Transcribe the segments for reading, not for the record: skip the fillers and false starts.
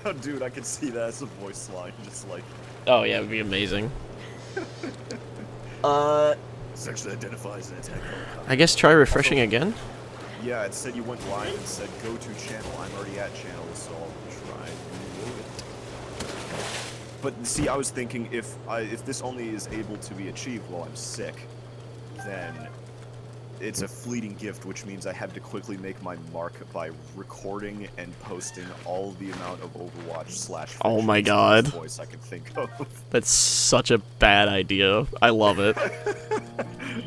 Oh, dude, I could see that as a voice line, just like... Oh, yeah, it would be amazing. Sexually identifies an attack. I guess try refreshing again? Yeah, it said you went live and said go to channel. I'm already at channel, so I'll try. But see, I was thinking if this only is able to be achieved while I'm sick, then it's a fleeting gift, which means I have to quickly make my mark by recording and posting all the amount of Overwatch / Oh my god. voice I could think of. That's such a bad idea. I love it.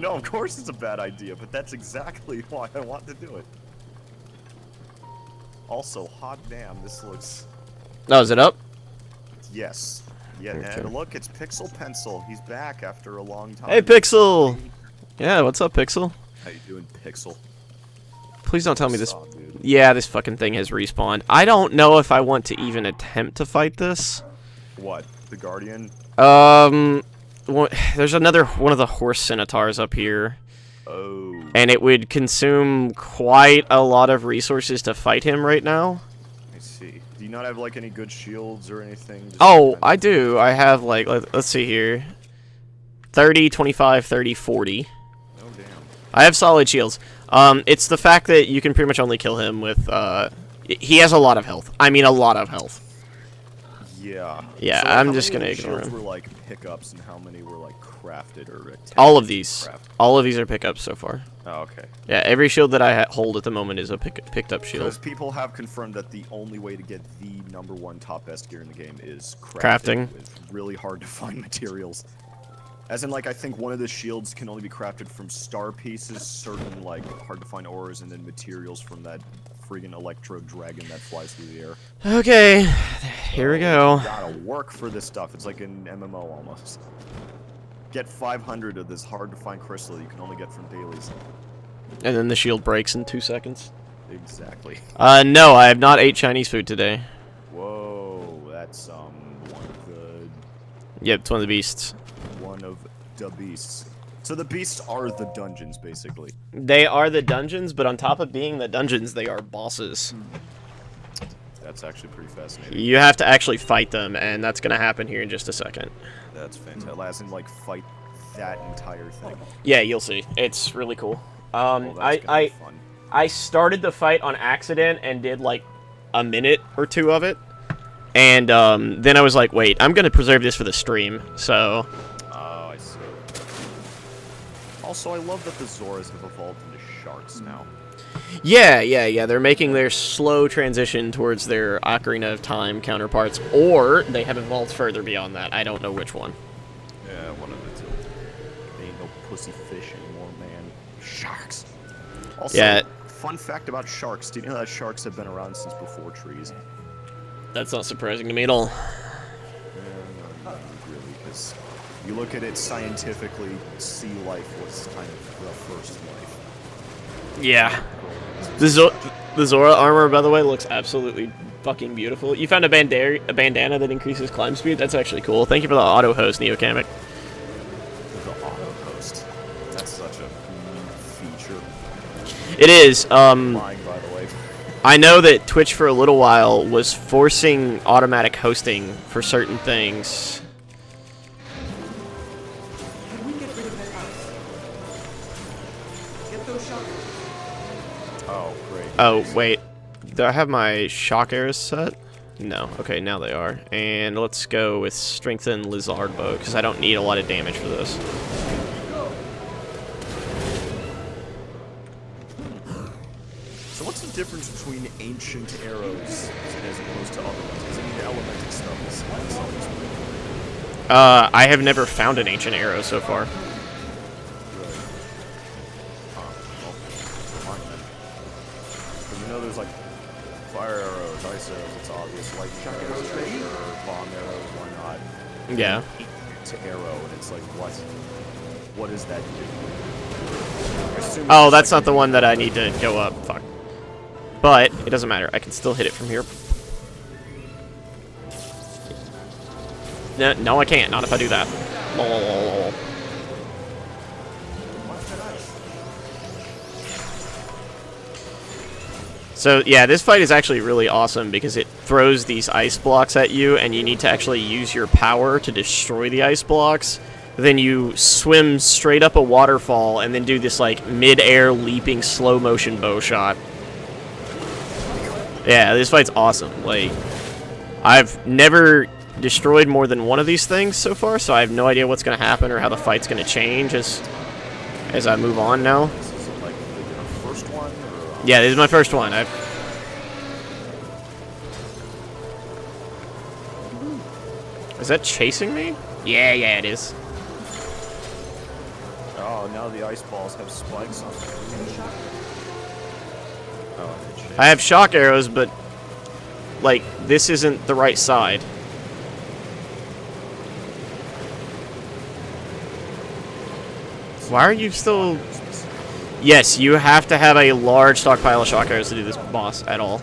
No, of course it's a bad idea, but that's exactly why I want to do it. Also, hot damn, this looks... Oh, is it up? Yes. Yeah, Okay. and look, it's Pixel Pencil. He's back after a long time. Hey, Pixel! Yeah, what's up, Pixel? How you doing, Pixel? Please don't tell me this... Stop, dude. Yeah, this fucking thing has respawned. I don't know if I want to even attempt to fight this. What? The Guardian? There's another one of the horse centaurs up here. Oh. And it would consume quite a lot of resources to fight him right now. I see. Do you not have, like, any good shields or anything? Just Oh, I do. I have, like, let's see here. 30, 25, 30, 40. Oh, damn. I have solid shields. It's the fact that you can pretty much only kill him with, he has a lot of health. I mean, a lot of health. Yeah. Yeah, So, I'm how just many gonna of the ignore shields him. were, like, pickups, and how many were, like, crafted or attempted All of to these. craft? All of these are pickups so far. Oh, okay. Yeah, every shield that I hold at the moment is a picked up shield. Because people have confirmed that the only way to get the #1 top best gear in the game is Crafting. with really hard to find materials. As in, like, I think one of the shields can only be crafted from star pieces, certain, like, hard to find ores, and then materials from that friggin' electro dragon that flies through the air. Okay, here we go. You gotta work for this stuff. It's like an MMO almost. Get 500 of this hard to find crystal that you can only get from dailies. And then the shield breaks in 2 seconds. Exactly. No, I have not ate Chinese food today. Whoa, that's one of the Yep, it's one of the beasts. beasts. So the beasts are the dungeons, basically. They are the dungeons, but on top of being the dungeons, they are bosses. That's actually pretty fascinating. You have to actually fight them, and that's gonna happen here in just a second. That's fantastic. As in, like, fight that entire thing. Yeah, you'll see. It's really cool. Well, that's gonna be fun. I started the fight on accident and did like a minute or two of it, and then I was like, wait, I'm gonna preserve this for the stream. So Oh, I see. Also, I love that the Zoras have evolved into sharks now. yeah, they're making their slow transition towards their Ocarina of Time counterparts, or they have evolved further beyond that. I don't know which one. Yeah, one of the two. They ain't no pussy fish anymore, man. Sharks. Also, Yeah. fun fact about sharks. Do you know that sharks have been around since before trees? That's not surprising to me at all. Not really, because you look at it scientifically, sea life was kind of the first life. Yeah. The Zora armor, by the way, looks absolutely fucking beautiful. You found a bandana that increases climb speed? That's actually cool. Thank you for the auto host, Neokamic. The auto host. That's such a neat feature. It is. Mine, by the way. I know that Twitch for a little while was forcing automatic hosting for certain things. Can we get rid of that house? Get those shots. Oh, great. Oh, wait. Do I have my shock arrows set? No. Okay, now they are. And let's go with Strengthen Lizard Bow, because I don't need a lot of damage for this. So what's the difference between ancient arrows as opposed to other ones? Because I mean, the elemental stuff is always weird. I have never found an ancient arrow so far. Really? Well, fine then. But you know there's like fire arrows, ice arrows, it's obvious. Like shock arrows, or bomb arrows, why not? Yeah. To arrow, and it's like, what? What does that do? I assume Oh, it's that's like not the one that I need to go up. Fuck. But it doesn't matter. I can still hit it from here. No, I can't. Not if I do that. Lol. So, yeah, this fight is actually really awesome because it throws these ice blocks at you, and you need to actually use your power to destroy the ice blocks. Then you swim straight up a waterfall and then do this, like, mid-air leaping slow-motion bow shot. Yeah, this fight's awesome. Like, I've never destroyed more than one of these things so far, so I have no idea what's going to happen or how the fight's going to change as I move on now. This is like the first one, or Yeah, this is my first one. Is that chasing me? Yeah, it is. oh, now the ice balls have spikes on them. Oh, and shit. I have shock arrows, but, like, this isn't the right side. Why are you still... Yes, you have to have a large stockpile of shock arrows to do this boss at all.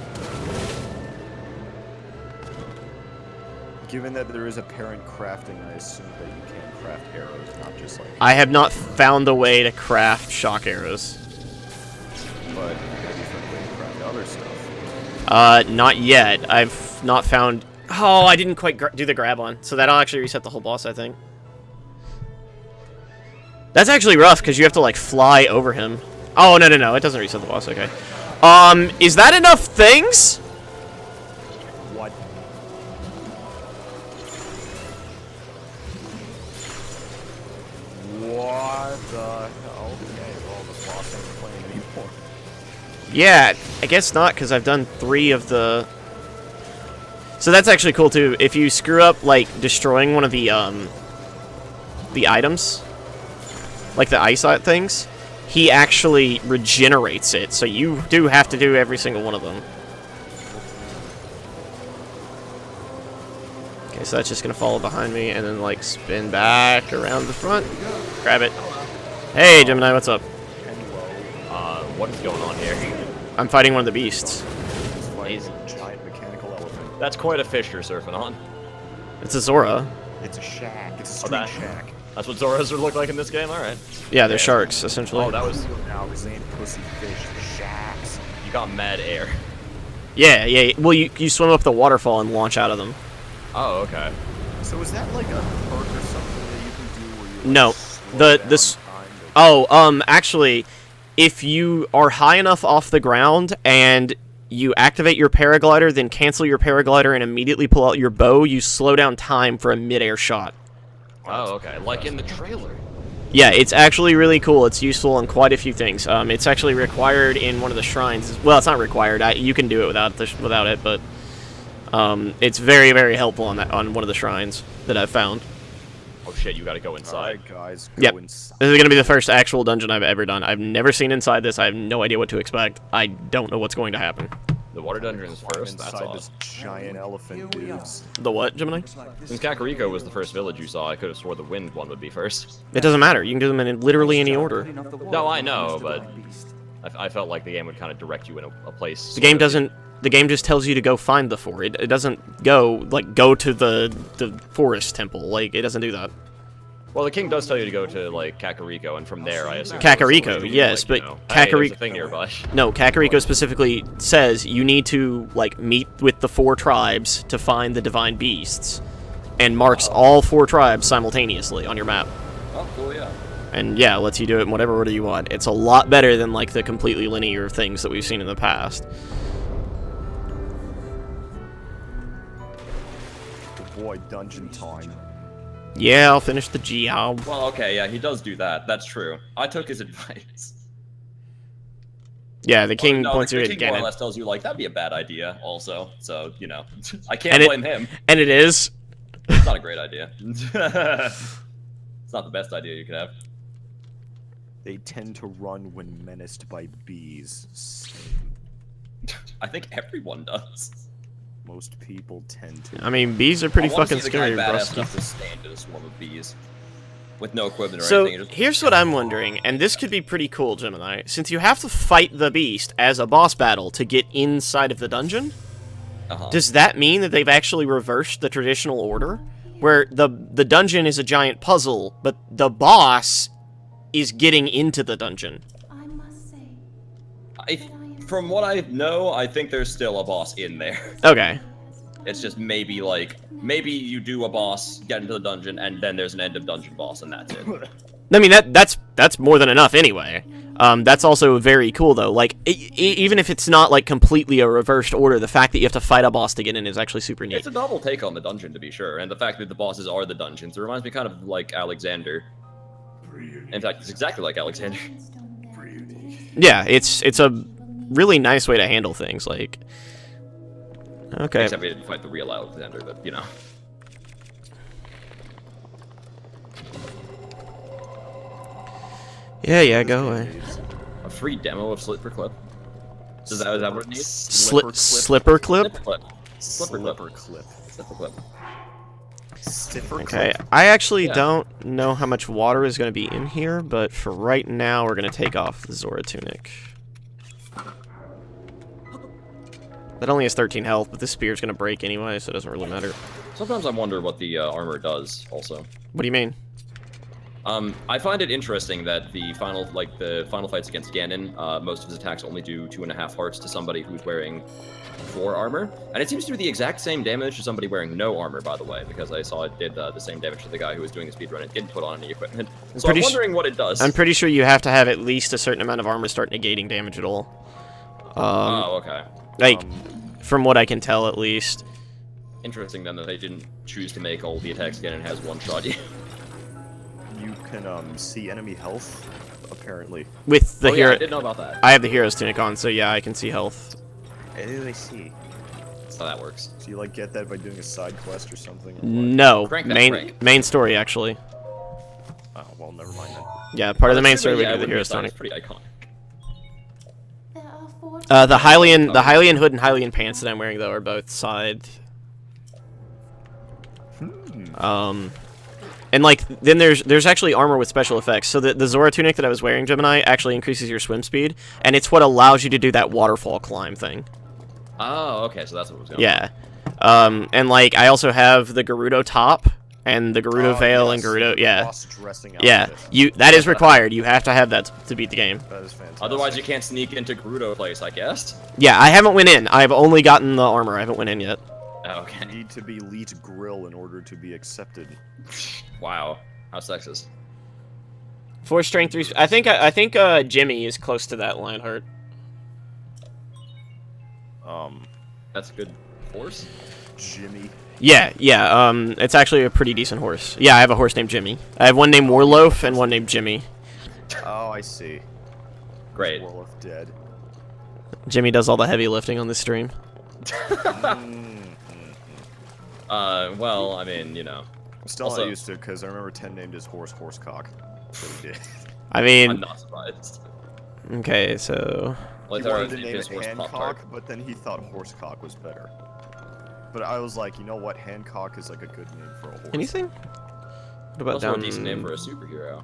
Given that there is apparent crafting, I assume that you can craft arrows, not just like. I have not found a way to craft shock arrows. But you gotta be found a way to craft other stuff. Not yet. I've not found... Oh, I didn't quite do the grab on, so that'll actually reset the whole boss, I think. That's actually rough, because you have to, like, fly over him. Oh, no, it doesn't reset the boss, okay. Is that enough things? What? What the hell? Okay, well, the boss ain't playing anymore. Yeah, I guess not, because I've done 3 of the... So that's actually cool, too. If you screw up, like, destroying one of the items, like the ice things, he actually regenerates it, so you do have to do every single one of them. Okay, so that's just gonna follow behind me, and then, like, spin back around the front. Grab it. Hey, Gemini, what's up? What is going on here? I'm fighting one of the beasts. It's like Amazing. a giant mechanical elephant. That's quite a fish you're surfing on. It's a Zora. It's a shack. It's a Oh, street that- shack. That's what Zoras would look like in this game? Alright. Yeah, they're sharks, essentially. Oh, that was... Now, this ain't pussy fish. Shacks. You got mad air. Yeah. Well, you swim up the waterfall and launch out of them. Oh, okay. So is that like a perk or something that you can do where you like, No, slow down this. time to- Oh, actually, if you are high enough off the ground and you activate your paraglider, then cancel your paraglider and immediately pull out your bow, you slow down time for a mid-air shot. Oh, okay. Like in the trailer. Yeah, it's actually really cool. It's useful in quite a few things. It's actually required in one of the shrines. Well, it's not required. You can do it without it, but it's very, very helpful on one of the shrines that I've found. Oh shit, you gotta go inside. Alright, guys, go Yep. inside. This is going to be the first actual dungeon I've ever done. I've never seen inside this. I have no idea what to expect. I don't know what's going to happen. The water dungeon is Climb first, that's inside awesome. this giant elephant, Here we are. dudes. The what, Gemini? Looks like this Since Kakariko was the first village you saw, I could have swore the wind one would be first. It doesn't matter. You can do them in literally any order. No, I know, but I felt like the game would kind of direct you in a place. The game doesn't. The game just tells you to go find the fort. It doesn't go to the forest temple. Like, it doesn't do that. Well, the king does tell you to go to like Kakariko, and from there, I assume. Kakariko, yes, but Hey, there's Kakariko. a thing nearby. No, Kakariko specifically says you need to meet with the 4 tribes to find the divine beasts, and marks all 4 tribes simultaneously on your map. Oh, cool, yeah. And yeah, lets you do it in whatever order you want. It's a lot better than the completely linear things that we've seen in the past. Oh boy, dungeon time. Yeah, I'll finish the job. Well, okay, yeah, he does do that. That's true. I took his advice. Yeah, the king No, points the you king again. more or less tells you like that'd be a bad idea. Also, so you know, I can't And blame him. And it is. It's not a great idea. It's not the best idea you could have. They tend to run when menaced by bees. I think everyone does. Most people tend to. I mean, bees are pretty I wanna fucking see the guy scary, badass Brusky. enough to stand in a swarm of bees with no equipment or So, anything. Just... here's what I'm wondering, and this could be pretty cool, Gemini. Since you have to fight the beast as a boss battle to get inside of the dungeon, does that mean that they've actually reversed the traditional order? Where the dungeon is a giant puzzle, but the boss is getting into the dungeon? I must say I that I am From what I know, I think there's still a boss in there. Okay. It's just maybe like maybe you do a boss, get into the dungeon, and then there's an end of dungeon boss, and that's it. I mean, that's more than enough anyway. That's also very cool, though. Like, even if it's not, like, completely a reversed order, the fact that you have to fight a boss to get in is actually super neat. It's a novel take on the dungeon, to be sure, and the fact that the bosses are the dungeons. It reminds me kind of like Alexander. In fact, it's exactly like Alexander. Yeah, it's a really nice way to handle things, like... Okay. Except we didn't fight the real Alexander, but, you know. Yeah, go away. A free demo of Slipper Clip. Is that what it needs? Slipper clip? Slipper Clip. Slipper clip. Slipper Clip. Stiffer Okay, clip. I actually Yeah. don't know how much water is going to be in here, but for right now, we're going to take off the Zora tunic. That only has 13 health, but this spear's going to break anyway, so it doesn't really matter. Sometimes I wonder what the armor does, also. What do you mean? I find it interesting that the final fights against Ganon, most of his attacks only do 2.5 hearts to somebody who's wearing 4 armor, and it seems to do the exact same damage to somebody wearing no armor, by the way, because I saw it did the same damage to the guy who was doing the speedrun and didn't put on any equipment. So I'm wondering what it does. I'm pretty sure you have to have at least a certain amount of armor to start negating damage at all. Oh, okay. Like, from what I can tell, at least. Interesting then that they didn't choose to make all the attacks Ganon has one-shot you. You can see enemy health, apparently. With the Oh, yeah, hero, I did know about that. I have the hero's tunic on, so yeah, I can see health. I see. That's how that works. So you like get that by doing a side quest or something? Or what? No, Crank that main crank. main story actually. Oh well, never mind then. Yeah, part of the main story Yeah, we do the hero's it's tunic. pretty iconic. There are 4 The Hylian hood and Hylian pants that I'm wearing though are both side. And like then there's actually armor with special effects. So the Zora tunic that I was wearing, Gemini, actually increases your swim speed, and it's what allows you to do that waterfall climb thing. Oh, okay, so that's what was going on. Yeah. And like I also have the Gerudo top and the Gerudo veil and Gerudo. Yeah. Boss dressing Yeah. outfit. That is required. You have to have that to beat the game. That is fantastic. Otherwise, you can't sneak into Gerudo place, I guess. Yeah, I haven't went in. I've only gotten the armor. I haven't went in yet. Oh, okay. You need to be elite grill in order to be accepted. Wow. How sexist. 4 strength, 3. I think Jimmy is close to that Lionheart. That's a good force. Jimmy. Yeah. It's actually a pretty decent horse. Yeah, I have a horse named Jimmy. I have one named Warloaf and one named Jimmy. Oh, I see. Great. Warlock dead. Jimmy does all the heavy lifting on this stream. Well, I mean, you know. I'm still Also- not used to it because I remember 10 named his horse Horsecock. So he did. I I'm mean, not surprised. okay, so Like, He wanted to if name his it horse Hancock, Pop-Tart. but then he thought Horsecock was better. But I was like, you know what? Hancock is like a good name for a horse. anything? What about Also down a decent name for a superhero.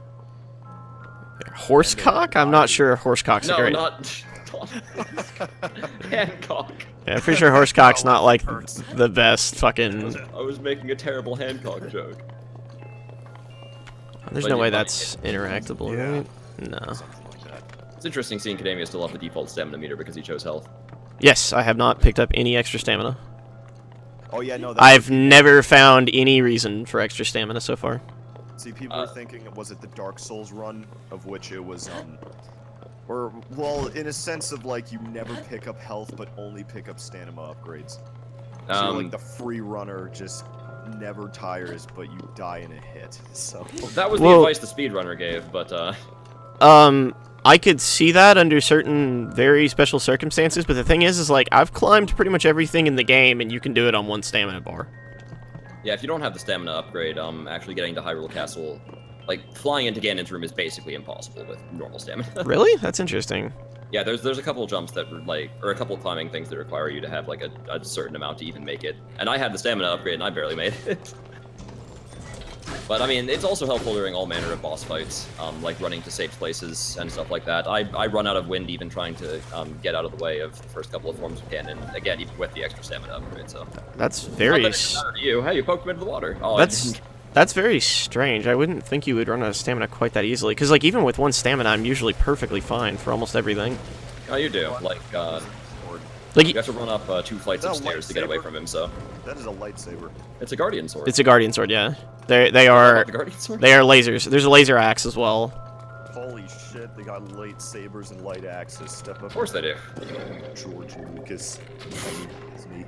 Horsecock? I'm not sure Horsecock's a No, great. not Hancock. Yeah, I'm pretty sure Horsecock's not like the best fucking. I was making a terrible Hancock joke. There's But no you way might that's interactable, Yeah. right? No. Something like that. It's interesting seeing Kademia still have the default stamina meter because he chose health. Yes, I have not picked up any extra stamina. Oh yeah, no. That's I've never found any reason for extra stamina so far. See, people were thinking, was it the Dark Souls run, of which it was, or, well, in a sense of, like, you never pick up health, but only pick up stamina upgrades. So you're like the free runner, just never tires, but you die in a hit, so... That was Well- the advice the speedrunner gave, but, I could see that under certain very special circumstances, but the thing is like, I've climbed pretty much everything in the game, and you can do it on 1 stamina bar. yeah, if you don't have the stamina upgrade, actually getting to Hyrule Castle, like, flying into Ganon's room is basically impossible with normal stamina. Really? That's interesting. Yeah, there's a couple of jumps that, like, or a couple of climbing things that require you to have, like, a certain amount to even make it. And I had the stamina upgrade, and I barely made it. But, I mean, it's also helpful during all manner of boss fights, like running to safe places and stuff like that. I run out of wind even trying to get out of the way of the first couple of forms of Ganon, again, even with the extra stamina upgrade, so... That's Not very... that it didn't matter to you. Hey, you poked him into the water. Oh, That's very strange. I wouldn't think you would run out of stamina quite that easily. Because, like, even with 1 stamina, I'm usually perfectly fine for almost everything. Oh, you do. Like, Like, you have to run up 2 flights of Is that a stairs to get away lightsaber? from him. So That is a lightsaber. it's a guardian sword. it's a guardian sword, yeah. They Know are about the guardian sword. they are lasers. There's a laser axe as well. Holy shit, they got lightsabers and light axes. Step up. Of course they do. George Lucas. Disney.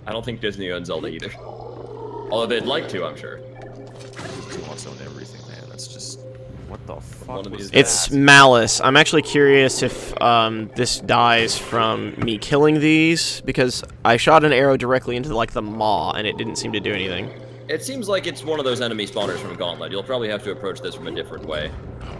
I don't think Disney owns Zelda either. Although they'd like to, I'm sure. He wants to own everything, man. That's just. What the fuck One of was these It's that? malice. I'm actually curious if this dies from me killing these, because I shot an arrow directly into like the maw and it didn't seem to do anything. It seems like it's one of those enemy spawners from Gauntlet. You'll probably have to approach this from a different way.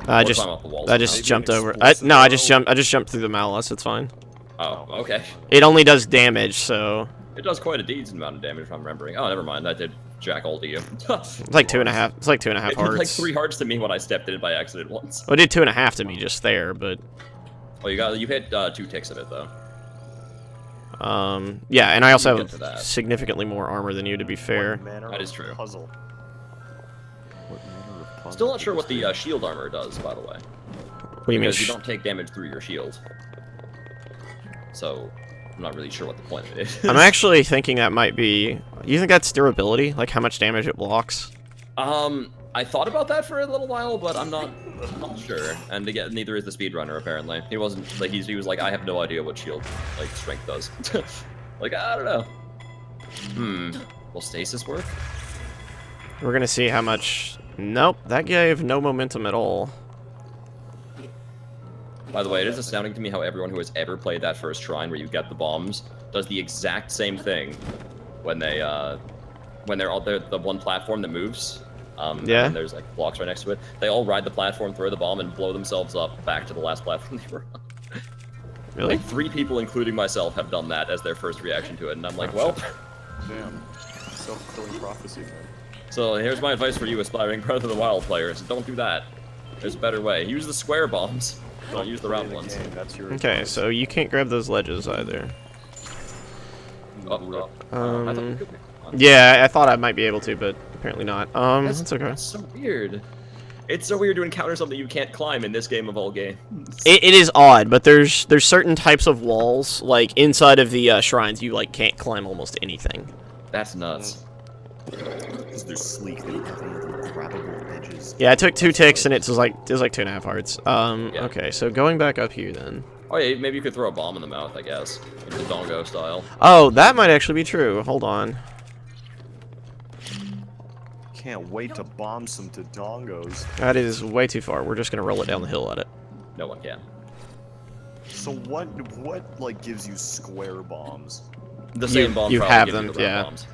I Or just climb up the walls. I just Maybe an jumped over. explosive No, I just arrow? jumped through the malice. It's fine. Oh, okay. It only does damage, so It does quite a decent amount of damage if I'm remembering. Oh, never mind. That did jack all to you. it's like 2.5. It's like 2.5 It did hearts. like 3 hearts to me when I stepped in it by accident once. Well, it did 2.5 to me just there, but Oh, you hit 2 ticks of it though. yeah, and I also We'll get to have that. significantly more armor than you, to be fair. What manner That is of true. Puzzle. What manner of puzzle Still not sure did what this the be? shield armor does, by the way. What do you mean? Because you don't take damage through your shield. So, I'm not really sure what the point of it is. I'm actually thinking that might be. You think that's durability? Like how much damage it blocks? I thought about that for a little while, but I'm not sure. And again, neither is the speedrunner apparently. He wasn't like he was like, I have no idea what shield like strength does. Like I don't know. Will stasis work? We're gonna see how much. Nope, that gave no momentum at all. By the way, it is astounding to me how everyone who has ever played that first shrine where you get the bombs does the exact same thing when they're on the one platform that moves. Yeah. And there's like blocks right next to it. They all ride the platform, throw the bomb, and blow themselves up back to the last platform they were on. Really? Like 3 people, including myself, have done that as their first reaction to it, and I'm like, well. Damn. Self-fulfilling prophecy, man. So here's my advice for you, aspiring Breath of the Wild players: don't do that. There's a better way. Use the square bombs. Don't use the round Play ones. game, That's your Okay, advice. so you can't grab those ledges either. Oh, I thought you could. Yeah, I thought I might be able to, but apparently not. That's okay. That's so weird. It's so weird to encounter something you can't climb in this game of all games. It is odd, but there's certain types of walls, like inside of the shrines, you like can't climb almost anything. That's nuts. Because they're sleek, they don't have any of the grabbable edges. Yeah, I took 2 ticks and it was like 2.5 hearts. Yeah. Okay, so going back up here then. Oh yeah, maybe you could throw a bomb in the mouth, I guess, in the Dongo style. Oh, that might actually be true. Hold on. Can't wait to bomb some Dodongos. That is way too far. We're just gonna roll it down the hill at it. No one can. So what like gives you square bombs? The same bomb. you probably have gives you them, the round yeah. bombs.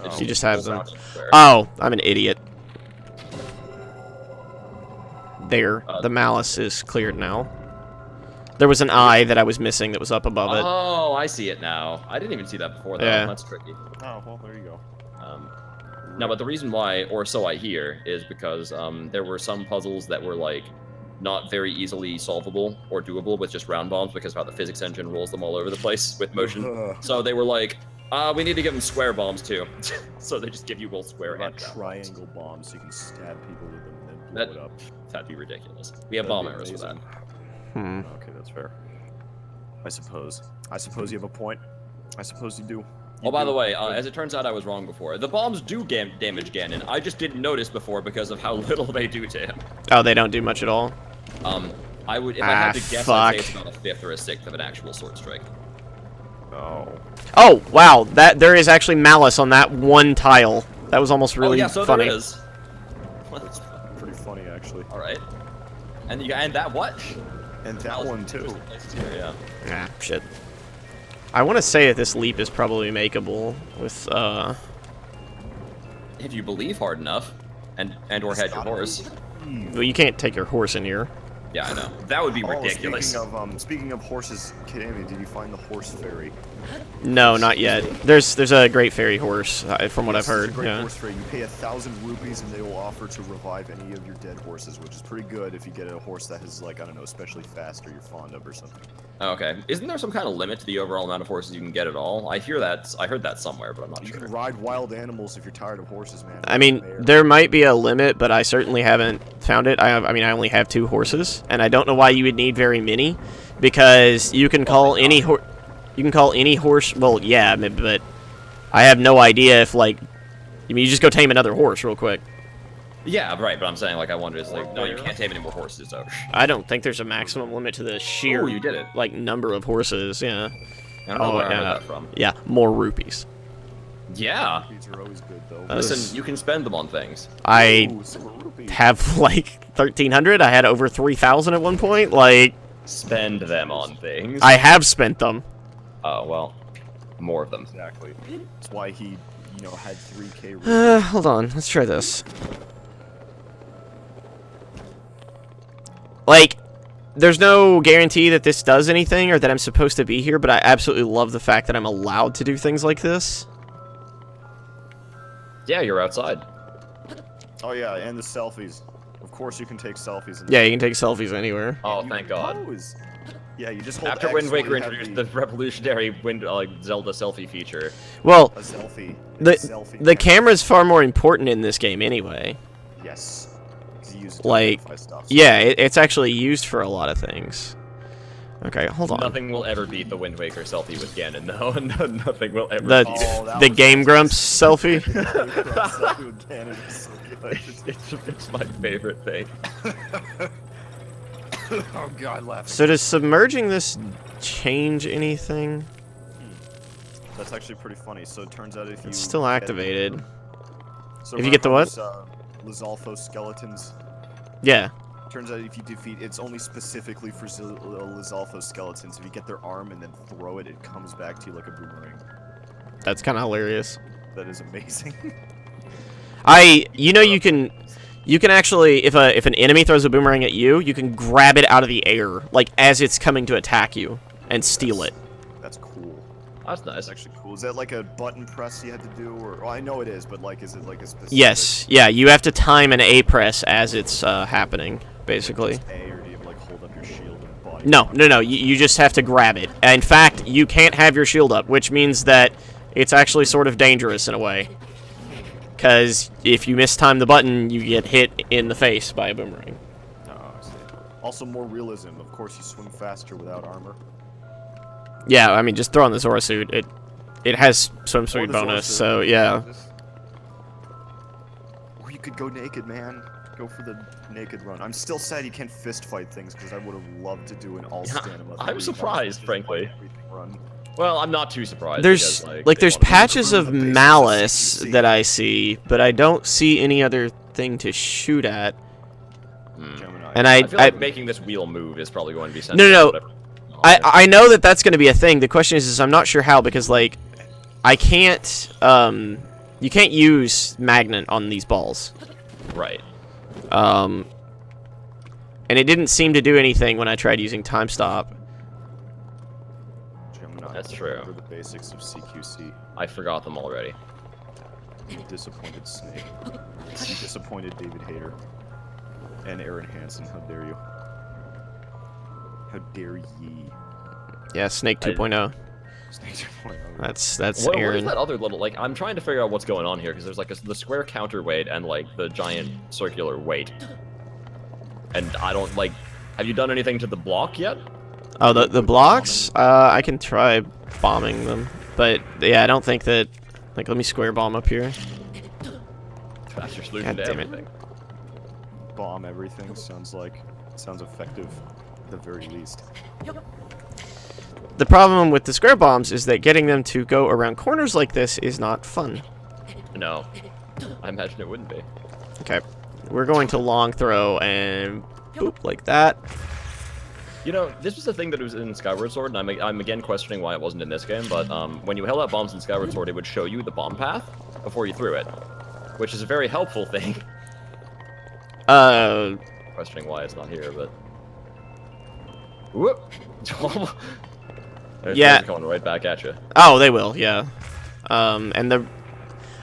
Oh. You just have Pulls them. out to the square. Oh, I'm an idiot. There, the malice is cleared now. There was an eye that I was missing that was up above it. Oh, I see it now. I didn't even see that before, though. Yeah. That's tricky. Oh, well, there you go. No, but the reason why, or so I hear, is because there were some puzzles that were like not very easily solvable or doable with just round bombs because of how the physics engine rolls them all over the place with motion. So they were like, we need to give them square bombs too. So they just give you both square What and about round triangle bombs so you can stab people with them and then blow That- it up? bombs. That'd be ridiculous. We have That'd bomb be arrows for that. amazing. Hmm. Okay, that's fair. I suppose. I suppose you have a point. I suppose you do. Oh, by the way, as it turns out, I was wrong before. The bombs do damage Ganon. I just didn't notice before because of how little they do to him. Oh, they don't do much at all. I would, if I had to guess, I'd say fuck. it's about a 5th or a 6th of an actual sword strike. Oh. Oh, wow, there is actually malice on that one tile. That was almost really oh, yeah, so funny. there is. That's pretty funny, actually. All right. And that what? And that one, too. Yeah. Ah, shit. I want to say that this leap is probably makeable with, If you believe hard enough, and or It's had your gotta horse. well, you can't take your horse in here. Yeah, I know. That would be ridiculous. Speaking of horses, Kadami, did you find the horse fairy? No, not yet. There's a great fairy horse, from what I've Yes, there's heard. a great Yeah. horse fairy. You pay 1,000 rupees and they will offer to revive any of your dead horses, which is pretty good if you get a horse that is, like, I don't know, especially fast or you're fond of or something. Okay. Isn't there some kind of limit to the overall amount of horses you can get at all? I heard that somewhere, but I'm not You sure. can ride wild animals if you're tired of horses, man. I mean, Bear. there might be a limit, but I certainly haven't found it. I only have 2 horses, and I don't know why you would need very many, because you can call any horse. Well, yeah, but I have no idea if like, I mean, you just go tame another horse real quick. Yeah, right. But I'm saying like I wonder, it's like no, you can't tame any more horses though. I don't think there's a maximum limit to the sheer you did it. like number of horses. Yeah. I don't know where I heard that from. Yeah, more rupees. Yeah. Rupees are always good though. Listen, you can spend them on things. I Ooh, silver rupee. have like 1,300. I had over 3,000 at one point. Like, Spend them on things. I have spent them. Oh well, more of them. Exactly. That's why he, you know, had 3K rupees. Hold on. Let's try this. Like, there's no guarantee that this does anything or that I'm supposed to be here, but I absolutely love the fact that I'm allowed to do things like this. Yeah, you're outside. Oh yeah, and the selfies. Of course you can take selfies. Yeah, you can take selfies anywhere. Oh, You thank God. pose. Yeah, you just hold After X Wind while Waker you have introduced the revolutionary Zelda selfie feature. Well, a selfie. the Selfie camera's far more important in this game anyway. Yes. To use it to Like, identify stuff. yeah, it's actually used for a lot of things. Okay, hold on. Nothing will ever beat the Wind Waker selfie with Ganon, though. Nothing will ever The beat Oh, that the was Game nice. Grumps selfie. Selfie with Ganon is so good. it's my favorite thing. Oh god, laughing. So does submerging this change anything? That's actually pretty funny. So it turns out if you It's still get- activated. So If you get the what? Lizalfos skeletons. Yeah. Turns out if you defeat, it's only specifically for Lizalfos skeletons. If you get their arm and then throw it, it comes back to you like a boomerang. That's kind of hilarious. That is amazing. You can actually, if an enemy throws a boomerang at you, you can grab it out of the air, like as it's coming to attack you, and steal it. That's cool. That's nice. That's actually cool. Is that like a button press you had to do, or well, I know it is, but like, is it like a specific? Yes, yeah, you have to time an A press as it's happening, basically. Just A, or do you like hold up your shield and body? No, you just have to grab it. In fact, you can't have your shield up, which means that it's actually sort of dangerous in a way. Because if you mistime the button, you get hit in the face by a boomerang. Oh, I see. Also, more realism. Of course, you swing faster without armor. Yeah, I mean, just throw on the Zora suit. It has swim Or suit the Zora bonus, suit. so yeah. Or you could go naked, man. Go for the naked run. I'm still sad you can't fist fight things because I would have loved to do an all Yeah, stamina. I'm surprised, frankly. Run. Well, I'm not too surprised. There's because, like they there's wanted to patches improve of the basics of malice CQC. that I see, but I don't see any other thing to shoot at. Gemini. And I feel like making this wheel move is probably going to be No, sensitive. I know that that's going to be a thing. The question is I'm not sure how, because like I can't you can't use magnet on these balls. Right. And it didn't seem to do anything when I tried using time stop. Gemini. That's true. Remember the basics of CQC. I forgot them already. You disappointed Snake. You disappointed David Hayter. And Aaron Hansen. How dare you? How dare ye? Yeah, Snake 2.0. Snake 2.0. That's What is Aaron. that other little, like, I'm trying to figure out what's going on here, because there's, like, the square counterweight and, like, the giant circular weight. And I don't, like, have you done anything to the block yet? Oh, the blocks? I can try bombing them. But, yeah, I don't think that... Like, let me square bomb up here. Faster solution God to damn it. everything. Bomb everything sounds effective at the very least. The problem with the square bombs is that getting them to go around corners like this is not fun. No. I imagine it wouldn't be. Okay. We're going to long throw and boop, like that. You know, this was the thing that was in Skyward Sword, and I'm again questioning why it wasn't in this game, but when you held out bombs in Skyward Sword, it would show you the bomb path before you threw it, which is a very helpful thing. Questioning why it's not here, but... Whoop! There's Yeah. things coming right back at you. Oh, they will, yeah. And the...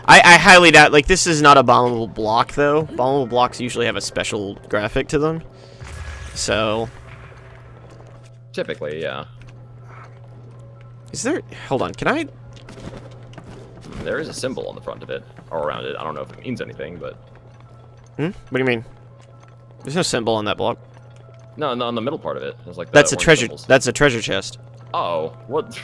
I highly doubt... Like, this is not a bombable block, though. Bombable blocks usually have a special graphic to them. So... Typically, yeah. Is there... Hold on, can I... There is a symbol on the front of it, or around it. I don't know if it means anything, but... Hmm? What do you mean? There's no symbol on that block. No, on the middle part of it. It's like That's a orange treasure. symbols. That's a treasure chest. Oh, what?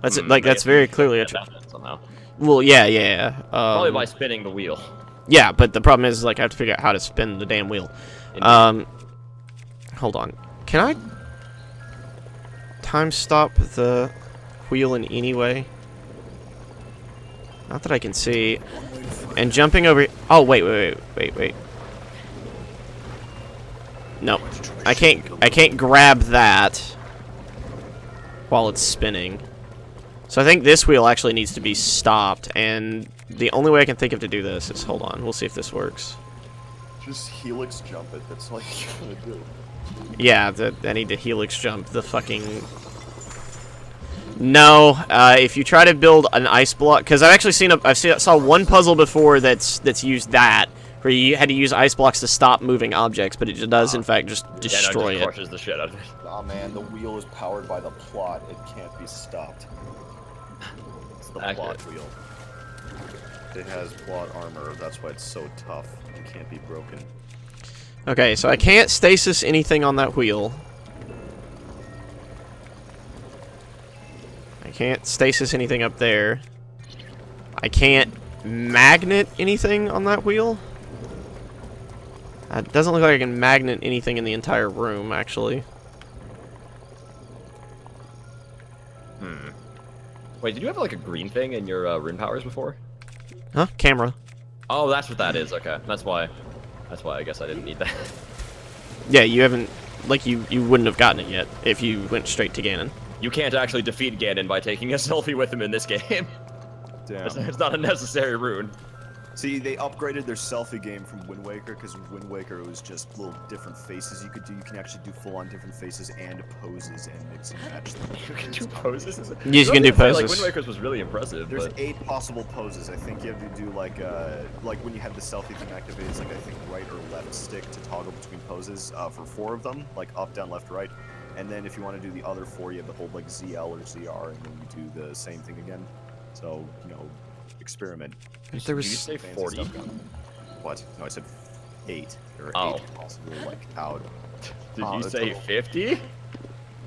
That's like that's very clearly a. Somehow. Well, yeah. Probably by spinning the wheel. Yeah, but the problem is, like, I have to figure out how to spin the damn wheel. Indeed. Hold on. Can I time stop the wheel in any way? Not that I can see. And jumping over. Oh, wait. No, I can't grab that while it's spinning. So I think this wheel actually needs to be stopped, and the only way I can think of to do this is, hold on, we'll see if this works. Just helix jump it. That's all you're gonna do. Yeah, I need to helix jump the fucking... No, if you try to build an ice block, because I've actually saw one puzzle before that's used that, where you had to use ice blocks to stop moving objects, but it does in fact just destroy it. it. Crushes the shit out of it. Aw man, the wheel is powered by the plot. It can't be stopped. It's the plot wheel. It has plot armor. That's why it's so tough. It can't be broken. Okay, so I can't stasis anything on that wheel. I can't stasis anything up there. I can't magnet anything on that wheel. It doesn't look like I can magnet anything in the entire room, actually. Wait, did you have like a green thing in your rune powers before? Huh? Camera. Oh, that's what that is. Okay, that's why I guess I didn't need that. Yeah, you haven't... Like, you wouldn't have gotten it yet if you went straight to Ganon. You can't actually defeat Ganon by taking a selfie with him in this game. Damn. It's not a necessary rune. See, they upgraded their selfie game from Wind Waker, because Wind Waker was just little different faces you could do. You can actually do full-on different faces and poses and mix and match them. You can do poses? Yes, you can do poses. Like, Wind Waker's was really impressive, There's but... 8 possible poses. I think you have to do, like when you have the selfie thing activated, it's like, I think, right or left stick to toggle between poses for 4 of them, like up, down, left, right. And then if you want to do the other 4, you have to hold, like, ZL or ZR, and then you do the same thing again. So, you know, experiment. There was... Did you say 40? What? No, I said 8. There are 8 possible, like, out. Did you say 50?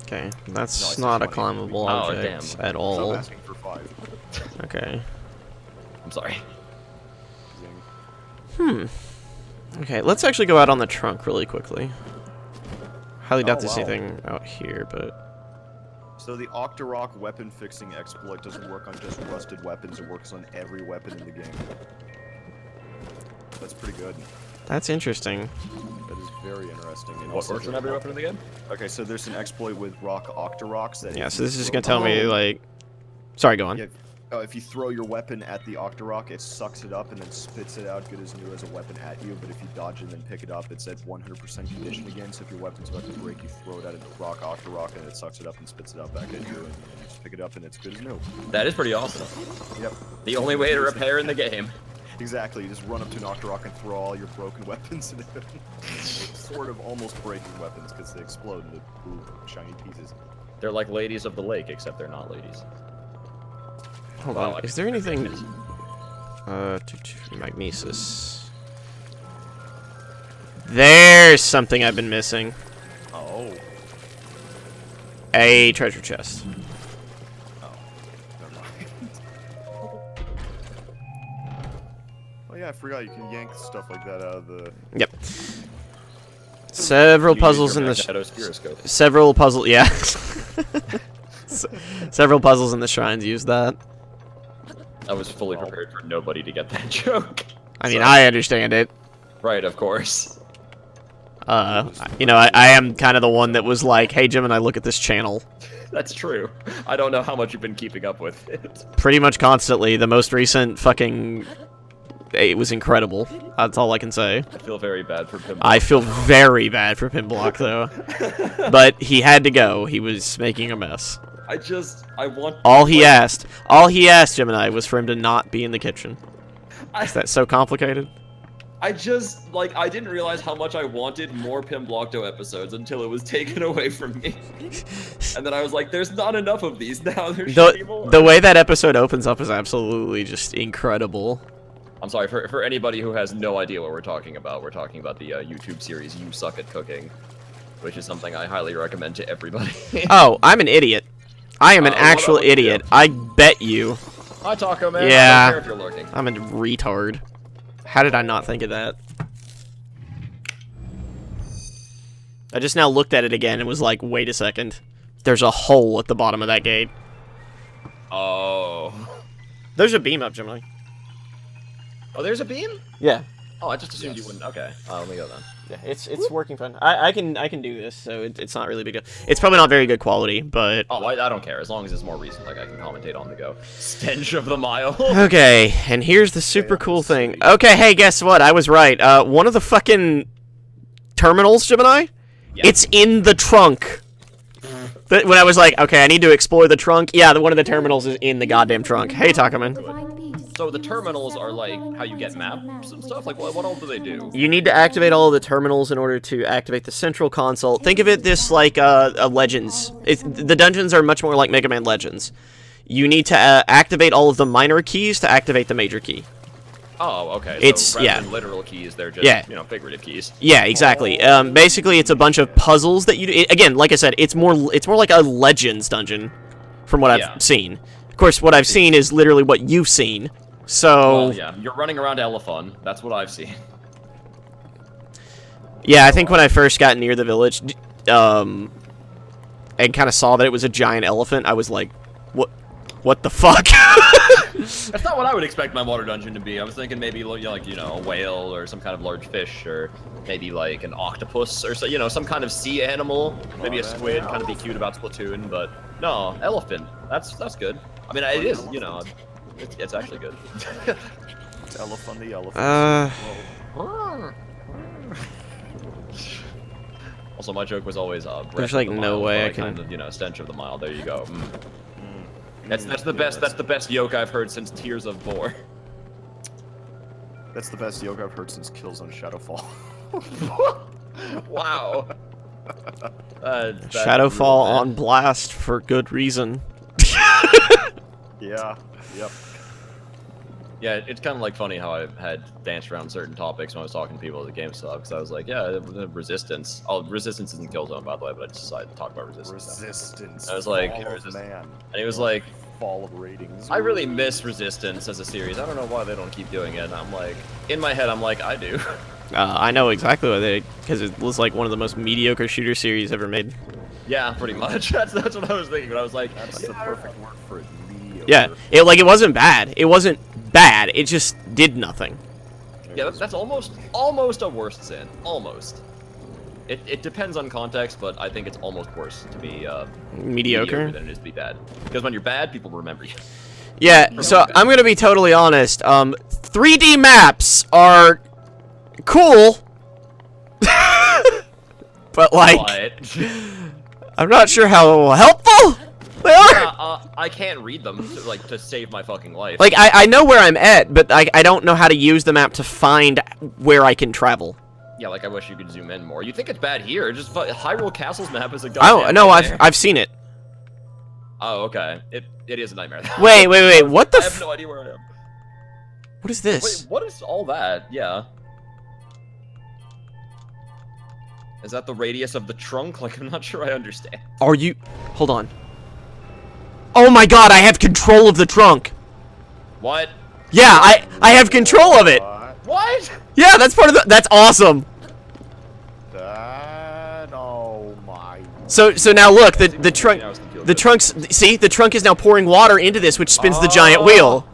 Okay, that's No, I not a said 20. climbable Oh, object damn. at So all. I'm asking for 5. Okay. I'm sorry. Zing. Okay, let's actually go out on the trunk really quickly. Highly doubt Oh, there's wow. anything out here, but... So the Octorok weapon fixing exploit doesn't work on just rusted weapons, it works on every weapon in the game. That's pretty good. That's interesting. That is very interesting. And What also works on the- every weapon in the game? Okay, so there's an exploit with rock Octoroks that... Yeah, if so you this is throw- gonna tell me, like... Sorry, go on. Yeah, if you throw your weapon at the Octorok, it sucks it up and then spits it out good as new as a weapon at you, but if you dodge it and then pick it up, it's at 100% condition again, so if your weapon's about to break, you throw it at a rock Octorok and it sucks it up and spits it out back at you, and you just pick it up and it's good as new. That is pretty awesome. Yep. The only way to repair in the game. Exactly, you just run up to an Octorok and throw all your broken weapons at him. Sort of almost breaking weapons, because they explode into blue, shiny pieces. They're like ladies of the lake, except they're not ladies. Hold Wow, on, is there anything... Magnesis... There's something I've been missing. Oh. A treasure chest. Oh. Never mind. Oh yeah, I forgot you can yank stuff like that out of the... Yep. Several You puzzles use your in the... magnetospheroscope. Several puzzle... Yeah. Several puzzles in the shrines use that. I was fully prepared for nobody to get that joke. I mean, So- I understand it. Right, of course. You know, I am kind of the one that was like, hey, Jim and I look at this channel. That's true. I don't know how much you've been keeping up with it. Pretty much constantly. The most recent fucking... It was incredible. That's all I can say. I feel very bad for Pim. I feel very bad for Pinblock, though. But he had to go. He was making a mess. I want... All he asked, Gemini, was for him to not be in the kitchen. Is that so complicated? I didn't realize how much I wanted more Pim Blockto episodes until it was taken away from me. And then I was like, there's not enough of these now, there should be more. The way that episode opens up is absolutely just incredible. I'm sorry, for anybody who has no idea what we're talking about the YouTube series You Suck at Cooking. which is something I highly recommend to everybody. Oh, I'm an idiot. I am an actual what would you idiot. do? I bet you. Hi, Taco Man. Yeah. I don't care if you're lurking. I'm a retard. How did I not think of that? I just now looked at it again and was like, wait a second. There's a hole at the bottom of that gate. Oh. There's a beam up, Gemini. Oh, there's a beam? Yeah. Oh, I just assumed you wouldn't. Okay. Let me go then. Yeah, it's working fine. I can do this, so it's not really a big deal. It's probably not very good quality, but Oh, I don't care. As long as it's more recent, like I can commentate on the go. Stench of the mile. okay. And here's the super cool thing. Okay, hey, guess what? I was right. One of the fucking terminals, Gemini, Yeah. it's in the trunk. But when I was like, okay, I need to explore the trunk. Yeah, one of the terminals is in the goddamn trunk. Hey, Takaman. So the terminals are like how you get maps and stuff? Like what all do they do? You need to activate all of the terminals in order to activate the central console. Think of it this like a Legends. The dungeons are much more like Mega Man Legends. You need to activate all of the minor keys to activate the major key. Oh, okay. It's- so rather yeah. than literal keys, they're just, Yeah. figurative keys. Yeah, exactly. Basically, it's a bunch of puzzles that you do. Again, like I said, it's more like a Legends dungeon, from what Yeah. I've seen. Of course, what I've seen is literally what you've seen. So Well, yeah, you're running around Elephant. That's what I've seen. yeah, I think when I first got near the village, and kind of saw that it was a giant elephant, I was like, what the fuck? That's not what I would expect my water dungeon to be. I was thinking maybe like a whale or some kind of large fish, or maybe like an octopus or so, some kind of sea animal. Maybe a squid, kind of be cute about Splatoon, but no, elephant. That's good. I mean, it is. It's actually good. It's elephant the elephant. Also, my joke was always breath There's, of like, the no mile, way but I can- kind of, stench of the mile. There you go. That's the best. That's the best yoke I've heard since Tears of Boar. That's the best yoga I've heard since Kills on Shadowfall. Wow. Shadowfall on blast for good reason. Yeah. Yep. Yeah, it's kind of like funny how I had danced around certain topics when I was talking to people at the GameStop, because I was like, yeah, the Resistance. Oh, Resistance isn't Killzone, by the way, but I just decided to talk about Resistance. Resistance. I was like, Fall of man. And he was like, Fall of ratings. I really miss Resistance as a series. I don't know why they don't keep doing it. And I'm like, in my head, I'm like, I do. I know exactly what because it was like one of the most mediocre shooter series ever made. Yeah, pretty much. That's what I was thinking. But I was like, That's the perfect word for it. Mediocre. Yeah, it wasn't bad. It wasn't bad. It just did nothing. yeah, that's almost a worse sin. Almost. It depends on context, but I think it's almost worse to be Mediocre. than it is to be bad. Because when you're bad, people remember you. Yeah, so I'm gonna be totally honest. 3D maps are cool, but like, But I'm not sure how helpful they are. I can't read them to save my fucking life. Like, I know where I'm at, but I don't know how to use the map to find where I can travel. Yeah, like I wish you could zoom in more. You think it's bad here? Just Hyrule Castle's map is a Oh goddamn no, nightmare. I've seen it. Oh, okay. It is a nightmare. Wait, what the? I have no idea where I am. What is this? Wait, what is all that? Yeah. Is that the radius of the trunk? Like, I'm not sure I understand. Are you? Hold on. Oh my God! I have control of the trunk. What? Yeah, I have control of it. What? Yeah, that's part of the. That's awesome. Oh my. So now look, the trunk, I was confused. the trunk's. See, the trunk is now pouring water into this, which spins the giant wheel.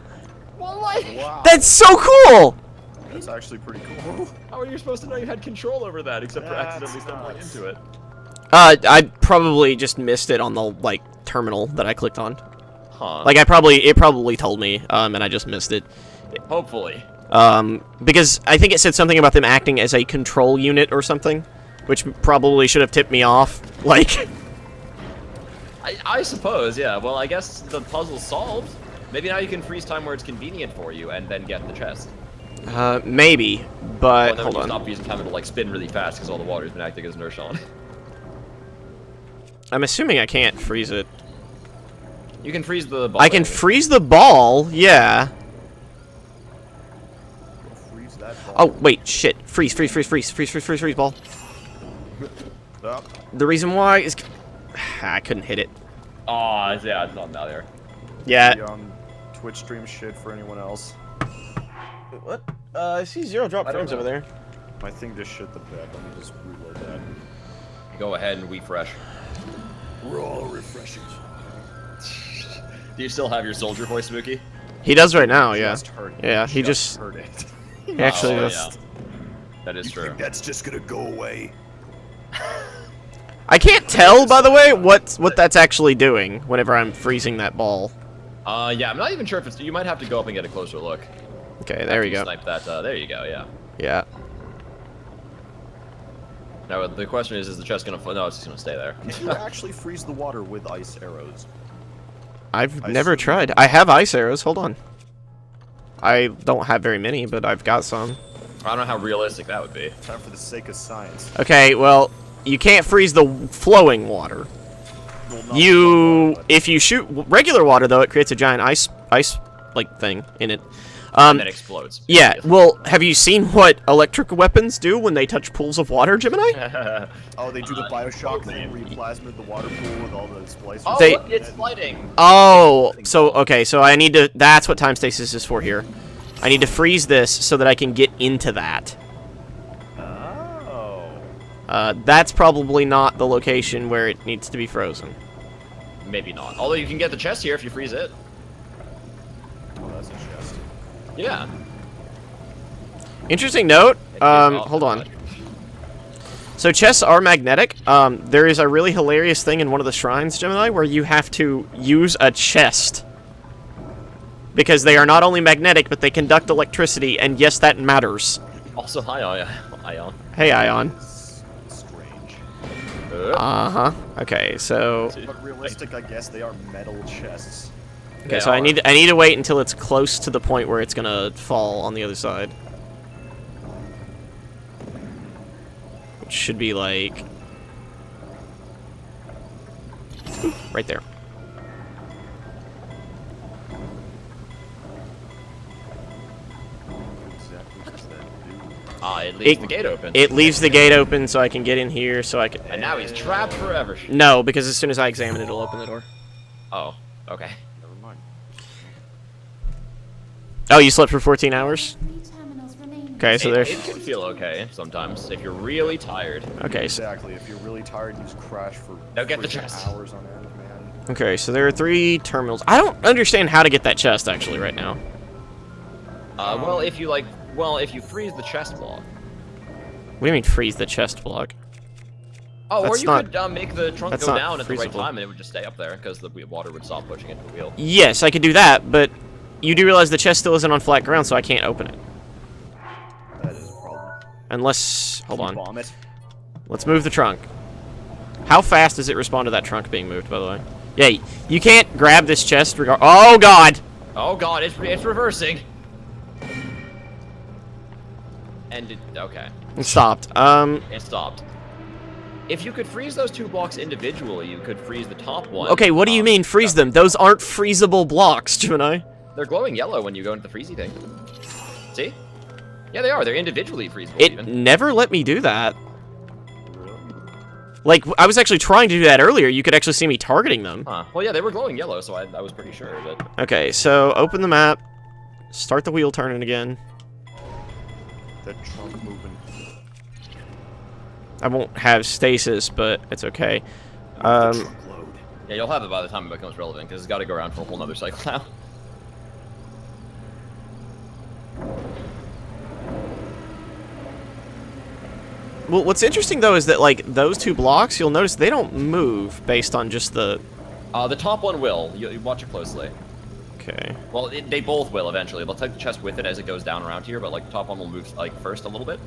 Well, like, Wow. That's so cool. That's actually pretty cool. how are you supposed to know you had control over that except for That's accidentally stumbling nuts. into it? I probably just missed it on the terminal that I clicked on. Huh. Like it probably told me, and I just missed it. Hopefully. Because I think it said something about them acting as a control unit or something, which probably should have tipped me off. Like, I suppose, yeah. Well, I guess the puzzle's solved. Maybe now you can freeze time where it's convenient for you and then get the chest. maybe, Well, but then hold you on. stop using time it'll like spin really fast because all the water's been acting as inertia on it. I'm assuming I can't freeze it. You can freeze the ball. I can freeze the ball, yeah. Freeze that ball. Oh, wait, shit. Freeze ball. Oh, The reason why is I couldn't hit it. Oh, yeah, it's not down there. Yeah. the, Twitch stream shit for anyone else. What? I see 0 drop I don't frames know. over there. My thing just shit the bed. Let me just reload that. Go ahead and refresh. Raw refreshing. Do you still have your soldier voice, Mookie? He does right now, yeah. Just heard it. Yeah, he just heard it. he actually Oh, does. yeah. That is You true. think that's just gonna go away? I can't tell, by the way, what that's actually doing whenever I'm freezing that ball. Yeah, I'm not even sure if it's. You might have to go up and get a closer look. Okay, there we After you go. Snipe that. There you go. Yeah. Yeah. Now the question is the chest gonna? No, it's just gonna stay there. Can you actually freeze the water with ice arrows? I've I never assume- tried. I have ice arrows. Hold on. I don't have very many, but I've got some. I don't know how realistic that would be. Time for the sake of science. Okay, well, you can't freeze the flowing water. Well, not You, but- if you shoot regular water, though, it creates a giant ice like thing in it. And then explodes. Yeah. Well, have you seen what electric weapons do when they touch pools of water, Gemini? Oh, they do the Bioshock thing where you plasmid the water pool with all the splicers. Oh, They- look, it's lighting. Oh, so okay, so I need to. That's what time stasis is for here. I need to freeze this so that I can get into that. Oh. That's probably not the location where it needs to be frozen. Maybe not. Although you can get the chest here if you freeze it. Oh, that's a chest. Yeah. Interesting note. Hold on. So chests are magnetic. There is a really hilarious thing in one of the shrines, Gemini, where you have to use a chest. Because they are not only magnetic, but they conduct electricity, and yes, that matters. Also, hi, Ion. Hey, Ion. It's strange. Uh-huh. Okay, so... But realistic, I guess they are metal chests. Okay, so I need to wait until it's close to the point where it's gonna fall on the other side. Which should be like... right there. What exactly does that do? It leaves the gate open. It leaves the gate open so I can get in here so I can... And now he's trapped forever. No, because as soon as I examine it, it'll open the door. Oh, okay. Never mind. Oh, you slept for 14 hours? 3 terminals remaining. Okay, so there's... It can feel okay sometimes if you're really tired. Okay, so... Exactly. If you're really tired, you just crash for Now get the freaking chest. hours on end, man. Okay, so there are 3 terminals. I don't understand how to get that chest, actually, right now. Well, if you freeze the chest block. What do you mean, freeze the chest block? Oh, That's or you not- could make the trunk that's go not down at the right freezable. time and it would just stay up there because the water would stop pushing into the wheel. Yes, I could do that, but you do realize the chest still isn't on flat ground, so I can't open it. That is a problem. Unless... hold Can you on. bomb it? Let's move the trunk. How fast does it respond to that trunk being moved, by the way? Yeah, you can't grab this chest Oh, God! Oh god, it's reversing. And okay, It stopped. it stopped. If you could freeze those 2 blocks individually, you could freeze the top one. Okay, what do you mean, freeze them? Those aren't freezable blocks, Gemini. They're glowing yellow when you go into the freezy thing. See? Yeah, they are. They're individually freezable It even. never let me do that. Like, I was actually trying to do that earlier. You could actually see me targeting them. Huh. Well, yeah, they were glowing yellow, so I was pretty sure that... Okay, so open the map. Start the wheel turning again. That trunk moving. I won't have stasis, but it's okay. Trunk load. Yeah, you'll have it by the time it becomes relevant, because it's got to go around for a whole nother cycle now. Well, what's interesting, though, is that, like, those 2 blocks, you'll notice they don't move based on just the... The top one will. You watch it closely. Okay. Well, they both will eventually. They'll take the chest with it as it goes down around here, but like the top one will move like first a little bit.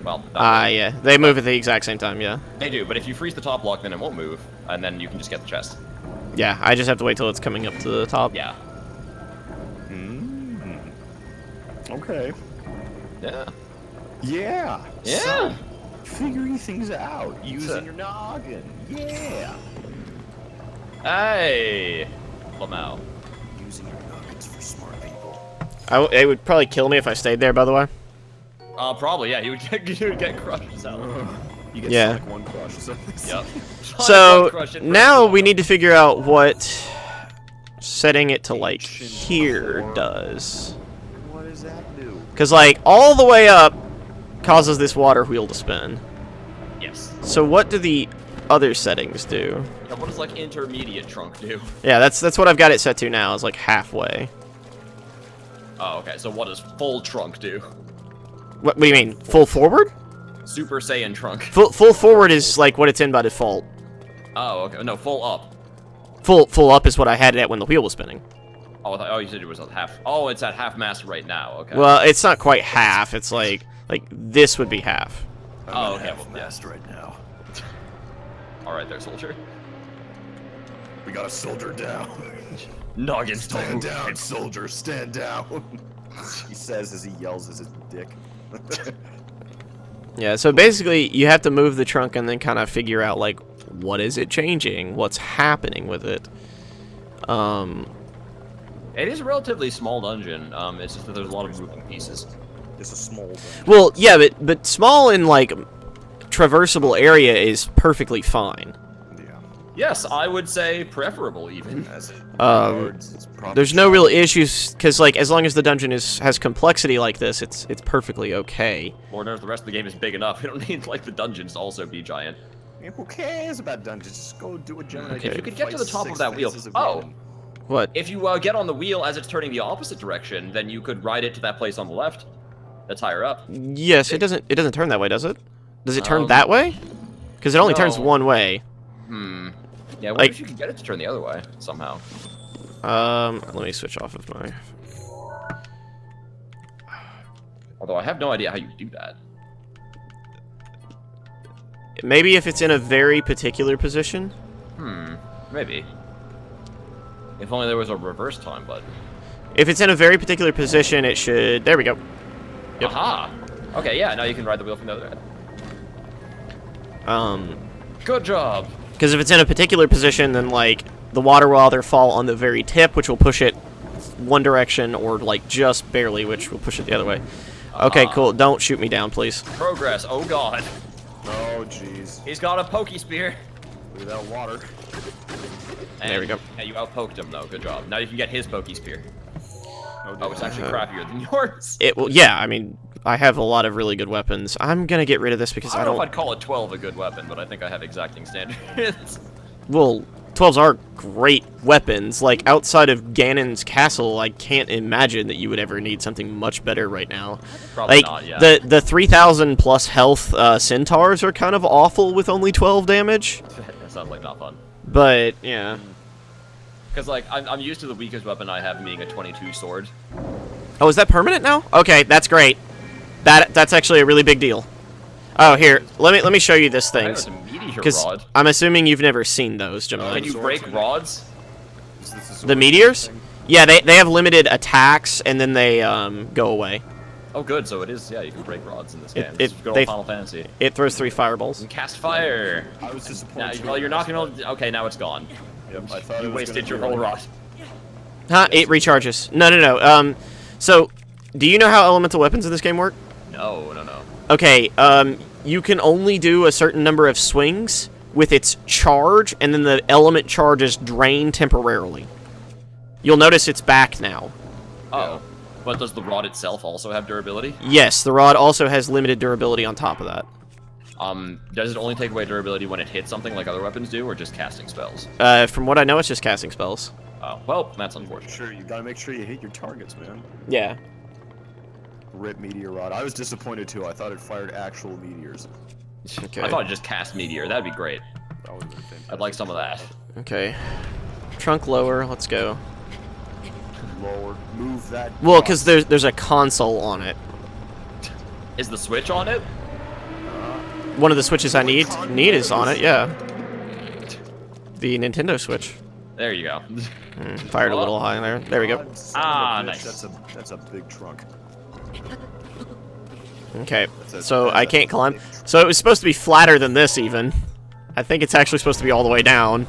Well, not really. Yeah. They move at the exact same time, yeah. They do, but if you freeze the top block, then it won't move, and then you can just get the chest. Yeah, I just have to wait till it's coming up to the top. Yeah. Okay. Yeah. Yeah. Yeah. So, figuring things out using your noggin. Yeah. Hey, Lamau. Using your noggins for smart people. It would probably kill me if I stayed there, by the way. Probably, yeah. You would get crushed. So. You get Yeah. Sonic 1 Crush. So, Yep. So Crush it, now Breath we of need to figure out what setting it to like Ancient here core. does. what does that do? Because like all the way up causes this water wheel to spin. Yes. So what do the other settings do? Now, what does like intermediate trunk do? Yeah, that's what I've got it set to now. Is like halfway. Oh, okay. So what does full trunk do? What do you mean? Full forward? Super Saiyan trunk. Full forward is like what it's in by default. Oh, okay. No, full up. Full up is what I had it at when the wheel was spinning. Oh, you said it was at half. Oh, it's at half mast right now. Okay. Well, it's not quite half. It's like this would be half. Oh, okay. Well, mast right now. All right, there, soldier. We got a soldier down. Noggin, Stand down, soldier. Stand down. He says as he yells as his dick. Yeah, so basically you have to move the trunk and then kind of figure out like what is it changing, what's happening with it. It is a relatively small dungeon. It's just that there's a lot of moving pieces. It's a small dungeon. Well, yeah, but small in like traversable area is perfectly fine. Yeah. Yes, I would say preferable even. As it Um, guards, it's probably There's no real issues because like as long as the dungeon has complexity like this, it's perfectly okay. Lord knows the rest of the game is big enough. We don't need like the dungeons to also be giant. Yeah, who cares about dungeons? Just go do a Gemini. Okay. If you could get to the Fight top 6 of that wheel. phases of Oh, Ganon. What? if you get on the wheel as it's turning the opposite direction, then you could ride it to that place on the left. That's higher up. Yes, it doesn't turn that way, does it? Does it turn Um, that way? Because it only turns no. one way. Hmm. Yeah, what Like- if you could get it to turn the other way somehow? Let me switch off of my. Although I have no idea how you do that. Maybe if it's in a very particular position. Maybe. If only there was a reverse time button. If it's in a very particular position, it should. There we go. Yep. Aha! Okay, yeah, now you can ride the wheel from the other end. Good job! Because if it's in a particular position, then like the water will either fall on the very tip, which will push it one direction, or like just barely, which will push it the other way. Okay, cool. Don't shoot me down, please. Progress, oh god. Oh, jeez. He's got a pokey spear. Look at that water. And, There we go. Yeah, you outpoked him though, good job. Now you can get his pokey spear. Oh, it's actually Uh-huh. crappier than yours. It will. Yeah, I mean, I have a lot of really good weapons. I'm gonna get rid of this because I I don't know don't. if I'd call a 12 a good weapon, but I think I have exacting standards. Well, 12s are great weapons. Like, outside of Ganon's castle, I can't imagine that you would ever need something much better right now. Probably Like, not, yeah. the 3,000 plus health centaurs are kind of awful with only 12 damage. That sounds like not fun. But, yeah. Because, like, I'm used to the weakest weapon I have being a 22 sword. Oh, is that permanent now? Okay, that's great. That's actually a really big deal. Oh, here, let me show you this I thing. know it's a meteor Because rod. I'm assuming you've never seen those, Gemini. Can you break rods? Is this a The sword meteors? thing? Yeah, they have limited attacks, and then they go away. Oh, good. So it is. Yeah, you can break rods in this It- game. This is good they- old Final Fantasy. It throws 3 fireballs. And cast fire. I was disappointed. Now, too. well, you're not gonna. Okay, now it's gone. Yep, I thought You it was wasted gonna your be whole like- rod. Huh? It recharges. No. So, do you know how elemental weapons in this game work? No. Okay, you can only do a certain number of swings with its charge, and then the element charge is drained temporarily. You'll notice it's back now. Oh. But does the rod itself also have durability? Yes, the rod also has limited durability on top of that. Does it only take away durability when it hits something like other weapons do, or just casting spells? From what I know, it's just casting spells. Oh, well, that's unfortunate. Sure, you gotta make sure you hit your targets, man. Yeah. Rip meteor rod. I was disappointed too. I thought it fired actual meteors. Okay. I thought it just cast meteor. That'd be great. That would have been fantastic. I'd like some of that. Okay. Trunk lower, let's go. Lower. Move that. Well, because box. there's a console on it. Is the switch on it? One of the switches I need is on it, yeah. The Nintendo Switch. There you go. Fired a little high there. There we go. God, son Ah, of a bitch, nice. That's a big trunk. Okay, a- so that's I a can't climb. big trunk. So it was supposed to be flatter than this, even. I think it's actually supposed to be all the way down.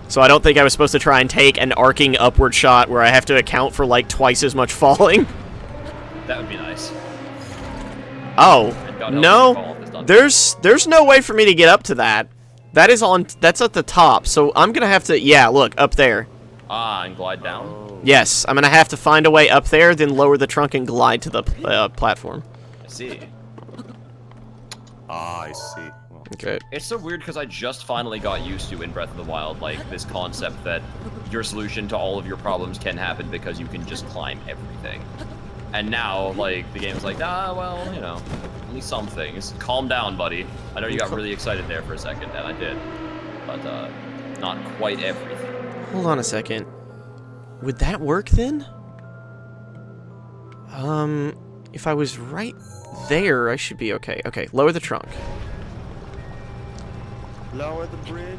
So I don't think I was supposed to try and take an arcing upward shot where I have to account for, like, twice as much falling. That would be nice. Oh, And God help me no. fall off this dungeon. There's no way for me to get up to that. That's at the top, so I'm gonna have to, yeah, look, up there. Ah, and glide down? Yes, I'm gonna have to find a way up there, then lower the trunk and glide to the platform. I see. Ah, I see. Well, Okay. It's so weird because I just finally got used to in Breath of the Wild, like, this concept that your solution to all of your problems can happen because you can just climb everything. And now, like, the game's like, well, you know, only some things. Calm down, buddy. I know you got really excited there for a second, and I did. But, not quite everything. Hold on a second. Would that work then? If I was right there, I should be okay. Okay, lower the trunk. lower the bridge.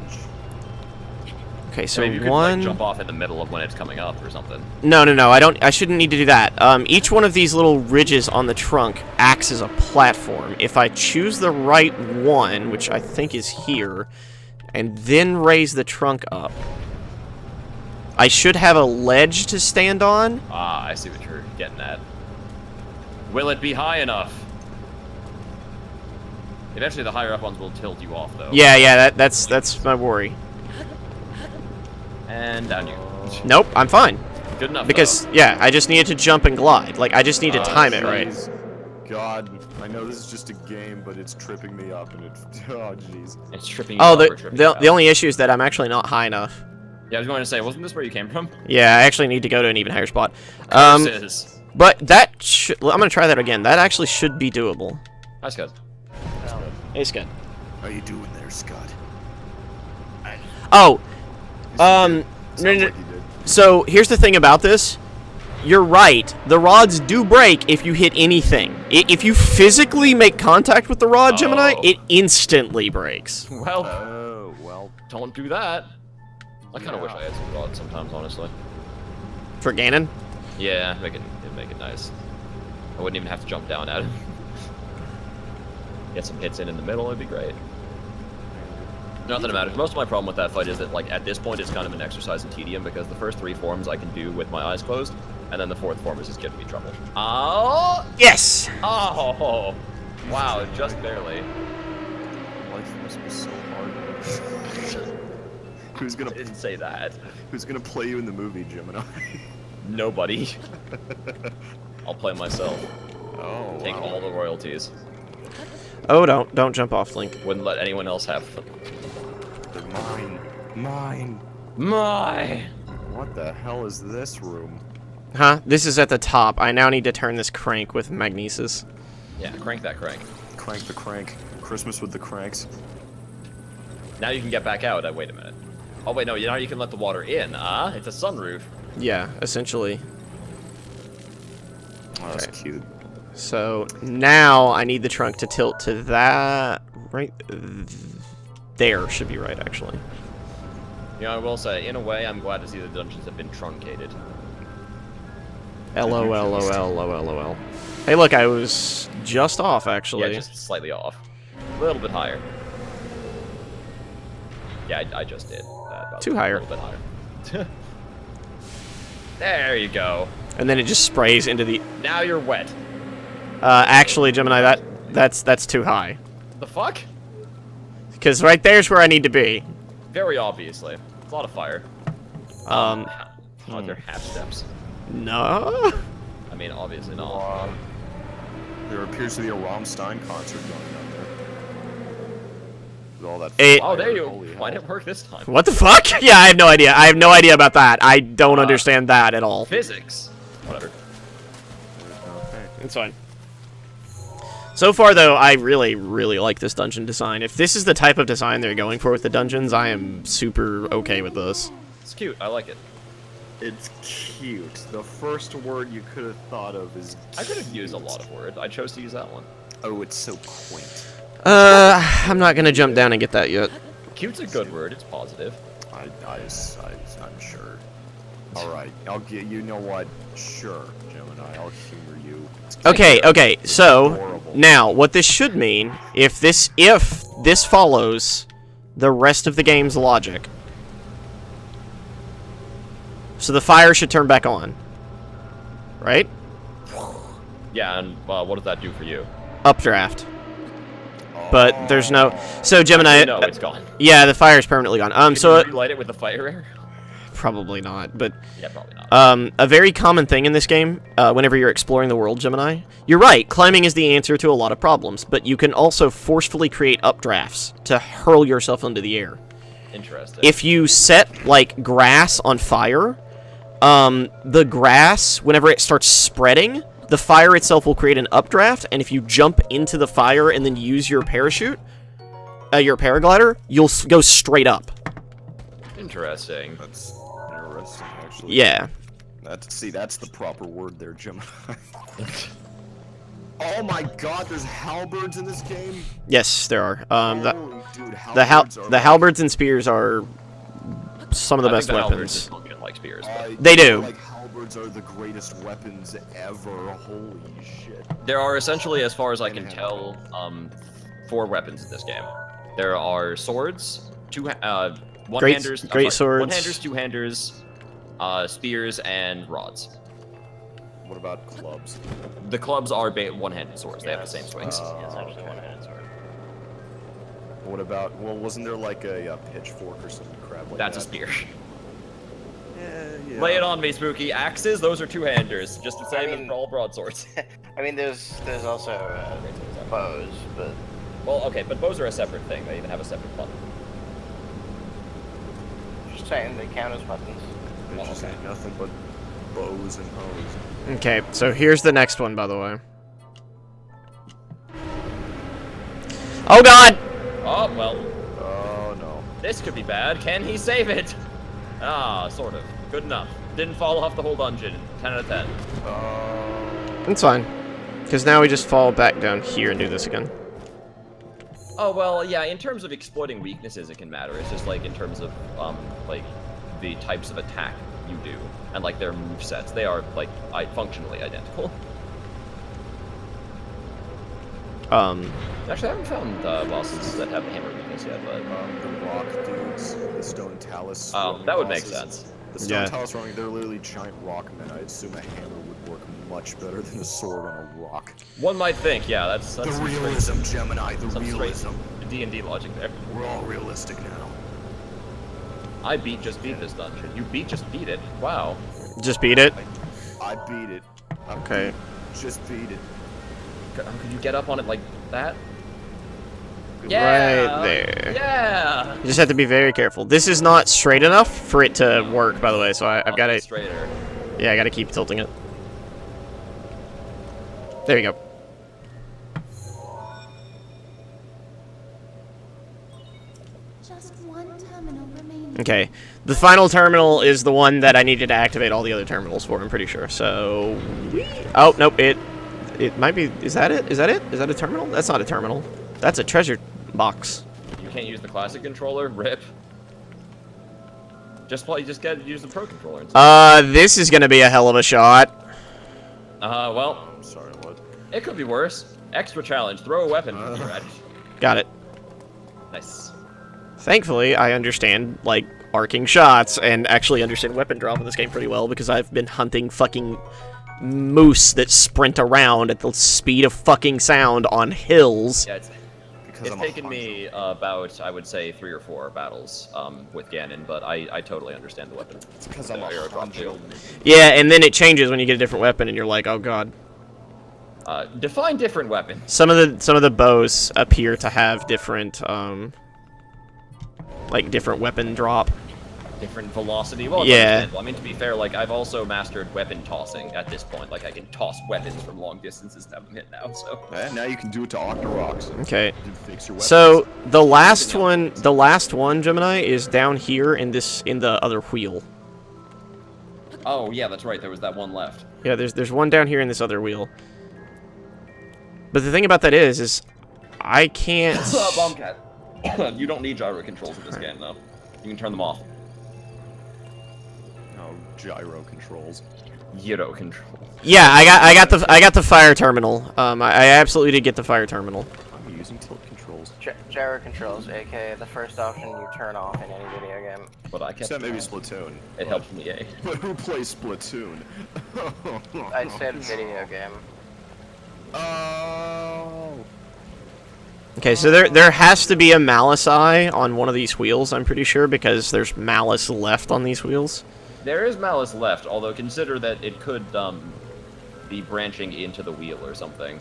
Okay, so Maybe you could, one. like, jump off in the middle of when it's coming up or something. No, I shouldn't need to do that. Each one of these little ridges on the trunk acts as a platform. If I choose the right one, which I think is here, and then raise the trunk up, I should have a ledge to stand on. Ah, I see what you're getting at. Will it be high enough? Eventually, the higher up ones will tilt you off, though. Yeah, that's my worry. And down you. Nope, I'm fine. Good enough. Because, yeah, I just needed to jump and glide. Like, I just need to time it right. Jeez. God, I know this is just a game, but it's tripping me up, and it's oh jeez. It's tripping you Oh, up or tripping you the out. only issue is that I'm actually not high enough. Yeah, I was going to say, wasn't this where you came from? Yeah, I actually need to go to an even higher spot. Curses. But that I'm gonna try that again. That actually should be doable. That's good. Hey, Scott. How you doing there, Scott? Oh, Sounds no, like you did. so here's the thing about this. You're right. The rods do break if you hit anything. If you physically make contact with the rod, Gemini, Oh. it instantly breaks. Well, Oh well. don't do that. I kind of Yeah. wish I had some rods sometimes, honestly. For Ganon? Yeah, it'd make it nice. I wouldn't even have to jump down at him. Get some hits in the middle, it'd be great. Not that it matters. Most of my problem with that fight is that, like, at this point, it's kind of an exercise in tedium because the first 3 forms I can do with my eyes closed, and then the 4th form is just giving me trouble. Oh! Yes! Oh! Wow, just barely. Life must be so hard. Who's I gonna didn't say that. Who's gonna play you in the movie, Gemini? Nobody. I'll play myself. Oh, Take all the royalties. Oh, don't jump off, Link. Wouldn't let anyone else have them. They're mine. Mine. My! What the hell is this room? Huh? This is at the top. I now need to turn this crank with magnesis. Yeah, crank that crank. Crank the crank. Christmas with the cranks. Now you can get back out. Wait a minute. Oh wait, no. Now you can let the water in. It's a sunroof. Yeah, essentially. Oh, that's Okay. cute. So now I need the trunk to tilt to that right there. Should be right, actually. You know, I will say, in a way, I'm glad to see the dungeons have been truncated. LOL. Hey, look, I was just off, actually. Yeah, just slightly off. A little bit higher. Yeah, I just did that. About Too higher. A little bit higher. There you go. And then it just sprays into the... Now you're wet. Actually, Gemini, that's too high. The fuck? Because right there's where I need to be. Very obviously. It's a lot of fire. Oh, they're half steps. No? I mean, obviously not. There appears to be a Rammstein concert going on there. With all that It- Oh, there you. Holy Why hell. didn't it work this time? What the fuck? Yeah, I have no idea. I have no idea about that. I don't Uh, understand that at all. Physics. Whatever. Okay. It's fine. So far, though, I really, really like this dungeon design. If this is the type of design they're going for with the dungeons, I am super okay with this. It's cute. I like it. It's cute. The first word you could have thought of is I could have used a lot of words. I chose to use that one. Oh, it's so quaint. I'm not gonna jump down and get that yet. Cute's a good word. It's positive. I'm sure. All right, I'll get. You know what? Sure, Gemini. I'll humor you. It's Okay, so adorable. now what this should mean, if this follows the rest of the game's logic, so the fire should turn back on, right? Yeah, and what does that do for you? Updraft. but there's no. So Gemini. No, it's gone. Yeah, the fire is permanently gone. Can So you relight it with the fire arrow? probably not, but Yeah, probably not. a very common thing in this game, whenever you're exploring the world, Gemini. You're right. Climbing is the answer to a lot of problems, but you can also forcefully create updrafts to hurl yourself into the air. Interesting. If you set like grass on fire, the grass, whenever it starts spreading, the fire itself will create an updraft, and if you jump into the fire and then use your parachute, your paraglider, you'll go straight up. Interesting. That's interesting, actually. Yeah. That's the proper word there, Gemini. Oh my god, there's halberds in this game? Yes, there are. Holy dude, The halberds are halberds and spears are some of the I best think the halberds weapons. just function like spears, but They do. Like halberds are the greatest weapons ever. Holy shit. there are essentially, as far as I can tell, 4 weapons in this game. There are swords, one-handers, great swords. one-handers, two-handers, spears, and rods. What about clubs? The clubs are one-handed swords. They have the same swings. Okay. What about, well, wasn't there like a pitchfork or some crap like That's that? a spear. Yeah. Lay it on me, Spooky. Axes, those are two-handers, just the same mean- as all broadswords. I mean, there's also bows, but Well, okay, but bows are a separate thing. They even have a separate button. just saying they count as weapons. It's just okay. nothing but bows and hoes. Okay, so here's the next one, by the way. Oh god! Oh, well, Oh no. this could be bad. Can he save it? Ah, sort of. Good enough. Didn't fall off the whole dungeon. 10 out of 10. It's fine. Because now we just fall back down here and do this again. Oh, well, yeah, in terms of exploiting weaknesses, it can matter. It's just, like, in terms of, like, the types of attack you do, and, like, their movesets. They are, like, functionally identical. Actually, I haven't found bosses that have the hammer weakness yet, but... The rock dudes, the stone talus. Oh, throwing that would make bosses. sense. The stone Yeah. talus throwing, they're literally giant rock men. I assume a hammer would work much better than a sword on a rock. One might think, yeah, that's The some straight- realism, Gemini, the some straight realism. D&D logic there. We're all realistic now. I just beat this dungeon. You just beat it. Wow. Just beat it. I beat it. I Okay. just beat it. Could you get up on it like that? Right Yeah. there. Yeah. You just have to be very careful. This is not straight enough for it to work, by the way, so I've got to... straighter. Yeah, I got to keep tilting it. There you go. Just one terminal remaining. Okay. The final terminal is the one that I needed to activate all the other terminals for, I'm pretty sure. So... Oh, nope, it might be... Is that it? Is that it? Is that a terminal? That's not a terminal. That's a treasure box. You can't use the classic controller. Rip. Just use the pro controller. Instead. This is gonna be a hell of a shot. Well, I'm sorry, what? it could be worse. Extra challenge. Throw a weapon from your edge. Got it. Nice. Thankfully, I understand, like, arcing shots and actually understand weapon drop in this game pretty well because I've been hunting fucking moose that sprint around at the speed of fucking sound on hills. Yeah, Because it's I'm a taken hunter. me about, I would say, 3 or 4 battles with Ganon, but I totally understand the weapon. It's because I'm a Arrow drop hunter. too. Yeah, and then it changes when you get a different weapon and you're like, oh god. Define different weapons. Some of the bows appear to have different, like, different weapon drop. Different velocity. Well, it's Yeah. understandable. I mean, to be fair, like, I've also mastered weapon tossing at this point. Like, I can toss weapons from long distances and have them hit now, so... And now you can do it to Octoroks. Okay. Dude, fix your weapons. So, the last one, Gemini, is down here in the other wheel. Oh, yeah, that's right. There was that one left. Yeah, there's one down here in this other wheel. But the thing about that is I can't... Bombcat. You don't need gyro controls in this game, though. You can turn them off. Oh, gyro controls. Gyro control. Yeah, I got the fire terminal. I absolutely did get the fire terminal. I'm using tilt controls. Gyro controls, aka the first option you turn off in any video game. But I kept Except maybe Splatoon. It helps me, eh? But who plays Splatoon? I said video game. Oh. Okay, so there has to be a Malice eye on one of these wheels, I'm pretty sure, because there's Malice left on these wheels. There is Malice left, although consider that it could be branching into the wheel or something.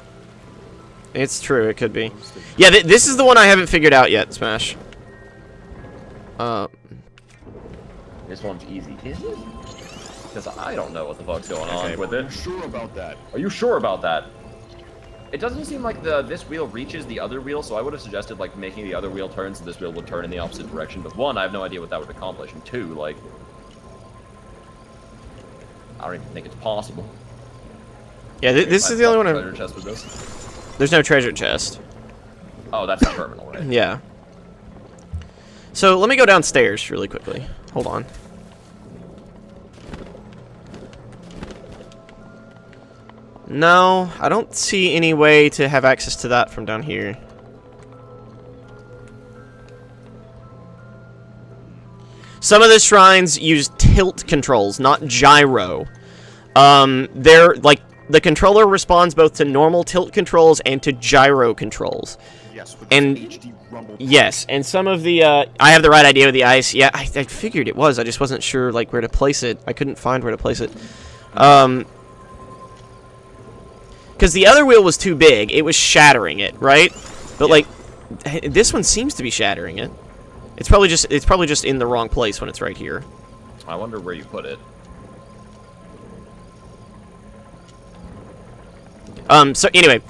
It's true, it could be. Yeah, this is the one I haven't figured out yet, Smash. This one's easy, is it? Because I don't know what the fuck's going on with it. Are you sure about that? Are you sure about that? It doesn't seem like this wheel reaches the other wheel, so I would have suggested like making the other wheel turn so this wheel would turn in the opposite direction. But one, I have no idea what that would accomplish, and two, like, I don't even think it's possible. Yeah, this is the only one treasure I've... chest with this. There's no treasure chest. Oh, that's the terminal, right? Yeah. So, let me go downstairs really quickly. Hold on. No, I don't see any way to have access to that from down here. Some of the shrines use tilt controls, not gyro. They're like the controller responds both to normal tilt controls and to gyro controls. Yes, with And HD rumble. yes, and some of the I have the right idea with the ice. Yeah, I figured it was. I just wasn't sure like where to place it. I couldn't find where to place it. Because the other wheel was too big. It was shattering it, right? But like this one seems to be shattering it. It's probably just in the wrong place when it's right here. I wonder where you put it. So anyway,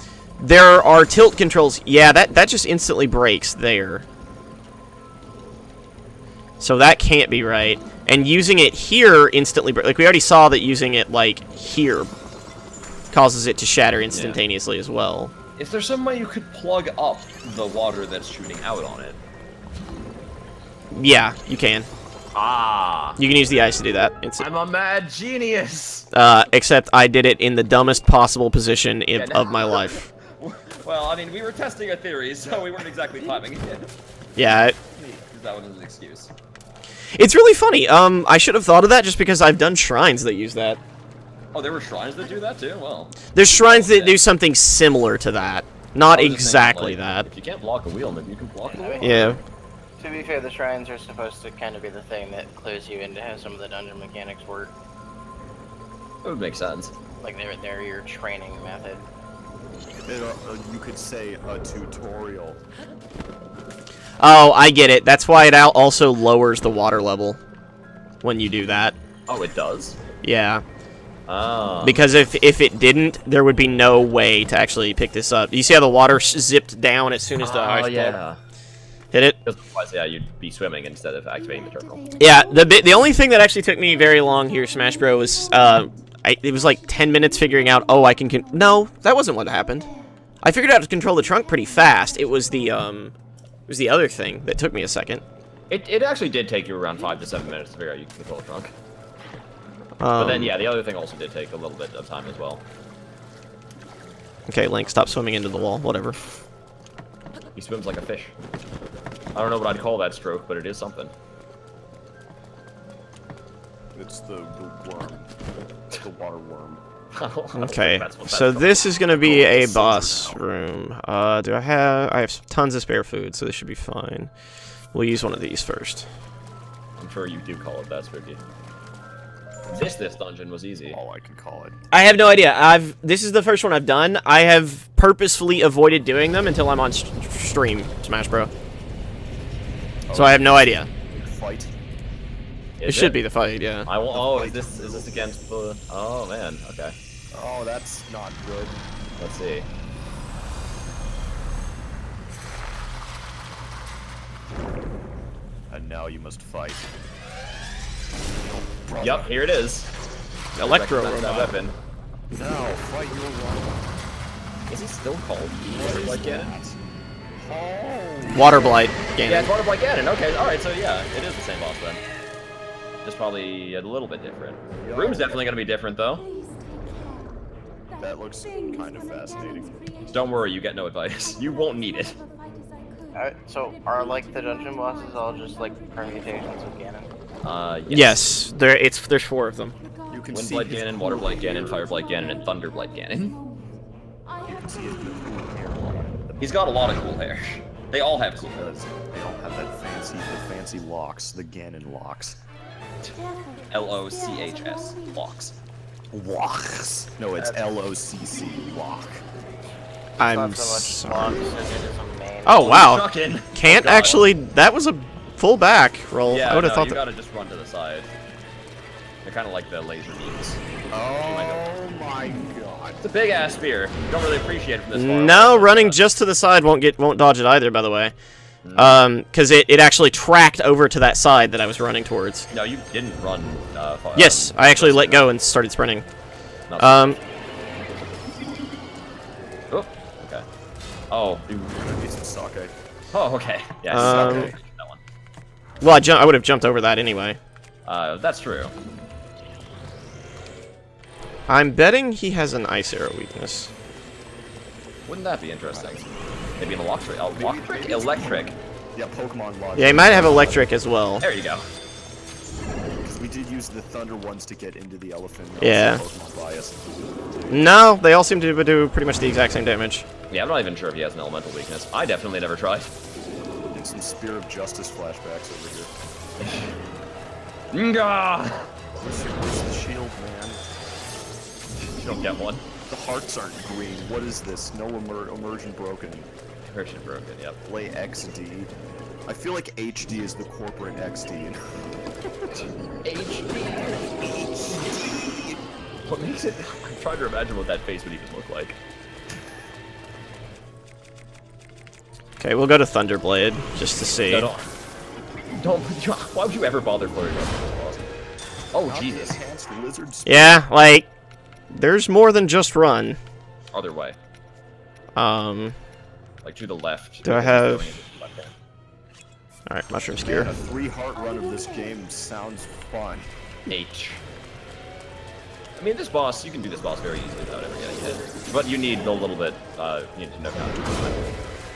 there are tilt controls. Yeah, that just instantly breaks there. So that can't be right. And using it here instantly like we already saw that using it like here causes it to shatter instantaneously as well. Is there some way you could plug up the water that's shooting out on it? Yeah, you can. Ah! You can use the ice to do that. I'm a mad genius! Except I did it in the dumbest possible position of my life. Well, I mean, we were testing a theory, so we weren't exactly timing it. Yeah. That one was an excuse. It's really funny. I should have thought of that just because I've done shrines that use that. Oh, there were shrines that do that too? Well. There's shrines that do something similar to that. Not I was just exactly thinking, like, that. If you can't block a wheel, maybe you can block the wheel. Yeah. To be fair, the shrines are supposed to kind of be the thing that clues you into how some of the dungeon mechanics work. It would make sense. Like they're your training method. You could say a tutorial. Oh, I get it. That's why it also lowers the water level when you do that. Oh, it does? Yeah. Ah. Because if it didn't, there would be no way to actually pick this up. You see how the water zipped down as soon as the ice block hit it? Otherwise, yeah, you'd be swimming instead of activating the terminal. Yeah, the only thing that actually took me very long here, Smash Bro, was it was like 10 minutes figuring out. Oh, I can. No, that wasn't what happened. I figured out how to control the trunk pretty fast. It was the other thing that took me a second. It actually did take you around 5 to 7 minutes to figure out you can control the trunk. But then, yeah, the other thing also did take a little bit of time as well. Okay, Link, stop swimming into the wall. Whatever. He swims like a fish. I don't know what I'd call that stroke, but it is something. It's the worm. The water worm. Okay, That's so this is gonna be a boss room. Do I have tons of spare food, so this should be fine. We'll use one of these first. I'm sure you do call it that, Spooky. This dungeon was easy. All I can call it. I have no idea. This is the first one I've done. I have purposefully avoided doing them until I'm on stream, Smash Bro. So I have no idea. Fight. It should be the fight, yeah. Oh, is this against the? Oh man, okay. Oh, that's not good. Let's see. And now you must fight. Yep, here it is. Electro Recognize that robot. weapon. Now fight your rival. Is he still called Water Blight Ganon? Oh. Water Blight Yeah, Ganon. it's Water Blight Ganon. Okay, all right. So yeah, it is the same boss then. Just probably a little bit different. The room's definitely gonna be different though. Please take care. That looks kind of fascinating. Don't worry, you get no advice. You won't need it. So are like the dungeon bosses all just like permutations of Ganon? Yes, there's 4 of them. You can Wind see Blight his Ganon, Water Blight Ganon, Fire Blight Ganon, and Thunder Blight Ganon. You can see his cool hairline at the He's got a lot of cool hair. They all have cool hair. They all have that fancy locks, the Ganon locks. L-O-C-H-S. Locks. Locks. No, it's L-O-C-C. Lock. I'm Not so much sorry. blocks as it is a main. Oh wow! Chuckin'. Can't Oh, God. actually. That was a full back roll. Yeah, I would have no, thought you that. gotta just run to the side. They're kind of like the laser beams. Oh my god. It's a big ass spear. You don't really appreciate it from this far. No, away. running just to the side won't dodge it either. By the way, because it actually tracked over to that side that I was running towards. No, you didn't run far. Yes, I actually let go and started sprinting. Not Oh, okay. Oh, Need some sake. oh, okay. Yeah, Um, sake. That one. Well, I would have jumped over that anyway. That's true. I'm betting he has an ice arrow weakness. Wouldn't that be interesting? Maybe an electric. Electric. Yeah, Pokemon logic. Yeah, he might have electric as well. There you go. Because we did use the Thunder ones to get into the elephant. Yeah. Pokemon bias. No, they all seem to do pretty much the exact same damage. Yeah, I'm not even sure if he has an elemental weakness. I definitely never tried. Did some Spear of Justice flashbacks over here. Nga! Where's the shield, man? You don't get one. The hearts aren't green. What is this? No immersion broken. Version broken, yep. Play XD. I feel like HD is the corporate XD. HD. What makes it... I'm trying to imagine what that face would even look like. Okay, we'll go to Thunderblade just to see. No, don't... Why would you ever bother flurry rushing this boss? Oh, Not the Jesus. enhanced lizard spear. Yeah, like there's more than just run. Other way. Like to the left. Do I have- Going into the left hand. All right, Mushroom Man, Skewer. a 3-heart run of this game sounds fun. H. I mean, this boss, you can do this boss very easily without ever getting hit. But you need a little bit, you need to know how to do it.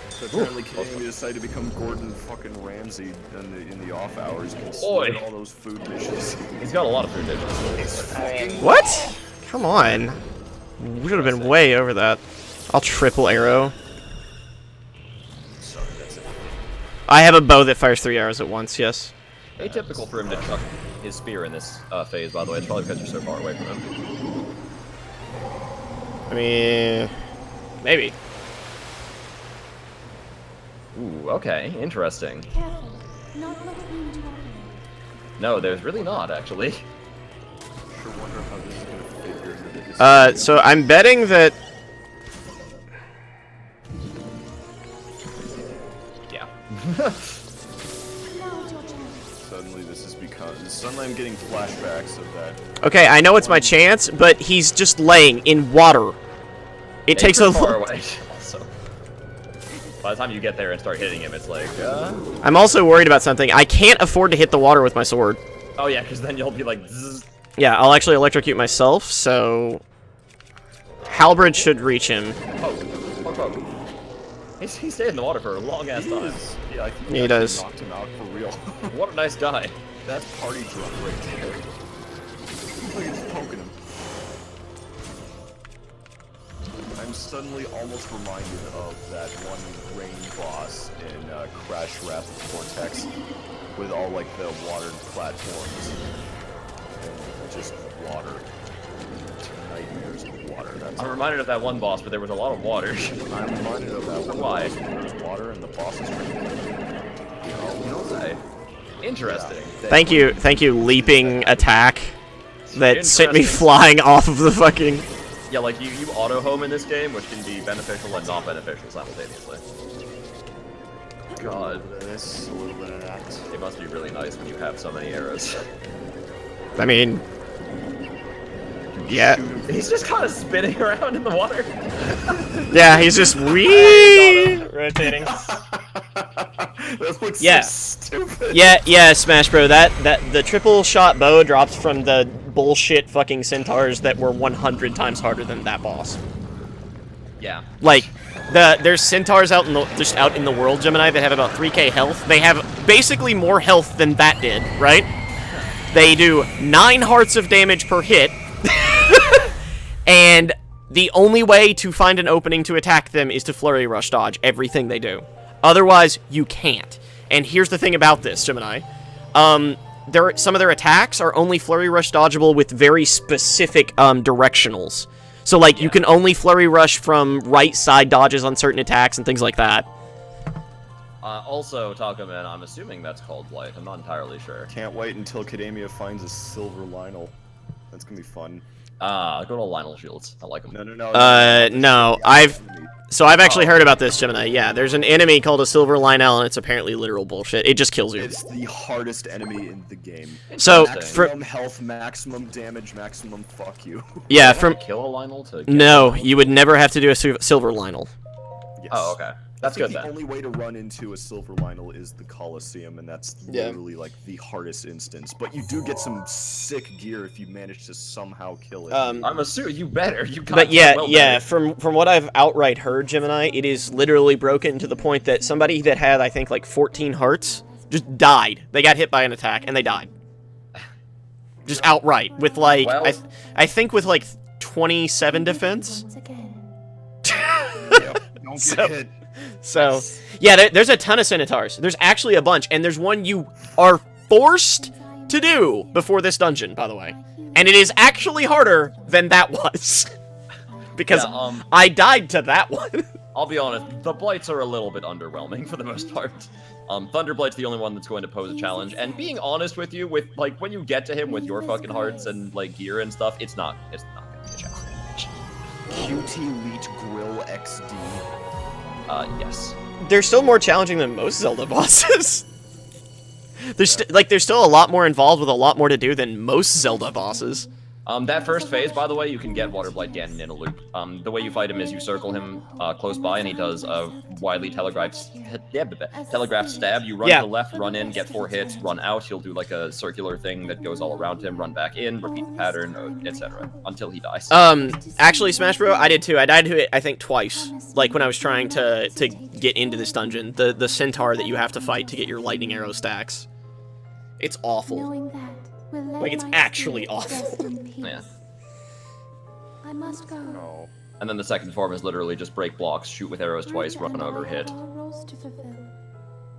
So apparently, Kenny decided to become Gordon fucking Ramsay in the off hours. And Oi. all those food dishes. He's got a lot of food dishes. It's I mean, fucking What? Come on. We should have been way over that. I'll triple arrow. sorry, that's it. I have a bow that fires 3 arrows at once. Yes. Atypical for him to chuck his spear in this phase, by the way. It's probably because you're so far away from him. I mean, maybe. Ooh, okay. Interesting. Careful. Not much room to operate. No, there's really not, actually. Sure wonder how this is gonna figure into the history. So I'm betting that. Yeah. Now it's your chance. Suddenly this has become. Suddenly I'm getting flashbacks of that. Okay, I know it's my chance, but he's just laying in water. It takes a. far away. Also, by the time you get there and start hitting him, it's like, I'm also worried about something. I can't afford to hit the water with my sword. oh yeah, because then you'll be like, zzz. Yeah, I'll actually electrocute myself, so... Halberd should reach him. Poke, poke. He stayed in the water for a long ass time. Yeah, I think He I does. knocked him out for real. What a nice guy. That's party drunk right there. Look at just poking him. I'm suddenly almost reminded of that one rain boss in Crash Wrath of Cortex with all like the watered platforms and just water. Nightmares of water. That's I'm reminded of that one boss, but there was a lot of water. I'm reminded of that one. Why? There's water and the boss is drinking. Okay. Interesting. Thank you, leaping attack that sent me Interesting. flying off of the fucking... Yeah, like you auto home in this game, which can be beneficial and not beneficial simultaneously. A God, little bit of this, a little bit of that. it must be really nice when you have so many arrows. I mean... Yeah. He's just kind of spinning around in the water. Yeah, he's just wee rotating. That looks Yeah. so stupid. Yeah, Smash Bro. That the triple shot bow drops from the bullshit fucking centaurs that were 100 times harder than that boss. Yeah. Like, there's centaurs out in the world, Gemini, that have about 3k health. They have basically more health than that did, right? They do 9 hearts of damage per hit, and the only way to find an opening to attack them is to flurry rush dodge everything they do. Otherwise, you can't. And here's the thing about this, Gemini. Some of their attacks are only flurry rush dodgeable with very specific directionals. So, like, you can only flurry rush from right side dodges on certain attacks and things like that. Also, Takaman, I'm assuming that's called Blight. I'm not entirely sure. Can't wait until Kademia finds a silver Lionel. That's gonna be fun. Good old Lionel Shields. I like them. No. I've actually heard about this, Gemini. Yeah, there's an enemy called a Silver Lionel, and it's apparently literal bullshit. It just kills you. It's the hardest enemy in the game. So, maximum health, maximum damage, maximum fuck you. Yeah, kill a Lionel to get No, you would never have to do a Silver Lionel. Yes. Oh, okay. That's good then. The only way to run into a silver Lionel is the Coliseum, and that's literally like the hardest instance. But you do get some sick gear if you manage to somehow kill it. I'm assuming you better. But yeah, from what I've outright heard, Gemini, it is literally broken to the point that somebody that had, I think, like 14 hearts just died. They got hit by an attack and they died. Just outright with like I think with like 27 defense. Once again. Don't get hit. So, yeah, there's a ton of Centaurs. There's actually a bunch, and there's one you are forced to do before this dungeon, by the way. And it is actually harder than that was. Because I died to that one. I'll be honest, the Blights are a little bit underwhelming for the most part. Thunderblight's the only one that's going to pose a challenge, and being honest with you, with like when you get to him with your fucking hearts and like gear and stuff, it's not gonna be a challenge. QT Elite Grill XD. Yes. They're still more challenging than most Zelda bosses. There's still a lot more involved with a lot more to do than most Zelda bosses. That first phase, by the way, you can get Waterblight Ganon in a loop. The way you fight him is you circle him close by, and he does a widely telegraphed stab. You run to the left, run in, get 4 hits, run out. He'll do like a circular thing that goes all around him, run back in, repeat the pattern, etc. until he dies. Actually, Smash Bro, I did too. I died to it, I think, twice. Like when I was trying to get into this dungeon, the centaur that you have to fight to get your lightning arrow stacks. It's awful. Knowing that will let Like, it's my actually spirit awful. rest in peace. Yeah. I must go. No. And then the second form is literally just break blocks, shoot with arrows twice, run over, hit. Roles to fulfill.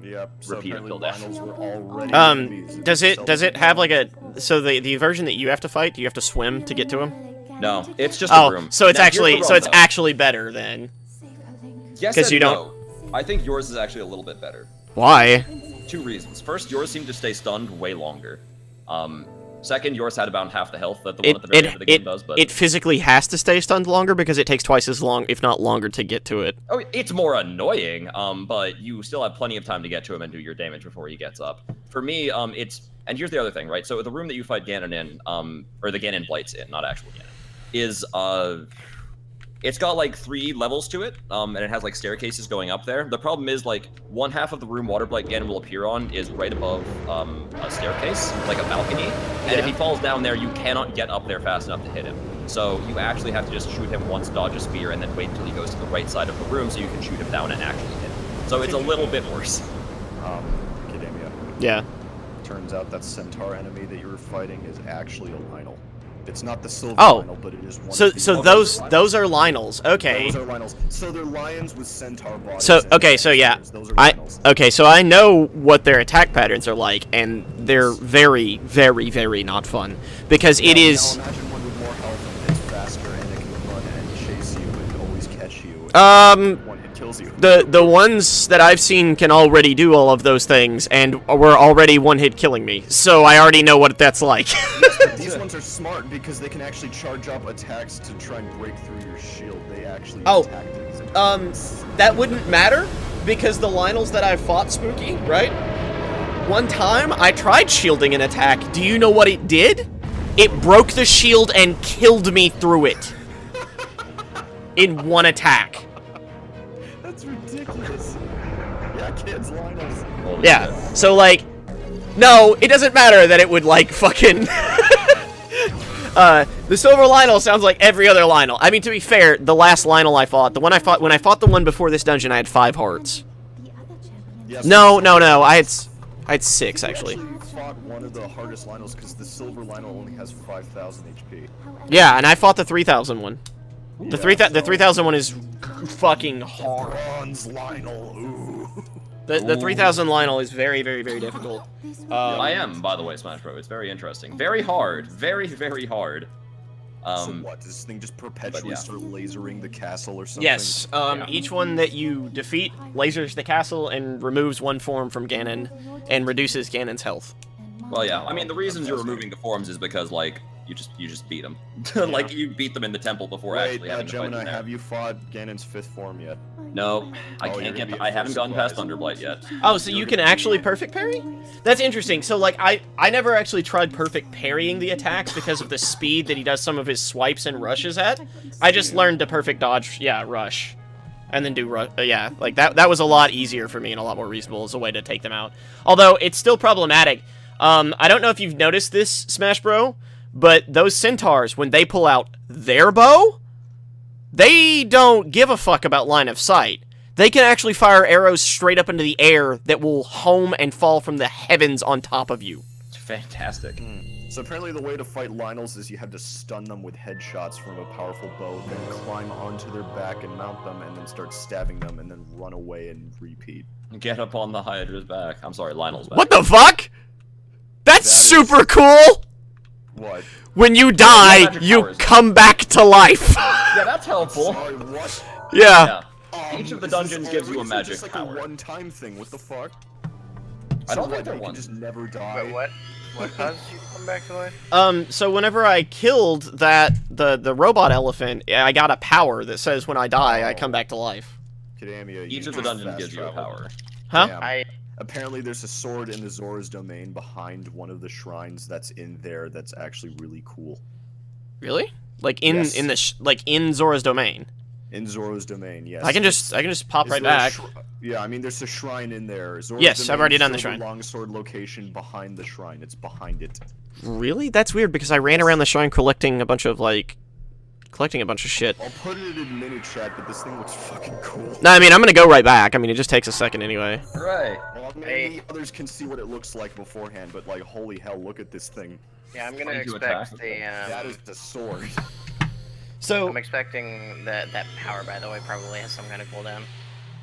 Yep. So Repeat apparently until death. Lionels were already enemies in Does Zelda it have like a the version that you have to fight? Do you have to swim to get to him? No, it's just a room. So it's Now, here's the problem, though. actually better then. Yes 'Cause and you don't- no. I think yours is actually a little bit better. Why? 2 reasons. First, yours seemed to stay stunned way longer. Second, yours had about half the health that the one at the very end of the game does, but... It physically has to stay stunned longer because it takes twice as long, if not longer, to get to it. Oh, it's more annoying, but you still have plenty of time to get to him and do your damage before he gets up. For me, it's... And here's the other thing, right? So the room that you fight Ganon in, or the Ganon Blights in, not actual Ganon, is, it's got like 3 levels to it, and it has like staircases going up there. The problem is like one half of the room Waterblight Ganon will appear on is right above a staircase, like a balcony. And if he falls down there, you cannot get up there fast enough to hit him. So you actually have to just shoot him once, dodge a spear, and then wait until he goes to the right side of the room so you can shoot him down and actually hit him. So it's a little bit worse. Academia. Yeah. Turns out that centaur enemy that you were fighting is actually a Lionel. It's not the silver Oh. Lionel, but it is one. So of the those Lionels. are Lionels. Okay. Those are Lionels. So they're lions with centaur bodies. So and okay, so yeah, monsters. Those are Lionels. so I know what their attack patterns are like, and they're very, very, very not fun because it is. Now imagine one with more health and it's faster and it can run and chase you and always catch you. One hit kills you. The ones that I've seen can already do all of those things, and were already one hit killing me. So I already know what that's like. These ones are smart because they can actually charge up attacks to try and break through your shield. They actually attack things. That wouldn't matter because the Lionels that I've fought, Spooky, right? One time I tried shielding an attack. Do you know what it did? It broke the shield and killed me through it. In one attack. That's ridiculous. Yeah, kids, Lionels. Holy Yeah. shit. So like, no, it doesn't matter that it would like fucking. The silver Lionel sounds like every other Lionel. I mean, to be fair, the last Lionel I fought, when I fought the one before this dungeon, I had 5 hearts. The other champion. Yes, No, I had 6 actually. You fought one of the hardest Lionels because the silver Lionel only has 5,000 HP. Yeah, and I fought the 3,000 one. The 3000 one is fucking hard. Bronze Lionel. Ooh. The 3000 Lionel is very, very, very difficult. I am, by the way, Smash Bros. It's very interesting. Very hard. Very, very hard. So what? Does this thing just perpetually start lasering the castle or something? Yes. Each one that you defeat lasers the castle and removes one form from Ganon, and reduces Ganon's health. Well, yeah. I mean, the reasons you're removing the forms is because, like, you just beat them. Like, you beat them in the temple before actually having to fight them Gemini, there. have you fought Ganon's 5th form yet? No, I Oh, can't you're get. gonna be I at haven't first gotten past class. Thunderblight yet. Oh, so you can actually perfect parry? That's interesting. So, like, I never actually tried perfect parrying the attacks because of the speed that he does some of his swipes and rushes at. I just learned to perfect dodge, rush. And then do rush, like, that was a lot easier for me and a lot more reasonable as a way to take them out. Although, it's still problematic. I don't know if you've noticed this, Smash Bro, but those centaurs, when they pull out their bow, they don't give a fuck about line of sight. They can actually fire arrows straight up into the air that will home and fall from the heavens on top of you. It's fantastic. So apparently the way to fight Lionels is you have to stun them with headshots from a powerful bow, then climb onto their back and mount them, and then start stabbing them, and then run away and repeat. Get up on the Hydra's back. I'm sorry, Lionel's back. What the fuck? That's That is- super cool! What? When you die, magic you powers. come back to life. Yeah, that's helpful. Sorry, what? Yeah. Each of the Is this dungeons gives you a always magic just like power. a one-time thing. What the fuck? I don't So think they're you can one. just never die. Wait, what? What causes you to come back to life? So whenever I killed the robot elephant, I got a power that says when I die, I come back to life. Kadamia, Each you of the just dungeons fast gives you a traveled. power. Huh? Damn. Apparently there's a sword in the Zora's domain behind one of the shrines that's in there that's actually really cool. Really? Like in Yes. in Zora's domain. In Zora's domain, yes. I can just pop Is right there a back. yeah, I mean there's a shrine in there. Zora's Yes, I've domain already done the shows shrine. Longsword location behind the shrine. It's behind it. Really? That's weird because I ran around the shrine collecting a bunch of shit. I'll put it in mini chat, but this thing looks fucking cool. No, I mean I'm gonna go right back. I mean it just takes a second anyway. Right. Well, I mean, Hey. the others can see what it looks like beforehand, but like, holy hell, look at this thing. Yeah, I'm gonna Trying to expect attack. the. That is the sword. So I'm expecting that power, by the way, probably has some kind of cooldown.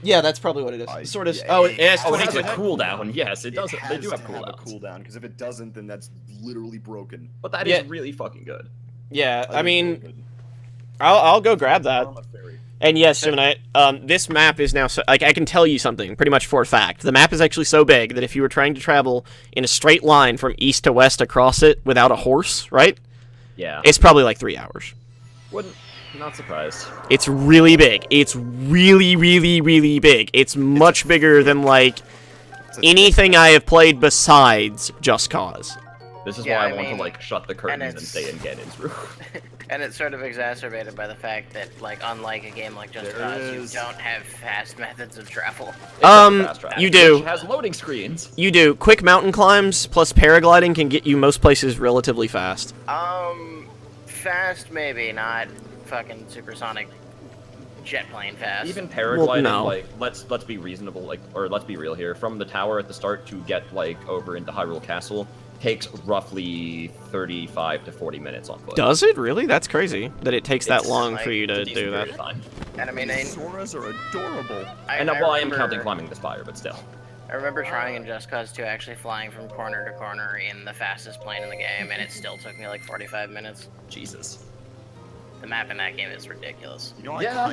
yeah, that's probably what it is. I- Sort of. yeah, Oh, it has Oh, it has 22. a cooldown. Yes, it does. They has do have to have a cooldowns. cooldown, because if it doesn't, then that's literally broken. But that is Yeah. really fucking good. Yeah, I think mean it's broken. I'll go grab that. I'm a fairy. And yes, Gemini, this map is now so, like, I can tell you something pretty much for a fact. The map is actually so big that if you were trying to travel in a straight line from east to west across it without a horse, right? Yeah. It's probably like 3 hours. Wouldn't. Not surprised. It's really big. It's really, really, really big. It's much bigger than, like, It's a- anything I have played besides Just Cause. This is Yeah, why I I want to mean, like shut the curtains and it's- stay in Ganon's room. And it's sort of exacerbated by the fact that, like, unlike a game like Just There Cause, you is- don't have fast methods of travel. Fast travel, You do. Which has loading screens. You do. Quick mountain climbs plus paragliding can get you most places relatively fast. Fast maybe, not fucking supersonic jet plane fast. Even paragliding, no. like let's be reasonable, like or let's be real here. From the tower at the start to get like over into Hyrule Castle takes roughly 35 to 40 minutes on foot. Does it really? That's crazy that it takes that It's long like for you It's a to decent do that. period of time. And I mean, These Zoras are adorable. And well, I am remember- counting climbing the spire, but still. I remember trying in Just Cause 2 actually flying from corner to corner in the fastest plane in the game, and it still took me like 45 minutes. Jesus. The map in that game is ridiculous. You know, Yeah.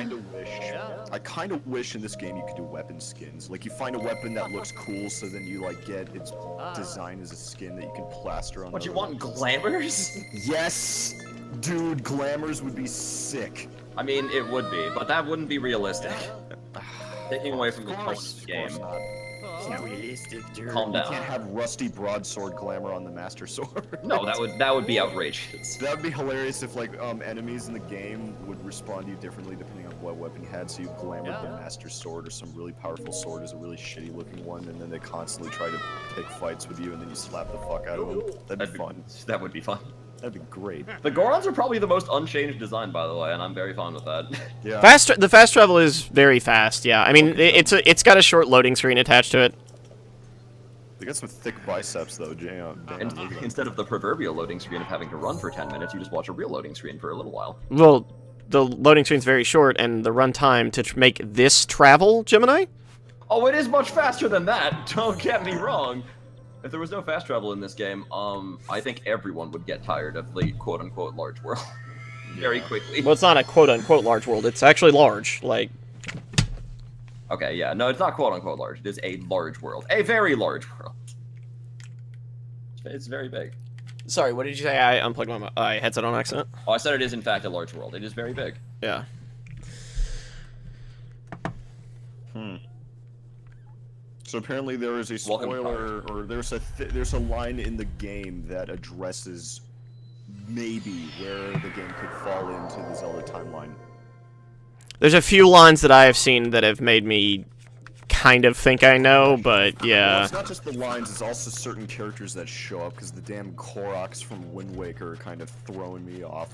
I kind of wish in this game you could do weapon skins. Like, you find a weapon that looks cool, so then you, like, get its design as a skin that you can plaster on What, you other want weapons. glamours? Yes! Dude, glamours would be sick. I mean, it would be, but that wouldn't be realistic. Taking away from the Of fun course, of of the course game. not. It's not realistic, dude. Calm You down. can't have rusty broadsword glamour on the Master Sword. No, that would be outrageous. That would be hilarious if, like, enemies in the game would respond to you differently depending on what weapon you had. So you glamored the Master Sword or some really powerful sword as a really shitty looking one, and then they constantly try to pick fights with you, and then you slap the fuck out of them. That'd be fun. That would be fun. That'd be great. The Gorons are probably the most unchanged design, by the way, and I'm very fond with that. Yeah. The fast travel is very fast. Yeah, I mean it's got a short loading screen attached to it. They got some thick biceps though, damn. And instead of the proverbial loading screen of having to run for 10 minutes, you just watch a real loading screen for a little while. Well, the loading screen's very short, and the runtime to make this travel, Gemini? Oh, it is much faster than that. Don't get me wrong. If there was no fast travel in this game, I think everyone would get tired of the quote-unquote large world very quickly. Well, it's not a quote-unquote large world. It's actually large. Like, okay, yeah, no, it's not quote-unquote large. It is a large world, a very large world. It's very big. sorry, what did you say? I unplugged my headset on accident. Oh, I said it is in fact a large world. It is very big. Yeah. So apparently there is a spoiler, or there's a line in the game that addresses maybe where the game could fall into the Zelda timeline. There's a few lines that I have seen that have made me kind of think I know, but yeah. Well, it's not just the lines, it's also certain characters that show up, because the damn Koroks from Wind Waker are kind of throwing me off.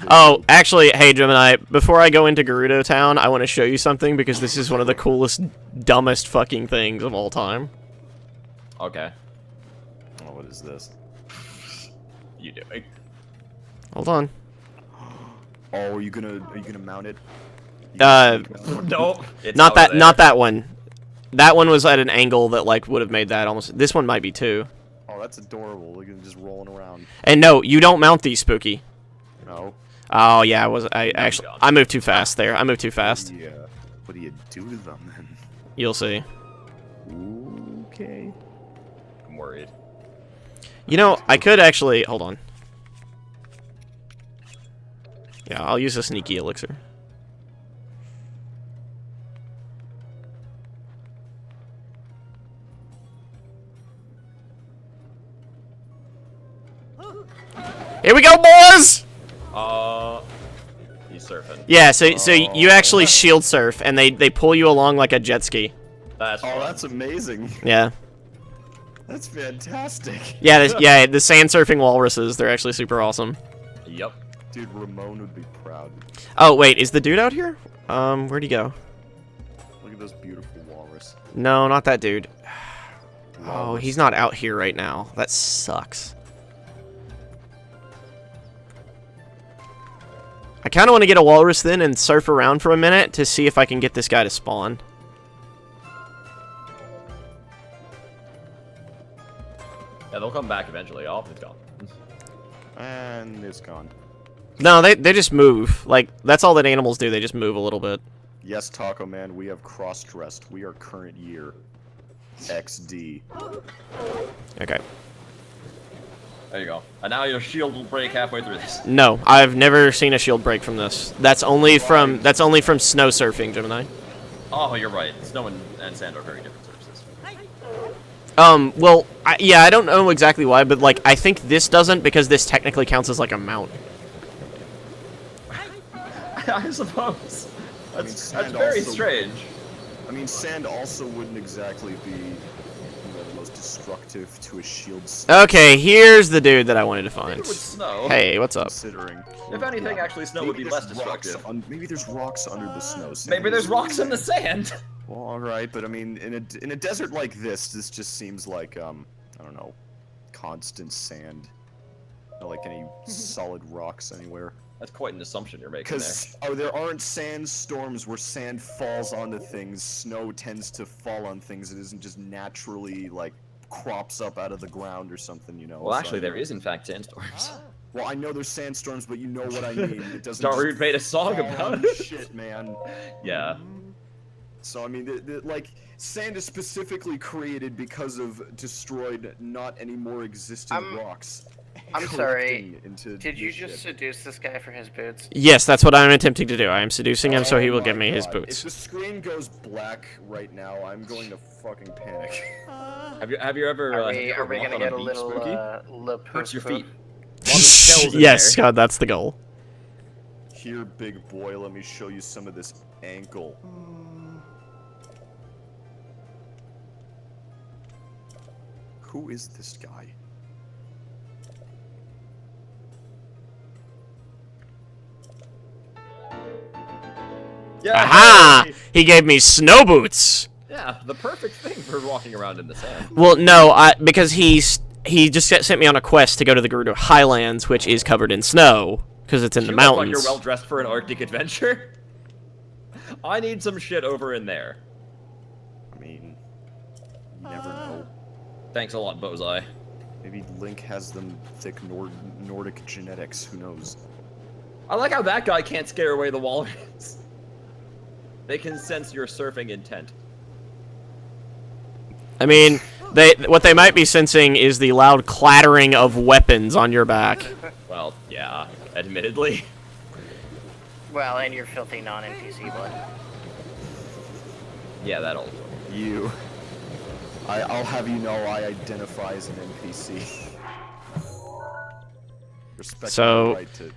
Oh, actually, hey Gemini, before I go into Gerudo Town, I want to show you something, because this is one of the coolest, dumbest fucking things of all time. Okay. Oh, what is this? You doing? Hold on. Oh, are you gonna mount it? Nope. It's Not over that, there. not that one. That one was at an angle that, like, would have made that almost... This one might be too. Oh, that's adorable. Look at him just rolling around. And no, you don't mount these, Spooky. No. Oh, yeah, I moved too fast there. I moved too fast. Yeah. What do you do to them then? You'll see. Okay. I'm worried. You know, I could actually... Hold on. Yeah, I'll use a sneaky elixir. Here we go, boys! He's surfing. Yeah, so you actually shield surf, and they pull you along like a jet ski. That's fun. Oh, that's amazing. Yeah. That's fantastic. Yeah, yeah, the sand surfing walruses, they're actually super awesome. Yep. Dude, Ramon would be proud. Oh, wait, is the dude out here? Where'd he go? Look at those beautiful walrus. No, not that dude. Oh, Walrus. he's not out here right now. That sucks. I kind of want to get a walrus then and surf around for a minute to see if I can get this guy to spawn. Yeah, they'll come back eventually. Oh, it's gone. And it's gone. No, they just move. Like, that's all that animals do. They just move a little bit. Yes, Taco Man, we have cross-dressed. We are current year. XD. Okay. There you go. And now your shield will break halfway through this. No, I've never seen a shield break from this. That's only from snow surfing, Gemini. Oh, you're right. Snow and sand are very different surfaces. Well, yeah, I don't know exactly why, but, like, I think this doesn't because this technically counts as, like, a mount. I suppose. That's sand very also- strange. I mean, sand also wouldn't exactly be the most destructive to a shield Okay, here's the dude that I wanted to find. Maybe with snow. Hey, what's up? considering. If anything, actually, snow would be Maybe less there's rocks destructive. maybe there's rocks under the snow. Sand Maybe there's is- rocks in the sand. Well, all right, but I mean, in a desert like this just seems like I don't know, constant sand. Not like any solid rocks anywhere. That's quite an assumption you're making there. Because there aren't sandstorms where sand falls onto things. Snow tends to fall on things. It isn't just naturally like crops up out of the ground or something, you know. Well, so actually, I there know- is in fact sandstorms. Well, I know there's sandstorms, but you know what I mean. It doesn't. Darude just made a song fall about on it. Shit, man. Yeah. So I mean, like sand is specifically created because of destroyed, not anymore existing rocks. I'm sorry. collecting into Did you this just shit. seduce this guy for his boots? Yes, that's what I'm attempting to do. I am seducing him so he Oh will give my me his God. boots. If the screen goes black right now, I'm going to fucking panic. Have you ever? Are have we, you ever are we walked gonna on get a beach, little, Spooky? Hurts your poof feet. Lots of shells in Yes, there. God, that's the goal. Here, big boy, let me show you some of this ankle. Who is this guy? Yeah. Aha! He gave me snow boots! Yeah, the perfect thing for walking around in the sand. Well, no, because he just sent me on a quest to go to the Gerudo Highlands, which is covered in snow, because it's in the You look like mountains. you're well dressed for an Arctic adventure. I need some shit over in there. I mean, you never know. Thanks a lot, Bozai. Maybe Link has them thick Nordic genetics. Who knows? I like how that guy can't scare away the walrus. They can sense your surfing intent. I mean, what they might be sensing is the loud clattering of weapons on your back. Well, yeah, admittedly. Well, and your filthy non-NPC blood. Yeah, that also. You. I'll have you know I identify as an NPC. Respect So- my right to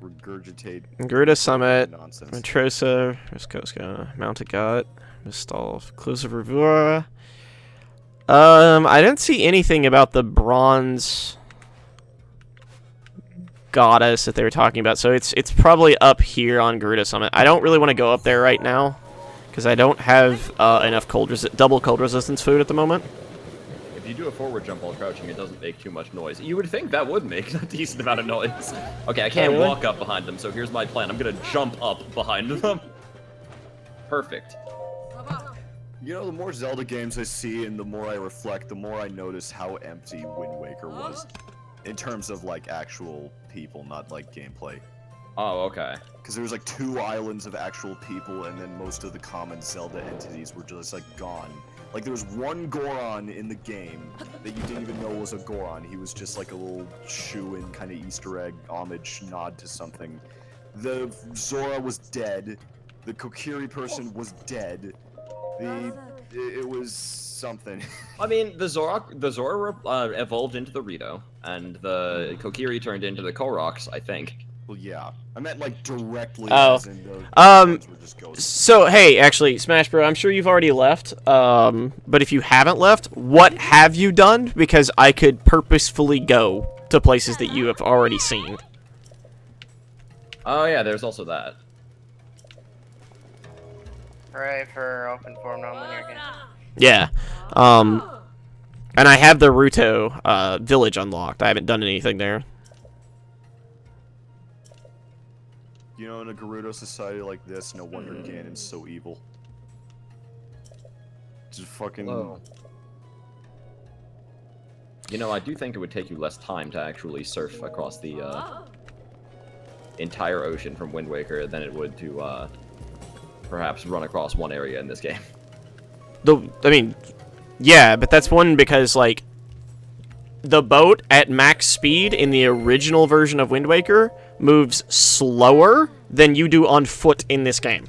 regurgitate Garuda Summit, nonsense. Matrosa, Riskoska, Mounted God, Mistolf, Clusive Revura. I didn't see anything about the bronze goddess that they were talking about, so it's probably up here on Garuda Summit. I don't really want to go up there right now because I don't have enough double cold resistance food at the moment. If you do a forward jump while crouching, it doesn't make too much noise. You would think that would make a decent amount of noise. Okay, I can't really? walk up behind them, so here's my plan. I'm gonna jump up behind them. Perfect. You know, the more Zelda games I see and the more I reflect, the more I notice how empty Wind Waker was. In terms of, like, actual people, not, like, gameplay. Oh, okay. Because there was, like, 2 islands of actual people, and then most of the common Zelda entities were just, like, gone. Like, there was one Goron in the game that you didn't even know was a Goron. He was just, like, a little shoe-in kind of Easter egg homage nod to something. The Zora was dead. The Kokiri person was dead. It was something. I mean, the Zora evolved into the Rito, and the Kokiri turned into the Koroks, I think. Well, yeah. I meant, like, directly Oh. as in the ones were just ghosts. So, hey, actually, Smash Bro, I'm sure you've already left, but if you haven't left, what have you done? Because I could purposefully go to places that you have already seen. Oh yeah, there's also that. Hooray for open form non-linear games. Yeah. And I have the Ruto village unlocked. I haven't done anything there. You know, in a Gerudo society like this, no wonder Ganon's so evil. Just fucking... Whoa. You know, I do think it would take you less time to actually surf across the entire ocean from Wind Waker than it would to perhaps run across one area in this game. I mean, yeah, but that's one because, like, the boat at max speed in the original version of Wind Waker moves slower than you do on foot in this game.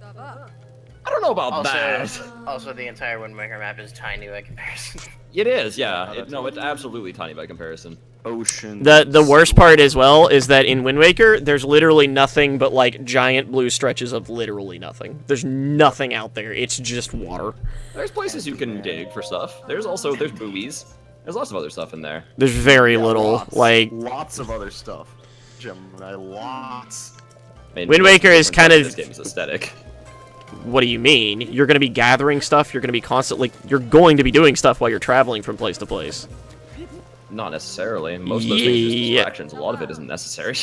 I don't know about that. Also, the entire Wind Waker map is tiny by comparison. It is, yeah. It's absolutely tiny by comparison. Ocean... The worst part as well is that in Wind Waker, there's literally nothing but, like, giant blue stretches of literally nothing. There's nothing out there. It's just water. There's places you can dig for stuff. There's buoys. There's lots of other stuff in there. There's very little, like... Lots of other stuff. Gemini, lots. I mean, Wind Waker is kind of... this game's aesthetic. What do you mean? You're going to be gathering stuff, you're going to be constantly... You're going to be doing stuff while you're traveling from place to place. Not necessarily. Most of those things are just distractions. A lot of it isn't necessary.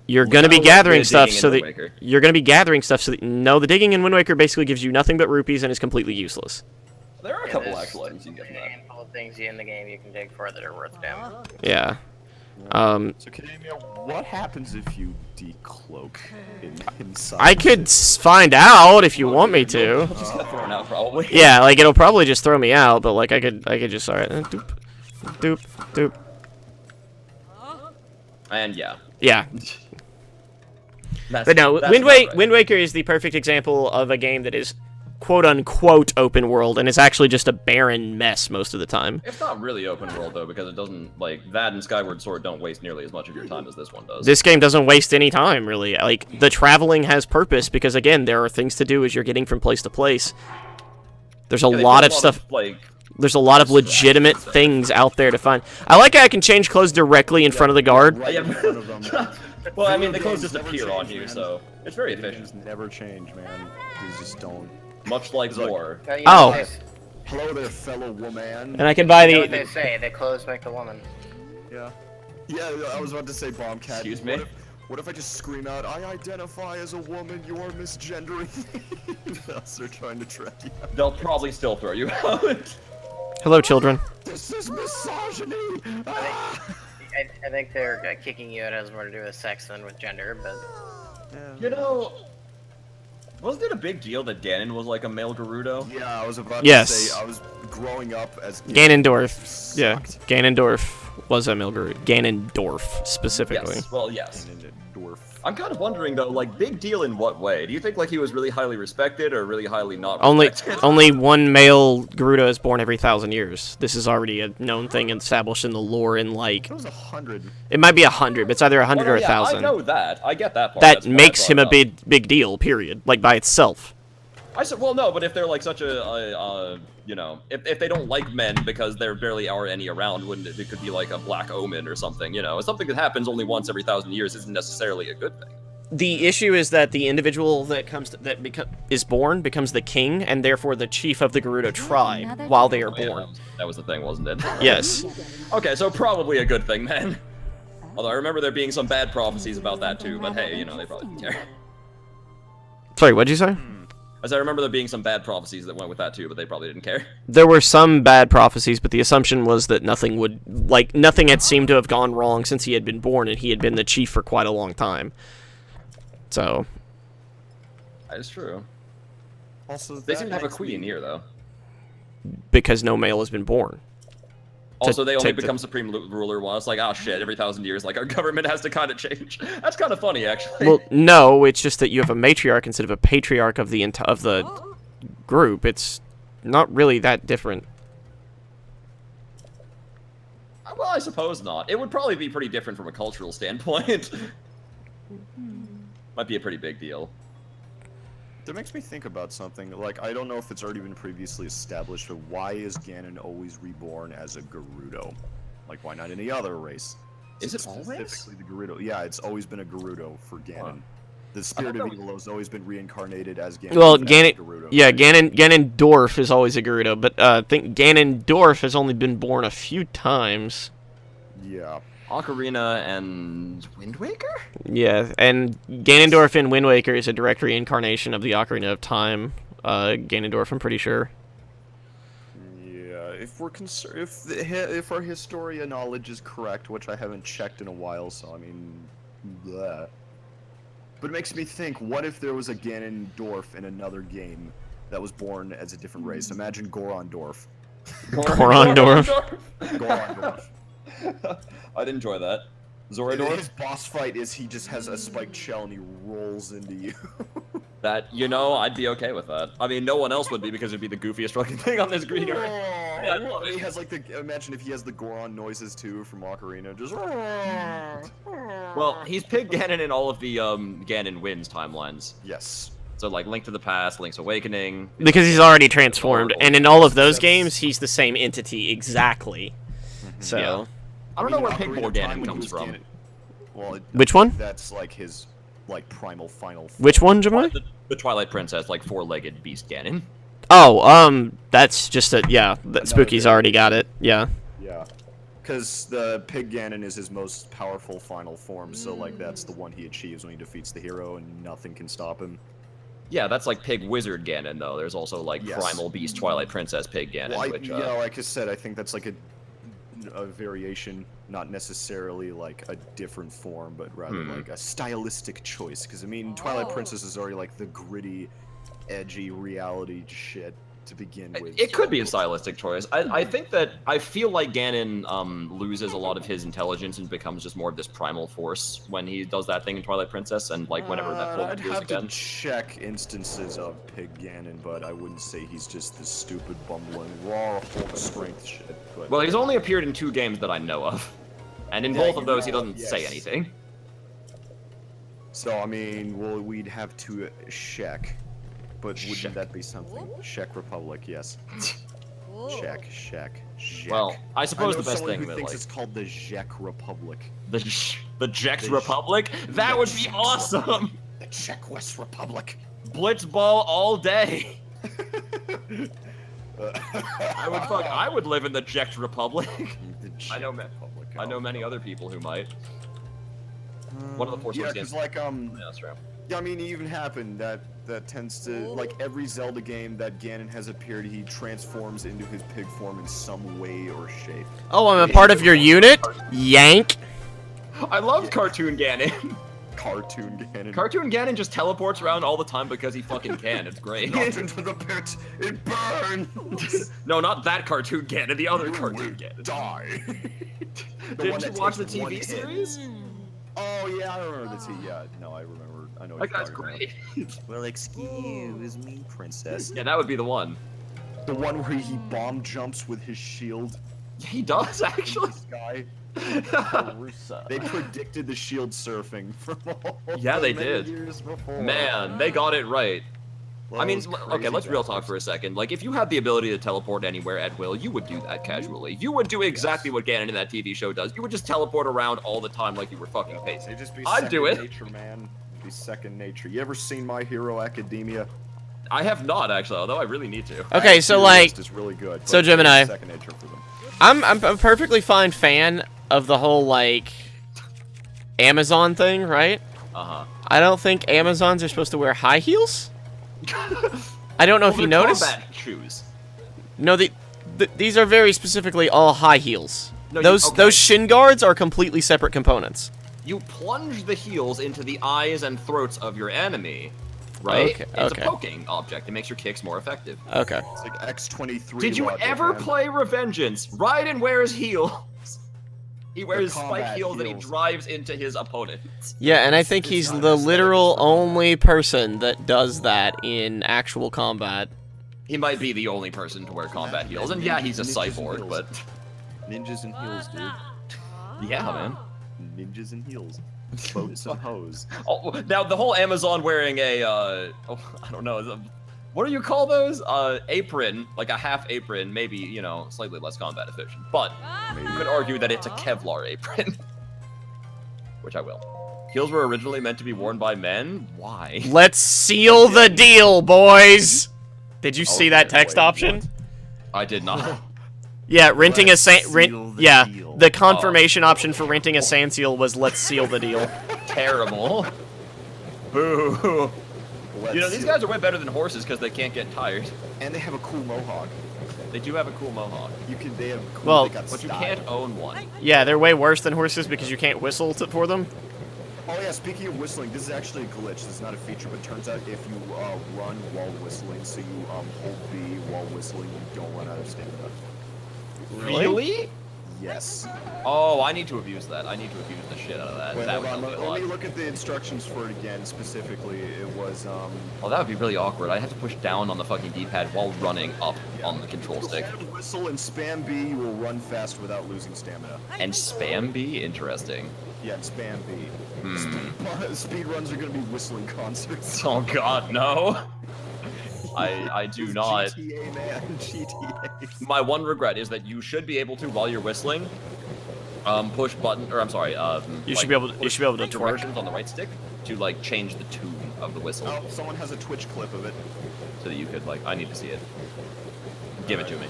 You're going to be Well, gathering the stuff digging so in that... Wind Waker. You're going to be gathering stuff so that... No, the digging in Wind Waker basically gives you nothing but rupees and is completely useless. There are a Yeah, couple there's actual items you can get from A that. handful of things in the game you can dig for that are worth damn. Yeah. So, Kademia, what happens if you decloak inside? I could find out if you want me to. Just got thrown out, probably. Yeah, like, it'll probably just throw me out, but, like, I could just... Alright, doop, doop, doop. And yeah. Yeah. That's, But no, that's Wind about right. Waker is the perfect example of a game that is quote-unquote open world, and is actually just a barren mess most of the time. It's not really open world, though, because it doesn't, like, that and Skyward Sword don't waste nearly as much of your time as this one does. This game doesn't waste any time, really. Like, the traveling has purpose, because, again, there are things to do as you're getting from place to place. There's a Yeah, they lot put of stuff... like, There's a lot of legitimate things out there to find. I like how I can change clothes directly in front of the guard. Right in front of them. well, I mean, the clothes Games just never appear on change, you, man. so it's very Video efficient. games never change, man. They just don't. Much like It's like- war. You know Oh. what they- Hello there, fellow woman. And I can buy you know what they the... say, the clothes make the woman. Yeah. Yeah, I was about to say Bombcat. Excuse me? What if I just scream out, I identify as a woman, you're misgendering me? Else they're trying to track you. They'll probably still throw you out. Hello, children. This is misogyny! Ah! I think they're kicking you out has more to do with sex than with gender, but You know, wasn't it a big deal that Ganon was like a male Gerudo? Yeah, I was about Yes. to say, I was growing up as Ganondorf. Yeah, sucked. Ganondorf was a Milgaru. Ganondorf, specifically. Yes. Well, yes. Ganondorf. I'm kind of wondering though, like, big deal in what way? Do you think like he was really highly respected or really highly not Only respected? only one male Gerudo is born every 1,000 years. This is already a known thing established in the lore in, like... It was 100. It might be 100, but it's either 100 or Well, yeah, 1,000. I know that. I get that part. That That's why I makes him brought a it up. big deal, period. Like, by itself. I said, well, no, but if they're like such a you know, if they don't like men because there barely are any around, wouldn't it could be like a black omen or something, you know? Something that happens only once every 1,000 years isn't necessarily a good thing. The issue is that the individual that is born becomes the king, and therefore the chief of the Gerudo tribe while they are Oh, yeah, born. that was the thing, wasn't it? Yes. Okay, so probably a good thing then. Although I remember there being some bad prophecies about that too, but hey, you know, they probably didn't care. Sorry, what'd you say? As I remember there being some bad prophecies that went with that too, but they probably didn't care. There were some bad prophecies, but the assumption was that nothing had seemed to have gone wrong since he had been born, and he had been the chief for quite a long time. So, That is true. Also, They seem to have a queen here though. because no male has been born. Also, they only take the- become supreme ruler while it's like, oh shit, every 1,000 years, like our government has to kind of change. That's kind of funny, actually. Well, no, it's just that you have a matriarch instead of a patriarch of the group. It's not really that different. Well, I suppose not. It would probably be pretty different from a cultural standpoint. Might be a pretty big deal. That makes me think about something. Like, I don't know if it's already been previously established, but why is Ganon always reborn as a Gerudo? Like, why not any other race? Is it always? Specifically the Gerudo. Yeah, it's always been a Gerudo for Ganon. Huh. The Spirit I of don't Evil has always been reincarnated as Ganon. Well, as a Gerudo. Ganondorf is always a Gerudo, but I think Ganondorf has only been born a few times. Yeah. Ocarina and Wind Waker? Yeah, and Ganondorf in Wind Waker is a direct reincarnation of the Ocarina of Time. Ganondorf, I'm pretty sure. Yeah, if we're if our Historia knowledge is correct, which I haven't checked in a while, so I mean, bleh. But it makes me think, what if there was a Ganondorf in another game that was born as a different race? Imagine Gorondorf. Gorondorf. Gorondorf. I'd enjoy that. Zorador? His boss fight is he just has a spiked shell and he rolls into you. That, you know, I'd be okay with that. I mean, no one else would be because it'd be the goofiest fucking thing on this green earth. Yeah, I'd love it. He has like imagine if he has the Goron noises too from Ocarina, just. Well, he's Pig Ganon in all of the Ganon Wins timelines. Yes. So like Link to the Past, Link's Awakening. Because he's already transformed, and in all of those games, he's the same entity exactly. So, Yeah. I don't know where Ocarina Pigboard of Time, Ganon when he comes was from. Ganon- Well, Which one? That's like his primal final. Which one, Jemai? The Twilight Princess, like four-legged beast Ganon. Oh, that's just Another Spooky's thing. already got it. Yeah. Yeah. Because the Pig Ganon is his most powerful final form, so like that's the one he achieves when he defeats the hero, and nothing can stop him. Yeah, that's like Pig Wizard Ganon, though. There's also like Yes. Primal Beast Twilight Princess Pig Ganon, Well, which yeah, like I said, I think that's like a variation, not necessarily like a different form, but rather like a stylistic choice. Because I mean, Twilight Princess is already like the gritty, edgy reality shit to begin with. it could be a stylistic choice. I think that I feel like Ganon loses a lot of his intelligence and becomes just more of this primal force when he does that thing in Twilight Princess, and like whenever that full I'd appears have again. to check instances of Pig Ganon, but I wouldn't say he's just this stupid, bumbling, raw Hulk strength shit. But Well, he's only appeared in 2 games that I know of, and in Yeah, both of you those he know, doesn't say yes. anything. So I mean, well, we'd have to check. But wouldn't Czech. that be something? Czech Republic, yes. Czech. Well, I suppose I know the best someone thing who that thinks like it's called the Czech Republic. the Czech The Republic, that would be awesome. The Czech West Republic. Blitzball all day. I would live in the Czech Republic. The I know, Czech man. Republic. fuck out. I know many other people who might. One of the Force Yeah, Awakens because like Yeah, that's true. yeah, I mean, it even happened that tends to like every Zelda game that Ganon has appeared, he transforms into his pig form in some way or shape. Oh, I'm a part of your unit? Yank. I love Cartoon Ganon. Cartoon Ganon. Cartoon Ganon just teleports around all the time because he fucking can. It's great. Not into the pit. It burns. No, not that Cartoon Ganon. The other You Cartoon will Ganon. die. The Did one you that watch the takes one TV hit. series? Oh yeah, I remember the T. Yeah, no, I remember. I know. What That you're guy's talking great. about. Well, excuse me, princess. Yeah, that would be the one. The one where he bomb jumps with his shield. He does actually. This guy. They predicted the shield surfing from all Yeah, they many did. years before. Man, they got it right. Well, I it mean, was okay, crazy let's real talk graphics. for a second. Like, if you had the ability to teleport anywhere at will, you would do that casually. You would do exactly what Ganon in that TV show does. You would just teleport around all the time like you were fucking pacing. It'd just be I'd do second it. nature, man. It'd be second nature. You ever seen My Hero Academia? I have not, actually, although I really need to. Okay, so Tier like, list is really good. so but Gemini. it's second nature for them. I'm a perfectly fine fan of the whole like Amazon thing, right? Uh-huh. I don't think Amazons are supposed to wear high heels. I don't know if you they're noticed. combat shoes. No, these are very specifically all high heels. No, those okay. those shin guards are completely separate components. You plunge the heels into the eyes and throats of your enemy, right? Okay, It's okay. a poking object. It makes your kicks more effective. Okay. It's like X-23. Did you logic, ever man. play Revengeance? Raiden wears heels. He wears spike combat heels and he heels. drives into his opponent. Yeah, and I think It's he's not the aesthetic, literal it's not only person that does that in actual combat. He might be the only person to wear combat heels, and yeah, he's a Ninjas and cyborg, heels. but Ninjas and heels, dude. yeah, man. Ninjas and heels. Boats and hoes. Oh, now the whole Amazon wearing a, I don't know, what do you call those? Apron, like a half apron, maybe, you know, slightly less combat efficient. But you could argue that it's a Kevlar apron. Which I will. Heels were originally meant to be worn by men? Why? Let's seal the deal, boys. Did you see that Okay, text wait, option? what? I did not. Yeah, renting a Let's seal the yeah, deal. the confirmation option for renting a sand seal was let's seal the deal. Terrible. Boo. Let's You know, these see. guys are way better than horses because they can't get tired. And they have a cool mohawk. They do have a cool mohawk. They have cool. Well, they got But you style. can't own one. Yeah, they're way worse than horses because you can't whistle for them. Oh yeah, speaking of whistling, this is actually a glitch. This is not a feature, but turns out if you run while whistling, so you hold B while whistling, you don't run out of stamina. Really? Yes. Oh, I need to abuse that. I need to abuse the shit out of that. Wait, That hold would on. help me a Let lot. me look at the instructions for it again. Specifically, it was Oh, that would be really awkward. I have to push down on the fucking D-pad while running up on the control stick. hold whistle and spam B. You will run fast without losing stamina. And spam B? Interesting. Yeah, and spam B. Hmm. Speed runs are gonna be whistling concerts. Oh god, no. I do It's not. GTA, man. GTA. My one regret is that you should be able to, while you're whistling, push button, or I'm sorry, You should be able to twerk. directions on the right stick to like change the tune of the whistle, Oh, someone has a Twitch clip of it. so that you could like, I need to see it. Give it to me.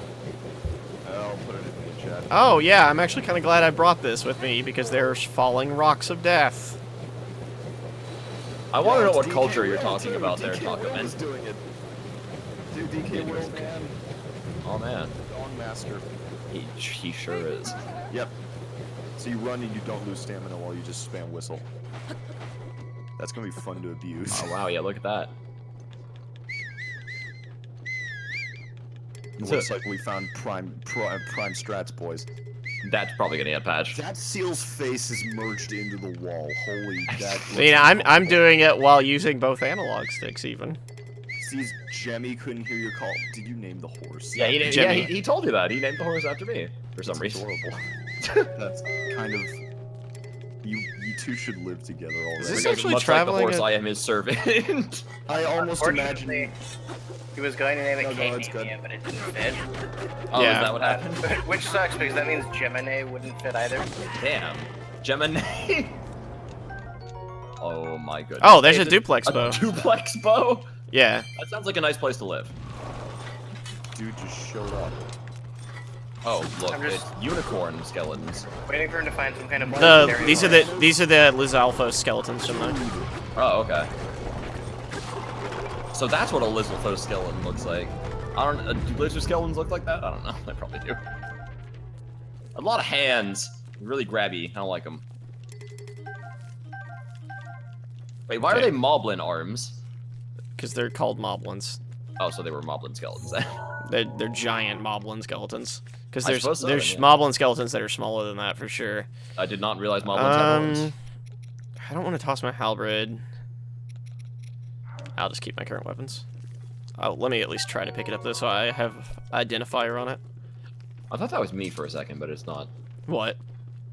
I'll put it in the chat. Oh yeah, I'm actually kind of glad I brought this with me because there's falling rocks of death. I want to know it's what DK culture you're Will, talking too. about there, DK Taco Will Man. is doing it. Dude, DK Will, Interesting. man. Oh man, Dawn Master. he sure is. Yep. So you run and you don't lose stamina while you just spam whistle. That's gonna be fun to abuse. Oh wow, yeah, look at that. It looks like we found prime strats, boys. That's probably gonna get patched. That seal's face is merged into the wall. Holy, that. I mean, I'm doing it while using both analog sticks even. Sees Jemmy couldn't hear your call. Did you name the horse? Yeah, he did. Jimmy. Yeah, he told you that. He named the horse after me for some That's reason. adorable. That's kind of. You two should live together already. Is this Because actually much traveling like the horse, at- I am his servant. I almost imagine. Unfortunately, he was going to name it No, no, it's good. Kania, but it didn't fit. Oh, Yeah. is that what happened? Which sucks because that means Gemini wouldn't fit either. Damn. Gemini. Oh my goodness. Oh, there's Hey, a duplex bow. Duplex bow? Yeah. That sounds like a nice place to live. Dude just showed up. Oh, look, I'm it's just- unicorn skeletons. Waiting for him to find some kind of legendary These are the Lizalfos skeletons, Gemini. Oh, okay. So that's what a Lizalfos skeleton looks like. I don't. Do lizard skeletons look like that? I don't know. They probably do. A lot of hands. Really grabby. I don't like them. Wait, why are Okay. they moblin arms? Because they're called moblins. Oh, so they were moblin skeletons then. They're giant moblin skeletons. Because I there's suppose so, there's yeah. moblin skeletons that are smaller than that for sure. I did not realize moblins had horns. I don't want to toss my halberd. I'll just keep my current weapons. Let me at least try to pick it up though, so I have identifier on it. I thought that was me for a second, but it's not. What?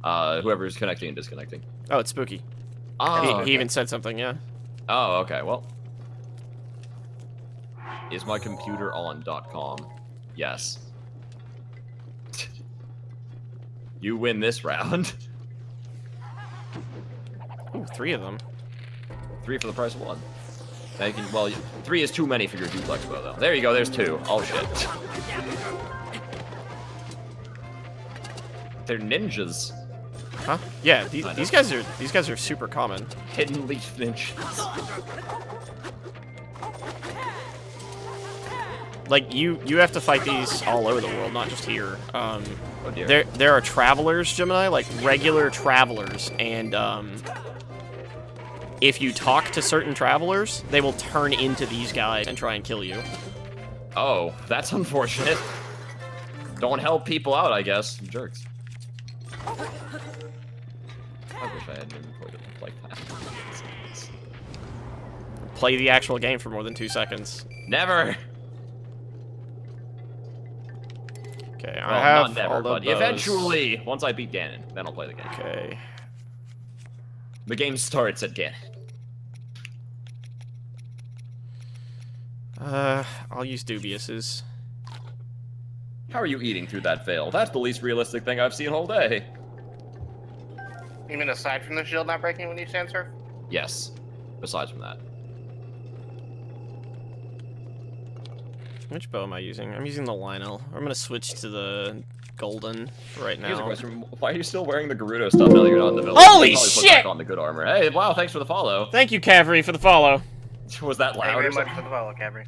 Whoever's connecting and disconnecting. Oh, it's spooky. Oh, He even said something, yeah. Oh, okay. Well, is my computer on.com? Yes. You win this round. Ooh, 3 of them. 3 for the price of 1. Now you can, well, 3 is too many for your duplex bow, though. There you go. There's 2. Oh shit. They're ninjas. Huh? Yeah, these I know. these guys are super common. Hidden leaf ninjas. Like you have to fight these all over the world, not just here. Oh dear. There are travelers, Gemini, like regular travelers, and if you talk to certain travelers, they will turn into these guys and try and kill you. Oh, that's unfortunate. Don't help people out, I guess. Jerks. I wish I hadn't even played it like that. Play the actual game for more than 2 seconds. Never. Okay, Well, I have not never, all but of those. eventually, once I beat Ganon, then I'll play the game. Okay. The game starts at Ganon. I'll use Dubiouses. How are you eating through that veil? That's the least realistic thing I've seen all day. You mean aside from the shield not breaking when you stand surf? Yes. Besides from that. Which bow am I using? I'm using the Lionel. I'm gonna switch to the Golden right Here's a now. question. Why are you still wearing the Gerudo stuff now that you're not in the village? Holy You probably put shit! back on the good armor. Hey, wow, thanks for the follow. Thank you, Cavalry, for the follow. Was that Thank you loud or very much something? for the follow, Cabri.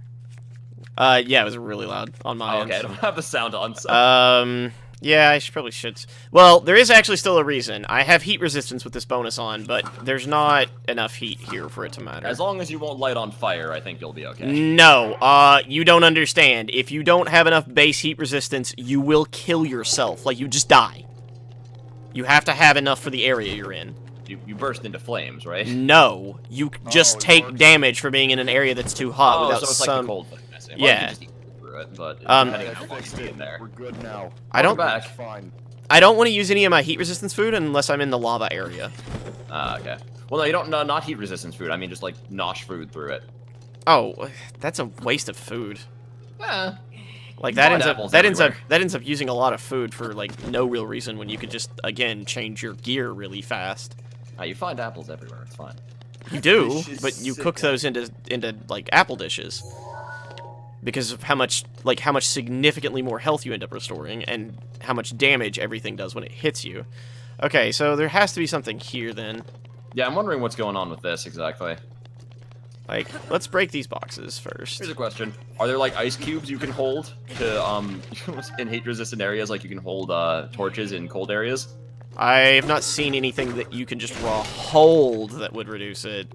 Yeah, it was really loud on my Oh, end. okay, I don't have the sound on. So. Yeah, I probably should. Well, there is actually still a reason. I have heat resistance with this bonus on, but there's not enough heat here for it to matter. As long as you won't light on fire, I think you'll be okay. No, you don't understand. If you don't have enough base heat resistance, you will kill yourself. Like, you just die. You have to have enough for the area you're in. You burst into flames, right? No, you just take Lord. damage for being in an area that's too hot Oh, without so it's some... like the cold thing. I see. Well, you Yeah. can just eat through it, but depending Um, on I how long fixed you be it. in there. We're good now. I don't... Welcome back. It's fine. I don't want to use any of my heat resistance food unless I'm in the lava area. Okay. Well, no, you don't. No, not heat resistance food. I mean, just like nosh food through it. Oh, that's a waste of food. Yeah. Like that ends up Pineapples that ends up everywhere. that ends up using a lot of food for like no real reason when you could just again change your gear really fast. You find apples everywhere. It's fine. You do, Dish is but you sick. cook those into like apple dishes. Because of how much significantly more health you end up restoring and how much damage everything does when it hits you. Okay, so there has to be something here then. Yeah, I'm wondering what's going on with this exactly. Like, let's break these boxes first. Here's a question: are there like ice cubes you can hold to in heat-resistant areas? Like you can hold torches in cold areas? I've not seen anything that you can just raw hold that would reduce it.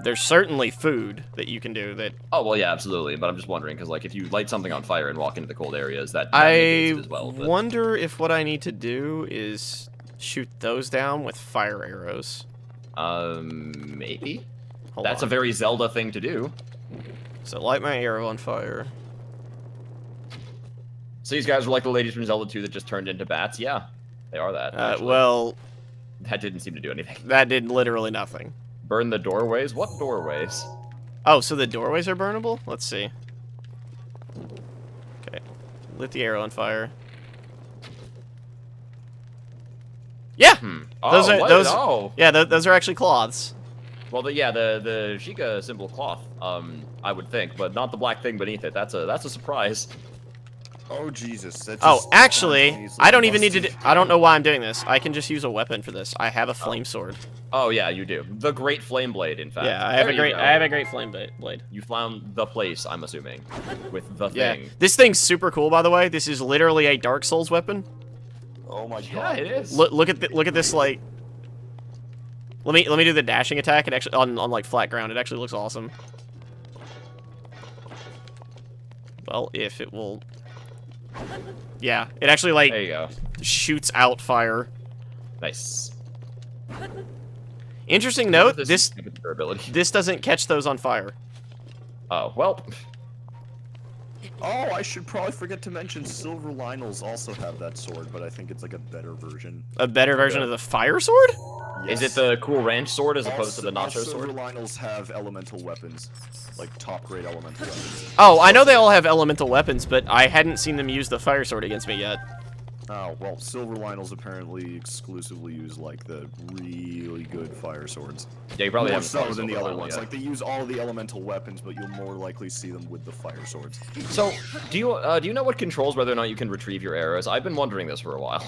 There's certainly food that you can do that. Oh well, yeah, absolutely. But I'm just wondering because like if you light something on fire and walk into the cold areas, that I negates it as well. But... wonder if what I need to do is shoot those down with fire arrows. Maybe. Hold That's on. a very Zelda thing to do. So light my arrow on fire. So these guys are like the ladies from Zelda 2 that just turned into bats. Yeah, they are that. actually. Well, That didn't seem to do anything. that did literally nothing. Burn the doorways? What doorways? Oh, so the doorways are burnable? Let's see. Okay. Lit the arrow on fire. Yeah! Those are- what? those- Oh. Yeah, those are actually cloths. Well, the Sheikah symbol cloth, I would think, but not the black thing beneath it. That's a surprise. Oh Jesus! That Oh, just actually, spontaneously I don't even need to. busted. I don't know why I'm doing this. I can just use a weapon for this. I have a flame sword. Oh yeah, you do. The Great Flame Blade, in fact. Yeah, I have There a you great. go. I have a great flame blade. You found the place, I'm assuming, with the Yeah, thing. this thing's super cool, by the way. This is literally a Dark Souls weapon. Oh my Yeah, god! it is. Look at this like. Let me do the dashing attack. It actually on like flat ground. It actually looks awesome. Well, if it will. Yeah, it actually There like you go. shoots out fire. Nice. Interesting note: this stupid durability. this doesn't catch those on fire. Oh well. Oh, I should probably forget to mention Silver Lionels also have that sword, but I think it's like a better version. A better version of the fire sword? Is it the Cool Ranch sword as All opposed to the all Nacho Silver sword? Lionels have elemental weapons, like top grade elemental weapons. Oh, I know they all have elemental weapons, but I hadn't seen them use the fire sword against me yet. Oh well, Silver Lionels apparently exclusively use like the really good fire swords. Yeah, you probably More haven't so fought than the Silver other Lionel ones. yet. Like they use all the elemental weapons, but you'll more likely see them with the fire swords. So, do you know what controls whether or not you can retrieve your arrows? I've been wondering this for a while.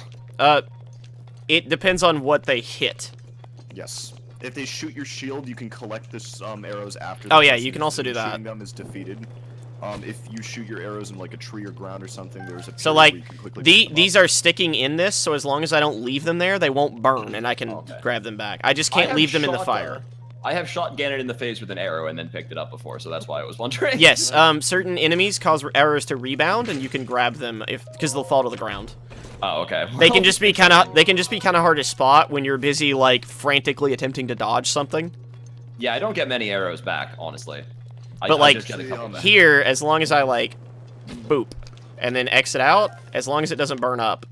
It depends on what they hit. Yes. If they shoot your shield, you can collect this arrows after. Oh, the yeah, person you can also do shooting that. them is defeated. If you shoot your arrows in like a tree or ground or something, there's a So period like, where you can quickly pick them these up. are sticking in this, so as long as I don't leave them there, they won't burn, and I can Okay. grab them back. I just I can't have leave them in the shot, fire. I have shot Ganon in the face with an arrow and then picked it up before, so that's why I was wondering. Yes, certain enemies cause arrows to rebound, and you can grab them because they'll fall to the ground. Oh, okay. They can just be kind of hard to spot when you're busy like frantically attempting to dodge something. Yeah, I don't get many arrows back, honestly. But I like just get a couple back. here, as long as I like boop and then exit out, as long as it doesn't burn up,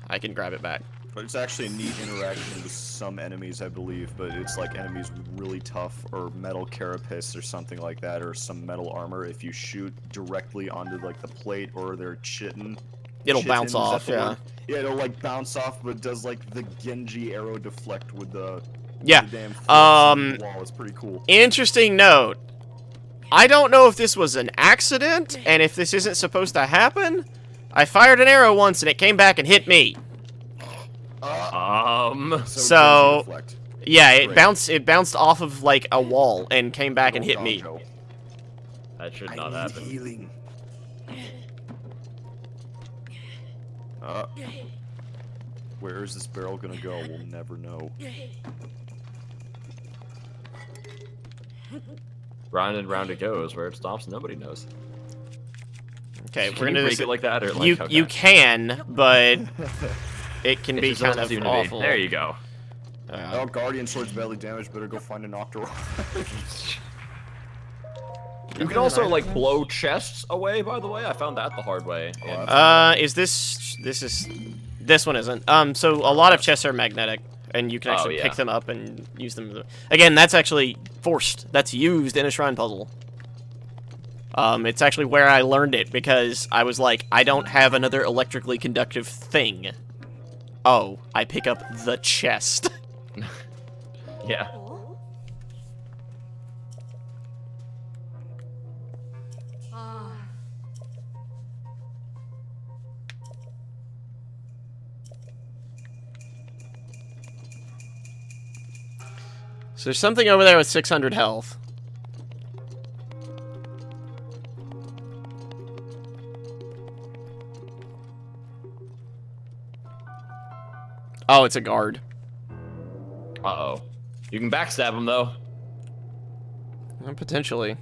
I can grab it back. But it's actually a neat interaction with some enemies, I believe. But it's like enemies with really tough or metal carapace or something like that, or some metal armor. If you shoot directly onto like the plate or their chitin, It'll chitin, bounce is that off, the yeah. word? Yeah, it'll like bounce off, but it does like the Genji arrow deflect with the Yeah. the damn flex on the wall. It's pretty cool. Interesting note. I don't know if this was an accident, and if this isn't supposed to happen. I fired an arrow once, and it came back and hit me. So- Genji deflect. Yeah, it Great. bounced off of like a wall and came back and hit Little me. Gonjo. That should I not need happen. healing. Where is this barrel gonna go? We'll never know. Round and round it goes. Where it stops, nobody knows. Okay, Can we're you gonna do break this. it like that, or like You okay. you can, but it can It be just kind doesn't of seem to be. awful. There you go. Oh, Guardian Sword's badly damaged. Better go find an Octorok. You can also like blow chests away. By the way, I found that the hard way. And Is this one isn't. So a lot of chests are magnetic, and you can actually yeah. pick them up and use them. Again, that's actually forced. That's used in a shrine puzzle. It's actually where I learned it, because I was like, I don't have another electrically conductive thing. Oh, I pick up the chest. yeah. So there's something over there with 600 health. Oh, it's a guard. Uh-oh. You can backstab him, though. Potentially.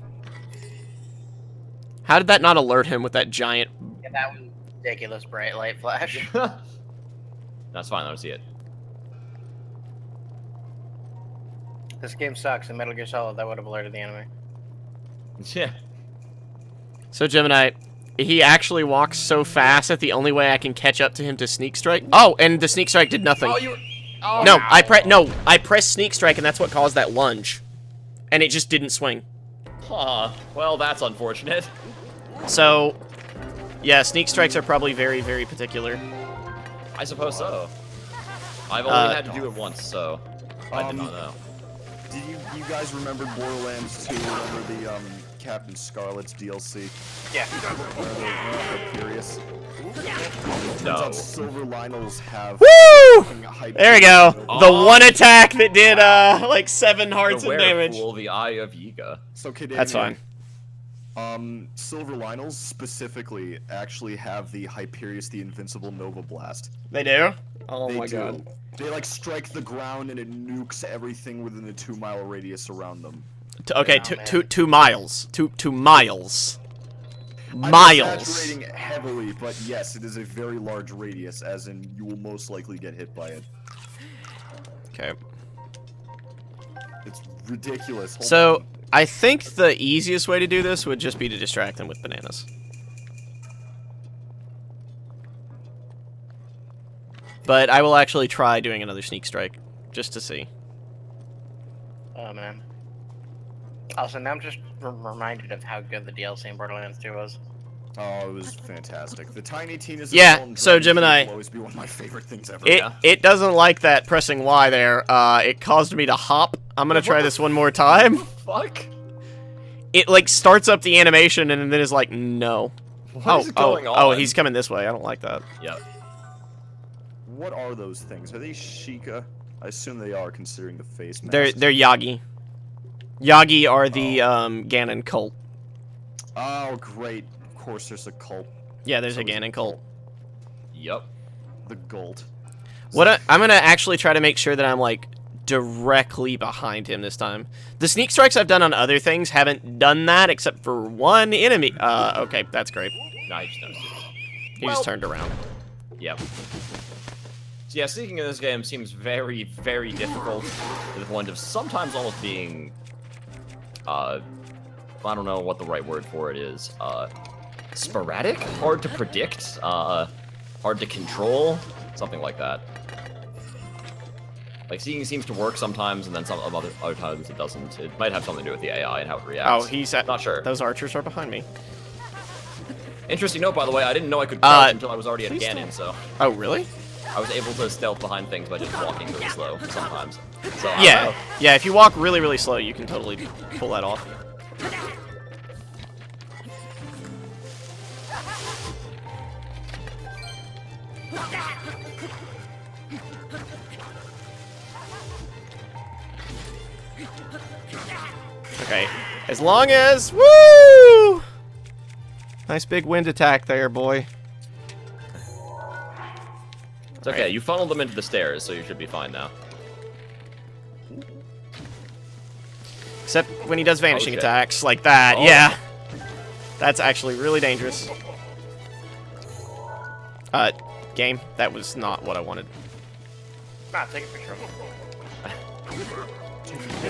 How did that not alert him with that giant... Yeah, that was ridiculous bright light flash. That's fine, I don't see it. This game sucks. In Metal Gear Solid, that would have alerted the enemy. Yeah. So, Gemini, he actually walks so fast that the only way I can catch up to him to Sneak Strike... Oh, and the Sneak Strike did nothing. Oh, you... Oh, No, I pressed Sneak Strike, and that's what caused that lunge. And it just didn't swing. Huh. Well, that's unfortunate. So, yeah, Sneak Strikes are probably very, very particular. I suppose so. I've only had to do it once, so I did not know. Did you guys remember Borderlands 2? Remember Captain Scarlet's DLC? Yeah. Hyperius. Turns No. out Silver Lionels have. Woo! fucking Hyperius There we go. Nova. The one attack that did like 7 hearts The of damage. Werefool, the Eye of Yiga. So That's fine. Silver Lionels specifically actually have the Hyperius the Invincible Nova Blast. They do? Oh They my do. god. They like strike the ground and it nukes everything within a 2-mile radius around them. Okay, Oh, man. 2 miles. 2 miles. I'm Miles. exaggerating heavily, but yes, it is a very large radius, as in you will most likely get hit by it. Okay. It's ridiculous. Hold So, on. I think the easiest way to do this would just be to distract them with bananas. But I will actually try doing another sneak strike, just to see. Oh man. Also, now I'm just reminded of how good the DLC in Borderlands 2 was. Oh, it was fantastic. The Tiny Tina's Yeah, Assault and so Dragon Gemini- will always be one of my favorite things ever. It doesn't like that pressing Y there. It caused me to hop. I'm gonna try this one more time. Fuck. It like starts up the animation and then is like, no. What is going oh, on? he's coming this way. I don't like that. Yeah. What are those things? Are they Sheikah? I assume they are, considering the face mask. They're Yagi. Yagi are the Ganon cult. Oh, great. Of course, there's a cult. Yeah, there's a So is Ganon cult. Yep. The Gult. I'm gonna actually try to make sure that I'm like directly behind him this time. The sneak strikes I've done on other things haven't done that except for one enemy. Okay, that's great. Nah, he just noticed it. He just turned around. Yep. So yeah, sneaking in this game seems very, very difficult to the point of sometimes almost being, I don't know what the right word for it is, sporadic? Hard to predict? Hard to control? Something like that. Like, sneaking seems to work sometimes, and then some other times it doesn't. It might have something to do with the AI and how it reacts. Oh, he's at. Not sure. Those archers are behind me. Interesting note, by the way, I didn't know I could crouch until I was already at please Ganon, so Oh, really? I was able to stealth behind things by just walking really slow sometimes. So, I don't Yeah, know. yeah. If you walk really, really slow, you can totally pull that off. Okay, as long as woo, nice big wind attack there, boy. It's okay, you funneled them into the stairs, so you should be fine now. Except when he does vanishing shit. attacks like that, Oh. yeah. That's actually really dangerous. Game, that was not what I wanted. Nah, take a picture of him.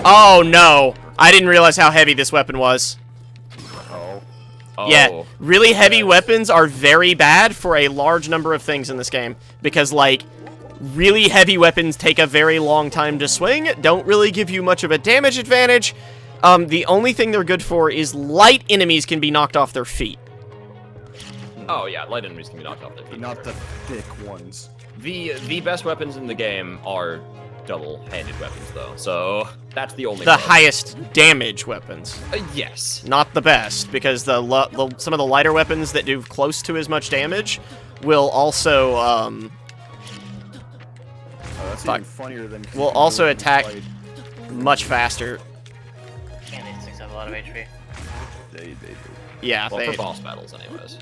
Oh no! I didn't realize how heavy this weapon was. Oh. Yeah, really heavy weapons are very bad for a large number of things in this game. Because, like, really heavy weapons take a very long time to swing, don't really give you much of a damage advantage. The only thing they're good for is light enemies can be knocked off their feet. Oh yeah, light enemies can be knocked off their feet. Not the thick ones. The best weapons in the game are double-handed weapons, though. So that's the only. The one. highest damage weapons. Yes. Not the best, because some of the lighter weapons that do close to as much damage will also, Oh, that's Fuck. even funnier than. will also continuing attack fight. much faster. And these things have a lot of HP. They do. Yeah, Well, they... for boss battles, anyways.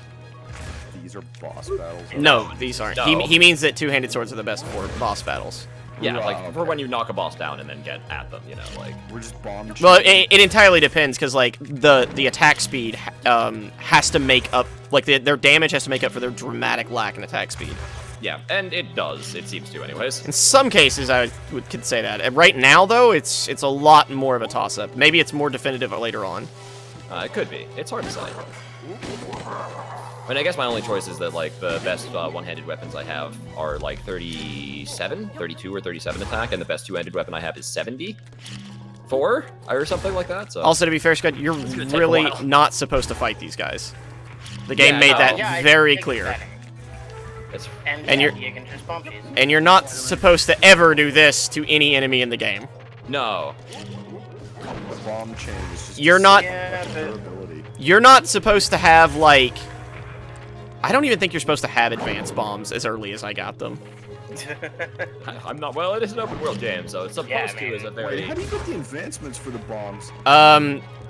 These are boss battles. No, these aren't. No. He means that two-handed swords are the best for boss battles. Yeah, Right, like for okay. when you knock a boss down and then get at them, you know, like. We're just bomb. Well, shooting. it entirely depends, because, like, the attack speed has to make up... Like, their damage has to make up for their dramatic lack in attack speed. Yeah, and it does. It seems to, anyways. In some cases, could say that. Right now, though, it's a lot more of a toss-up. Maybe it's more definitive later on. It could be. It's hard to say. I mean, I guess my only choice is that, like, the best one-handed weapons I have are, like, 32 or 37 attack, and the best two-handed weapon I have is 74 or something like that, so... Also, to be fair, Scott, you're gonna take a really while. not supposed to fight these guys. The game Yeah, made no. that Yeah, I very think clear. that- It's, And, And yeah, you're- you can just bump these. And you're not supposed to ever do this to any enemy in the game. no. The bomb chain is just. You're not... Yeah, durability. You're not supposed to have, like... I don't even think you're supposed to have advanced bombs as early as I got them. I'm not. Well, it is an open world game, so it's supposed to as a Wait, very. how do you get the advancements for the bombs?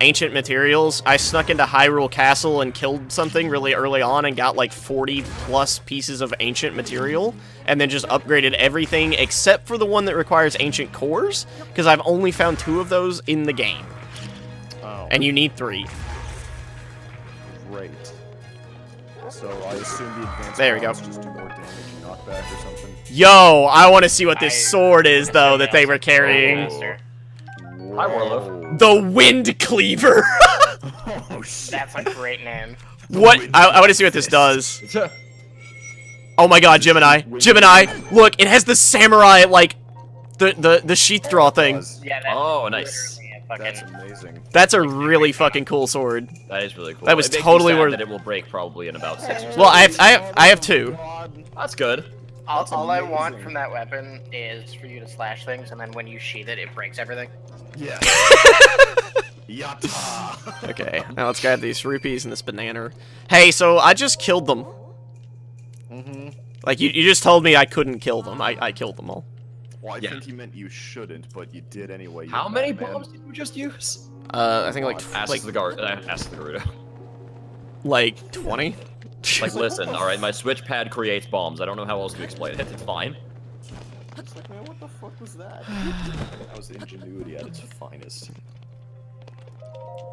Ancient materials. I snuck into Hyrule Castle and killed something really early on and got like 40 plus pieces of ancient material, and then just upgraded everything except for the one that requires ancient cores, because I've only found 2 of those in the game. Oh, And you need 3. great. So I assume the advanced There we go. bombs just do more damage and knockback or something. Yo, I want to see what this I- sword is, though, that they were carrying. Master. Hi, Warlow. The Wind Cleaver! Oh shit. That's a great name. What? I want to see what this does. Oh my god, Gemini. Gemini, look, it has the samurai, like, the sheath draw thing. Yeah, that, Oh, nice. That's fucking, amazing. That's a really fucking cool sword. That is really cool. That was It makes me totally sad worth- that it will break probably in about 6 or 7. Well, I have 2. That's good. all I want amazing. from that weapon is for you to slash things, and then when you sheath it, it breaks everything. Yeah. Yatta. Okay, now let's grab these rupees and this banana. Hey, so I just killed them. Mm-hmm. Like, you just told me I couldn't kill them. I killed them all. Well, I Yeah. think he meant you shouldn't, but you did anyway. you How many madman. bombs did you just use? I think like, Ask like, the guard. Ask the Garuda. like 20? Like, listen, alright, my switch pad creates bombs. I don't know how else to explain it. It's fine. It's like, man, what the fuck was that? That was ingenuity at its finest.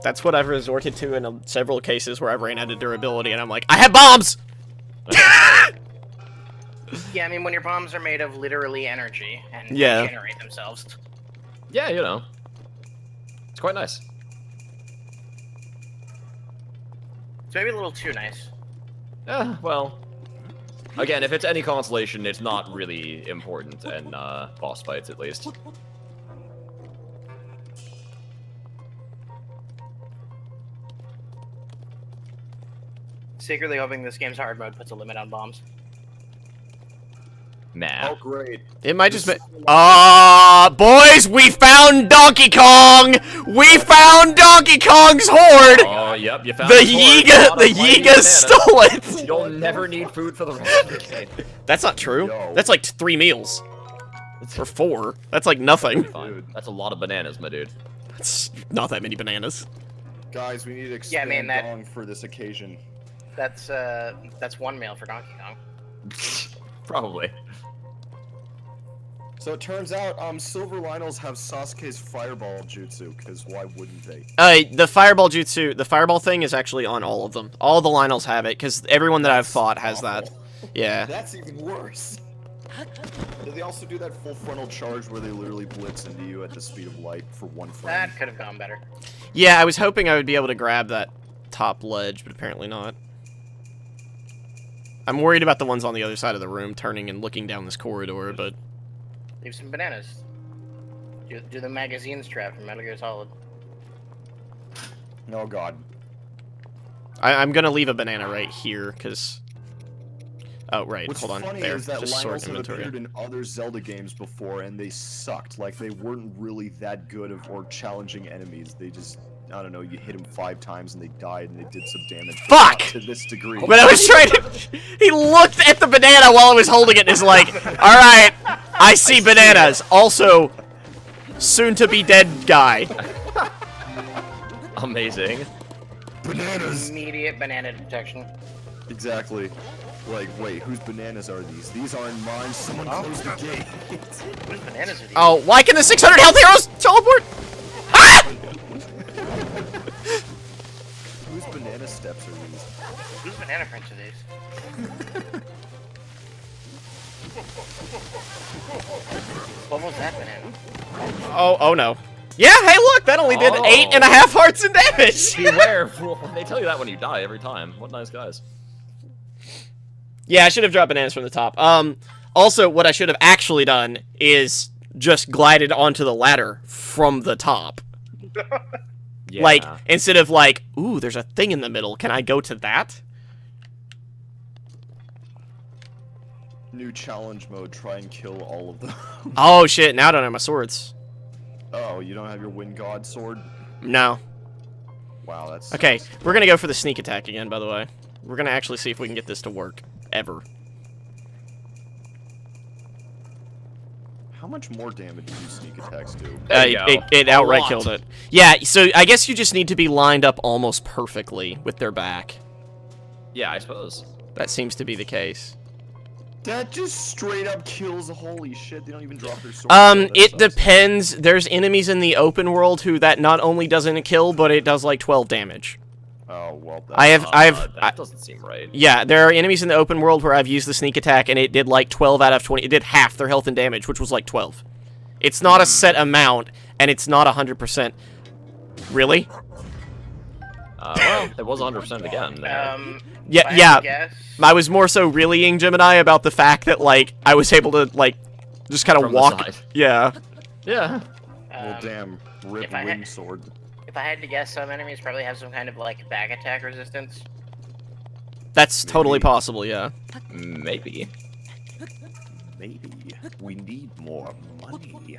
That's what I've resorted to in several cases where I've ran out of durability, and I'm like, I have bombs! Yeah, I mean, when your bombs are made of literally energy and Yeah. regenerate themselves. Yeah, you know. It's quite nice. It's maybe a little too nice. Yeah, well. Again, if it's any consolation, it's not really important in boss fights, at least. Secretly hoping this game's hard mode puts a limit on bombs. Nah. Oh, great. It might just be. Boys, we found Donkey Kong! We found Donkey Kong's horde! Oh, yep, you found The sword. Yiga, Not the a mighty Yiga banana. stole it! You'll never need food for the rest of the game. That's not true. Yo. That's like 3 meals. Or 4. That's like nothing. Fine. Dude. That's a lot of bananas, my dude. That's not that many bananas. Guys, we need to Yeah, I expand mean, that- Dong for this occasion. That's 1 meal for Donkey Kong. Probably. So it turns out, Silver Lionels have Sasuke's fireball jutsu, because why wouldn't they? The fireball jutsu, the fireball thing is actually on all of them. All the Lionels have it, because everyone that I've fought has that. Awful. Yeah. That's even worse. Do they also do that full frontal charge where they literally blitz into you at the speed of light for 1 frame? That could have gone better. Yeah, I was hoping I would be able to grab that top ledge, but apparently not. I'm worried about the ones on the other side of the room turning and looking down this corridor, but... Leave some bananas. Do the magazines trap from Metal Gear Solid. Oh god. I'm gonna leave a banana right here, because... Oh, right, What's hold on. funny There, is that just sort Lionels have inventory. appeared in other Zelda games before, and they sucked. Like, they weren't really that good of or challenging enemies. They just, I don't know, you hit them 5 times and they died and they did some damage. but Fuck! not to this degree. When I was trying to... He looked at the banana while I was holding it and is like, alright, I see bananas. Also, soon-to-be-dead guy. Amazing. Bananas! Immediate banana detection. Exactly. Like, wait, whose bananas are these? These aren't mine. Someone close the gate. Whose bananas are these? Oh, why can the 600 health heroes teleport? Ah! Whose banana steps are these? Whose banana prints are these? What was that banana? Oh no. Yeah, hey look, that only did Oh. 8.5 hearts in damage! Beware, they tell you that when you die every time. What nice guys. Yeah, I should have dropped bananas from the top. Also, what I should have actually done is just glided onto the ladder from the top. Yeah. Like, instead of like, ooh, there's a thing in the middle, can I go to that? New challenge mode, try and kill all of them. Oh shit, now I don't have my swords. Oh, you don't have your Wind God sword? No. Wow, that's... Okay, we're gonna go for the sneak attack again, by the way. We're gonna actually see if we can get this to work. Ever. How much more damage do sneak attacks do? There you go. It A outright lot. killed it. Yeah, so I guess you just need to be lined up almost perfectly with their back. Yeah, I suppose. That seems to be the case. That just straight up kills. Holy shit! They don't even drop their sword. That It sucks. depends. There's enemies in the open world who that not only doesn't kill, but it does like 12 damage. Oh well. That doesn't seem right. Yeah, there are enemies in the open world where I've used the sneak attack and it did like 12 out of 20. It did half their health and damage, which was like 12. It's not a set amount, and it's not 100%. Really? Well, it was 100% again. Yeah, if I had yeah. to guess, I was more so reallying Gemini about the fact that, like, I was able to, like, just kind of From the walk. side. Yeah. Yeah. Well, damn. Rip if I wing had- sword. if I had to guess, some enemies probably have some kind of like back attack resistance. That's totally possible, yeah. Maybe. Maybe we need more money.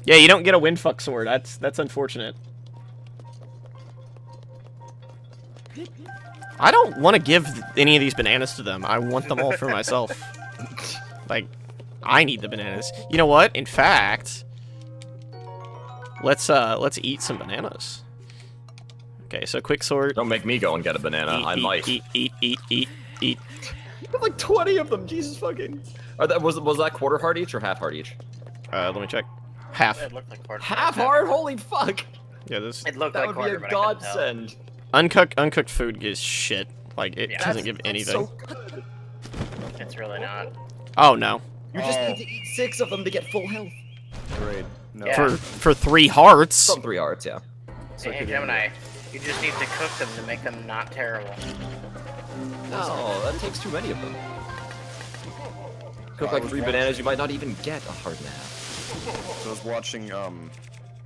Yeah, you don't get a windfuck sword. That's unfortunate. I don't want to give any of these bananas to them. I want them all for myself. Like, I need the bananas. You know what? In fact, let's eat some bananas. Okay, so quick sword. Don't make me go and get a banana. I might. Eat. Like 20 of them. Jesus fucking. Was that quarter heart each or half heart each? Let me check. Half. It looked like quarter. Half heart? Holy fuck! Yeah, this It looked That like would be quarter, a but I couldn't tell. godsend. uncooked food is shit. Like, it Yeah. doesn't give anything. So good. It's really not. Oh no. You just need to eat 6 of them to get full health. Great. No. Yeah. For 3 hearts. Some 3 hearts, yeah. Hey, Gemini, you just need to cook them to make them not terrible. No, that takes too many of them. Cook like 3 bananas, you might not even get a heart and a half. So I was watching,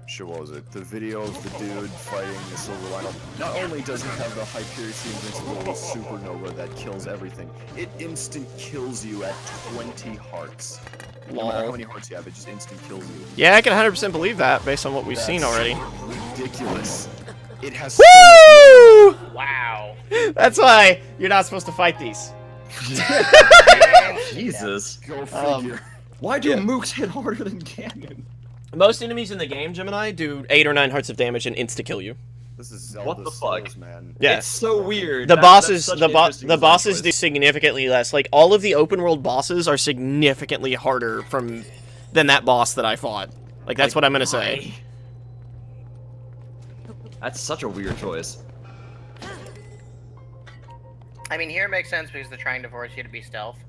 shit, what was it? The video of the dude fighting the Silver Lionel. Not only does he have the Hyperion Invincibility Supernova that kills everything, it instant kills you at 20 hearts. No matter how many hearts you have, it just instant kills you. Yeah, I can 100% believe that based on what we've seen That's already. ridiculous. It has so much... Woo! Wow. That's why you're not supposed to fight these. Jesus. Go figure. Why do mooks hit harder than Ganon? Most enemies in the game, Gemini, do 8 or 9 hearts of damage and insta-kill you. This is Zelda What the fuck? Souls, man. Yeah. It's so weird. The That's bosses, such the an interesting design bosses do choice. significantly less. Like, all of the open world bosses are significantly harder than that boss that I fought. Like, that's what I'm gonna say. That's such a weird choice. I mean, here it makes sense because they're trying to force you to be stealth.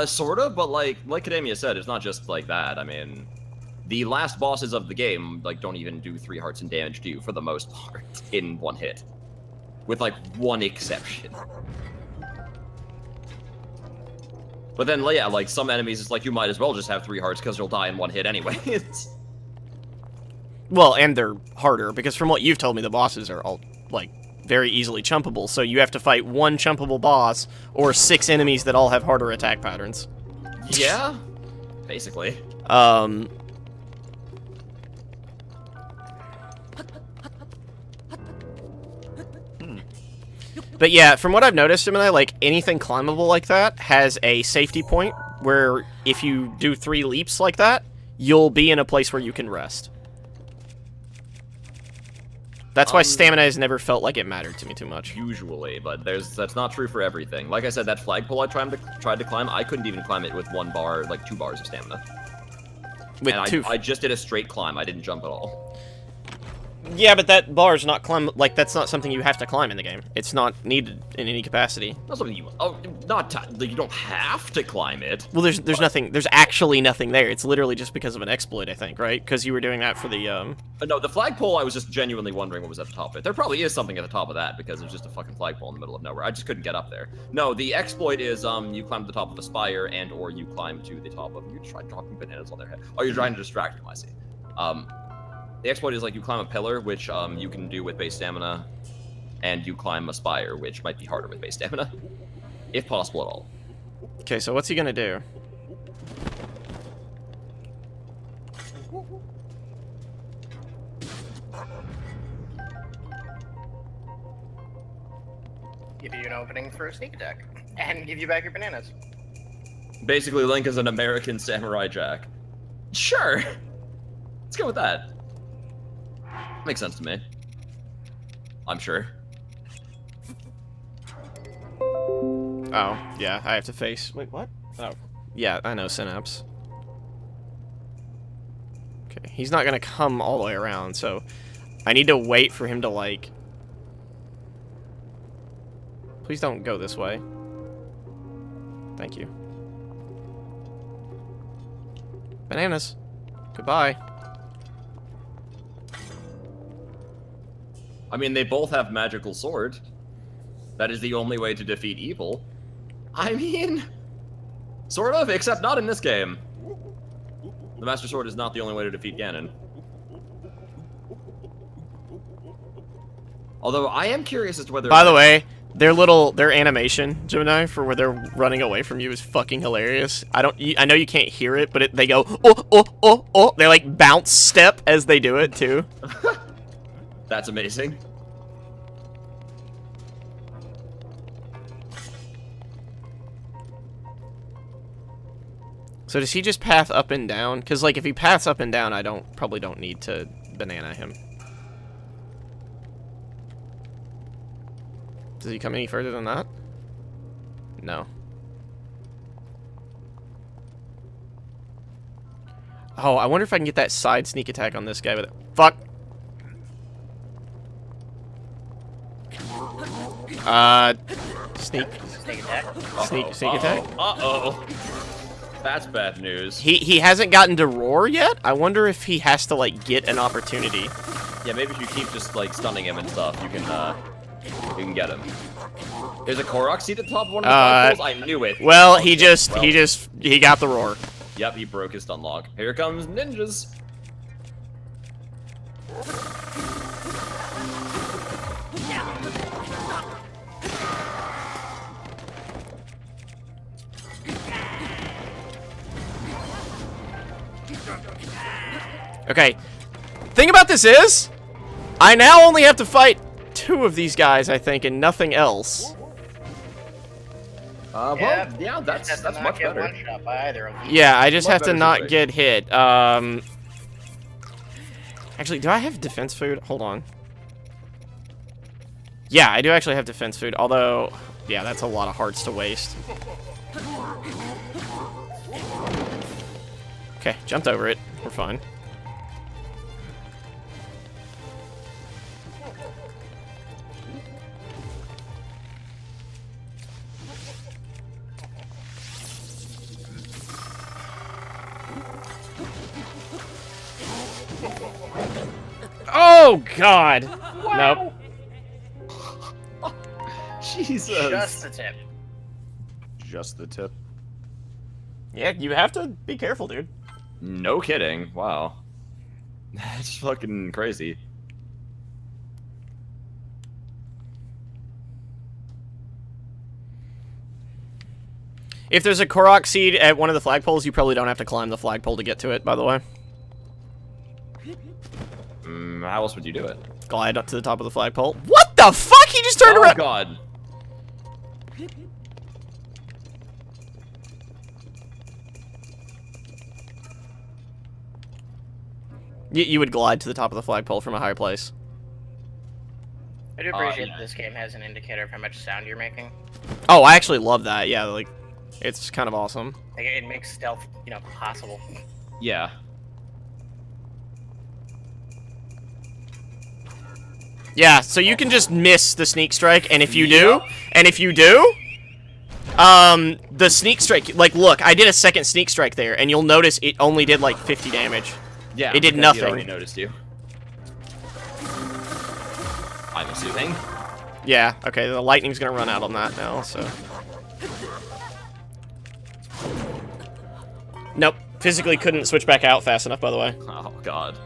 Sorta, but like Academia said, it's not just like that. I mean, the last bosses of the game, like, don't even do 3 hearts in damage to you for the most part in one hit. With, like, one exception. But then, yeah, like, some enemies, it's like, you might as well just have 3 hearts because you'll die in one hit anyway. Well, and they're harder, because from what you've told me, the bosses are all, like, very easily chumpable, so you have to fight one chumpable boss, or 6 enemies that all have harder attack patterns. Yeah, basically. But yeah, from what I've noticed, Gemini, like, anything climbable like that has a safety point where if you do 3 leaps like that, you'll be in a place where you can rest. That's why stamina has never felt like it mattered to me too much. Usually, but that's not true for everything. Like I said, that flagpole I tried to climb, I couldn't even climb it with 1 bar, like 2 bars of stamina. With And 2. I just did a straight climb. I didn't jump at all. Yeah, but that bar's not like, that's not something you have to climb in the game. It's not needed in any capacity. Not something you. Oh, like, you don't have to climb it. Well, there's nothing. There's actually nothing there. It's literally just because of an exploit, I think, right? Because you were doing that for the No, the flagpole. I was just genuinely wondering what was at the top of it. There probably is something at the top of that because there's just a fucking flagpole in the middle of nowhere. I just couldn't get up there. No, the exploit is you climb to the top of a spire and or you climb to the top of. You try dropping bananas on their head. Oh, you're trying to distract them. I see. The exploit is like you climb a pillar, which you can do with base stamina, and you climb a spire, which might be harder with base stamina, if possible at all. Okay, so what's he gonna do? Give you an opening for a sneak attack. And give you back your bananas. Basically, Link is an American Samurai Jack. Sure. Let's go with that. Makes sense to me. I'm sure. Oh, yeah, I have to face... Wait, what? Oh. Yeah, I know, Synapse. Okay, he's not gonna come all the way around, so... I need to wait for him to, like... Please don't go this way. Thank you. Bananas. Goodbye. I mean, they both have magical sword. That is the only way to defeat evil. I mean, sort of, except not in this game. The Master Sword is not the only way to defeat Ganon. Although I am curious as to whether. By the way, their animation, Gemini, for where they're running away from you is fucking hilarious. I know you can't hear it, but they go oh. They like bounce step as they do it too. That's amazing. So does he just path up and down? Because like if he paths up and down, I probably don't need to banana him. Does he come any further than that? No. Oh, I wonder if I can get that side sneak attack on this guy with it. Fuck. Sneak. Sneak attack. Sneak attack. Uh-oh. That's bad news. He hasn't gotten to roar yet. I wonder if he has to like get an opportunity. Yeah, maybe if you keep just like stunning him and stuff, you can get him. There's a Korok seat at the top of one of the flagpoles. I knew it. Well, he got the roar. Yep, he broke his stun lock. Here comes ninjas. Okay. Thing about this is, I now only have to fight 2 of these guys, I think, and nothing else. Well, yeah, that's much better. One shot by either of them. Yeah, I just Much have to better not situation. get hit. Actually, do I have defense food? Hold on. Yeah, I do actually have defense food, although, yeah, that's a lot of hearts to waste. Okay, jumped over it. We're fine. Oh, God! Nope. Jesus. Just the tip. Just the tip. Yeah, you have to be careful, dude. No kidding. Wow. That's fucking crazy. If there's a Korok seed at one of the flagpoles, you probably don't have to climb the flagpole to get to it, by the way. How else would you do it? Glide up to the top of the flagpole. What the fuck? He just turned Oh around. God. You would glide to the top of the flagpole from a high place. I do appreciate yeah. that this game has an indicator of how much sound you're making. Oh, I actually love that. Yeah, like, it's kind of awesome. Like, it makes stealth, possible. Yeah. Yeah, so you can just miss the sneak strike, and if you do, the sneak strike, like, look, I did a second sneak strike there, and you'll notice it only did, like, 50 damage. Yeah. It did because nothing. He already noticed you. I'm assuming. Yeah, okay, the lightning's gonna run out on that now, so... Nope, physically couldn't switch back out fast enough, by the way. Oh God.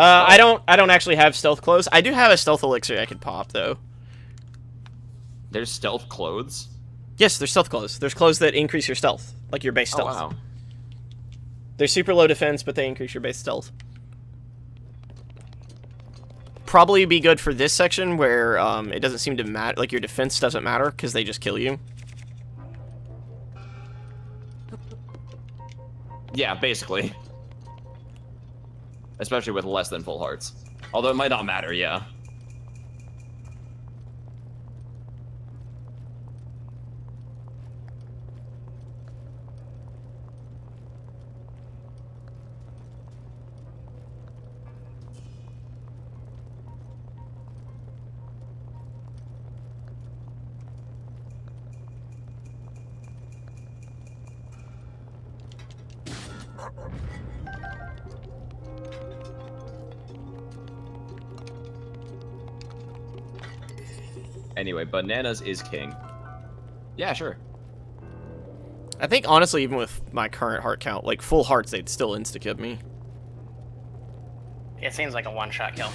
I don't actually have stealth clothes. I do have a stealth elixir I could pop, though. There's stealth clothes. Yes, there's stealth clothes. There's clothes that increase your stealth, like your base stealth. Oh wow. They're super low defense, but they increase your base stealth. Probably be good for this section where it doesn't seem to matter, like your defense doesn't matter because they just kill you. Yeah, basically. Especially with less than full hearts. Although it might not matter, yeah. Anyway, bananas is king. Yeah, sure. I think, honestly, even with my current heart count, like, full hearts, they'd still insta-kip me. It seems like a one-shot kill.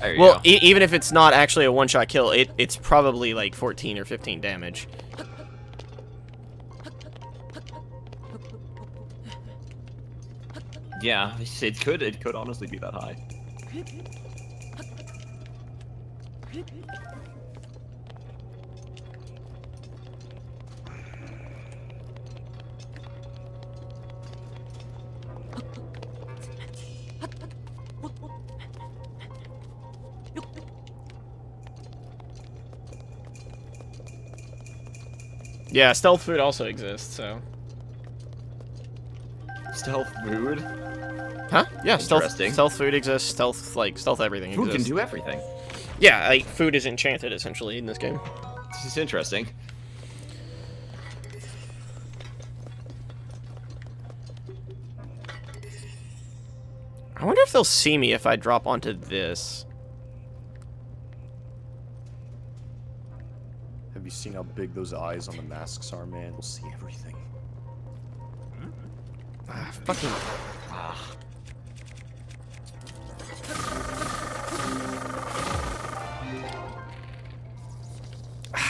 There you Well, go. even if it's not actually a one-shot kill, it's probably, like, 14 or 15 damage. Yeah, it could honestly be that high. Yeah, stealth food also exists, so... Stealth food? Huh? Yeah, Interesting. stealth food exists, stealth everything Food exists. can do everything. Yeah, like, food is enchanted, essentially, in this game. This is interesting. I wonder if they'll see me if I drop onto this. Have you seen how big those eyes on the masks are, man? We'll see everything. Ah, fucking... Ah.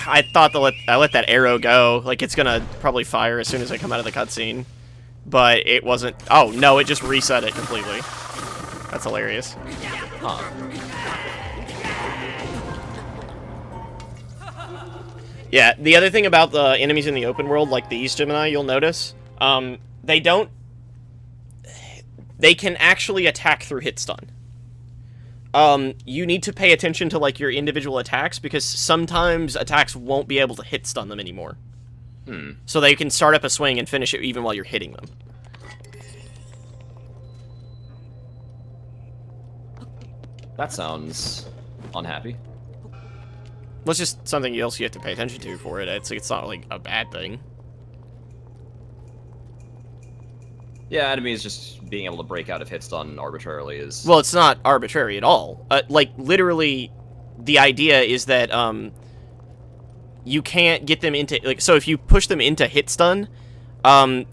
I thought I let that arrow go. Like, it's gonna probably fire as soon as I come out of the cutscene. But it wasn't... Oh, no, it just reset it completely. That's hilarious. Huh. Yeah, the other thing about the enemies in the open world, like these Gemini, you'll notice, they don't... They can actually attack through hit stun. You need to pay attention to, like, your individual attacks, because sometimes attacks won't be able to hit stun them anymore. So they can start up a swing and finish it even while you're hitting them. That sounds unhappy. Well, it's just something else you have to pay attention to for it. It's not, like, a bad thing. Yeah, enemies just being able to break out of hit stun arbitrarily is... Well, it's not arbitrary at all. Like, literally, the idea is that, you can't get them into... Like, so if you push them into hit stun,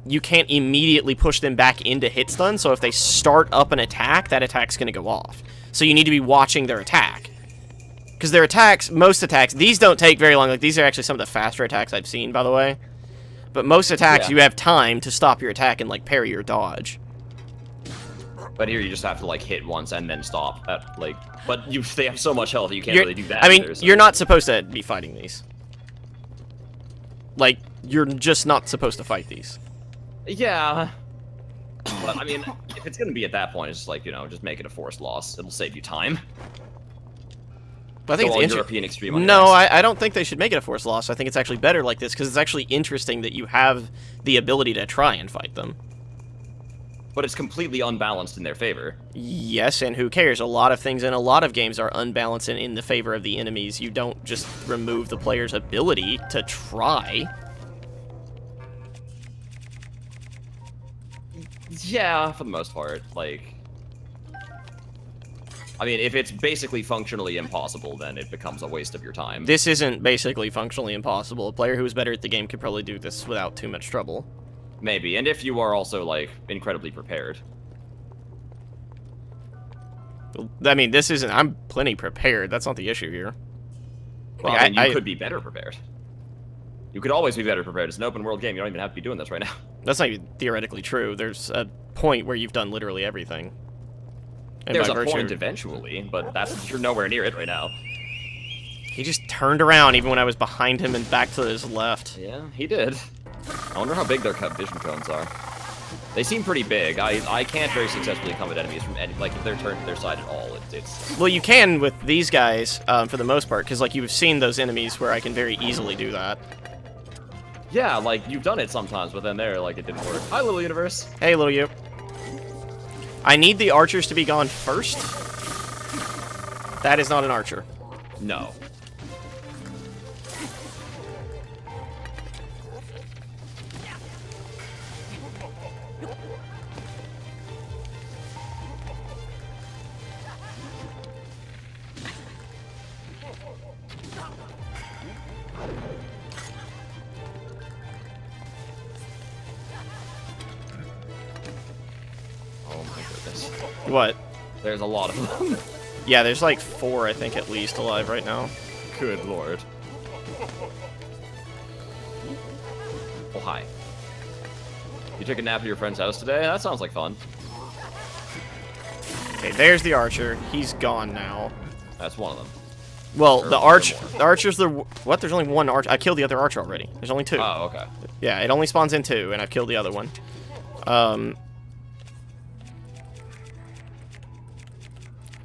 you can't immediately push them back into hit stun, so if they start up an attack, that attack's gonna go off. So you need to be watching their attack. Because their attacks, most attacks, these don't take very long. Like, these are actually some of the faster attacks I've seen, by the way. But most attacks, Yeah. you have time to stop your attack and, like, parry or dodge. But here you just have to, like, hit once and then stop. But they have so much health that you can't You're- really do that I mean, either, so- you're not supposed to be fighting these. Like, you're just not supposed to fight these. Yeah. But, I mean, if it's gonna be at that point, it's just like, you know, just make it a forced loss. It'll save you time. But I think Go all it's European extreme on your No, ass. I don't think they should make it a forced loss. I think it's actually better like this, because it's actually interesting that you have the ability to try and fight them. But it's completely unbalanced in their favor. Yes, and who cares? A lot of things in a lot of games are unbalanced and in the favor of the enemies. You don't just remove the player's ability to try. Yeah, for the most part. Like... I mean, if it's basically functionally impossible, then it becomes a waste of your time. This isn't basically functionally impossible. A player who's better at the game could probably do this without too much trouble. Maybe, and if you are also, like, incredibly prepared. I mean, this isn't... I'm plenty prepared. That's not the issue here. Well, Like, I mean, you could be better prepared. You could always be better prepared. It's an open world game. You don't even have to be doing this right now. That's not even theoretically true. There's a point where you've done literally everything. And There's by a virtue- point eventually, but you're nowhere near it right now. He just turned around even when I was behind him and back to his left. Yeah, he did. I wonder how big their vision cones are. They seem pretty big. I can't very successfully come at enemies from any, like if they're turned to their side at all. It's Well, you can with these guys for the most part, because like you've seen those enemies where I can very easily do that. yeah, like you've done it sometimes, but then there, like it didn't work. Hi, little universe. Hey, little you. I need the archers to be gone first. That is not an archer. No. Oh my goodness. What? There's a lot of them. Yeah, there's like 4, I think, at least alive right now. Good lord. Oh, hi. You took a nap at your friend's house today? That sounds like fun. Okay, there's the archer. He's gone now. That's one of them. Well, Or the one arch, more. the archer's the what? There's only one archer. I killed the other archer already. There's only 2. Oh, okay. Yeah, it only spawns in 2, and I've killed the other one. I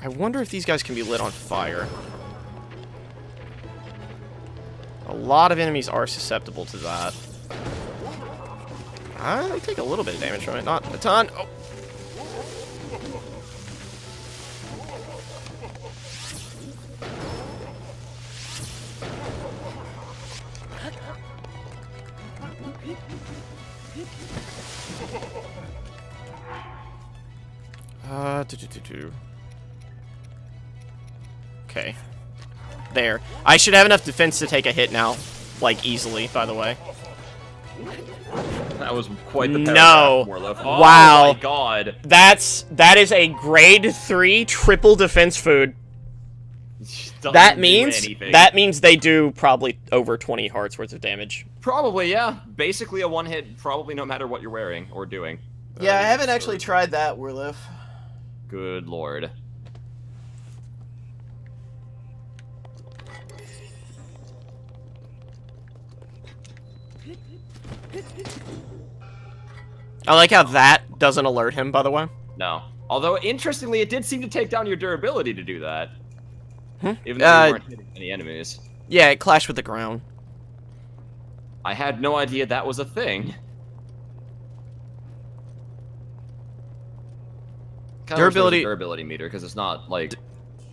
wonder if these guys can be lit on fire. A lot of enemies are susceptible to that. I take a little bit of damage from it, not a ton. Oh. Okay. There. I should have enough defense to take a hit now. Like, easily, by the way. That was quite the No. paragraph, Morlof. Oh Wow. my god. That is a grade 3 triple defense food. Doesn't That do means anything. they do probably over 20 hearts worth of damage. Probably, yeah. Basically a one-hit, probably no matter what you're wearing or doing. Yeah, I haven't actually tried that, Warliff. Good lord. I like how that doesn't alert him, by the way. No. Although, interestingly, it did seem to take down your durability to do that. Even though you weren't hitting any enemies. Yeah, it clashed with the ground. I had no idea that was a thing. Durability meter, because it's not, like...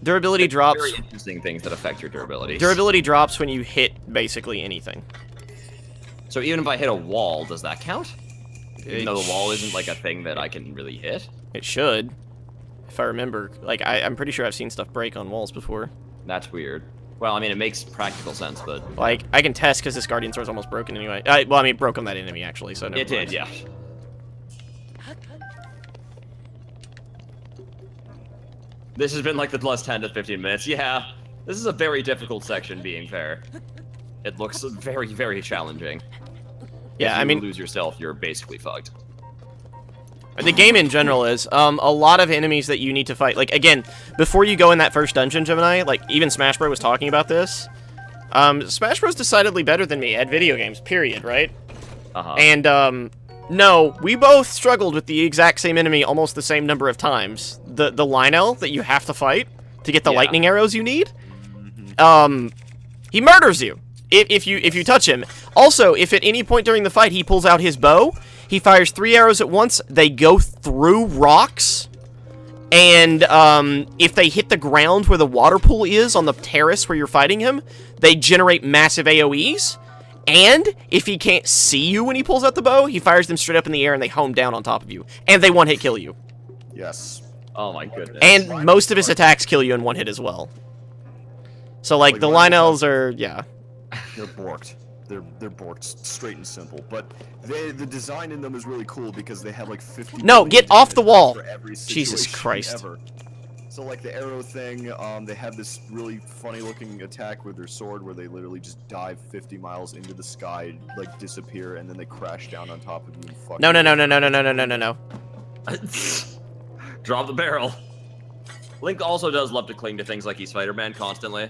Durability it's drops. very interesting things that affect your durability. Durability drops when you hit basically anything. So even if I hit a wall, does that count? Even though the wall isn't, like, a sh- thing that I can really hit? It should. If I remember. Like, I'm pretty sure I've seen stuff break on walls before. That's weird. Well, I mean, it makes practical sense, but... Like, I can test because this Guardian Sword's almost broken anyway. Well, I mean, it broke on that enemy, actually, so never It did, mind. yeah. This has been like the last 10 to 15 minutes. Yeah, this is a very difficult section, being fair. It looks very, very challenging. Yeah, If you I mean, lose yourself, you're basically fucked. the game in general is, a lot of enemies that you need to fight. Like, again, before you go in that first dungeon, Gemini, like, even Smash Bros was talking about this. Smash Bros decidedly better than me at video games, period, right? Uh-huh. And, no, we both struggled with the exact same enemy almost the same number of times. The Lionel that you have to fight to get the Yeah. lightning arrows you need. He murders you if you touch him. Also, if at any point during the fight he pulls out his bow, he fires 3 arrows at once. They go through rocks, and if they hit the ground where the water pool is on the terrace where you're fighting him, they generate massive AoEs. And if he can't see you when he pulls out the bow, he fires them straight up in the air and they home down on top of you. And they one-hit kill you. Yes. Oh my goodness. And most of his attacks kill you in one hit as well. So, like, the Lionels are, yeah. They're borked. They're borked, straight and simple. But the design in them is really cool because they have like 50. No, million get off the wall. for every Jesus situation Christ. ever. So like the arrow thing, they have this really funny looking attack with their sword where they literally just dive 50 miles into the sky, like disappear, and then they crash down on top of you and fuck. No. Drop the barrel. Link also does love to cling to things like he's Spider-Man constantly.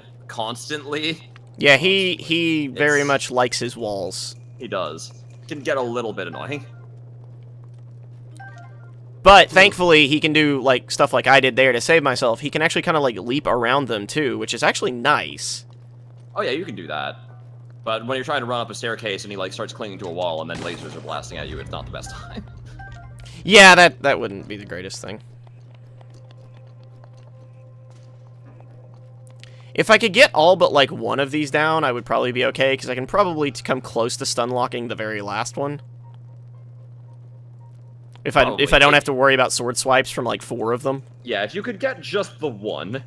Yeah, he very It's- much likes his walls. He does. Can get a little bit annoying. But thankfully, he can do like stuff like I did there to save myself. He can actually kind of like leap around them too, which is actually nice. Oh yeah, you can do that. But when you're trying to run up a staircase and he like starts clinging to a wall and then lasers are blasting at you, it's not the best time. Yeah, that wouldn't be the greatest thing. If I could get all but like one of these down, I would probably be okay, because I can probably come close to stun locking the very last one. If I Probably. don't have to worry about sword swipes from like 4 of them. Yeah, if you could get just the one.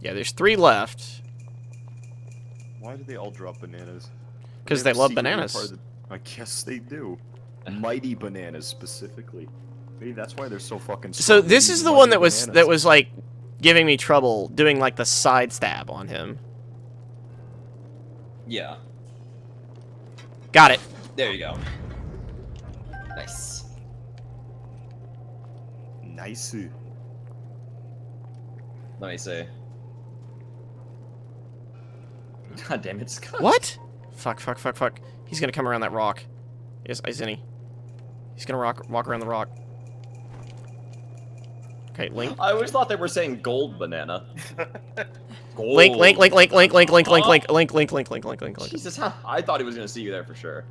Yeah, there's 3 left. Why do they all drop bananas? 'Cause They they have a love secret bananas. part of the- I guess they do. Mighty bananas specifically. Maybe that's why they're so fucking. So strong. They this use is the mighty one that was bananas. like giving me trouble doing like the side stab on him. Yeah. Got it. There you go. Nice. Nice. Let me see. God damn it, Scott. What? Fuck. He's gonna come around that rock. Isn't he? He's gonna walk around the rock. Okay, Link. I always thought they were saying gold banana. Gold. Link. Jesus, I thought he was gonna see you there for sure.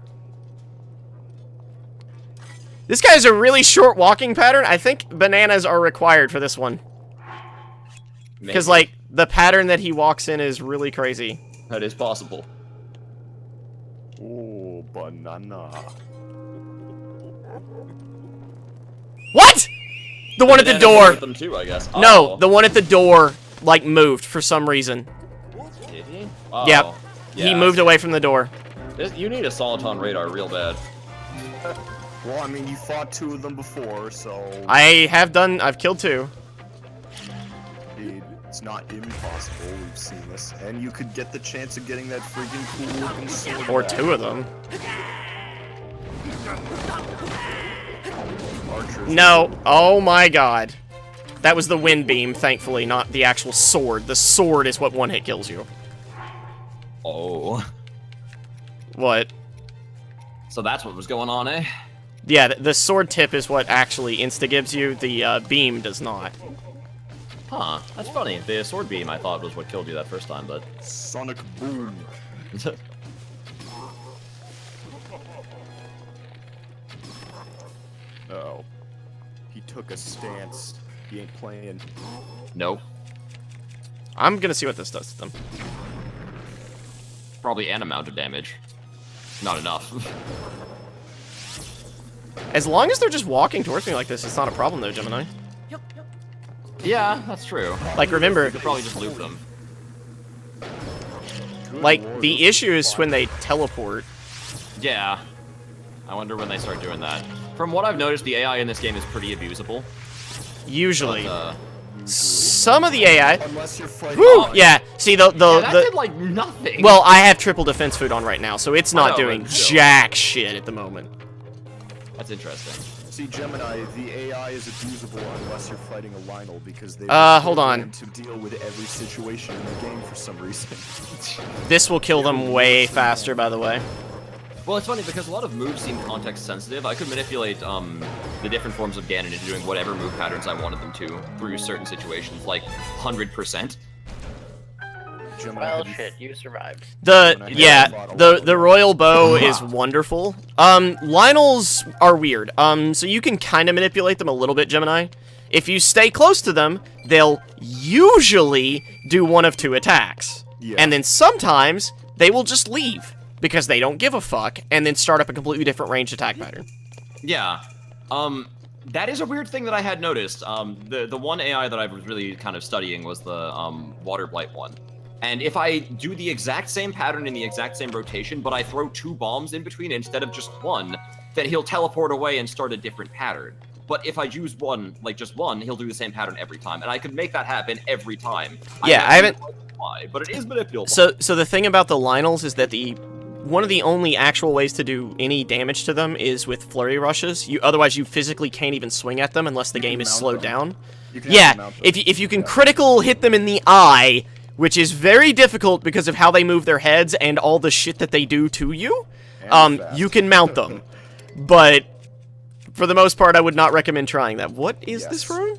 This guy's a really short walking pattern. I think bananas are required for this one. Because, Maybe. like, the pattern that he walks in is really crazy. That is possible. Oh, banana. What? The one at the Bananas door. with them too, I guess. No, Oh. the one at the door, like, moved for some reason. Did he? Oh. Yep. Yeah. He moved away from the door. You need a Soliton radar real bad. Well, I mean, you fought 2 of them before, so I've killed 2. it's not impossible. We've seen this, and you could get the chance of getting that freaking cool looking sword. Or back. 2 of them. Archers. No. Oh my god. That was the wind beam, thankfully, not the actual sword. The sword is what one hit kills you. Oh. What? So that's what was going on, eh? Yeah, the sword tip is what actually insta-gives you. The beam does not. Huh. That's funny. The sword beam I thought was what killed you that first time, but... Sonic boom. Oh. He took a stance. He ain't playing. Nope. I'm gonna see what this does to them. Probably an amount of damage. Not enough. As long as they're just walking towards me like this, it's not a problem though, Gemini. Yeah, that's true. Like, remember, You could probably just loop them. Good like, lord, the those issue are is when they teleport. Yeah. I wonder when they start doing that. From what I've noticed, the AI in this game is pretty abusable. Usually. But, Some of the AI... Unless you're fighting. Woo! Yeah, see, yeah, that the did, like, nothing. well, I have triple defense food on right now, so it's not know, doing but still. jack shit at the moment. That's interesting. See, Gemini, the AI is abusable unless you're fighting a Lionel because they hold on. to deal with every situation in the game for some reason. This will kill them way faster, by the way. Well, it's funny because a lot of moves seem context sensitive. I could manipulate the different forms of Ganon into doing whatever move patterns I wanted them to through certain situations, like 100%. Gemini, Well, have you- shit, you survived. The royal bow is wonderful. Lionels are weird. So you can kind of manipulate them a little bit, Gemini. If you stay close to them, they'll usually do one of 2 attacks. Yeah. And then sometimes they will just leave because they don't give a fuck and then start up a completely different ranged attack pattern. Yeah. That is a weird thing that I had noticed. The one AI that I was really kind of studying was the Water Blight one. And if I do the exact same pattern in the exact same rotation, but I throw 2 bombs in between instead of just 1, then he'll teleport away and start a different pattern. But if I use one, like just one, he'll do the same pattern every time, and I could make that happen every time. Yeah, I haven't. Why? But it is manipulable. So the thing about the Lynels is that one of the only actual ways to do any damage to them is with flurry rushes. Otherwise you physically can't even swing at them unless the game is slowed down. Yeah, if you can critical hit them in the eye, which is very difficult because of how they move their heads and all the shit that they do to you, you can mount them. But for the most part, I would not recommend trying that. What is this rune?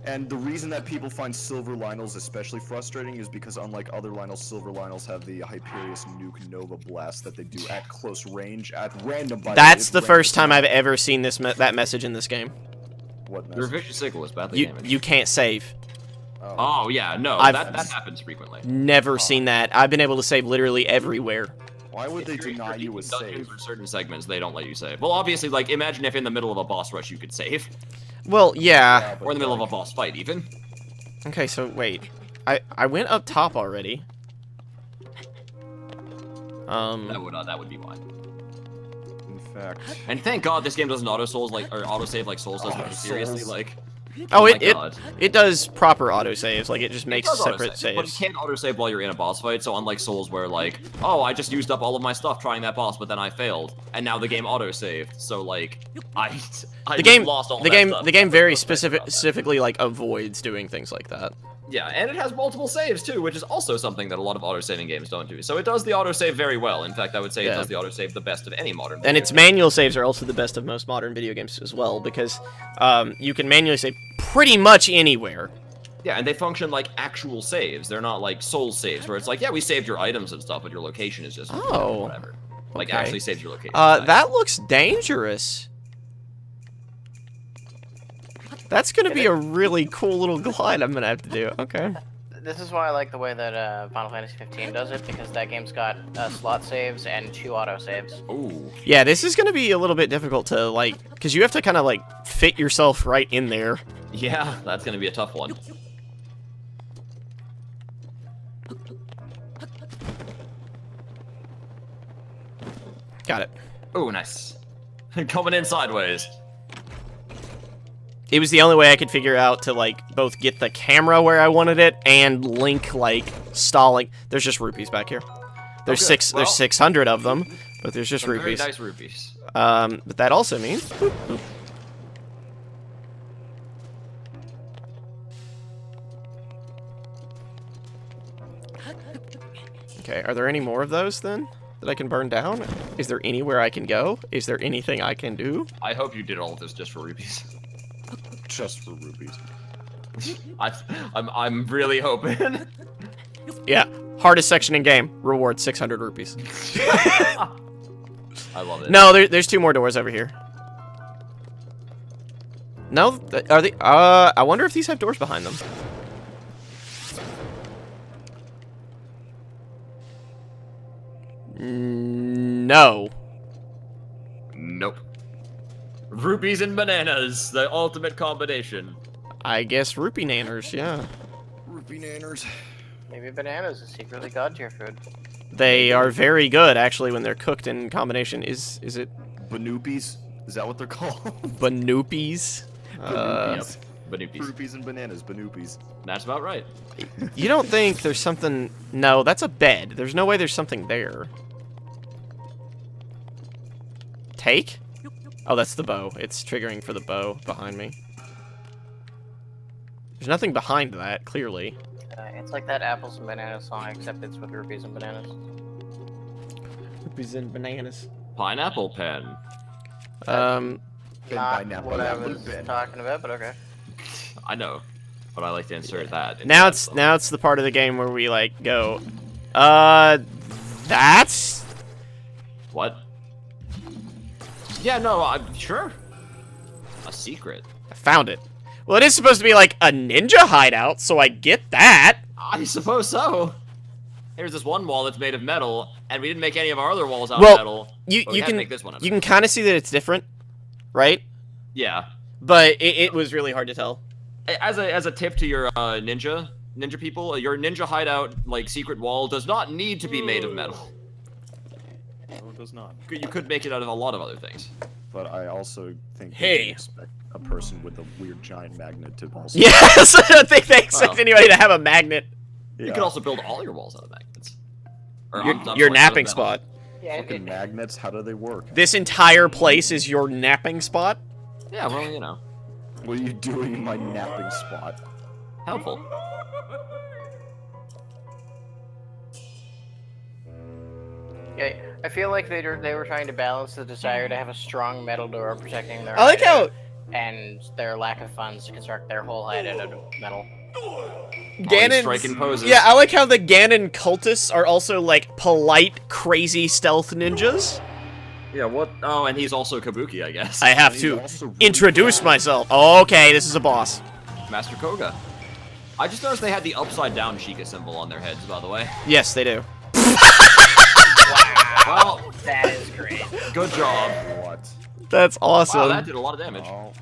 And the reason that people find silver Lynels especially frustrating is because unlike other Lynels, silver Lynels have the Hyperius Nuke Nova Blast that they do at close range, at random. That's the first time I've ever seen that message in this game. What Your message? vicious sickle is badly damaged. You can't save. Oh yeah, no, I've that happens frequently. Never seen that. I've been able to save literally everywhere. Why would they deny you a save? For certain segments, they don't let you save. Well, obviously, like, imagine if in the middle of a boss rush you could save. Well, yeah. Or in the middle of a boss fight, even. Okay, so wait. I went up top already. That would be why. In fact. And thank God this game doesn't autosave like Souls does, which is seriously like. Oh, my God. it does proper autosaves. Like, it just makes separate saves. But it can't autosave while you're in a boss fight, so unlike Souls where, like, oh, I just used up all of my stuff trying that boss, but then I failed, and now the game autosaved, so, like, I lost all the that stuff. The game very specifically, like, avoids doing things like that. Yeah, and it has multiple saves, too, which is also something that a lot of autosaving games don't do. So it does the autosave very well. In fact, I would say it does the autosave the best of any modern video And its game. manual saves are also the best of most modern video games as well, because you can manually save pretty much anywhere. Yeah, and they function like actual saves. They're not like Souls saves, where it's like, yeah, we saved your items and stuff, but your location is just whatever. Like, okay. actually saves your location. That looks dangerous. That's gonna be a really cool little glide I'm gonna have to do. Okay. This is why I like the way that Final Fantasy 15 does it, because that game's got slot saves and 2 auto saves. Ooh. Yeah, this is gonna be a little bit difficult to, like, because you have to kind of, like, fit yourself right in there. Yeah, that's gonna be a tough one. Got it. Ooh, nice. Coming in sideways. It was the only way I could figure out to, like, both get the camera where I wanted it and Link, like, stalling. There's just rupees back here. There's there's 600 of them, but there's just rupees. Very nice rupees. But that also means. Okay, are there any more of those then that I can burn down? Is there anywhere I can go? Is there anything I can do? I hope you did all of this just for rupees. Just for rupees. I'm really hoping. Yeah, hardest section in game. Reward 600 rupees. I love it. No, there's 2 more doors over here. No, are they? I wonder if these have doors behind them. No. Nope. Rupees and bananas, the ultimate combination. I guess rupee nanners, yeah. Rupee nanners. Maybe bananas is secretly god tier food. They are very good, actually, when they're cooked in combination. Is it Banoopies? Is that what they're called? Banoopies? Banoopies. Banoopies. Rupees and bananas, Banoopies. That's about right. You don't think there's something... No, that's a bed. There's no way there's something there. Take? Oh, that's the bow. It's triggering for the bow behind me. There's nothing behind that, clearly. It's like that apples and bananas song, except it's with rupees and bananas. Rupees and bananas. Pineapple pen. Not pineapple what I apple was pen. talking about, but okay. I know, but I like to insert that. Now it's the part of the game where we like go, that's What? Yeah, no, I'm sure. A secret. I found it. Well, it is supposed to be like a ninja hideout, so I get that. I suppose so. Here's this one wall that's made of metal, and we didn't make any of our other walls out Well, of metal. You but we you had to can make this one out of you can kind of see that it's different, right? Yeah. but it was really hard to tell. As a tip to your ninja people, your ninja hideout like secret wall does not need to be made of metal. No, it does not. You could make it out of a lot of other things. But I also think Hey. they can expect a person with a weird giant magnet to also. Yes, I don't think they expect Well. anybody to have a magnet. You Yeah. could also build all your walls out of magnets. Or, Your, I'm sorry, your out of napping metal. spot. Yeah, Fucking magnets, how do they work? This entire place is your napping spot. Yeah, well, you know, What are you doing in my napping spot? helpful. yeah, I feel like they were trying to balance the desire to have a strong metal door protecting their I like how hideout and their lack of funds to construct their whole hideout out of metal. Ganon. striking poses. Yeah, I like how the Ganon cultists are also like polite, crazy stealth ninjas. Yeah, what? Oh, and he's also Kabuki, I guess. I have He's to also really introduce fast. myself. Okay, this is a boss. Master Koga. I just noticed they had the upside down Sheikah symbol on their heads, by the way. Yes, they do. Well, That is great. good job. What? That's awesome. Wow, that did a lot of damage. Oh.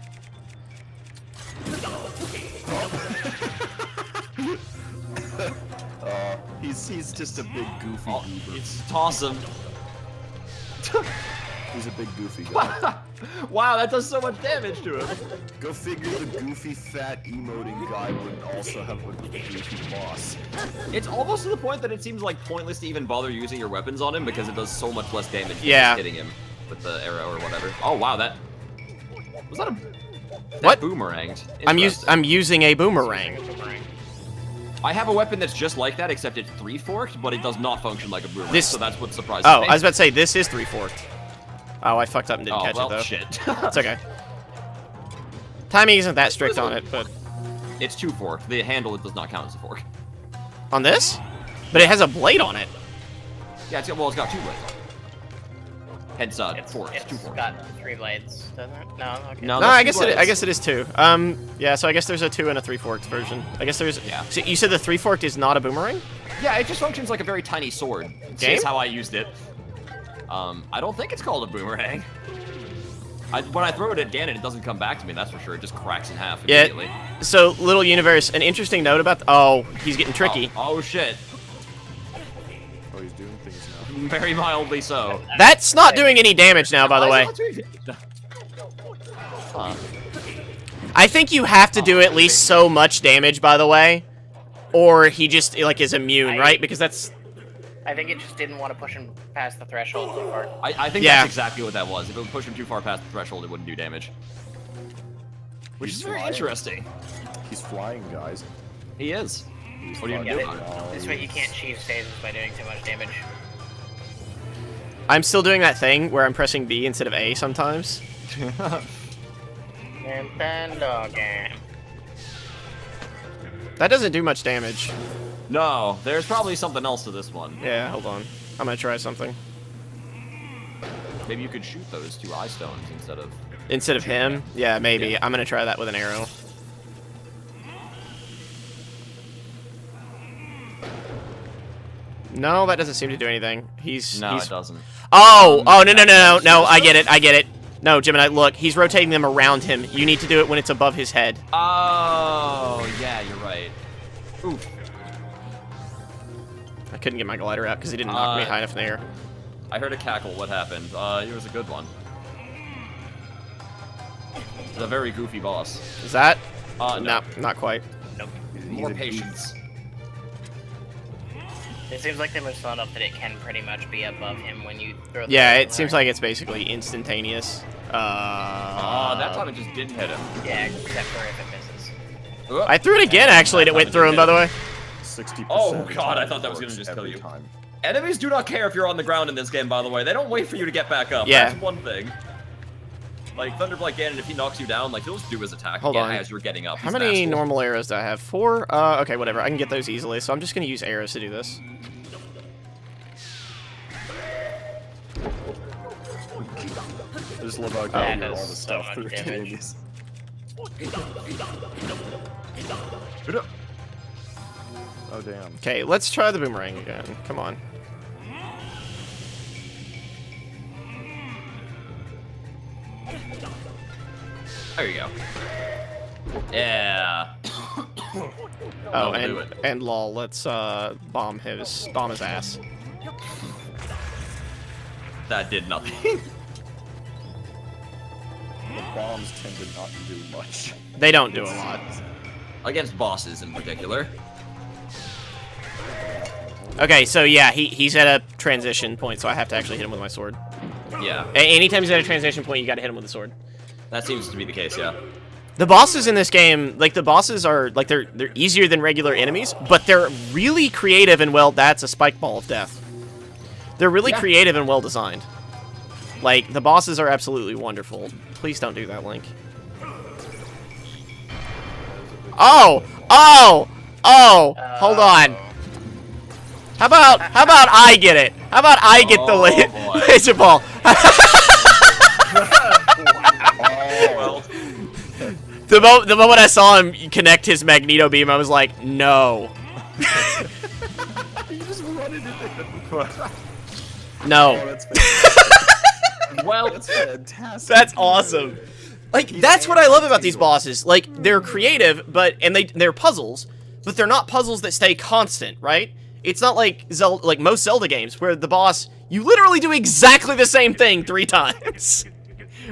He's just a big goofy Oh, goober. it's toss him. He's a big goofy guy. Wow, that does so much damage to him. Go figure the goofy fat emoting guy would also have a goofy boss. It's almost to the point that it seems like pointless to even bother using your weapons on him because it does so much less damage than Yeah. just hitting him with the arrow or whatever. Oh wow, that was that a What? boomeranged? I'm using a boomerang. I have a weapon that's just like that, except it's three-forked, but it does not function like a boomerang. This- So that's what surprises Oh, me. I was about to say this is three-forked. Oh, I fucked up and didn't Oh catch well, it though. shit. It's okay. Timing isn't that strict on it, but It's two-forked. The handle it does not count as a fork. on this, but it has a blade on it. Yeah, it's got got two blades. Hence, forks, It's two forks. got 3 blades, doesn't it? No, okay. No, No, that's I two guess blades. I guess it is two. Yeah. So I guess there's a 2 and a 3-forked version. I guess there's. Yeah. So you said the 3-forked is not a boomerang? Yeah, it just functions like a very tiny sword. Game? That's how I used it. I don't think it's called a boomerang. When I throw it at Ganon, it doesn't come back to me, that's for sure. It just cracks in half Yeah. immediately. So little universe. An interesting note about. Oh, he's getting tricky. Oh, shit. Oh, he's doing things now. Very mildly so. That's not doing any damage now, by the Why way. is it not doing damage? Huh. I think you have to do at least so much damage, by the way, or he just like is immune, right? Because that's. I think it just didn't want to push him past the threshold too far. I think Yeah. that's exactly what that was. If it would push him too far past the threshold, it wouldn't do damage. Which He's is very flying. interesting. He's flying, guys. He is. He's What are you Yeah, doing? this way you can't cheese phases by doing too much damage. I'm still doing that thing where I'm pressing B instead of A sometimes. Nintendo game. That doesn't do much damage. No, there's probably something else to this one. Yeah, hold on. I'm gonna try something. Maybe you could shoot those 2 eye stones instead of... Him? Yeah, maybe. Yeah. I'm gonna try that with an arrow. No, that doesn't seem to do anything. No, he's... it doesn't. Oh, no, I get it. No, Gemini, look, he's rotating them around him. You need to do it when it's above his head. Oh, yeah, you're right. Oof. I couldn't get my glider out because he didn't knock me high enough in the air. I heard a cackle. What happened? It was a good one. It's a very goofy boss. Is that? No. Not quite. More patience. It seems like they must thought up that it can pretty much be above him when you throw the Yeah, it boomerang. seems like it's basically instantaneous. That time it just didn't hit him. Yeah, except for if it misses. I threw it again, actually, and it went through him, by the way. 60%. Oh, God, I thought that was gonna just kill every you. time. Enemies do not care if you're on the ground in this game, by the way. They don't wait for you to get back up. Yeah. That's one thing. Like, Thunderblight Ganon, if he knocks you down, like, he'll just do his attack Hold again on. as you're getting up. How He's an many asshole. normal arrows do I have? 4? Okay, whatever. I can get those easily, so I'm just going to use arrows to do this. I just love how I That can hear all does the so stuff much through damage. Canadians. Oh, damn. Okay, let's try the boomerang again. Come on. There you go. Yeah. Oh, That'll do it. and lol, let's bomb his ass. That did nothing. The bombs tend to not do much. They don't do a lot. Against bosses in particular. Okay, so yeah, he's at a transition point, so I have to actually hit him with my sword. Yeah. Anytime he's at a transition point, you gotta hit him with the sword. That seems to be the case, yeah. The bosses in this game, like the bosses are like they're easier than regular enemies, but they're really creative and well. That's a spike ball of death. They're really creative and well designed. Like the bosses are absolutely wonderful. Please don't do that, Link. Oh, hold on. How about I get it? How about I get the laser ball? Well, The moment I saw him connect his Magneto beam, I was like, no. You just run into him. No. Oh, that's fantastic. well, That's fantastic. That's awesome. Like, that's what I love about these bosses. Like, they're creative, they're puzzles, but they're not puzzles that stay constant, right? It's not like most Zelda games, where the boss, you literally do exactly the same thing 3 times.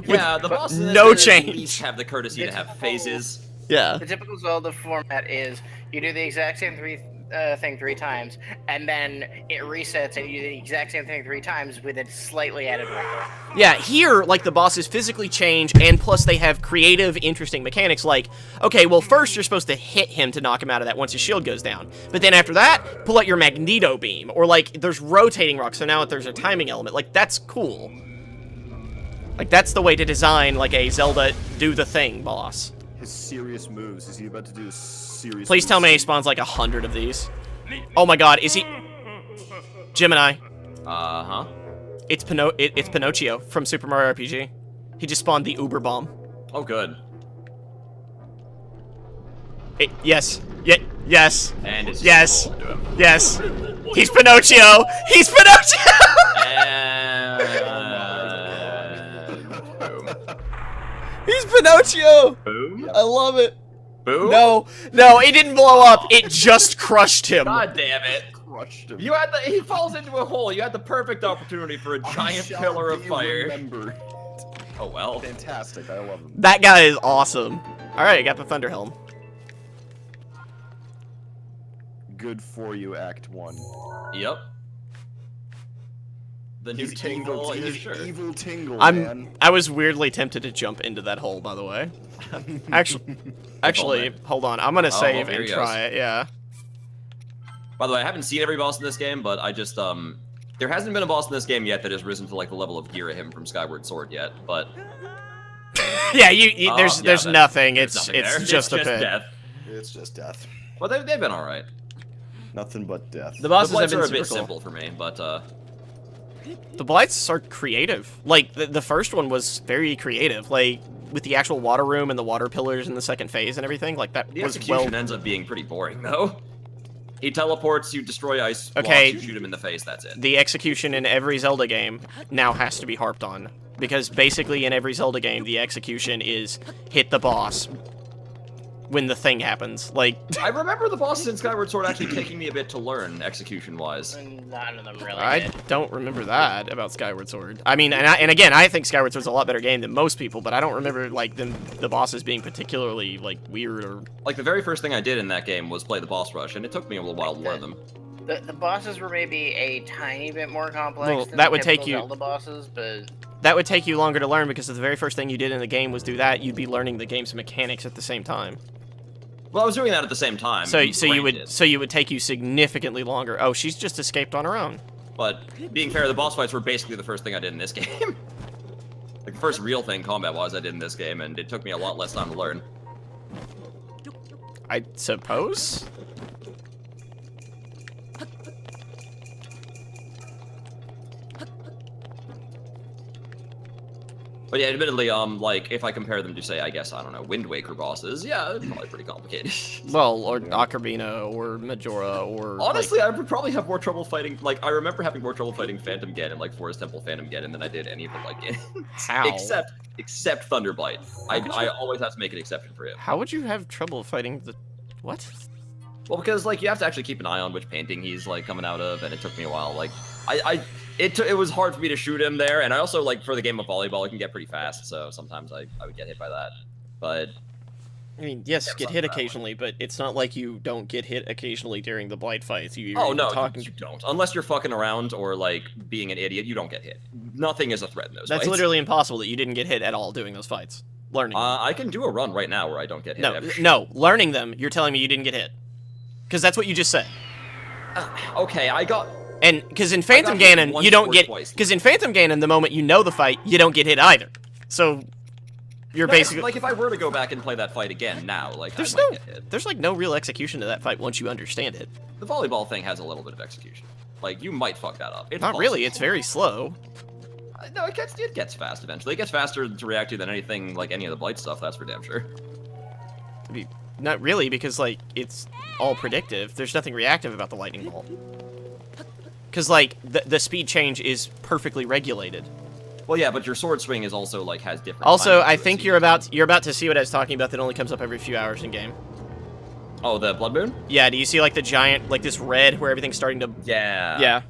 yeah, the bosses in this no at change. least have the courtesy to have phases. Yeah. The typical Zelda format is you do the exact same thing 3 times, and then it resets, and you do the exact same thing 3 times with a slightly added wrinkle. Yeah, here, like, the bosses physically change, and plus they have creative, interesting mechanics, like, okay, well, first you're supposed to hit him to knock him out of that once his shield goes down, but then after that, pull out your Magneto beam, or, like, there's rotating rocks, so now there's a timing element. Like, that's cool. Like, that's the way to design, like, a Zelda do-the-thing boss. His serious moves. Is he about to do serious Please tell me he moves? spawns, like, 100 of these. Oh my god, is he... Gemini. Uh-huh. It's Pinocchio from Super Mario RPG. He just spawned the Uber Bomb. Oh, good. Yes. Yes. And it's Yes. just into him. Yes. He's Pinocchio! He's Pinocchio! And boom. He's Pinocchio! Boom. I love it. Boom. No, it didn't blow up. It just crushed him. God damn it. Crushed him. He falls into a hole. You had the perfect opportunity for a giant Shall pillar of be fire. remembered. Oh well. Fantastic. I love him. That guy is awesome. Alright, I got the Thunder Helm. Good for you, Act 1. Yep. The new tingle He's is sure. evil tingle, man. I was weirdly tempted to jump into that hole, by the way. Actually, hold on. I'm gonna save here and he try it, yeah. By the way, I haven't seen every boss in this game, but I just there hasn't been a boss in this game yet that has risen to like the level of Girahim from Skyward Sword yet, but Yeah, there's nothing. there's It's nothing there. just a pit. death. It's just death. Well, they've been all right. Nothing but death. The The bosses have blights been are a super bit cool. simple for me, but The blights are creative. Like the first one was very creative. Like with the actual water room and the water pillars in the second phase and everything. Like that the was execution well. ends up being pretty boring though. He teleports, you destroy ice blocks, Okay. you shoot him in the face, that's it. The execution in every Zelda game now has to be harped on, because basically in every Zelda game the execution is hit the boss when the thing happens. Like I remember the bosses in Skyward Sword actually taking me a bit to learn execution-wise. None of them really I did. don't remember that about Skyward Sword. I mean, and again, I think Skyward Sword's a lot better game than most people, but I don't remember like the bosses being particularly like weird or. Like the very first thing I did in that game was play the boss rush, and it took me a little while to learn them. The bosses were maybe a tiny bit more complex Well, than that the would take typical you- Zelda bosses, but That would take you longer to learn because if the very first thing you did in the game was do that, you'd be learning the game's mechanics at the same time. Well, I was doing that at the same time. So you granted. would take you significantly longer. Oh, she's just escaped on her own. But being fair, the boss fights were basically the first thing I did in this game. Like the first real thing combat-wise I did in this game, and it took me a lot less time to learn. I suppose. But yeah, admittedly, like, if I compare them to, say, I guess, I don't know, Wind Waker bosses, yeah, it's probably pretty complicated. Well, or Ocarina, or Majora, or Honestly, I would probably have more trouble fighting, like, I remember having more trouble fighting Phantom Ganon, like Forest Temple Phantom Ganon, than I did any of the, like, Ganons. How? Except, except Thunderblight. I always have to make an exception for him. How would you have trouble fighting the... What? Well, because like you have to actually keep an eye on which painting he's like coming out of, and it took me a while. Like it was hard for me to shoot him there, and I also like for the game of volleyball, it can get pretty fast, so sometimes I would get hit by that. But I mean, yes, get hit occasionally, but it's not like you don't get hit occasionally during the blight fights. You no, you don't. Unless you're fucking around or like being an idiot, you don't get hit. Nothing is a threat in those fights. That's literally impossible that you didn't get hit at all doing those fights. Learning. I can do a run right now where I don't get hit. No, learning them, you're telling me you didn't get hit. Because that's what you just said. Okay, I got... And, because in Phantom Ganon, you don't get... Because in Phantom Ganon, the moment you know the fight, you don't get hit either. So, you're basically... Like, if I were to go back and play that fight again now, like, I might get hit. There's, like, no real execution to that fight once you understand it. The volleyball thing has a little bit of execution. Like, you might fuck that up. It's Not possible. really, it's very slow. No, it gets fast eventually. It gets faster to react to than anything, like, any of the blight stuff, that's for damn sure. Not really, because, like, it's all predictive. There's nothing reactive about the lightning bolt. Because, like, the speed change is perfectly regulated. Well, yeah, but your sword swing is also, like, has different... Also, I think you're about to see what I was talking about that only comes up every few hours in game. Oh, the Blood Moon? Yeah, do you see, like, the giant, like, this red where everything's starting to... Yeah. Yeah.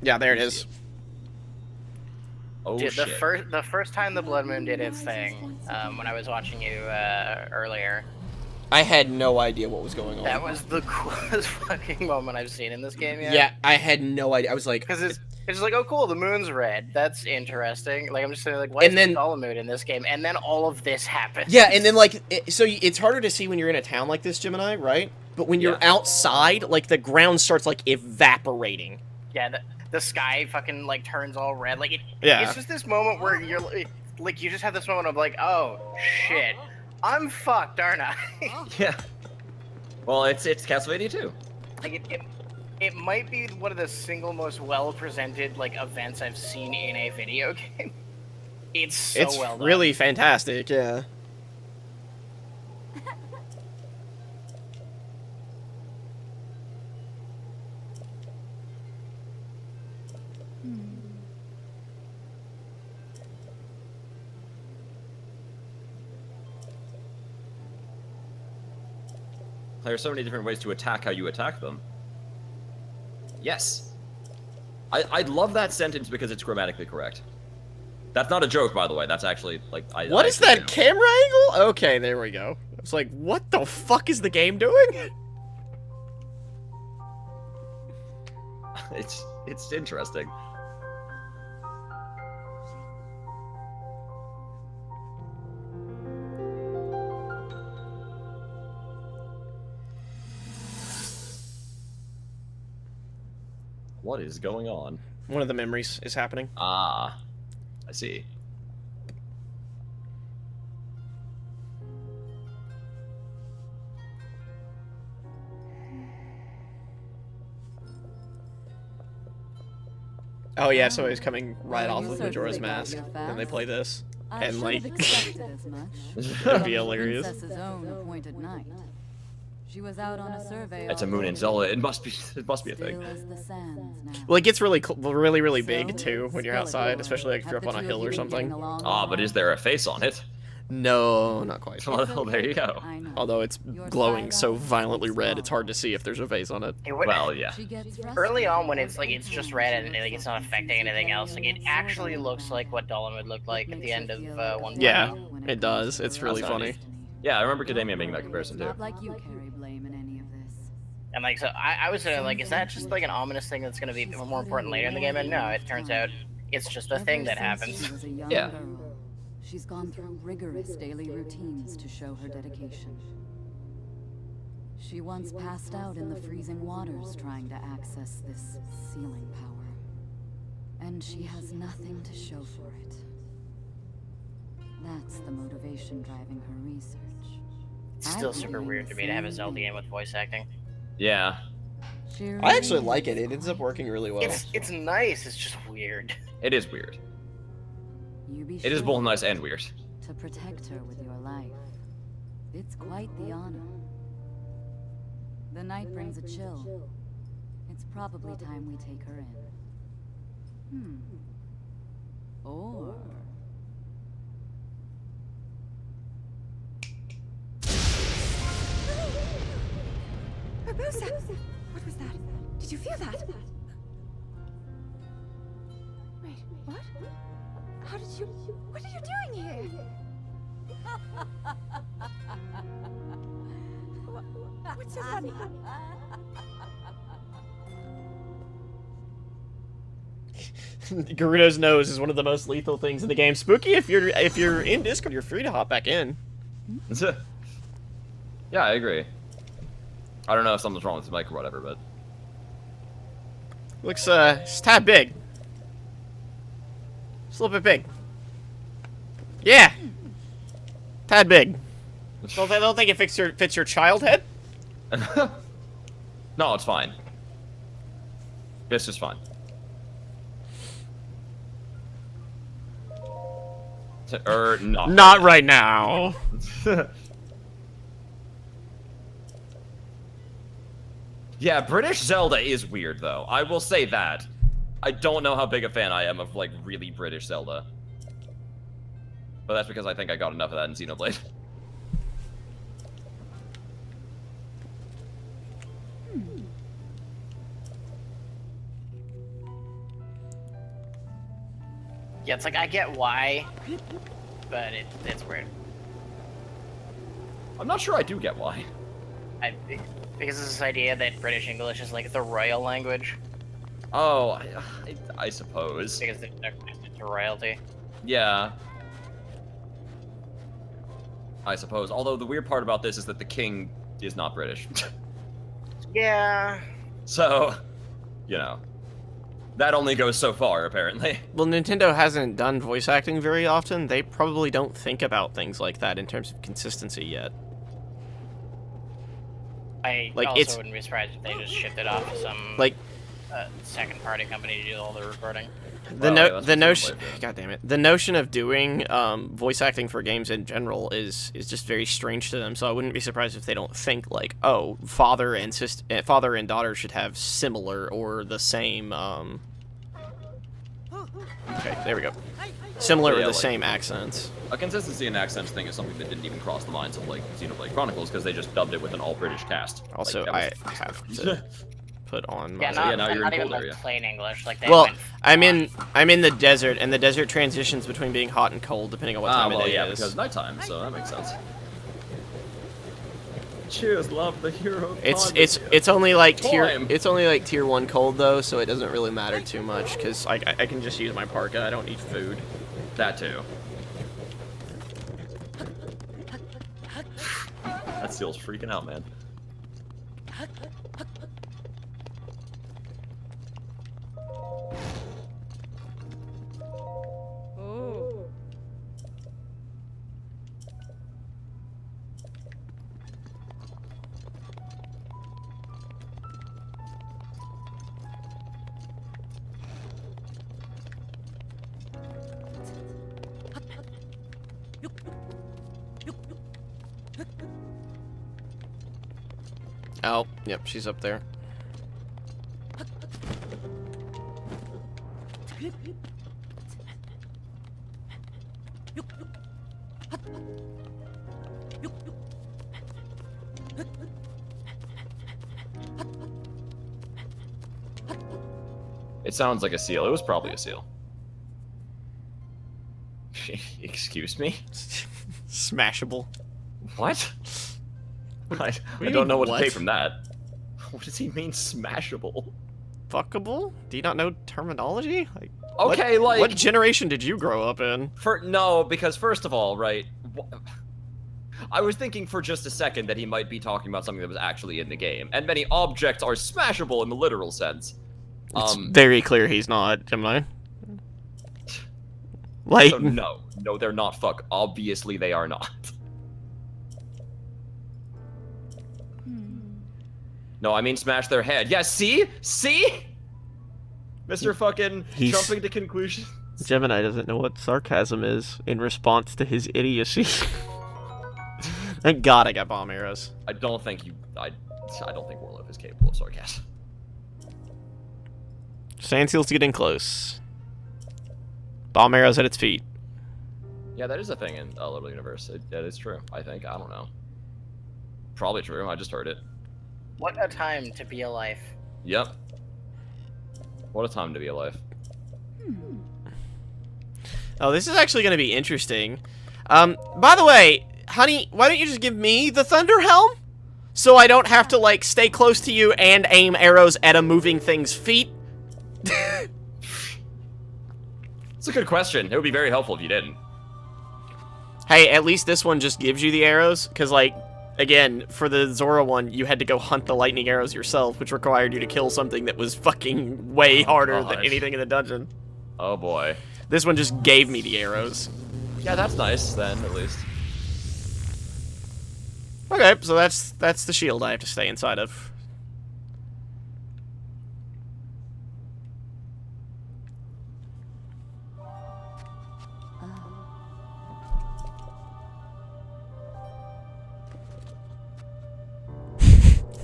Yeah, there it is. Oh, Dude, shit. the first time the Blood Moon did its thing, when I was watching you earlier, I had no idea what was going on. that was the coolest fucking moment I've seen in this game yet. Yeah, I had no idea. I was like... Because it's just like, oh cool, the moon's red. That's interesting. Like, I'm just saying, like, why is it all a moon in this game? And then all of this happens. Yeah, and then, like, so it's harder to see when you're in a town like this, Gemini, right? But when you're outside, like, the ground starts, like, evaporating. Yeah, the sky fucking, like, turns all red. Like, Yeah. It's just this moment where you're, like, you just have this moment of, like, oh, shit. I'm fucked, aren't I? Yeah. Well, it's Castlevania 2. Like, it might be one of the single most well-presented, like, events I've seen in a video game. It's so well done. Really fantastic, yeah. There are so many different ways to attack how you attack them. Yes. I love that sentence because it's grammatically correct. That's not a joke, by the way. That's actually, like... What is that camera angle? Okay, there we go. It's like, what the fuck is the game doing? It's interesting. What is going on? One of the memories is happening. Ah, I see. Oh yeah, so he's coming right off of Majora's Mask, and they play this, and like, that'd be hilarious. She was out on a survey. It's a moon in Zelda. It must be a thing. Well, it gets really really big too when you're outside, especially like if you're up on a hill or something. Ah, but is there a face on it? No, not quite. Well, there you go. Although it's glowing so violently red, it's hard to see if there's a face on it. Well, yeah. Early on, when it's like it's just red and like it's not affecting anything else, like it actually looks like what Dolan would look like at the end of 1.0. Yeah, it does. It's really funny. Yeah, I remember Kademia making that comparison too. And like, so I was like, is that just like an ominous thing that's going to be more important later in the game? And no, it turns out it's just a thing that happens. Yeah. She's gone through rigorous daily routines to show her dedication. She once passed out in the freezing waters trying to access this sealing power. And she has nothing to show for it. That's the motivation driving her research. It's still super weird to me to have a Zelda game with voice acting. Yeah. I actually like it. It ends up working really well. It's nice. It's just weird. It is weird. It is both nice and weird. To protect her with your life. It's quite the honor. The night brings a chill. It's probably time we take her in. Or Barbossa! What was that? Did you feel that? Wait, what? How did you... What are you doing here? What's so funny? Gerudo's nose is one of the most lethal things in the game. Spooky, if you're in Discord, you're free to hop back in. Yeah, I agree. I don't know if something's wrong with the mic or whatever, but Looks it's a tad big. It's a little bit big. Yeah. Tad big. Don't think it fits your child head? no, it's fine. It's just fine. Not. Not right now. Yeah, British Zelda is weird, though. I will say that. I don't know how big a fan I am of, like, really British Zelda. But that's because I think I got enough of that in Xenoblade. Yeah, it's like I get why, but it's weird. I'm not sure I do get why. Because of this idea that British English is like the royal language. Oh, I suppose. Because they're connected to royalty. Yeah. I suppose. Although the weird part about this is that the king is not British. Yeah. So, you know. That only goes so far, apparently. Well, Nintendo hasn't done voice acting very often. They probably don't think about things like that in terms of consistency yet. I Like, also wouldn't be surprised if they just shipped it off to some like second-party company to do all the recording. the Well, yeah, the notion. Xenoblade, God damn it! The notion of doing voice acting for games in general is just very strange to them. So I wouldn't be surprised if they don't think like, oh, father and daughter should have similar or the same. Okay, there we go. Similar Yeah, or the like- same accents. A consistency in accents thing is something that didn't even cross the minds of, like, Xenoblade Chronicles, because they just dubbed it with an all-British cast. Also, Like, I have to put on my. Yeah, yeah, now you're not in even cold like area. plain English. Like they Well, went I'm in the desert, and the desert transitions between being hot and cold depending on what time well, of day yeah, it is. because nighttime, so that makes sense. Cheers, love the hero. It's only like Time. tier 1 cold though, so it doesn't really matter too much because I can just use my parka. I don't need food. That too. That seal's freaking out, man. Oh, yep, she's up there. It sounds like a seal. It was probably a seal. Excuse me? Smashable. What? I you don't mean, know what what? to take from that. What does he mean, smashable? Fuckable? Do you not know terminology? Like, Okay, what generation did you grow up in? No, because first of all, right, I was thinking for just a second that he might be talking about something that was actually in the game, and many objects are smashable in the literal sense. It's very clear he's not, Gemini. Like, So no, they're not. Fuck, obviously they are not. No, I mean smash their head. Yeah, see? Mr. fucking jumping to conclusions. Gemini doesn't know what sarcasm is in response to his idiocy. Thank God I got bomb arrows. I don't think Warloaf is capable of sarcasm. Sandseal's getting close. Bomb arrows at its feet. Yeah, that is a thing in Literal Universe. That is true, I think. I don't know. Probably true. I just heard it. What a time to be alive. Yep. What a time to be alive. Oh, this is actually going to be interesting. By the way, honey, why don't you just give me the Thunder Helm? So I don't have to, like, stay close to you and aim arrows at a moving thing's feet? It's a good question. It would be very helpful if you didn't. Hey, at least this one just gives you the arrows, because, like, again, for the Zora one, you had to go hunt the lightning arrows yourself, which required you to kill something that was fucking way harder than gosh. anything in the dungeon. Oh boy. This one just gave me the arrows. Yeah, that's nice then, at least. Okay, so that's the shield I have to stay inside of.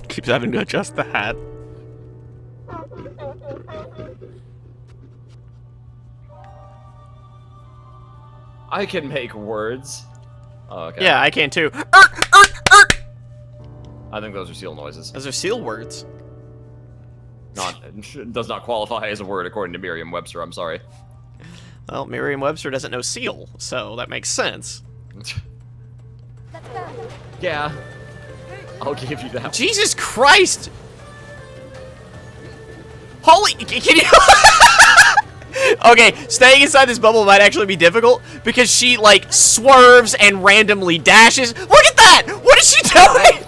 Keeps having to adjust the hat. I can make words. Oh, okay. Yeah, I can too. I think those are seal noises. Those are seal words. Does not qualify as a word according to Merriam-Webster, I'm sorry. Well, Merriam-Webster doesn't know seal, so that makes sense. Yeah. I'll give you that. Jesus Christ! Holy... Can you... Okay, staying inside this bubble might actually be difficult, because she, like, swerves and randomly dashes. Look at that! What is she doing?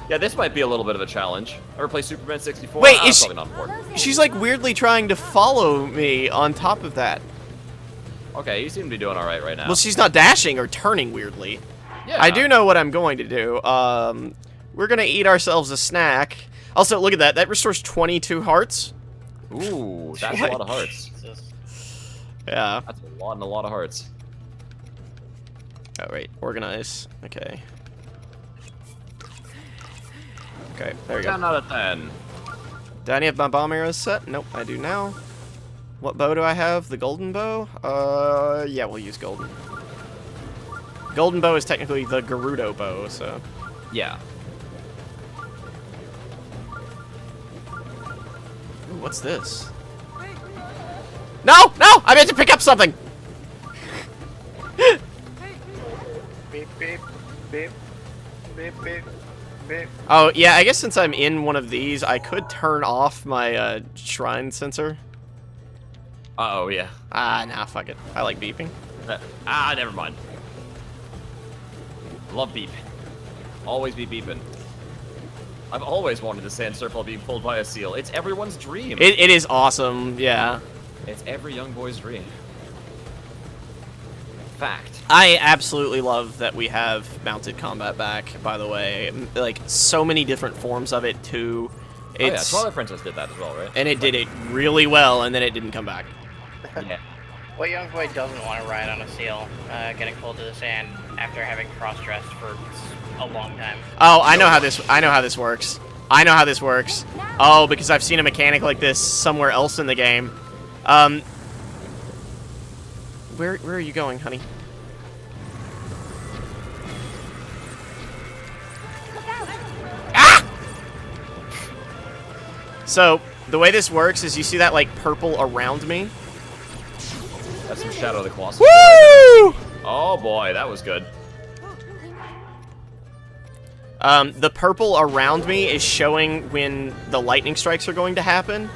Yeah, this might be a little bit of a challenge. Ever play Superman 64? Wait, is she... probably not important. She's, like, weirdly trying to follow me on top of that. Okay, you seem to be doing alright right now. Well, she's not dashing or turning weirdly. Yeah. I do know what I'm going to do. We're gonna eat ourselves a snack. Also, look at that. That restores 22 hearts. Ooh, that's a lot of hearts. Jesus. Yeah. That's a lot and a lot of hearts. Oh, wait. Organize. Okay. Okay, there we go. 10 out of 10. Do I need my bomb arrows set? Nope, I do now. What bow do I have? The golden bow? Yeah, we'll use golden. Golden bow is technically the Gerudo bow, so... Yeah. Ooh, what's this? No! No! I meant to pick up something! Beep, beep, beep, beep, beep, beep. Oh, yeah, I guess since I'm in one of these, I could turn off my, shrine sensor. Uh-oh, yeah. Ah, nah, fuck it. I like beeping. Never mind. Love beeping. Always be beeping. I've always wanted the sand circle being pulled by a seal. It's everyone's dream. It is awesome, yeah. It's every young boy's dream. Fact. I absolutely love that we have mounted combat back, by the way. Like, so many different forms of it, too. Oh yeah, Twilight Princess did that as well, right? And it did it really well, and then it didn't come back. Yeah. What young boy doesn't want to ride on a seal, getting pulled to the sand after having cross-dressed for a long time? Oh, I know how this works. I know how this works. Oh, because I've seen a mechanic like this somewhere else in the game. Where are you going, honey? Ah! So, the way this works is you see that, like, purple around me? That's some Shadow of the Colossus. Woo! Oh boy, that was good. The purple around me is showing when the lightning strikes are going to happen.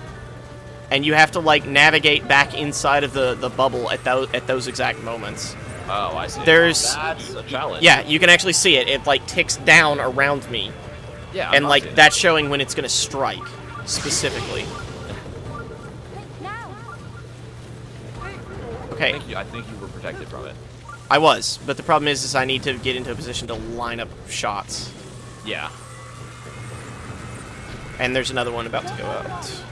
And you have to, like, navigate back inside of the bubble at those exact moments. Oh, I see. There's... That's a challenge. Yeah, you can actually see it. It, like, ticks down around me. Yeah, And, like, that's showing when it's gonna strike, specifically. Okay, I think you were protected from it. I was, but the problem is I need to get into a position to line up shots. Yeah. And there's another one about to go out.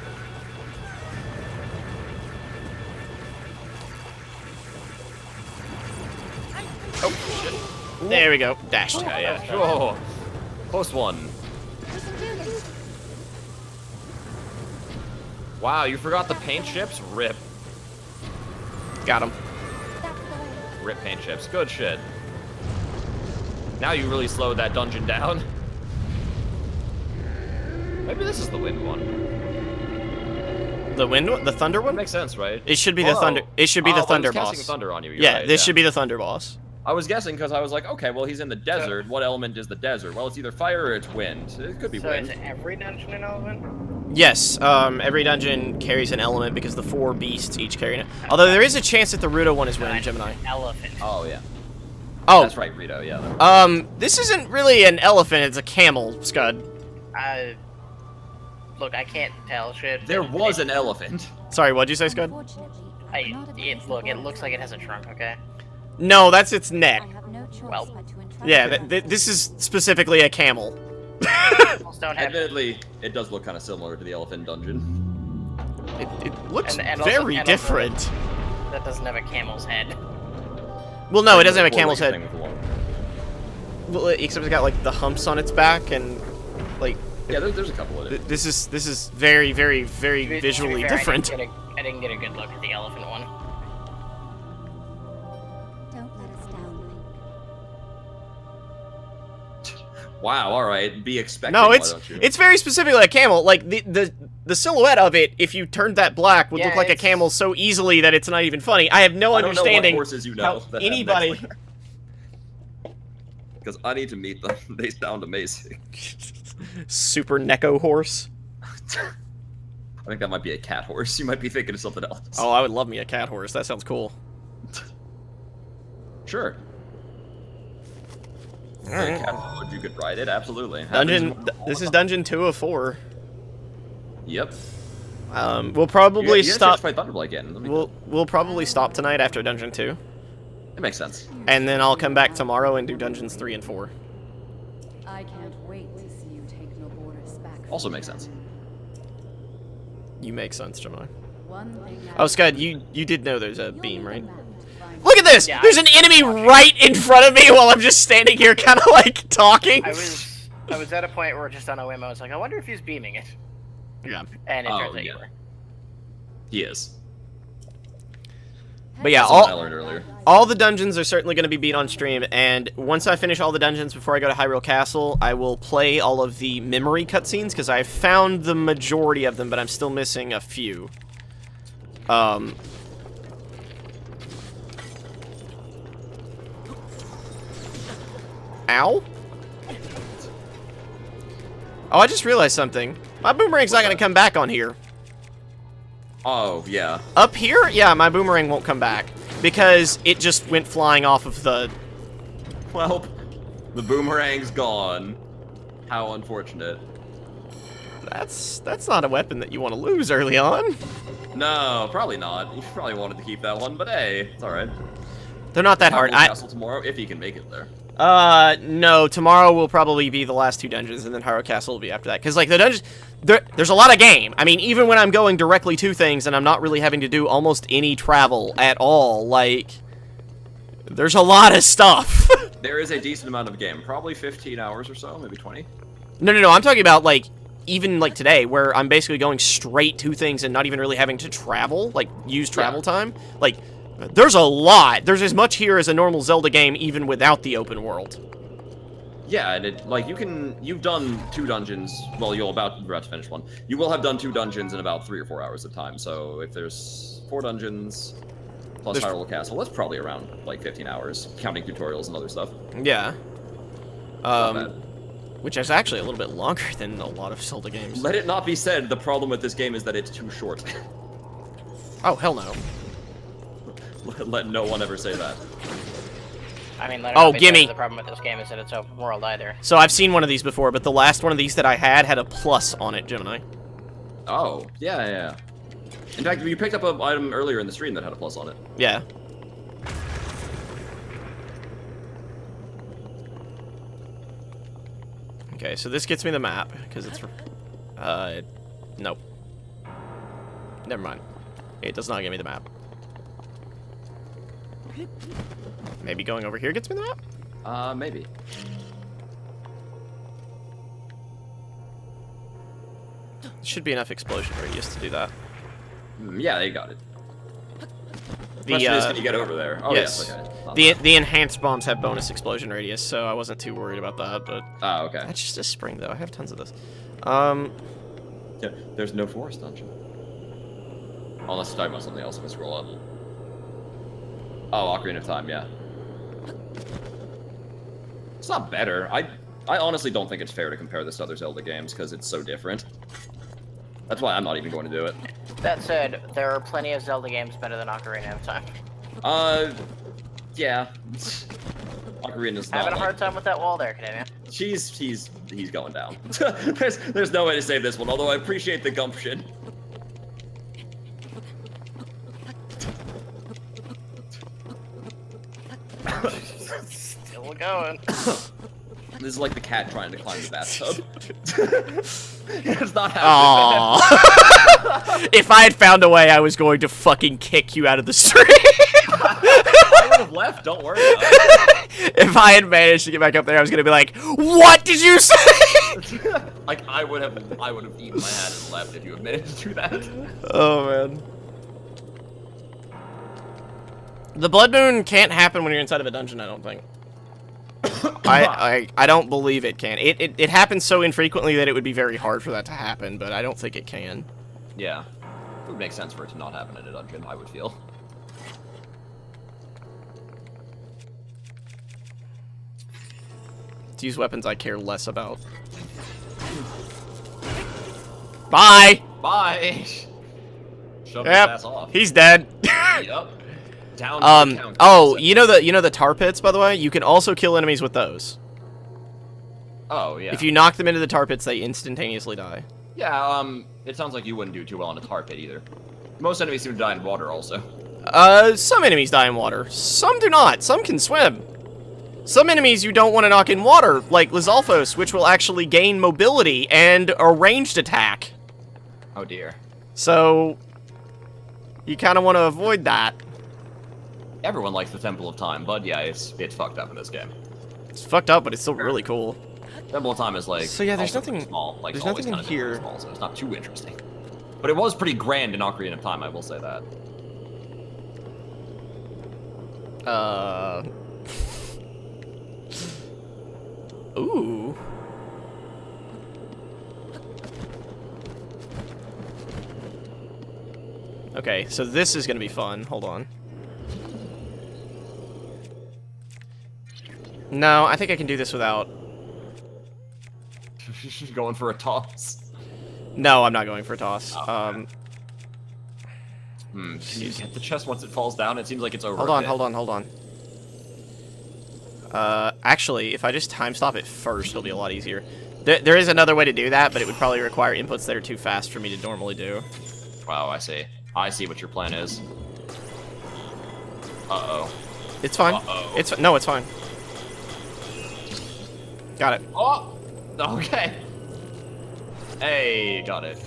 Oh, shit. There we go. Dashed. Okay, yeah. Whoa. Close one. Wow, you forgot the paint chips? Rip. Got him. Rip paint chips. Good shit. Now you really slowed that dungeon down. Maybe this is the wind one. The wind one? The thunder That one? makes sense, right? It should be the thunder. It should be the but thunder it's casting boss. thunder on you. You're Yeah, right, this should be the thunder boss. I was guessing because I was like, okay, well, he's in the desert. What element is the desert? Well, it's either fire or it's wind. It could be So wind. is every dungeon an element? Yes, every dungeon carries an element because the 4 beasts each carry it. Although there is a chance that the Ruto one is wind, Gemini. Elephant. Oh, yeah. Oh, That's right, Rito, yeah. this isn't really an elephant, it's a camel, Scud. Look, I can't tell shit. There was an elephant. Sorry, what'd you say, Scud? Look, it looks like it has a trunk, okay? No, that's its neck. I have no choice Well, but to entrust Yeah, you. this is specifically a camel. Camels don't have. Admittedly, it does look kind of similar to the elephant dungeon. It looks And also- very and also- different. That doesn't have a camel's head. Well, no, it doesn't have a Four-legged camel's head. thing with the long- Well, except it's got like the humps on its back and like Yeah, there's a couple of it. this is very, very, very To be visually fair, different. I didn't get a good look at the elephant one. Don't let us down, Link. Wow, all right, be expecting. No, why it's don't you? it's very specifically a camel. Like the silhouette of it, if you turned that black, would Yeah, look like a it's- camel so easily that it's not even funny. I have no I don't know what understanding horses you know how that have anybody. necks like that. Because I need to meet them. They sound amazing. Super Neko horse. I think that might be a cat horse. You might be thinking of something else. Oh, I would love me a cat horse. That sounds cool. Sure. Alright. Cat horse, you could ride it, absolutely. Dungeon. This is dungeon 2 of 4. Yep. We'll probably you stop. Fight Thunderbolt again. Let me- We'll probably stop tonight after dungeon 2, It makes sense. and then I'll come back tomorrow and do dungeons 3 and 4. I can't wait to see you take Noboris back. Also from makes sense. Ganon. You make sense, Gemini. One thing Oh, Scud, you did know there's a beam, right? Find Look at this! Yeah, There's an enemy right in front of me while I'm just standing here kind of like talking. I was at a point where just on a whim I was like, I wonder if he's beaming it, Yeah. and it Oh, turns out yeah. you were. He is. But yeah, That's something I all, learned earlier. all the dungeons are certainly going to be beat on stream, and once I finish all the dungeons before I go to Hyrule Castle, I will play all of the memory cutscenes, because I found the majority of them, but I'm still missing a few. Ow? Oh, I just realized something. My boomerang's not going to come back on here. Oh, yeah. Up here, yeah, my boomerang won't come back because it just went flying off of the... Well, the boomerang's gone. How unfortunate. That's not a weapon that you want to lose early on. No, probably not. You probably wanted to keep that one, but hey, it's alright. They're not that hard. Hyrule Castle tomorrow, if you can make it there. No, tomorrow will probably be the last 2 dungeons, and then Hyrule Castle will be after that. Because, like, the dungeons... There's a lot of game. I mean, even when I'm going directly to things and I'm not really having to do almost any travel at all, like... There's a lot of stuff. There is a decent amount of game. Probably 15 hours or so, maybe 20. No, I'm talking about, like, even, like, today, where I'm basically going straight to things and not even really having to travel, like, use travel time. Like, there's a lot. There's as much here as a normal Zelda game, even without the open world. Yeah, and it, like, you've done 2 dungeons, well, you're about to finish one. You will have done 2 dungeons in about 3 or 4 hours of time, so if there's 4 dungeons, plus There's- Hyrule Castle, that's probably around, like, 15 hours, counting tutorials and other stuff. Yeah. Not bad. Which is actually a little bit longer than a lot of Zelda games. Let it not be said, the problem with this game is that it's too short. Oh, hell no. Let no one ever say that. I mean, let it Oh, not be said gimme. The problem with this game is that it's open world either. So I've seen one of these before, but the last one of these that I had a plus on it, Gemini. Oh, yeah. In fact, you picked up an item earlier in the stream that had a plus on it. Yeah. Okay, so this gets me the map, because it's... Nope. Never mind. It does not give me the map. Maybe going over here gets me the map? Maybe. Should be enough explosion radius to do that. Yeah, they got it. The, Question is, can you get over there? Oh, yes. yes, okay. Not bad. The enhanced bombs have bonus explosion radius, so I wasn't too worried about that, but... Ah, okay. That's just a spring, though. I have tons of this. Yeah, there's no forest dungeon. Unless you're talking about something else, I'm gonna scroll up. Oh, Ocarina of Time, yeah. It's not better. I honestly don't think it's fair to compare this to other Zelda games, because it's so different. That's why I'm not even going to do it. That said, there are plenty of Zelda games better than Ocarina of Time. Yeah. Ocarina's not Having a hard time with that wall there, Canadian. He's going down. there's no way to save this one, although I appreciate the gumption. Still going. This is like the cat trying to climb the bathtub. It's not Aww. happening. If I had found a way, I was going to fucking kick you out of the stream. I would have left, don't worry about it. If I had managed to get back up there, I was gonna be like, "What did you say?" Like I would have eaten my hat and left if you had managed to do that. Oh man. The Blood Moon can't happen when you're inside of a dungeon, I don't think. I don't believe it can. It happens so infrequently that it would be very hard for that to happen, but I don't think it can. Yeah. It would make sense for it to not happen in a dungeon, I would feel. To use weapons I care less about. Bye! Bye! Shove his Yep, ass off. he's dead. Yep. Down to the count. Oh, you know the tar pits, by the way? You can also kill enemies with those. Oh, yeah. If you knock them into the tar pits, they instantaneously die. Yeah, it sounds like you wouldn't do too well in a tar pit either. Most enemies seem to die in water also. Some enemies die in water. Some do not. Some can swim. Some enemies you don't want to knock in water, like Lizalfos, which will actually gain mobility and a ranged attack. Oh dear. So, you kind of want to avoid that. Everyone likes the Temple of Time, but yeah, it's fucked up in this game. It's fucked up, but it's still really cool. Temple of Time is like So yeah, there's also nothing- small. Like there's it's always nothing kind of here. small, so it's not too interesting. But it was pretty grand in Ocarina of Time, I will say that. Ooh. Okay, so this is gonna be fun. Hold on. No, I think I can do this without... Going for a toss. No, I'm not going for a toss. Can you get the chest once it falls down? It seems like it's over. Hold on, hold on. Actually, if I just time stop it first, it'll be a lot easier. There is another way to do that, but it would probably require inputs that are too fast for me to normally do. Wow, I see. I see what your plan is. Uh-oh. It's fine. Uh-oh. No, it's fine. Got it. Oh! Okay. Hey, got it.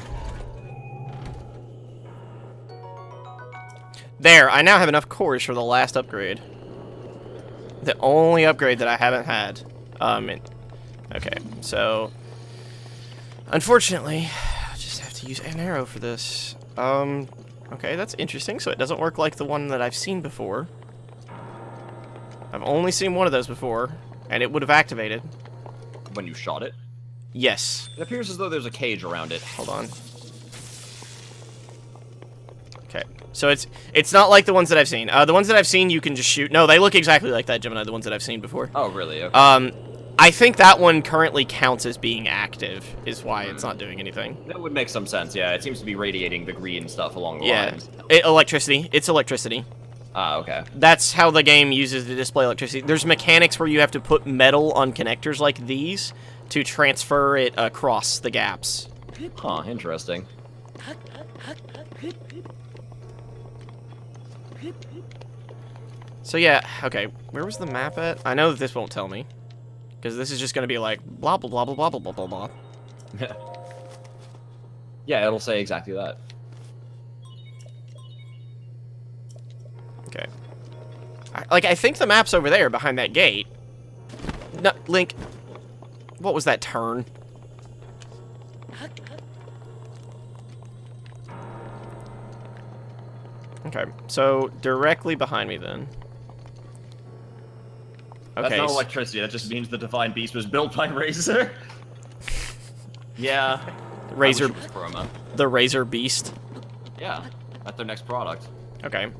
There, I now have enough cores for the last upgrade. The only upgrade that I haven't had. Okay, so... Unfortunately, I just have to use an arrow for this. Okay, that's interesting. So it doesn't work like the one that I've seen before. I've only seen one of those before, and it would have activated. When you shot it? Yes. It appears as though there's a cage around it. Hold on. Okay, so it's not like the ones that I've seen. The ones that I've seen, you can just shoot. No, they look exactly like that, Gemini, the ones that I've seen before. Oh, really? Okay. I think that one currently counts as being active, is why it's not doing anything. That would make some sense, yeah. It seems to be radiating the green stuff along the Yeah. lines. Electricity. It's electricity. Ah, okay. That's how the game uses to display electricity. There's mechanics where you have to put metal on connectors like these to transfer it across the gaps. Huh, interesting. So yeah, okay, where was the map at? I know that this won't tell me. Because this is just going to be like, blah, blah, blah, blah, blah, blah, blah, blah. Yeah, it'll say exactly that. Okay. I think the map's over there, behind that gate. No, Link, what was that turn? Okay, so directly behind me then. Okay. That's not electricity, that just means the Divine Beast was built by Razor. Yeah. Razor, I wish it was Chroma. the Razor Beast. Yeah, that's their next product. Okay.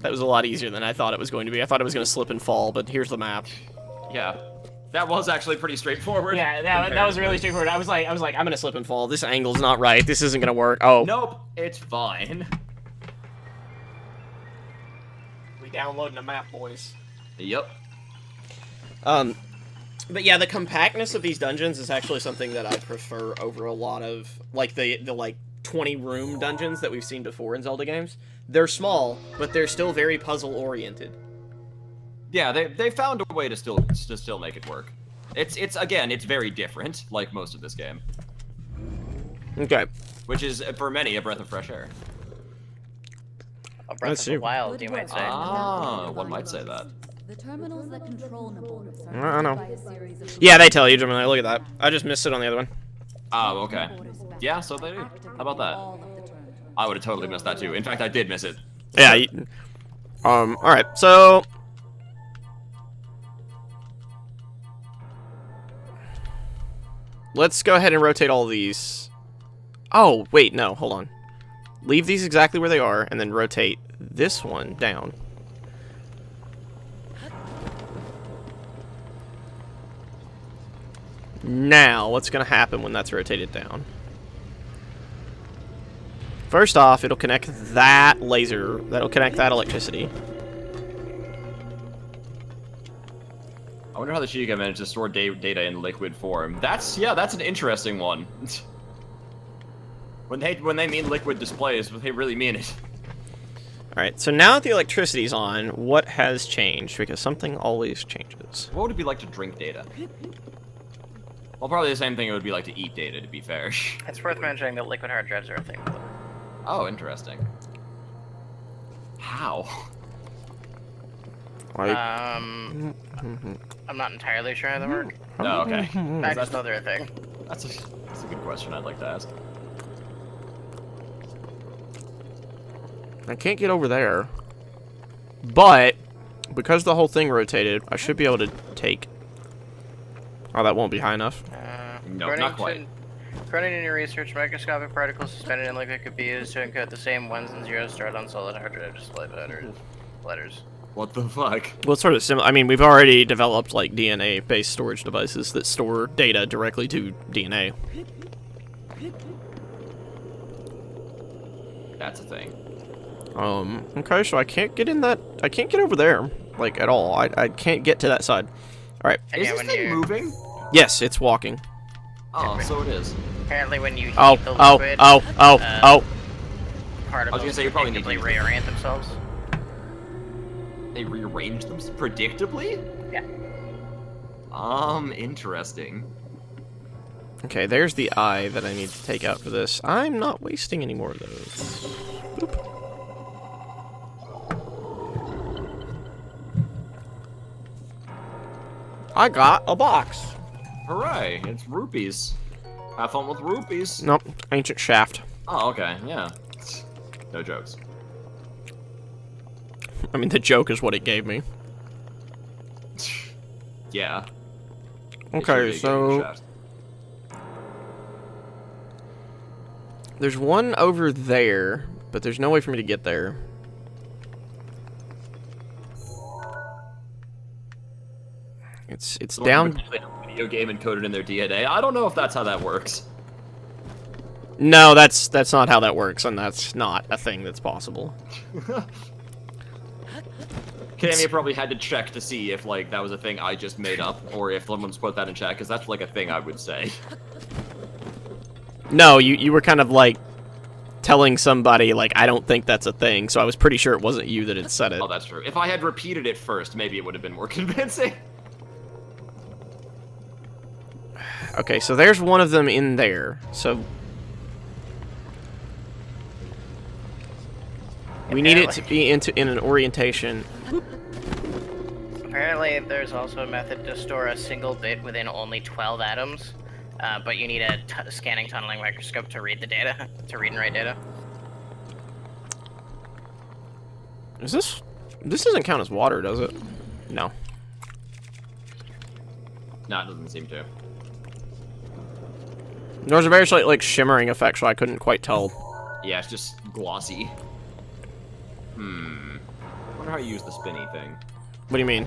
That was a lot easier than I thought it was going to be. I thought it was going to slip and fall, but here's the map. Yeah. That was actually pretty straightforward. Yeah, that was really straightforward. I was like, I'm going to slip and fall. This angle's not right. This isn't going to work. Oh. Nope, it's fine. We downloading the map, boys. Yep. But yeah, the compactness of these dungeons is actually something that I prefer over a lot of, like, the like, 20-room dungeons that we've seen before in Zelda games. They're small, but they're still very puzzle-oriented. Yeah, they found a way to still make it work. It's again, it's very different, like most of this game. Okay. Which is, for many, a breath of fresh air. A breath Let's of see. the wild, you might say. Ah, one might say that. The terminals that control Naboris are I know. by a series of Yeah, they tell you, Gemini. Look at that. I just missed it on the other one. Oh, okay. Yeah, so they do. How about that? all of the terminals. I would have totally missed that too. In fact, I did miss it. Yeah. Alright, so... Let's go ahead and rotate all these. Oh, wait, no, hold on. Leave these exactly where they are, and then rotate this one down. Now, what's going to happen when that's rotated down? First off, it'll connect that laser. That'll connect that electricity. I wonder how the Sheikah managed to store data in liquid form. That's an interesting one. when they mean liquid displays, they really mean it. Alright, so now that the electricity's on, what has changed? Because something always changes. What would it be like to drink data? Well, probably the same thing it would be like to eat data, to be fair. It's worth mentioning that liquid hard drives are a thing. Oh, interesting. How? I'm not entirely sure how they work. Oh, okay. I just know they're a thing. That's a good question I'd like to ask. I can't get over there. But, because the whole thing rotated, I should be able to take... Oh, that won't be high enough. No, not quite. According to new research, microscopic particles suspended in liquid could be used to encode the same ones and zeros stored on solid hard drive display letters. What the fuck? Well, it's sort of similar. I mean, we've already developed, like, DNA-based storage devices that store data directly to DNA. That's a thing. Okay, so I can't get in that... I can't get over there, like, at all. I can't get to that side. Alright. And Is yeah, this when thing you moving? Yes, it's walking. Oh, so it is. apparently when you heat Oh, the oh, liquid, oh, particles gonna say, you probably need to predictably use reorient themselves. They rearrange them predictably? Yeah. Interesting. Okay, there's the eye that I need to take out for this. I'm not wasting any more of those. Boop. I got a box. Hooray, it's rupees. Have fun with rupees. Nope, ancient shaft. Oh, okay, yeah. No jokes. I mean, the joke is what it gave me. Yeah. Okay, so there's one over there, but there's no way for me to get there. It's down. Video game encoded in their DNA. I don't know if that's how that works. No, that's not how that works, and that's not a thing that's possible. Cammy probably had to check to see if like that was a thing I just made up, or if someone's put that in chat, because that's like a thing I would say. No, you were kind of like telling somebody like I don't think that's a thing, so I was pretty sure it wasn't you that had said it. Oh, that's true. If I had repeated it first, maybe it would have been more convincing. Okay, so there's one of them in there. So we need it to be in an orientation. Apparently, there's also a method to store a single bit within only 12 atoms, but you need a scanning tunneling microscope to read the data, to read and write data. Is this doesn't count as water, does it? No. No, it doesn't seem to. There was a very slight, like, shimmering effect, so I couldn't quite tell. Yeah, it's just glossy. Wonder how you use the spinny thing. What do you mean?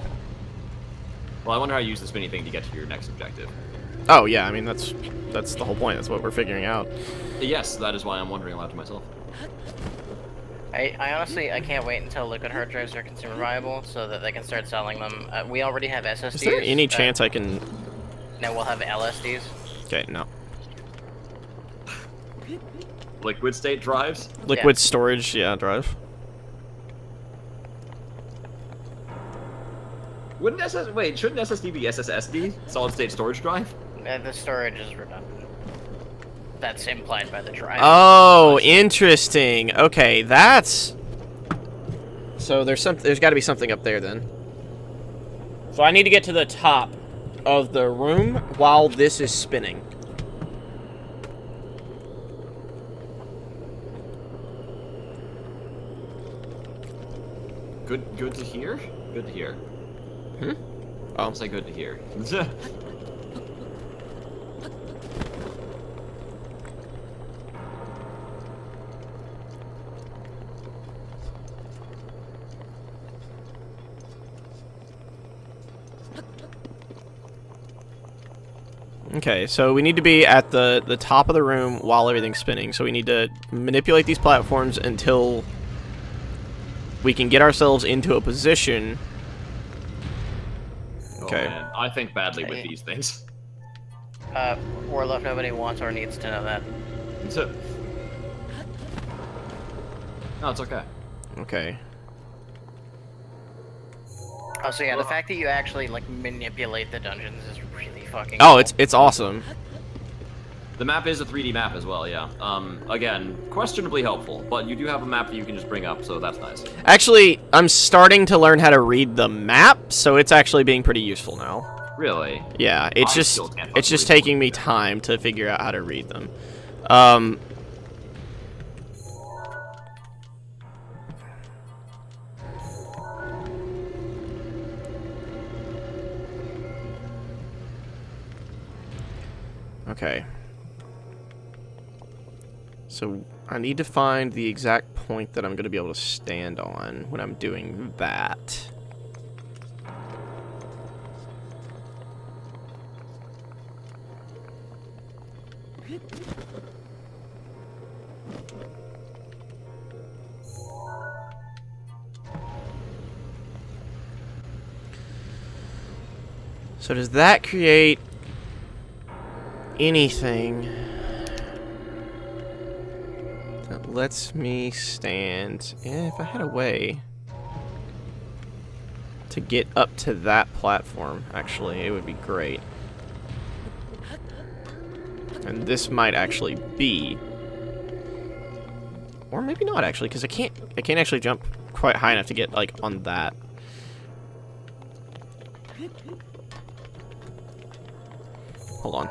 Well, I wonder how you use the spinny thing to get to your next objective. Oh, yeah, I mean, that's the whole point. That's what we're figuring out. Yes, that is why I'm wondering aloud to myself. I honestly, I can't wait until liquid hard drives are consumer viable so that they can start selling them. We already have SSDs. Is there any chance I can... No, we'll have LSDs. Okay, no. Liquid state drives? Liquid storage, yeah, drive. Shouldn't SSD be SSSD? Solid state storage drive? The storage is redundant. That's implied by the drive. Oh, interesting. Okay, that's... So there's got to be something up there then. So I need to get to the top of the room while this is spinning. Good to hear? Good to hear. Oh. I'll say good to hear. Okay, so we need to be at the top of the room while everything's spinning. So we need to manipulate these platforms until we can get ourselves into a position. Okay. Oh, man. I think badly with these things. Orlov, nobody wants or needs to know that. No, it's okay. Okay. Oh, so yeah, the fact that you actually, like, manipulate the dungeons is really fucking Oh, cool. it's awesome. The map is a 3D map as well, yeah. Again, questionably helpful, but you do have a map that you can just bring up, so that's nice. Actually, I'm starting to learn how to read the map, so it's actually being pretty useful now. Really? Yeah, I still can't fucking it's just read taking me them. time to figure out how to read them. Okay. So I need to find the exact point that I'm going to be able to stand on when I'm doing that. So does that create anything that lets me stand? If I had a way to get up to that platform, actually, it would be great. And this might actually be, or maybe not actually, because I can't actually jump quite high enough to get like on that. Hold on.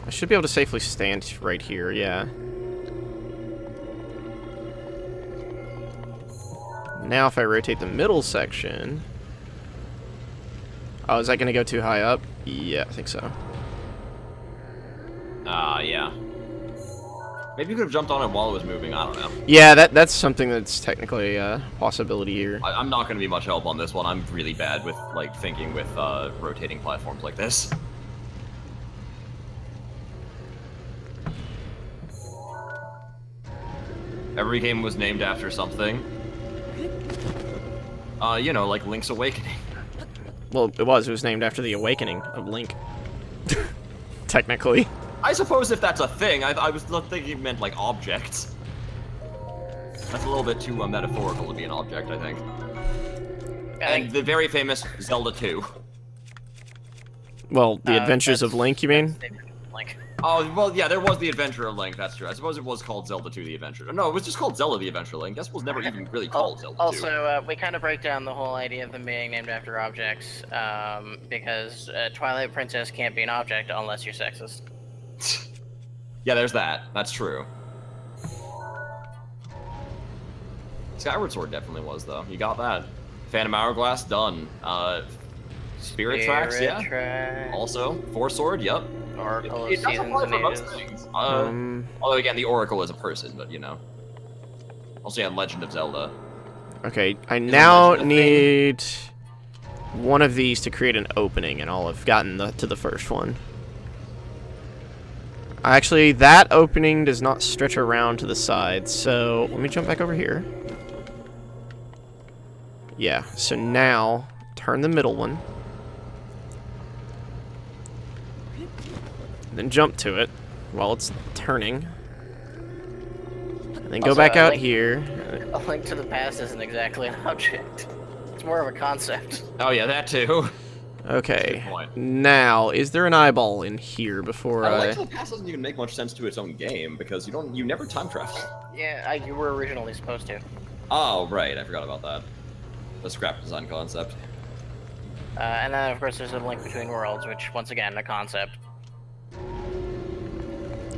I should be able to safely stand right here, yeah. Now if I rotate the middle section... Oh, is that going to go too high up? Yeah, I think so. Yeah. Maybe you could have jumped on it while it was moving, I don't know. Yeah, that's something that's technically a possibility here. I'm not going to be much help on this one. I'm really bad with, like, thinking with rotating platforms like this. Every game was named after something. You know, like Link's Awakening. Well, it was named after the awakening of Link. Technically. I suppose if that's a thing, I was not thinking it meant, like, objects. That's a little bit too metaphorical to be an object, I think. And the very famous Zelda 2. Well, The Adventures of Link, you mean? Link. Oh, well, yeah, there was The Adventure of Link, that's true. I suppose it was called Zelda 2 The Adventure. No, it was just called Zelda The Adventure of Link. Guess it was never even really called Zelda 2. Also, we kind of break down the whole idea of them being named after objects, because Twilight Princess can't be an object unless you're sexist. Yeah, there's that. That's true. Skyward Sword definitely was, though. You got that. Phantom Hourglass, done. Spirit Tracks, yeah. Tracks. Also, Force Sword, yep. Oracle of It does Seasons apply and for most Ages. things. Although, again, the Oracle is a person, but you know. Also, yeah, Legend of Zelda. Okay, I Is now Legend a thing? need one of these to create an opening, and I'll have gotten to the first one. Actually, that opening does not stretch around to the side, so let me jump back over here. Yeah, so now, turn the middle one. Then jump to it while it's turning. And then go Also, back out like- here. A Link to the Past isn't exactly an object. It's more of a concept. Oh, yeah, that too. Okay, Good point. now, is there an eyeball in here before Link I... to the Past doesn't even make much sense to its own game, because you never time travel. Yeah, you were originally supposed to. Oh, right, I forgot about that. The scrap design concept. And then, of course, there's a Link Between Worlds, which, once again, a concept.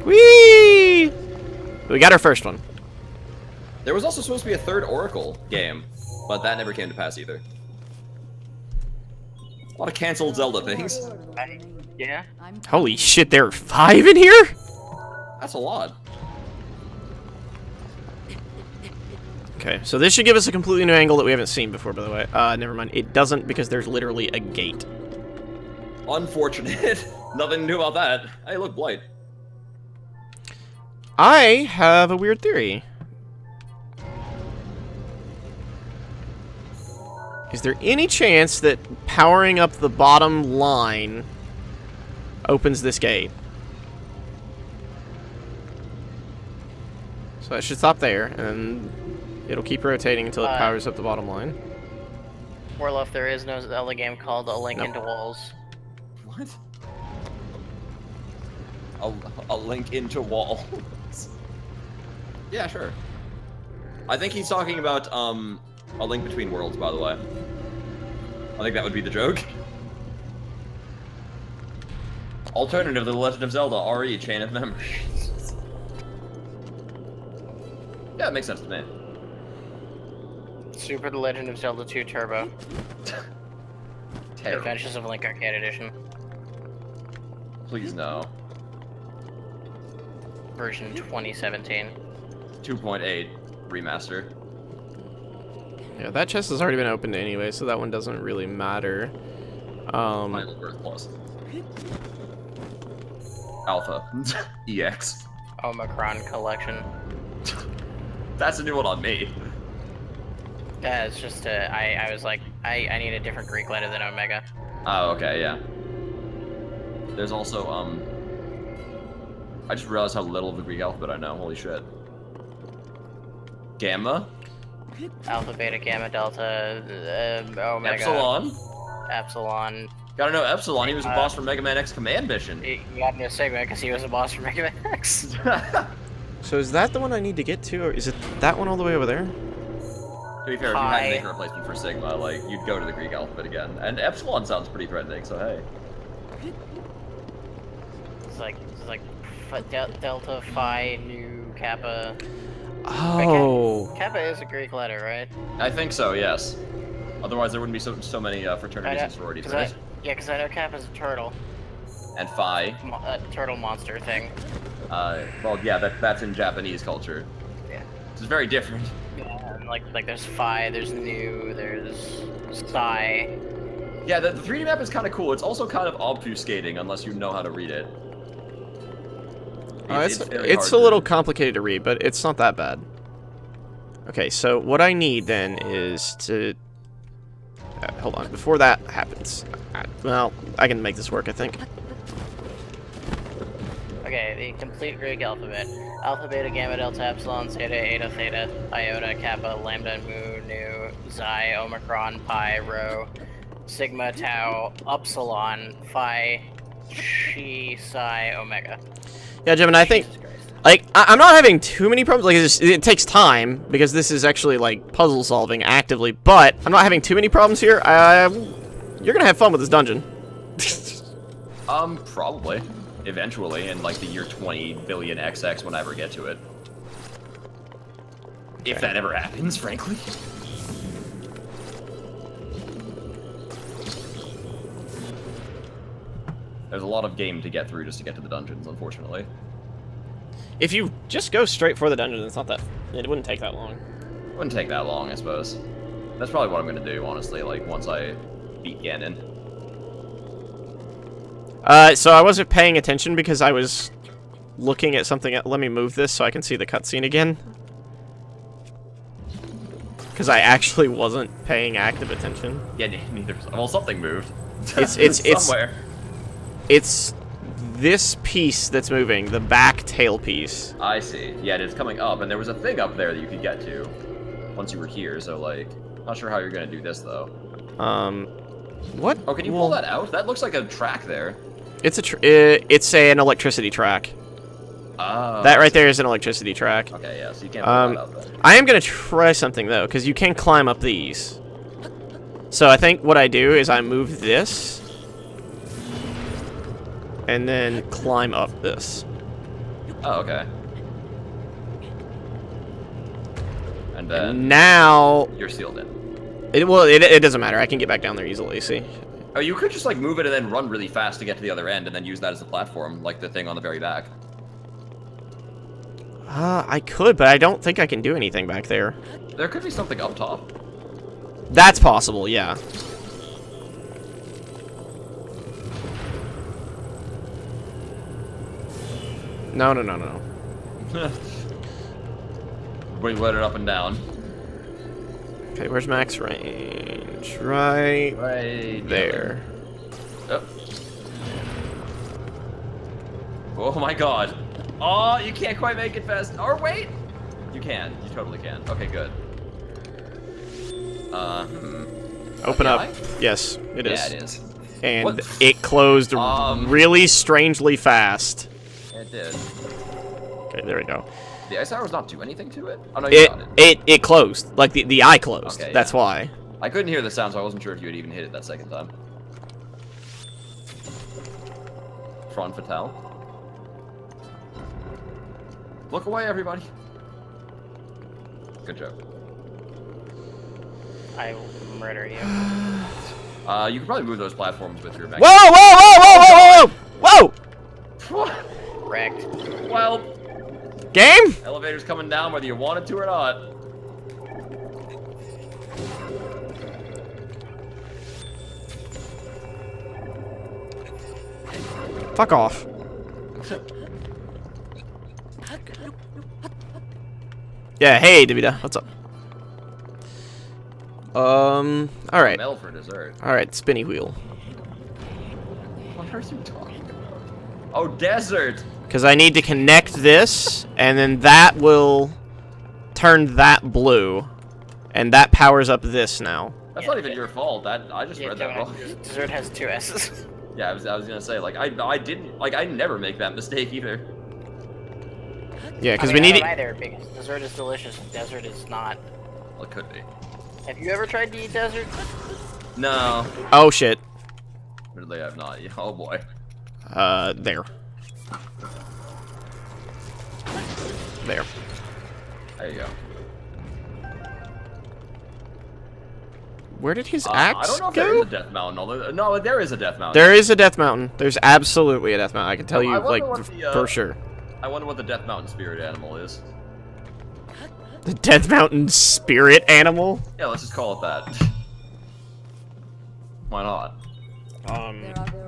Whee! We got our first one. There was also supposed to be a third Oracle game, but that never came to pass either. A lot of canceled Zelda things. Yeah? Holy shit, there are 5 in here? That's a lot. Okay, so this should give us a completely new angle that we haven't seen before, by the way. Never mind. It doesn't because there's literally a gate. Unfortunate. Nothing new about that. Hey, look, Blight. I have a weird theory. Is there any chance that powering up the bottom line opens this gate? So I should stop there, and it'll keep rotating until it powers up the bottom line. Warlof, there is no Zelda game called A Link Nope. into Walls. What? A link into wall. Yeah, sure. I think he's talking about A Link Between Worlds, by the way. I think that would be the joke. Alternative to The Legend of Zelda, RE, Chain of Memories. Yeah, it makes sense to me. Super The Legend of Zelda 2 Turbo. Terrible. Adventures of Link Arcade Edition. Please no. Version 2017. 2.8 remaster. Yeah, that chest has already been opened anyway, so that one doesn't really matter. Final Birth Plus. Alpha. EX. Omicron Collection. That's a new one on me. Yeah, it's just I was like, I need a different Greek letter than Omega. Oh, okay, yeah. There's also, I just realized how little of the Greek alphabet I know. Holy shit. Gamma? Alpha, Beta, Gamma, Delta, Omega. Epsilon? Epsilon. Gotta know Epsilon, he was a boss for Mega Man X Command Mission. You got into Sigma because he was a boss for Mega Man X. So is that the one I need to get to, or is it that one all the way over there? To be fair, if you had to make a replacement for Sigma, like, you'd go to the Greek alphabet again. And Epsilon sounds pretty threatening, so hey. It's like Delta, Phi, Nu, Kappa. Oh. Kappa is a Greek letter, right? I think so, yes. Otherwise there wouldn't be so many fraternities and sororities, right? Yeah, because I know Kappa's a turtle. And Phi. A turtle monster thing. Well, yeah, that's in Japanese culture. Yeah. It's very different. Yeah, and like there's Phi, there's Nu, there's Psi. Yeah, the 3D map is kind of cool. It's also kind of obfuscating unless you know how to read it. It's a little complicated to read, but it's not that bad. Okay, so what I need then is to... hold on, before that happens... well, I can make this work, I think. Okay, the complete Greek alphabet. Alpha, Beta, Gamma, Delta, Epsilon, Zeta, Eta, Theta, Iota, Kappa, Lambda, Mu, Nu, Xi, Omicron, Pi, Rho, Sigma, Tau, Upsilon, Phi, Chi, Psi, Omega. Yeah, Jim, and I think... like, I'm not having too many problems. Like, it takes time, because this is actually, like, puzzle solving actively, but I'm not having too many problems here. You're gonna have fun with this dungeon. Probably. Eventually, in, like, the year 20 billion XX when I ever get to it. If that ever happens, frankly. There's a lot of game to get through just to get to the dungeons, unfortunately. If you just go straight for the dungeon, it's not that... It wouldn't take that long. It wouldn't take that long, I suppose. That's probably what I'm gonna do, honestly, like, once I beat Ganon. So I wasn't paying attention because I was looking at something... Let me move this so I can see the cutscene again. Because I actually wasn't paying active attention. Yeah, neither. Well, something moved. It's somewhere. It's this piece that's moving, the back tail piece. I see. Yeah, it's coming up, and there was a thing up there that you could get to once you were here. So like, not sure how you're gonna do this though. What? Oh, can you pull that out? That looks like a track there. It's an electricity track. Oh. That right there is an electricity track. Okay, yeah. So you can't pull that out then. I am gonna try something though, because you can climb up these. So I think what I do is I move this. And then climb up this. Oh, okay. And then now you're sealed in. It doesn't matter. I can get back down there easily. See. Oh, you could just like move it and then run really fast to get to the other end, and then use that as a platform, like the thing on the very back. I could, but I don't think I can do anything back there. There could be something up top. That's possible. Yeah. No. We let it up and down. Okay, where's max range? Right there. Oh. Oh my god. Oh, you can't quite make it fast. Or wait! You can. You totally can. Okay, good. Open up. AI? Yes, it is. Yeah, it is. And What? it closed really strangely fast. It did. Okay, there we go. The ice arrows not do anything to it? Oh no, you got it. It closed. Like the eye closed. Okay, That's yeah. why. I couldn't hear the sound, so I wasn't sure if you had even hit it that second time. Fron Fatale. Look away, everybody. Good joke. I will murder you. You could probably move those platforms with your mech. Whoa! What? Wrecked. Well, Game? elevator's coming down whether you want it to or not. Fuck off. Yeah, hey, Davida. What's up? Alright. Mel for dessert. Alright, spinny wheel. What are you talking about? Oh, desert! Because I need to connect this, and then that will turn that blue. And that powers up this now. That's not even your fault. I just read that wrong. Dessert has 2 S's. Yeah, I was gonna say, like, I didn't, like, I never make that mistake either. Yeah, because I we mean, need I it. don't either, because dessert is delicious and desert is not. Well, it could be. Have you ever tried to eat desert? No. Oh shit. Really, I have not. Oh boy. There. There. There you go. Where did his I axe don't know if go? there is a death mountain. Although, no, there is a death mountain. There is a death mountain. There's absolutely a death mountain. I can tell I you, wonder like, what the, for sure. I wonder what the death mountain spirit animal is. The death mountain spirit animal? Yeah, let's just call it that. Why not? There are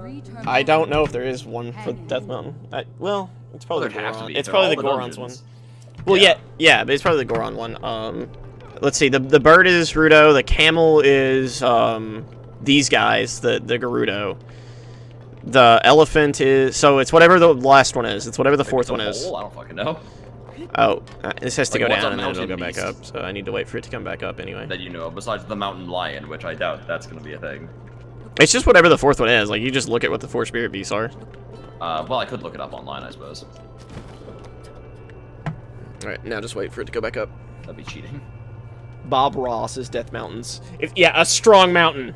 3 terminals. I don't know if there is one for Death Mountain. Well, it's probably Well, there'd have to be. It's They're probably all the the Goron's one. dungeons. Well, Yeah. yeah, but it's probably the Goron one. Let's see. The bird is Rudo. The camel is these guys. The Gerudo. The elephant is it's whatever the last one is. It's whatever the Maybe fourth it's a one is. hole? I don't fucking know. Oh, this has to Like, go what's down a and then it'll mountain go back beast? up. So I need to wait for it to come back up anyway. That you know, besides the mountain lion, which I doubt that's gonna be a thing. It's just whatever the fourth one is. Like you just look at what the 4 spirit beasts are. Well, I could look it up online, I suppose. All right, now just wait for it to go back up. That'd be cheating. Bob Ross is Death Mountains. Yeah, a strong mountain.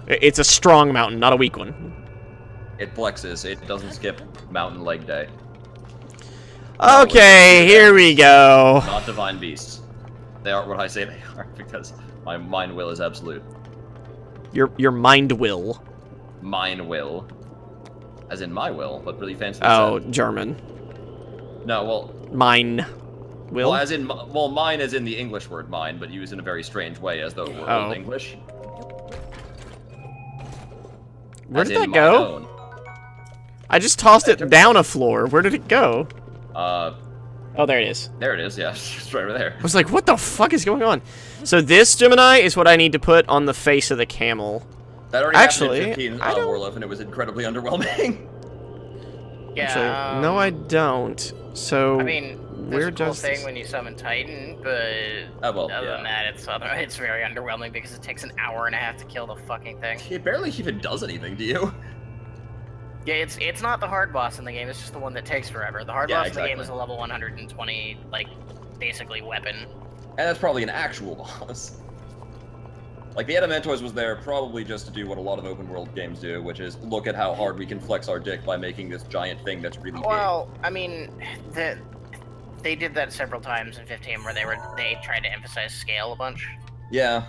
It's a strong mountain, not a weak one. It flexes. It doesn't skip mountain leg day. Okay, here we go. Not divine beasts. They are what I say they are because my mind will is absolute. Your mind will. Mine will. As in my will, but really fancy. Oh, German. No, well, Mine. Will? well, as in, well, mine is in the English word mine, but used in a very strange way, as though it were Oh. Old English. Where As did in that mine go? own. I just tossed it down a floor. Where did it go? Oh, there it is. There it is. Yeah, it's right over there. I was like, what the fuck is going on? So this, Gemini, is what I need to put on the face of the camel. That already Actually, happened in 15 I don't- Warloaf, and it was incredibly underwhelming. Yeah. Actually, no, I don't. So, I mean, where there's a cool does thing this... when you summon Titan, but Oh, well, other yeah. than that, it's very underwhelming because it takes an hour and a half to kill the fucking thing. It barely even does anything, do you? Yeah, it's not the hard boss in the game. It's just the one that takes forever. The hard Yeah, boss in the game exactly. is a level 120, like basically weapon. And that's probably an actual boss. Like, the Adamantoise was there probably just to do what a lot of open world games do, which is look at how hard we can flex our dick by making this giant thing that's really Well, I mean, they did that several times in 15 where they tried to emphasize scale a bunch. big. Yeah.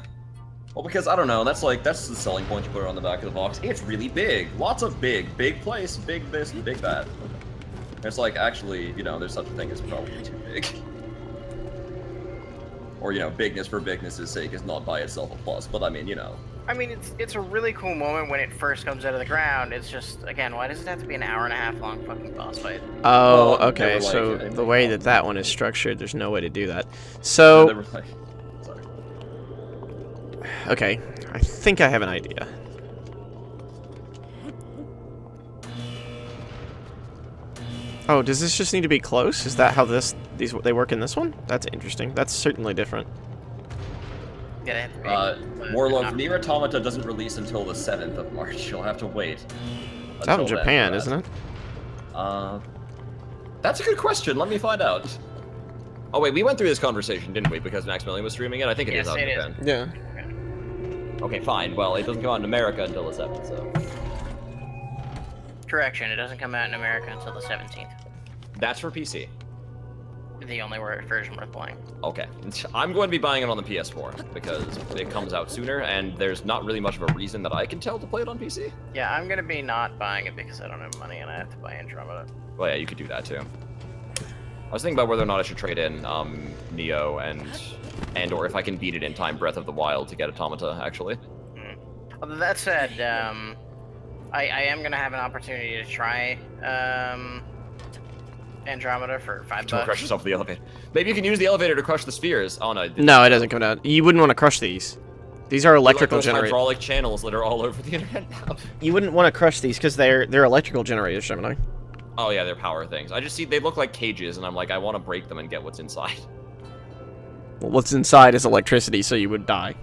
Well, because, I don't know, that's the selling point you put on the back of the box. It's really big. Lots of big place, big this, big that. It's like, actually, you know, there's such a thing as probably too big. Or, you know, bigness for bigness' sake is not by itself a plus, but I mean, you know. I mean, it's a really cool moment when it first comes out of the ground. It's just, again, why does it have to be an hour and a half long fucking boss fight? Oh, Well, okay, they were so like- the way that one is structured, there's no way to do that. They So, were like, sorry. okay, I think I have an idea. Oh, does this just need to be close? Is that how they work in this one? That's interesting. That's certainly different. Yeah, they have to be. but Warlock not- Nier Automata doesn't release until the 7th of March. You'll have to wait. It's out in until then Japan, for that. isn't it? That's a good question. Let me find out. Oh wait, we went through this conversation, didn't we? Because Maximilian was streaming it. I think it is Yes, out in it is. Japan. Yeah. Okay, fine. Well, it doesn't come out in America until the 7th, so Correction, it doesn't come out in America until the 17th. that's for PC. The only version worth playing. Okay, I'm going to be buying it on the PS4 because it comes out sooner, and there's not really much of a reason that I can tell to play it on PC. Yeah, I'm gonna be not buying it because I don't have money and I have to buy Andromeda. Well, yeah, you could do that too. I was thinking about whether or not I should trade in Neo and or if I can beat it in time Breath of the Wild to get Automata, actually. Although that said, I am gonna have an opportunity to try Andromeda for $5. Don't crush yourself with the elevator. Maybe you can use the elevator to crush the spheres. Oh no. No, it doesn't come down. You wouldn't want to crush these. These are electrical like those generators. hydraulic channels that are all over the internet now. You wouldn't want to crush these because they're electrical generators, Gemini. Oh yeah, they're power things. I just see they look like cages, and I'm like, I want to break them and get what's inside. Well, what's inside is electricity, so you would die.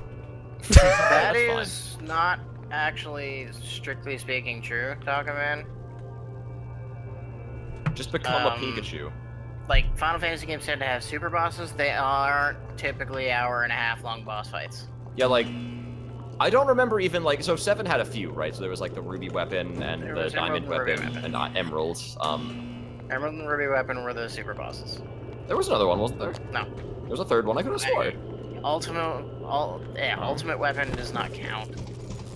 That That's fine. is not actually, strictly speaking, true, Takaman. Just become a Um, Pikachu. Like, Final Fantasy games tend to have super bosses. They aren't typically hour and a half long boss fights. Yeah, like I don't remember even like so 7 had a few, right? So there was like the ruby weapon and There the was Emerald diamond and Ruby weapon weapon. and emeralds. Emerald and Ruby Weapon were the super bosses. There was another one, wasn't there? No. There was a third one. I could have swore. Ultimate Weapon does not count.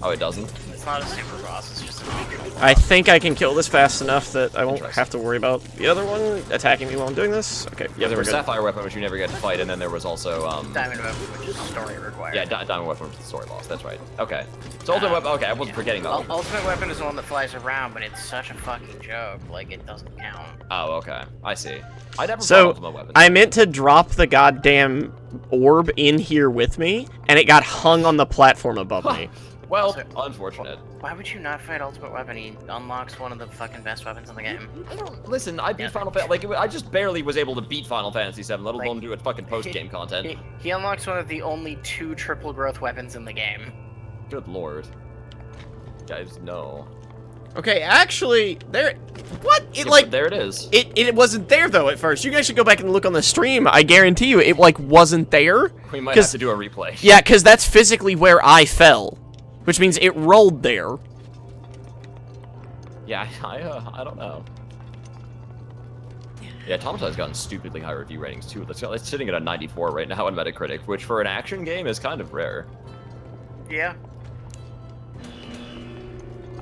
Oh, it doesn't. It's not a super boss, it's just an optional. I think I can kill this fast enough that I won't Interesting. have to worry about the other one attacking me while I'm doing this. Okay, Yeah, there we're was good. sapphire weapon, which you never get to fight, and then there was also Diamond Weapon, which is story required. yeah, diamond weapon, which is the story boss. That's right. Okay. So ultimate weapon. Okay, I wasn't forgetting that one. Ultimate Weapon is the one that flies around, but it's such a fucking joke. Like, it doesn't count. Oh, okay. I see. I never fought So, ultimate weapon. I meant to drop the goddamn orb in here with me, and it got hung on the platform above me. Well, So- unfortunate. Why would you not fight Ultimate Weapon? He unlocks one of the fucking best weapons in the game. I don't listen. I beat Yeah. Final Fantasy. Like I just barely was able to beat Final Fantasy VII, let Like, alone do its fucking post-game content. He unlocks one of the only 2 triple growth weapons in the game. Good lord. Guys, no. Okay, actually, there... What? It, Yeah, like... but there it is. It wasn't there, though, at first. You guys should go back and look on the stream. I guarantee you, it, like, wasn't there. We might 'cause- have to do a replay. Yeah, because that's physically where I fell. Which means it rolled there. Yeah, I don't know. Yeah, Automata's gotten stupidly high review ratings too. It's sitting at a 94 right now on Metacritic, which for an action game is kind of rare. Yeah.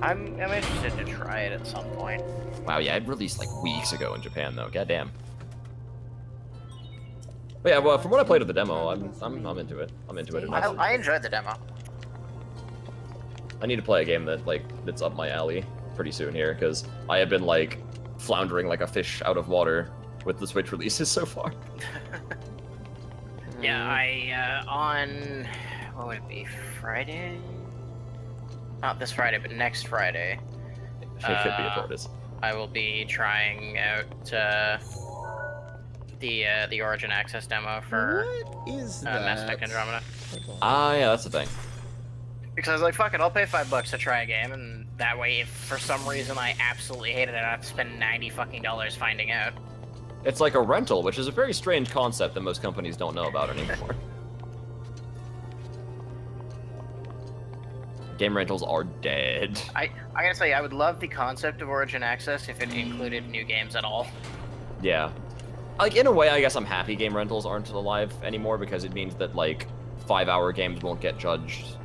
I'm interested to try it at some point. Wow, yeah, it released like weeks ago in Japan though. Goddamn. But yeah, well, from what I played of the demo, I'm into it. I'm into it enough. I enjoyed the demo. I need to play a game that's up my alley pretty soon here, because I have been like floundering like a fish out of water with the Switch releases so far. Yeah, I on what would it be, Friday? Not this Friday, but next Friday. It could be a tortoise. I will be trying out the Origin Access demo for What is that? Mass Effect Andromeda. Ah, yeah, that's the thing. Because I was like, fuck it, I'll pay $5 to try a game, and that way, if for some reason I absolutely hate it, I don't have to spend $90 fucking finding out. It's like a rental, which is a very strange concept that most companies don't know about anymore. Game rentals are dead. I gotta say, I would love the concept of Origin Access if it included new games at all. Yeah. Like, in a way, I guess I'm happy game rentals aren't alive anymore, because it means that, like, 5-hour games won't get judged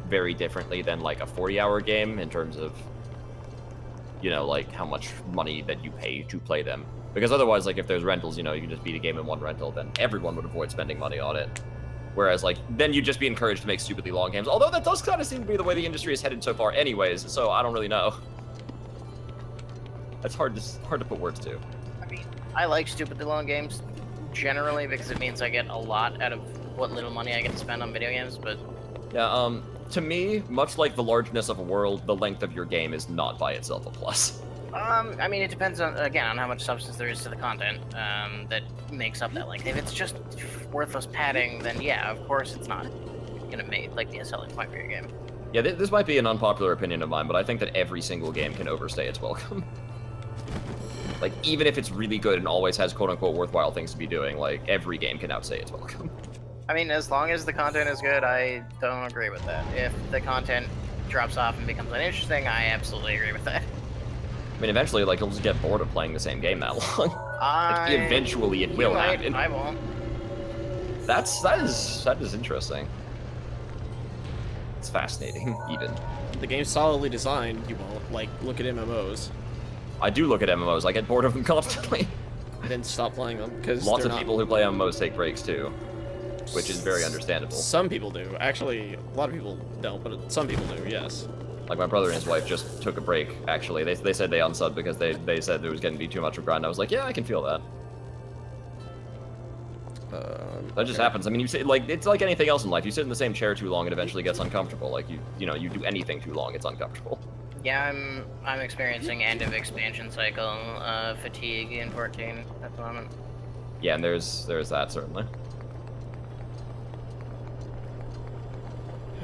very differently than, like, a 40-hour game in terms of, you know, like, how much money that you pay to play them. Because otherwise, like, if there's rentals, you know, you can just beat a game in one rental, then everyone would avoid spending money on it. Whereas, like, then you'd just be encouraged to make stupidly long games. Although that does kind of seem to be the way the industry is headed so far anyways, so I don't really know. That's hard to put words to. I mean, I like stupidly long games generally because it means I get a lot out of what little money I get to spend on video games, but... Yeah, to me, much like the largeness of a world, the length of your game is not by itself a plus. I mean, it depends on, again, on how much substance there is to the content that makes up that length. If it's just worthless padding, then yeah, of course it's not gonna make, like, be a selling point for your game. Yeah, this might be an unpopular opinion of mine, but I think that every single game can overstay its welcome. Like, even if it's really good and always has quote-unquote worthwhile things to be doing, like, every game can outstay its welcome. I mean, as long as the content is good, I don't agree with that. If the content drops off and becomes uninteresting, I absolutely agree with that. I mean, eventually, like, you'll just get bored of playing the same game that long. Like, eventually it will happen. I won't. That is interesting. It's fascinating, even. The game's solidly designed, you won't. Like, look at MMOs. I do look at MMOs, I get bored of them constantly. Then stop playing them, because Lots of people who play MMOs take breaks, too. Which is very understandable. Some people do. Actually, a lot of people don't, but some people do, yes. Like my brother and his wife just took a break, actually. They said they unsubbed because they said there was going to be too much of a grind. I was like, yeah, I can feel that. That just happens. I mean, you say, like, it's like anything else in life. You sit in the same chair too long, it eventually gets uncomfortable. Like, you know, you do anything too long, it's uncomfortable. Yeah, I'm experiencing end of expansion cycle fatigue in 14 at the moment. Yeah, and there's that, certainly.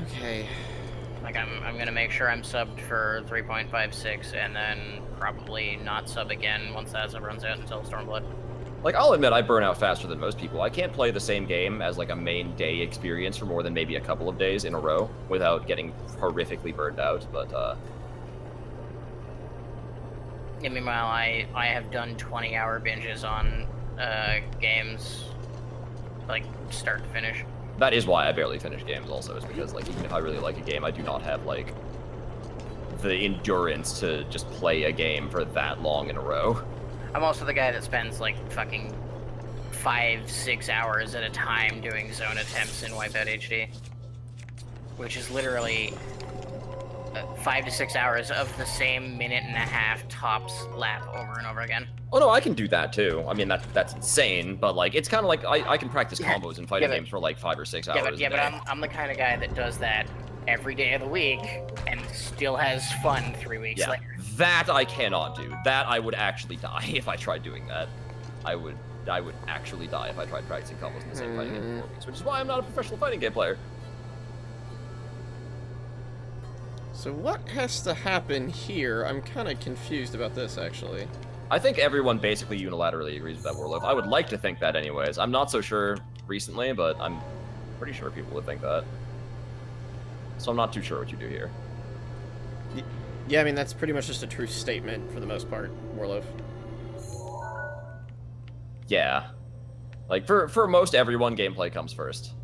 Okay. Like, I'm gonna make sure I'm subbed for 3.56 and then probably not sub again once that sub runs out until Stormblood. Like, I'll admit I burn out faster than most people. I can't play the same game as, like, a main day experience for more than maybe a couple of days in a row without getting horrifically burned out, but, Yeah, meanwhile, I have done 20-hour binges on games, like, start to finish. That is why I barely finish games also, is because, like, even if I really like a game, I do not have, like, the endurance to just play a game for that long in a row. I'm also the guy that spends, like, fucking 5-6 hours at a time doing zone attempts in Wipeout HD. Which is literally 5 to 6 hours of the same minute-and-a-half tops lap over and over again. Oh no, I can do that too. I mean, that's insane, but like, it's kind of like, I can practice combos in fighting games for like 5 or 6 hours but I'm the kind of guy that does that every day of the week and still has fun 3 weeks later. That I cannot do. That I would actually die if I tried doing that. I would actually die if I tried practicing combos in the same fighting game for 4 weeks, which is why I'm not a professional fighting game player. So what has to happen here? I'm kind of confused about this, actually. I think everyone basically unilaterally agrees with that, Warloaf. I would like to think that anyways. I'm not so sure recently, but I'm pretty sure people would think that. So I'm not too sure what you do here. Yeah, I mean, that's pretty much just a true statement for the most part, Warloaf. Yeah. Like, for most everyone, gameplay comes first.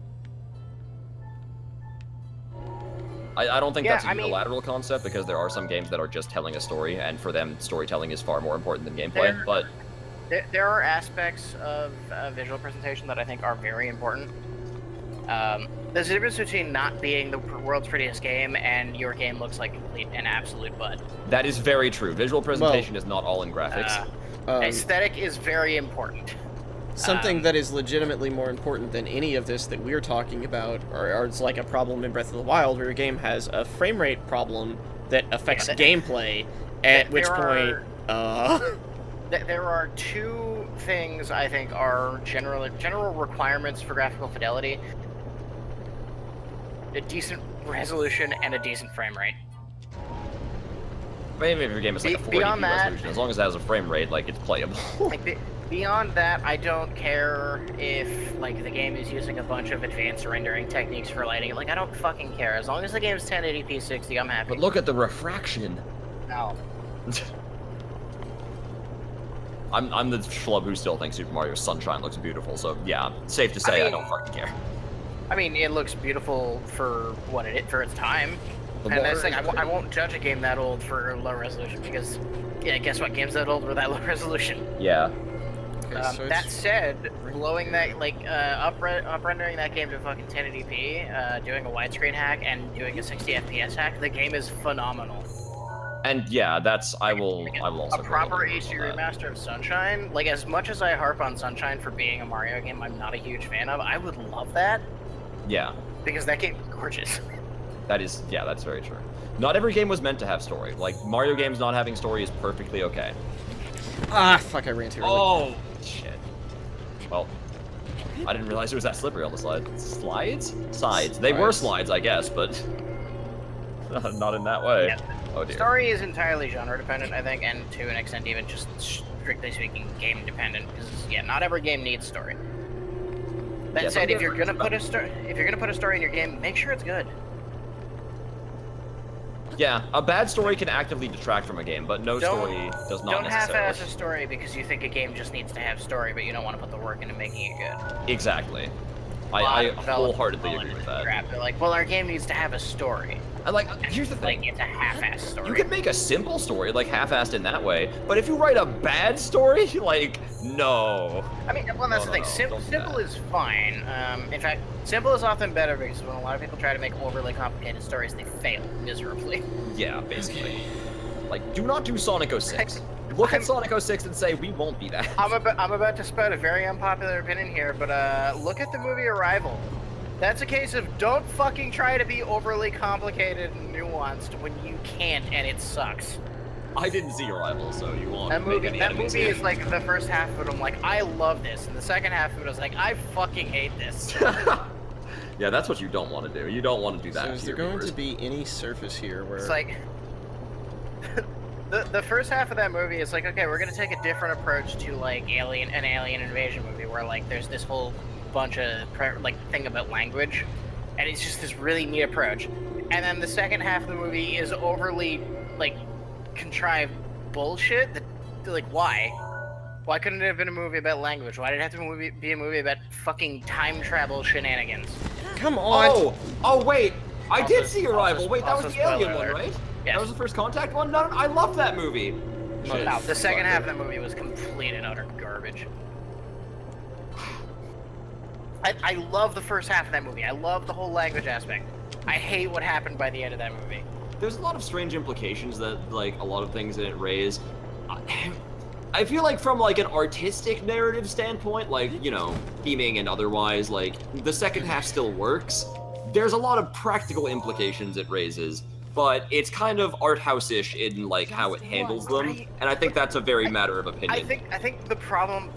I don't think Yeah, that's a I mean- unilateral concept, because there are some games that are just telling a story, and for them, storytelling is far more important than gameplay. But There are aspects of visual presentation that I think are very important. There's a difference between not being the world's prettiest game and your game looks like complete and absolute bud. that is very true. Visual presentation is not all in graphics. Aesthetic is very important. Something that is legitimately more important than any of this that we're talking about, or it's like a problem in Breath of the Wild where your game has a frame rate problem that affects gameplay, at which point, There are two things I think are general requirements for graphical fidelity: a decent resolution and a decent frame rate. Maybe if your game is like a 480p beyond that- resolution, as long as it has a frame rate, like, it's playable. Like beyond that, I don't care if like the game is using a bunch of advanced rendering techniques for lighting. Like I don't fucking care. As long as the game's 1080p 60, I'm happy. But look at the refraction. No. I'm the schlub who still thinks Super Mario Sunshine looks beautiful, so yeah, safe to say I don't fucking care. I mean, it looks beautiful for what for its time. The And that's water the thing, I won't judge a game that old for low resolution because, yeah, guess what? Games that old were that low resolution. Yeah. That said, blowing that, like, up-rendering that game to fucking 1080p, doing a widescreen hack, and doing a 60 FPS hack, the game is phenomenal. And yeah, I will also A proper agree HD on that. remaster of Sunshine, like, as much as I harp on Sunshine for being a Mario game I'm not a huge fan of, I would love that, Yeah, because that game is gorgeous. that's very true. Not every game was meant to have story. Like, Mario games not having story is perfectly okay. Ah, fuck, I ran too early. Oh, shit. Well, I didn't realize it was that slippery on the slide. Slides? Sides. They were slides, I guess, but not in that way. Yeah. Oh dear. Story is entirely genre dependent, I think, and to an extent even just strictly speaking game dependent. Because yeah, not every game needs story. That Yeah, said, some if you're games- gonna put a story in your game, make sure it's good. Yeah, a bad story can actively detract from a game, but no Don't- story does not Don't necessarily. half-ass a story because you think a game just needs to have story, but you don't want to put the work into making it good. Exactly. I A lot of developers wholeheartedly fall agree into with this that. trap. They're like, well, our game needs to have a story. And like, here's the thing. Like, it's a half-ass story. You can make a simple story, like half-assed in that way, but if you write a bad story, like, no. I mean, well, that's No, the no, thing. no, don't do Simple that. is fine. In fact, simple is often better because when a lot of people try to make overly complicated stories, they fail miserably. Yeah, basically. Like, do not do Sonic 06. Look at Sonic 06 and say, we won't be that. I'm about to spout a very unpopular opinion here, but look at the movie Arrival. That's a case of don't fucking try to be overly complicated and nuanced when you can't, and it sucks. I didn't see Arrival, so you won't That make movie, any that enemies movie here. is like the first half of it. I'm like, I love this, and the second half of it, I was like, I fucking hate this. Yeah, that's what you don't want to do. You don't want to do that. So is to there your going viewers. to be any surface here where... It's like the first half of that movie is like, okay, we're gonna take a different approach to like an alien invasion movie where like there's this whole bunch of thing about language, and it's just this really neat approach. And then the second half of the movie is overly like contrived bullshit. Like, why? Why couldn't it have been a movie about language? Why did it have to be a movie about fucking time travel shenanigans? Come on! Oh, wait! I Also- did see Arrival! Wait, that also was the alien spoiler one, alert. right? Yes. That was the First Contact one? No, I love that movie! No, the second half of that movie was complete and utter garbage. I love the first half of that movie. I love the whole language aspect. I hate what happened by the end of that movie. There's a lot of strange implications that, like, a lot of things that it raised. I feel like from, like, an artistic narrative standpoint, like, you know, theming and otherwise, like, the second half still works. There's a lot of practical implications it raises, but it's kind of art house-ish in, like, how it handles them, and I think that's a very matter of opinion. I think the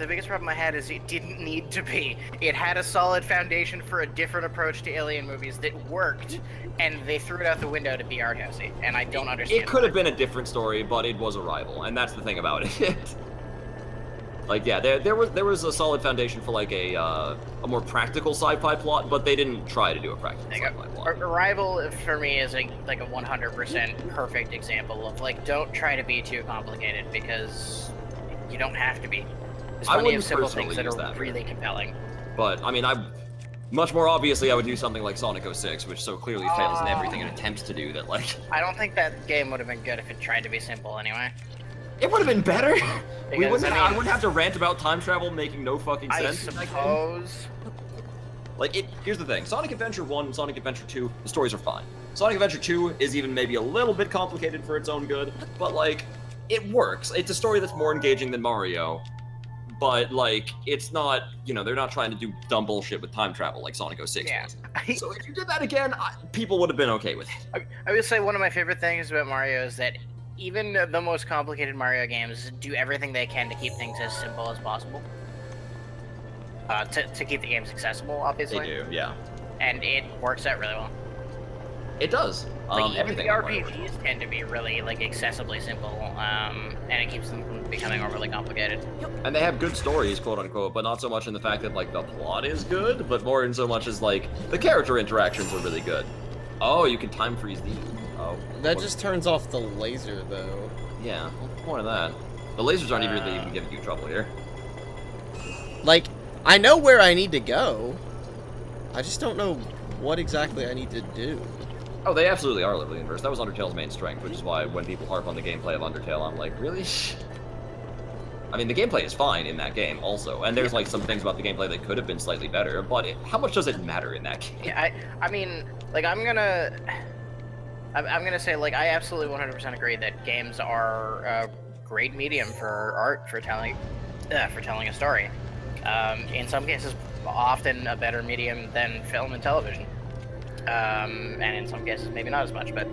biggest problem I had is it didn't need to be. It had a solid foundation for a different approach to alien movies that worked, and they threw it out the window to be art housey, and I don't understand. It could have been a different story, but it was Arrival, and that's the thing about it. Like, yeah, there was a solid foundation for like a more practical sci-fi plot, but they didn't try to do a practical sci-fi plot. Arrival for me is like a 100% perfect example of like, don't try to be too complicated because you don't have to be. There's I plenty of wouldn't simple personally things that use are that. really compelling. But I mean, Much more obviously, I would do something like Sonic 06, which so clearly fails in everything it attempts to do that, like... I don't think that game would have been good if it tried to be simple anyway. It would have been better! Because, I wouldn't have to rant about time travel making no fucking I sense in that game. suppose. Like, here's the thing. Sonic Adventure 1 and Sonic Adventure 2, the stories are fine. Sonic Adventure 2 is even maybe a little bit complicated for its own good, but, like, it works. It's a story that's more engaging than Mario, but, like, it's not, you know, they're not trying to do dumb bullshit with time travel like Sonic 06 Yeah. was. So if you did that again, people would have been okay with it. I would say one of my favorite things about Mario is that even the most complicated Mario games do everything they can to keep things as simple as possible. To keep the games accessible, obviously. They do, yeah. And it works out really well. It does. Like, even Everything the on Mario works. RPGs tend to be really, like, accessibly simple, and it keeps them from becoming overly complicated. And they have good stories, quote unquote, but not so much in the fact that, like, the plot is good, but more in so much as, like, the character interactions are really good. Oh, you can time freeze these. Oh. That just turns off the laser, though. Yeah, what's the point of that? The lasers aren't even giving you trouble here. Like, I know where I need to go. I just don't know what exactly I need to do. Oh, they absolutely are level inverse. That was Undertale's main strength, which is why when people harp on the gameplay of Undertale, I'm like, really? I mean, the gameplay is fine in that game, also, and there's like some things about the gameplay that could have been slightly better, but how much does it matter in that game? Yeah, I mean, like, I'm gonna say, like, I absolutely 100% agree that games are a great medium for art, for telling a story. In some cases, often a better medium than film and television. And in some cases, maybe not as much, but...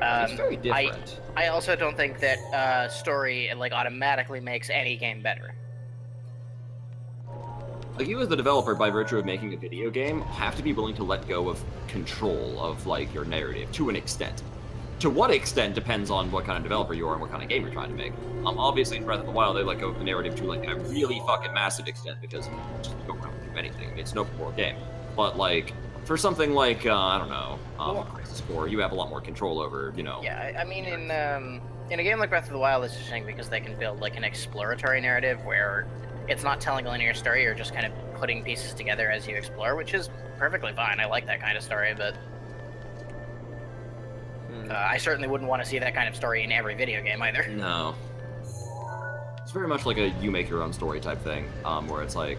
it's very different. I also don't think that story, like, automatically makes any game better. Like, you as the developer, by virtue of making a video game, have to be willing to let go of control of, like, your narrative, to an extent. To what extent depends on what kind of developer you are and what kind of game you're trying to make. Obviously, in Breath of the Wild, they let go of the narrative to, like, a really fucking massive extent, because you just don't have to do anything. It's no core game. But, like, for something like, I don't know, Crisis Core, you have a lot more control over, you know... Yeah, I mean, in a game like Breath of the Wild, it's interesting because they can build, like, an exploratory narrative where it's not telling a linear story, you're just kind of putting pieces together as you explore, which is perfectly fine. I like that kind of story, but... I certainly wouldn't want to see that kind of story in every video game, either. No. It's very much like a you-make-your-own story type thing, where it's like,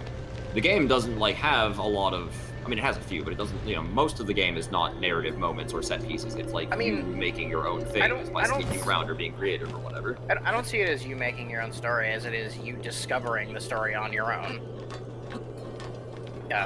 the game doesn't, like, have a lot of... I mean, it has a few, but it doesn't, you know, most of the game is not narrative moments or set pieces. It's like you making your own thing by sneaking around or being creative or whatever. I don't see it as you making your own story as it is you discovering the story on your own.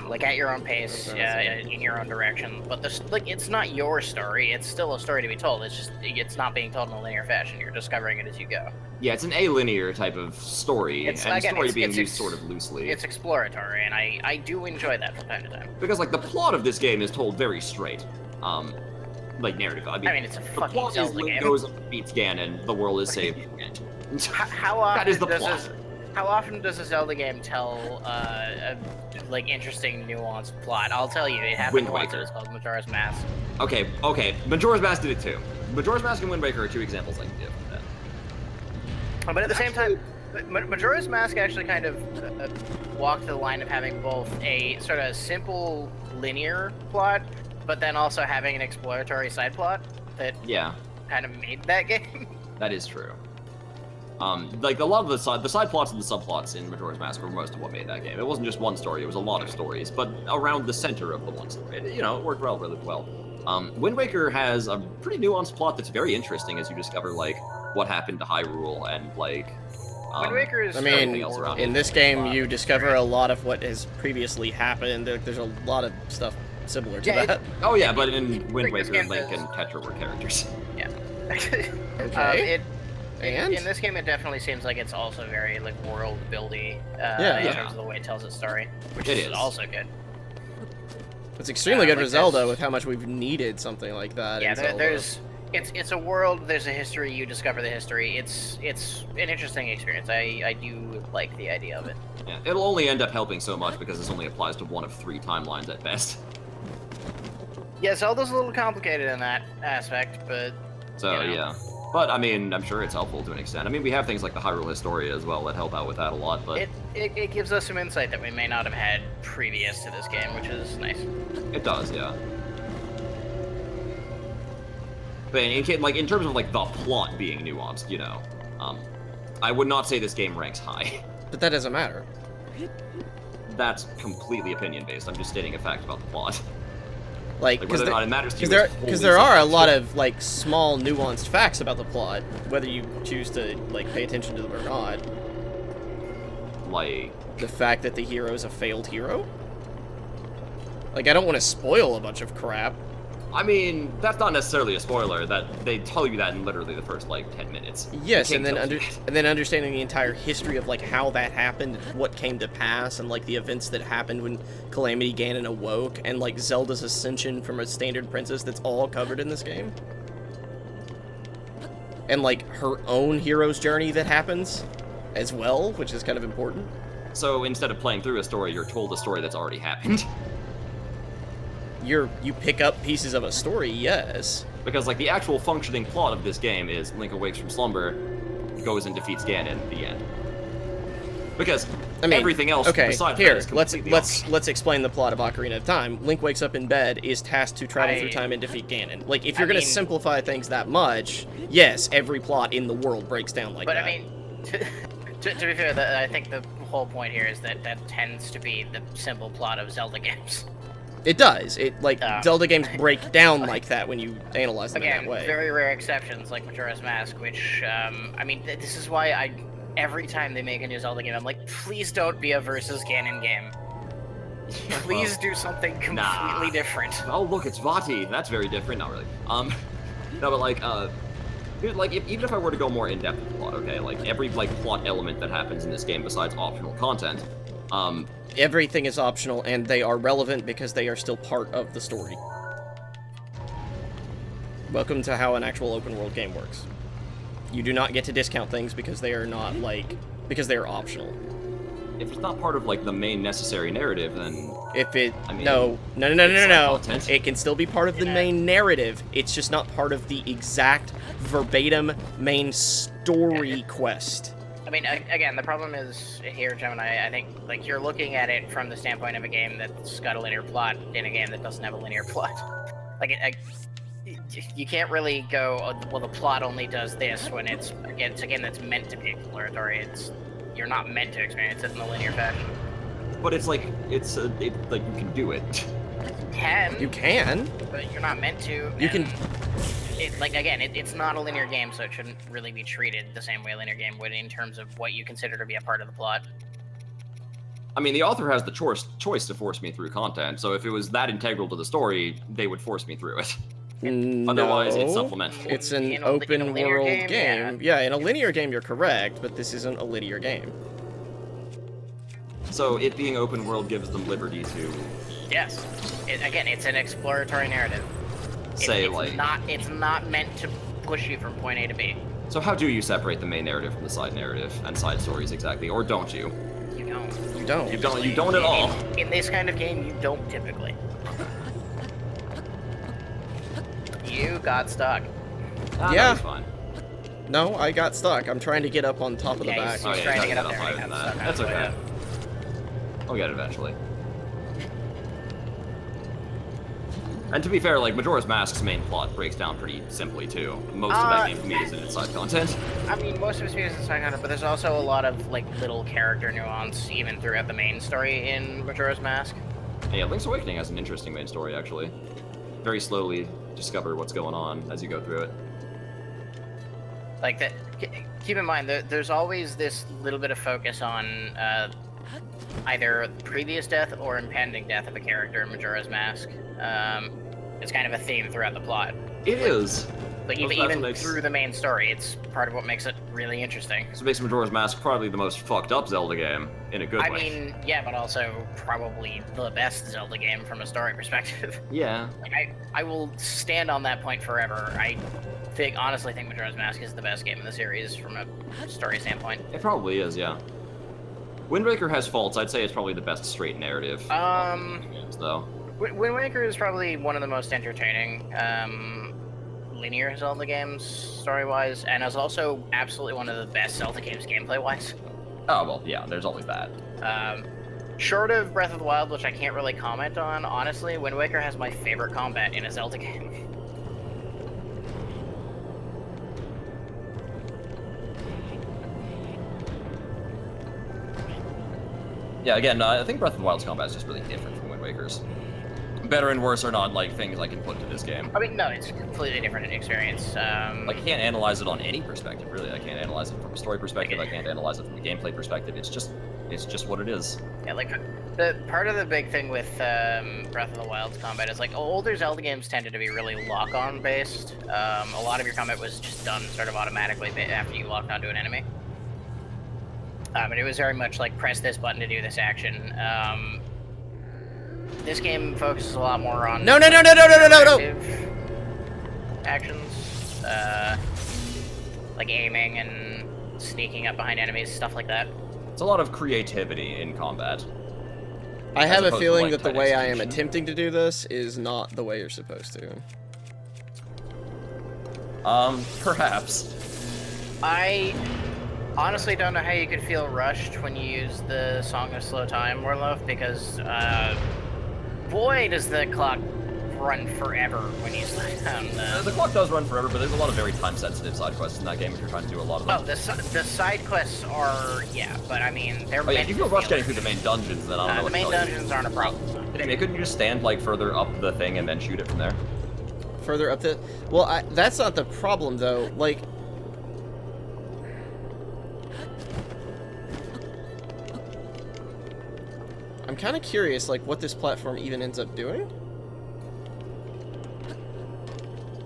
Like, at your own pace, in your own direction. But like, it's not your story. It's still a story to be told. It's just, it's not being told in a linear fashion. You're discovering it as you go. Yeah, it's an alinear type of story, and story being used sort of loosely. It's exploratory, and I do enjoy that from time to time. Because, like, the plot of this game is told very straight. Like, narrative. I mean it's a the fucking plot Zelda is Link game. goes and beats Ganon, the world is saved. How often that is the plot. How often does a Zelda game tell a like interesting, nuanced plot? I'll tell you, it happened once. It's called Majora's Mask. Okay, Majora's Mask did it too. Majora's Mask and Wind Waker are two examples I can give of that. But at the same time, Majora's Mask actually kind of walked the line of having both a sort of simple linear plot, but then also having an exploratory side plot that kind of made that game. That is true. Like, a lot of the side plots and the subplots in Majora's Mask were most of what made that game. It wasn't just one story, it was a lot of stories, but around the center of the one story. It, you know, it worked really well. Wind Waker has a pretty nuanced plot that's very interesting as you discover, like, what happened to Hyrule and, like... Wind Waker is... I mean, in this game, you discover a lot of what has previously happened. There's a lot of stuff similar to that. Oh yeah, but in Wind Waker, Link and Tetra were characters. Yeah. Okay. In this game, it definitely seems like it's also very, like, world-buildy in terms of the way it tells its story, which is also good. It's extremely good for Zelda with how much we've needed something like that. Yeah, it's a world. There's a history. You discover the history. It's an interesting experience. I do like the idea of it. Yeah, it'll only end up helping so much because this only applies to one of 3 timelines at best. Yeah, Zelda's a little complicated in that aspect, but so you know. yeah. But, I mean, I'm sure it's helpful to an extent. I mean, we have things like the Hyrule Historia as well that help out with that a lot, but... It gives us some insight that we may not have had previous to this game, which is nice. It does, yeah. But in terms of, like, the plot being nuanced, you know, I would not say this game ranks high. But that doesn't matter. That's completely opinion-based. I'm just stating a fact about the plot. Like, whether or not it matters to you because there are a lot of, like, small, nuanced facts about the plot, whether you choose to, like, pay attention to them or not. Like... The fact that the hero is a failed hero? Like, I don't want to spoil a bunch of crap. I mean, that's not necessarily a spoiler. That they tell you that in literally the first, like, 10 minutes. Yes, and then understanding the entire history of, like, how that happened, what came to pass, and, like, the events that happened when Calamity Ganon awoke, and, like, Zelda's ascension from a standard princess that's all covered in this game. And, like, her own hero's journey that happens as well, which is kind of important. So instead of playing through a story, you're told a story that's already happened. You pick up pieces of a story, yes. Because, like, the actual functioning plot of this game is Link awakes from slumber, goes and defeats Ganon, the end. Because everything else besides that is completely let's explain the plot of Ocarina of Time. Link wakes up in bed, is tasked to travel through time and defeat Ganon. Like, if you're going to simplify things that much, yes, every plot in the world breaks down like that. But I mean, to be fair, I think the whole point here is that tends to be the simple plot of Zelda games. It does. Zelda games break down like that when you analyze them in that way. Very rare exceptions, like Majora's Mask, which, I mean, this is why every time they make a new Zelda game, I'm like, please don't be a versus Ganon game. Please do something completely different. Oh, look, it's Vati. That's very different. Not really. No, but, like, dude, like, even if I were to go more in-depth with the plot, okay, like, every, like, plot element that happens in this game besides optional content, everything is optional, and they are relevant because they are still part of the story. Welcome to how an actual open-world game works. You do not get to discount things because they are not, like... because they are optional. If it's not part of, like, the main necessary narrative, then... If it... I mean, no. Content. It can still be part of the main narrative. It's just not part of the exact, verbatim, main story quest. I mean, again, the problem is here, Gemini, I think, like, you're looking at it from the standpoint of a game that's got a linear plot in a game that doesn't have a linear plot. Like, you can't really go, oh, well, the plot only does this when it's a game that's meant to be exploratory. You're not meant to experience it in a linear fashion. But it's like, like, you can do it. You can. But you're not meant to. You can... It's not a linear game, so it shouldn't really be treated the same way a linear game would in terms of what you consider to be a part of the plot. I mean, the author has the choice to force me through content, so if it was that integral to the story, they would force me through it. Otherwise, it's supplemental. It's an open world game. Yeah, in a linear game, you're correct, but this isn't a linear game. So it being open world gives them liberty to... Yes. Again, it's an exploratory narrative. It's not meant to push you from point A to B. So how do you separate the main narrative from the side narrative and side stories exactly, or don't you? You don't. You don't. You don't at all. In this kind of game, you don't typically. You got stuck. Yeah. That was fine. No, I got stuck. I'm trying to get up on top of the back. He's trying to get up there. Higher than that. That's okay. I'll get it eventually. And to be fair, like, Majora's Mask's main plot breaks down pretty simply, too. Most of that game for me is in its side content. I mean, most of it's in its side content, but there's also a lot of, like, little character nuance, even throughout the main story in Majora's Mask. And yeah, Link's Awakening has an interesting main story, actually. Very slowly discover what's going on as you go through it. Like, that. Keep in mind, there's always this little bit of focus on, either previous death or impending death of a character in Majora's Mask. It's kind of a theme throughout the plot. It is. Like, even through the main story, it's part of what makes it really interesting. So it makes Majora's Mask probably the most fucked up Zelda game, in a good way. I mean, yeah, but also probably the best Zelda game from a story perspective. Yeah. Like, I will stand on that point forever. I honestly think Majora's Mask is the best game in the series from a story standpoint. It probably is, yeah. Wind Waker has faults. I'd say it's probably the best straight narrative. Games, though. Wind Waker is probably one of the most entertaining. linear Zelda games story-wise, and is also absolutely one of the best Zelda games gameplay-wise. Oh, well, yeah, there's always that. Short of Breath of the Wild, which I can't really comment on, honestly, Wind Waker has my favorite combat in a Zelda game. Yeah, again, I think Breath of the Wild's combat is just really different from Wind Waker's. Better and worse are not, like, things I can put to this game. I mean, no, it's a completely different experience. Like, I can't analyze it on any perspective, really. I can't analyze it from a story perspective, I can't analyze it from a gameplay perspective. It's just what it is. Yeah, like, the part of the big thing with Breath of the Wild's combat is, like, older Zelda games tended to be really lock-on based. A lot of your combat was just done sort of automatically after you locked onto an enemy. And it was very much like, press this button to do this action. This game focuses a lot more on No. actions, like aiming and sneaking up behind enemies, stuff like that. It's a lot of creativity in combat. I have a opposed to, feeling like, that the tight way I am execution. attempting to do this is not the way you're supposed to. Perhaps. I honestly don't know how you could feel rushed when you use the Song of Slow Time, Warlove, because boy does the clock run forever when you slow down The clock does run forever, but there's a lot of very time-sensitive side quests in that game if you're trying to do a lot of them. Oh, the side quests are, yeah, but I mean, they're Oh yeah, meant if you to feel rushed feel getting through the main dungeons, then I don't know the what main to tell you. dungeons aren't a problem. I mean, couldn't you just stand, like, further up the thing and then shoot it from there? Further up the... Well, that's not the problem, though. Like... I'm kind of curious, like, what this platform even ends up doing.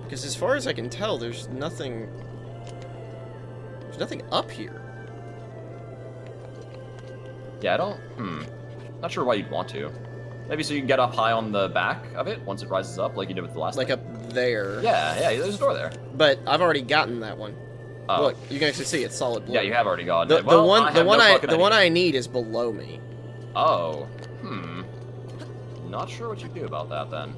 Because as far as I can tell, there's nothing... There's nothing up here. Yeah, I don't... Not sure why you'd want to. Maybe so you can get up high on the back of it once it rises up, like you did with the last Like thing. up there. Yeah, there's a door there. But I've already gotten that one. Oh. Look, you can actually see it's solid blue. Yeah, you have already gotten The, it. Well, I have no fucking the one idea. I need is below me. Oh. Not sure what you do about that, then.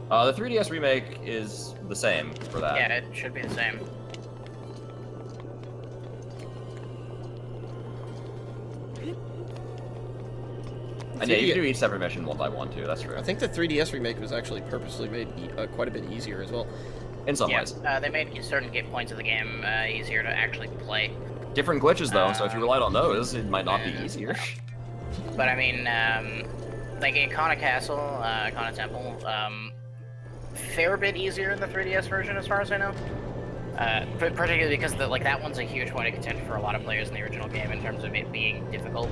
The 3DS remake is the same for that. Yeah, it should be the same. And yeah, you can do each separate mission one by one, too. That's true. I think the 3DS remake was actually purposely made quite a bit easier as well. In some Yeah, ways. they made certain points of the game easier to actually play. Different glitches, though, so if you relied on those, it might not be easier. But I mean, like Ikana Castle, Ikana Temple, fair bit easier in the 3DS version, as far as I know. Particularly because that one's a huge point of contention for a lot of players in the original game in terms of it being difficult.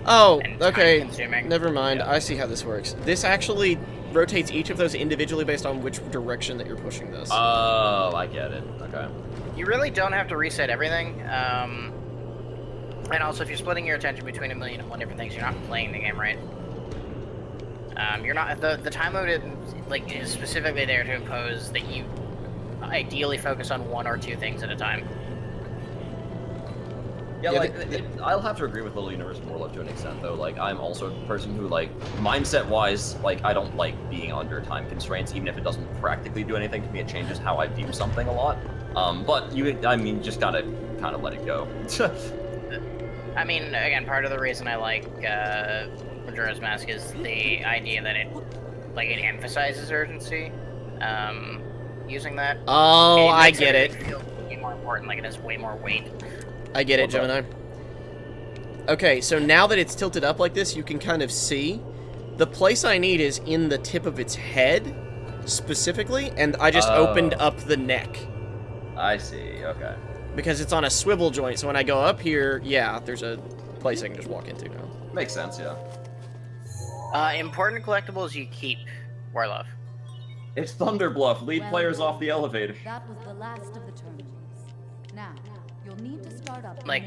Oh, and okay. time-consuming. Never mind. Yeah. I see how this works. This actually rotates each of those individually based on which direction that you're pushing this. Oh, I get it. Okay. You really don't have to reset everything. And also, if you're splitting your attention between 1,000,001 different things, you're not playing the game right. You're not the time limit is specifically there to impose that you ideally focus on one or two things at a time. Yeah, Yeah, like, I'll have to agree with Little Universe more to an extent, though. Like, I'm also a person who, like, mindset-wise, like, I don't like being under time constraints, even if it doesn't practically do anything to me. It changes how I view something a lot. But just gotta kind of let it go. I mean, again, part of the reason I like Majora's Mask is the idea that it emphasizes urgency. Using that. Oh, It I makes get it. feel way more important. Like it has way more weight. I get it, What's up? Gemini. Okay, so now that it's tilted up like this, you can kind of see the place I need is in the tip of its head, specifically, and I just opened up the neck. I see, okay. Because it's on a swivel joint, so when I go up here, yeah, there's a place I can just walk into now. Makes sense, yeah. Important collectibles you keep, Warlove. It's Thunderbluff. Lead Well, players off the elevator. That was the last of the terminals. Now, you'll need to start up. Like,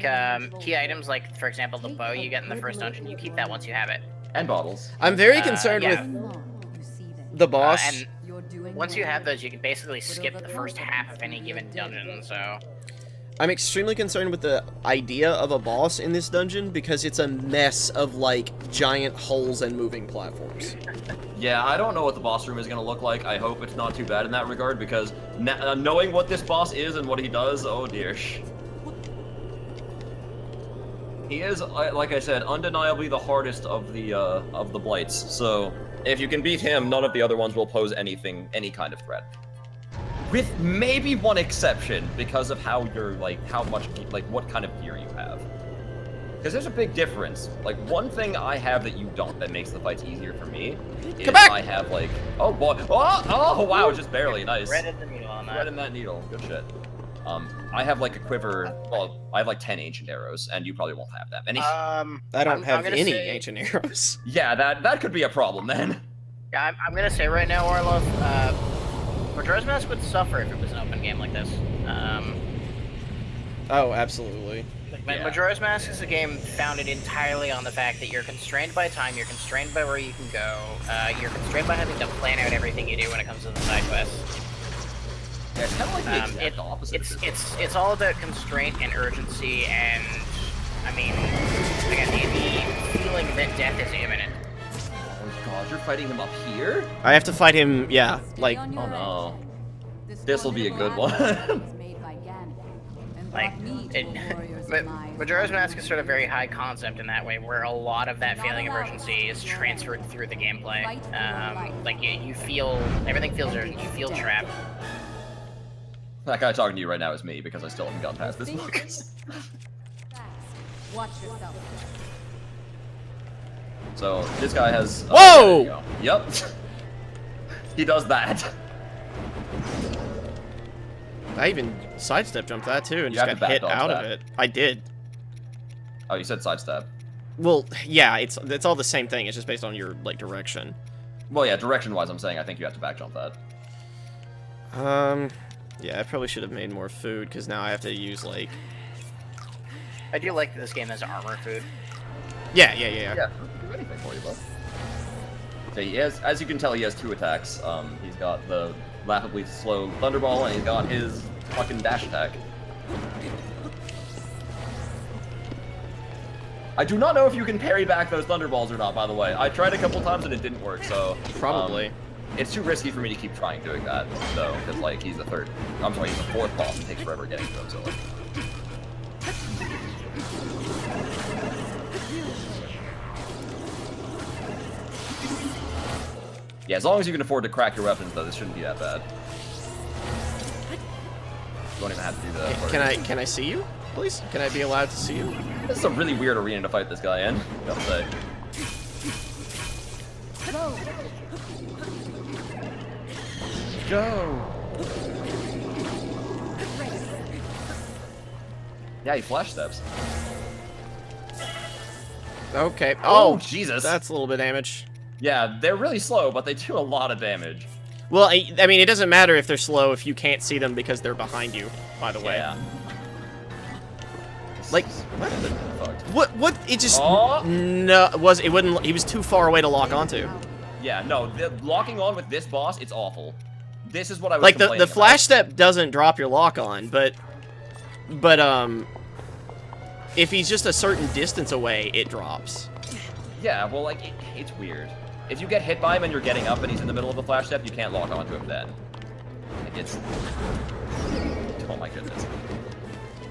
key items, like, for example, the bow you get in the first dungeon, you keep that once you have it. And bottles. I'm very concerned yeah. with the boss. And once you have those, you can basically skip the first half of any given dungeon, so... I'm extremely concerned with the idea of a boss in this dungeon because it's a mess of, like, giant holes and moving platforms. Yeah, I don't know what the boss room is going to look like. I hope it's not too bad in that regard, because knowing what this boss is and what he does, oh dear. He is, like I said, undeniably the hardest of the blights. So if you can beat him, none of the other ones will pose any kind of threat. With maybe one exception, because of how you're what kind of gear you have. Because there's a big difference. Like, one thing I have that you don't that makes the fights easier for me is I have, like, oh boy, oh wow, just barely, nice. Threaded the needle on that. Threading that needle, good shit. I have, like, a quiver, well, I have, like, 10 ancient arrows, and you probably won't have that many. I don't have any ancient arrows. Yeah, that could be a problem, then. Yeah, I'm gonna say right now, Orlov, Majora's Mask would suffer if it was an open game like this. Oh, absolutely. Yeah. Majora's Mask is a game founded entirely on the fact that you're constrained by time, you're constrained by where you can go, you're constrained by having to plan out everything you do when it comes to the side quests. Yeah, it's kind of like the exact opposite. It's all about constraint and urgency, and I mean, again, the feeling that death is imminent. Oh god, you're fighting him up here? I have to fight him, yeah, like... Oh no. This'll be a good one. Like, Majora's Mask is sort of very high concept in that way, where a lot of that feeling of urgency is transferred through the gameplay. Like, you feel, everything feels urgent, you feel trapped. That guy talking to you right now is me, because I still haven't gotten past this book. Watch yourself. So, this guy has... Whoa! Yep. He does that. I even sidestep jumped that too and You just have to got hit back dodge out of that. it. I did. Oh, you said sidestep. Well, yeah, it's all the same thing. It's just based on your, like, direction. Well, yeah, direction-wise, I'm saying I think you have to back jump that. Yeah, I probably should have made more food, because now I have to use, like... I do like that this game has armor food. Yeah. Yeah, do anything for you, bud. So he has, as you can tell, he has 2 attacks. He's got the laughably slow Thunderball, and he's got his fucking dash attack. I do not know if you can parry back those Thunderballs or not, by the way. I tried a couple times and it didn't work, so... Probably. It's too risky for me to keep trying doing that, though, because, like, he's the 4th boss and takes forever getting to him, so, like... Yeah, as long as you can afford to crack your weapons, though, this shouldn't be that bad. You won't even have to do that. Can I see you, please? Can I be allowed to see you? This is a really weird arena to fight this guy in, gotta say. Go! Yeah, he flash steps. Okay. Oh, Jesus! That's a little bit of damage. Yeah, they're really slow, but they do a lot of damage. Well, I mean, it doesn't matter if they're slow if you can't see them because they're behind you, by the way. Yeah. Like, what? It just... Oh. No, it wouldn't... He was too far away to lock onto. Yeah, no, locking on with this boss, it's awful. This is what I was like, complaining the flash about. step doesn't drop your lock on, but if he's just a certain distance away, it drops. Yeah, well, like, it's weird. If you get hit by him and you're getting up and he's in the middle of the flash step, you can't lock onto him then. Like, it's... Oh my goodness.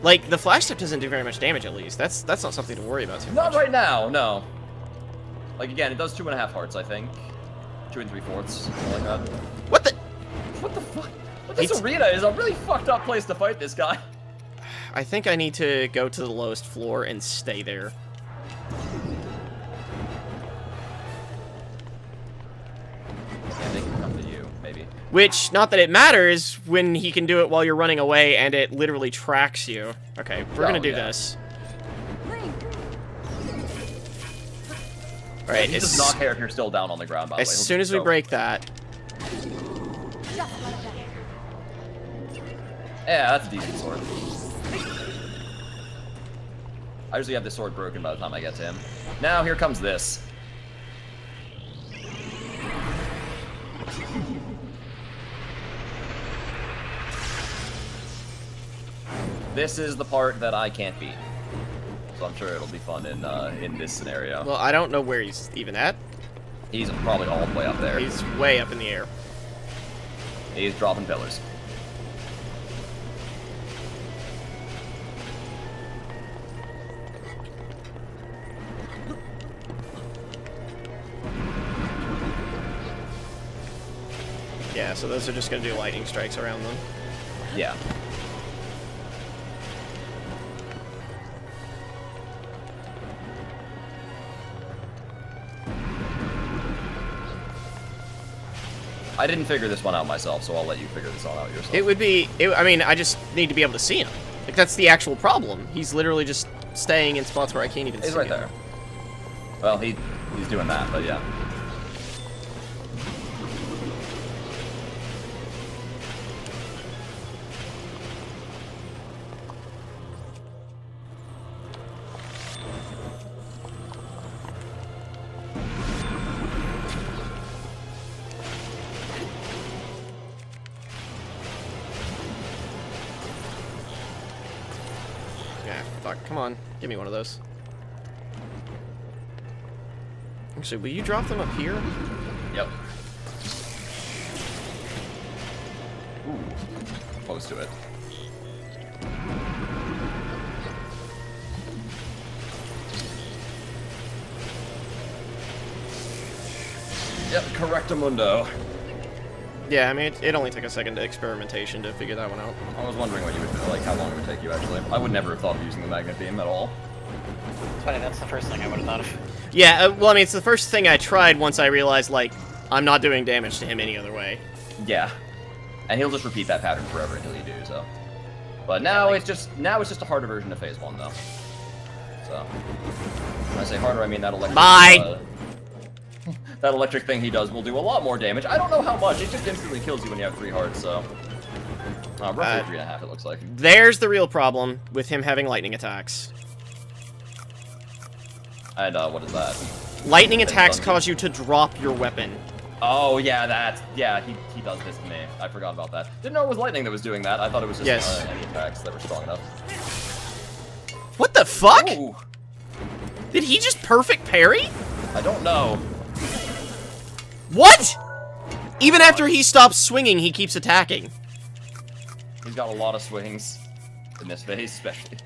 Like, the flash step doesn't do very much damage, at least. That's not something to worry about too much. Not right now, no. Like, again, it does 2.5 hearts, I think. 2 3/4, something like that. What the... What the fuck? This arena is a really fucked up place to fight this guy. I think I need to go to the lowest floor and stay there. Yeah, they can come to you, maybe. Which, not that it matters when he can do it while you're running away and it literally tracks you. Okay, we're gonna do this. Alright, He does not care if you're still down on the ground, by the way. As soon as we break that... Yeah, that's a decent sword. I usually have this sword broken by the time I get to him. Now, here comes this. This is the part that I can't beat. So I'm sure it'll be fun in this scenario. Well, I don't know where he's even at. He's probably all the way up there. He's way up in the air. He's dropping pillars. Yeah, so those are just gonna do lightning strikes around them. Yeah. I didn't figure this one out myself, so I'll let you figure this all out yourself. It would be... I mean, I just need to be able to see him. Like, that's the actual problem. He's literally just staying in spots where I can't even see He's right him. there. Well, he's doing that, but yeah. Yeah, fuck. Come on. Give me one of those. Actually, will you drop them up here? Yep. Ooh. Close to it. Yep, correctamundo. Yeah, I mean, it only took a second to experimentation to figure that one out. I was wondering what you would, like, how long it would take you, actually. I would never have thought of using the magnet beam at all. It's funny, that's the first thing I would have thought of. Yeah, well, I mean, it's the first thing I tried once I realized, like, I'm not doing damage to him any other way. Yeah. And he'll just repeat that pattern forever until you do, so. But now it's just a harder version of Phase 1, though. So. When I say harder, I mean that electric... Bye! That electric thing he does will do a lot more damage. I don't know how much. It just instantly kills you when you have 3 hearts, so... roughly 3.5, it looks like. There's the real problem with him having lightning attacks. And, what is that? Lightning attacks cause you to drop your weapon. Oh, yeah, he does this to me. I forgot about that. Didn't know it was lightning that was doing that. I thought it was just any attacks that were strong enough. What the fuck? Ooh. Did he just perfect parry? I don't know. What? Even after he stops swinging, he keeps attacking. He's got a lot of swings in this phase, especially.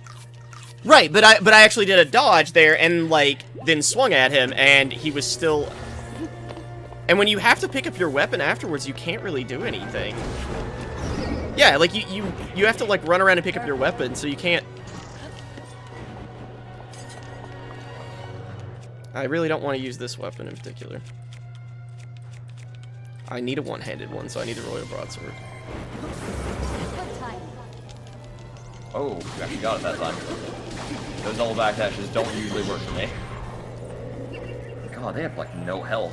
Right, but I actually did a dodge there and, like, then swung at him, and he was still... And when you have to pick up your weapon afterwards, you can't really do anything. Yeah, like, you have to, like, run around and pick up your weapon, so you can't... I really don't want to use this weapon in particular. I need a one-handed one, so I need the Royal Broadsword. Good timing. Oh, you actually got it that time. Those double backdashes don't usually work for me. God, they have, like, no health.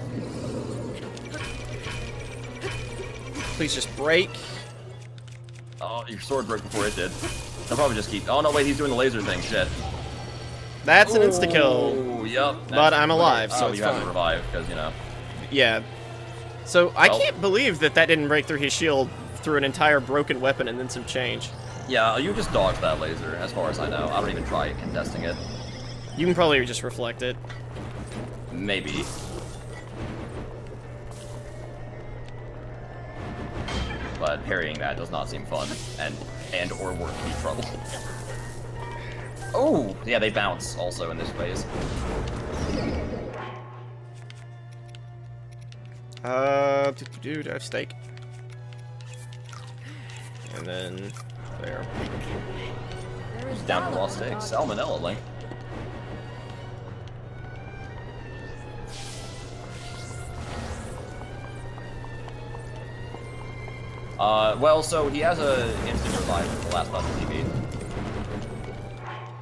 Please just break. Oh, your sword broke before it did. I'll probably just keep... Oh, no, wait, he's doing the laser thing. Shit. That's an insta-kill. Oh, yep. But I'm alive, so it's you have fine. to revive, because, you know. Yeah. So, I can't believe that didn't break through his shield through an entire broken weapon and then some change. Yeah, you just dodge that laser, as far as I know. I don't even try contesting it. You can probably just reflect it. Maybe. But parrying that does not seem fun, and or worth the trouble. Oh, yeah, they bounce also in this phase. Do I have steak? And then there. There is Down to valor lost in steaks. our- Salmonella, Link. Well, so he has a instant revive in the last button he beat.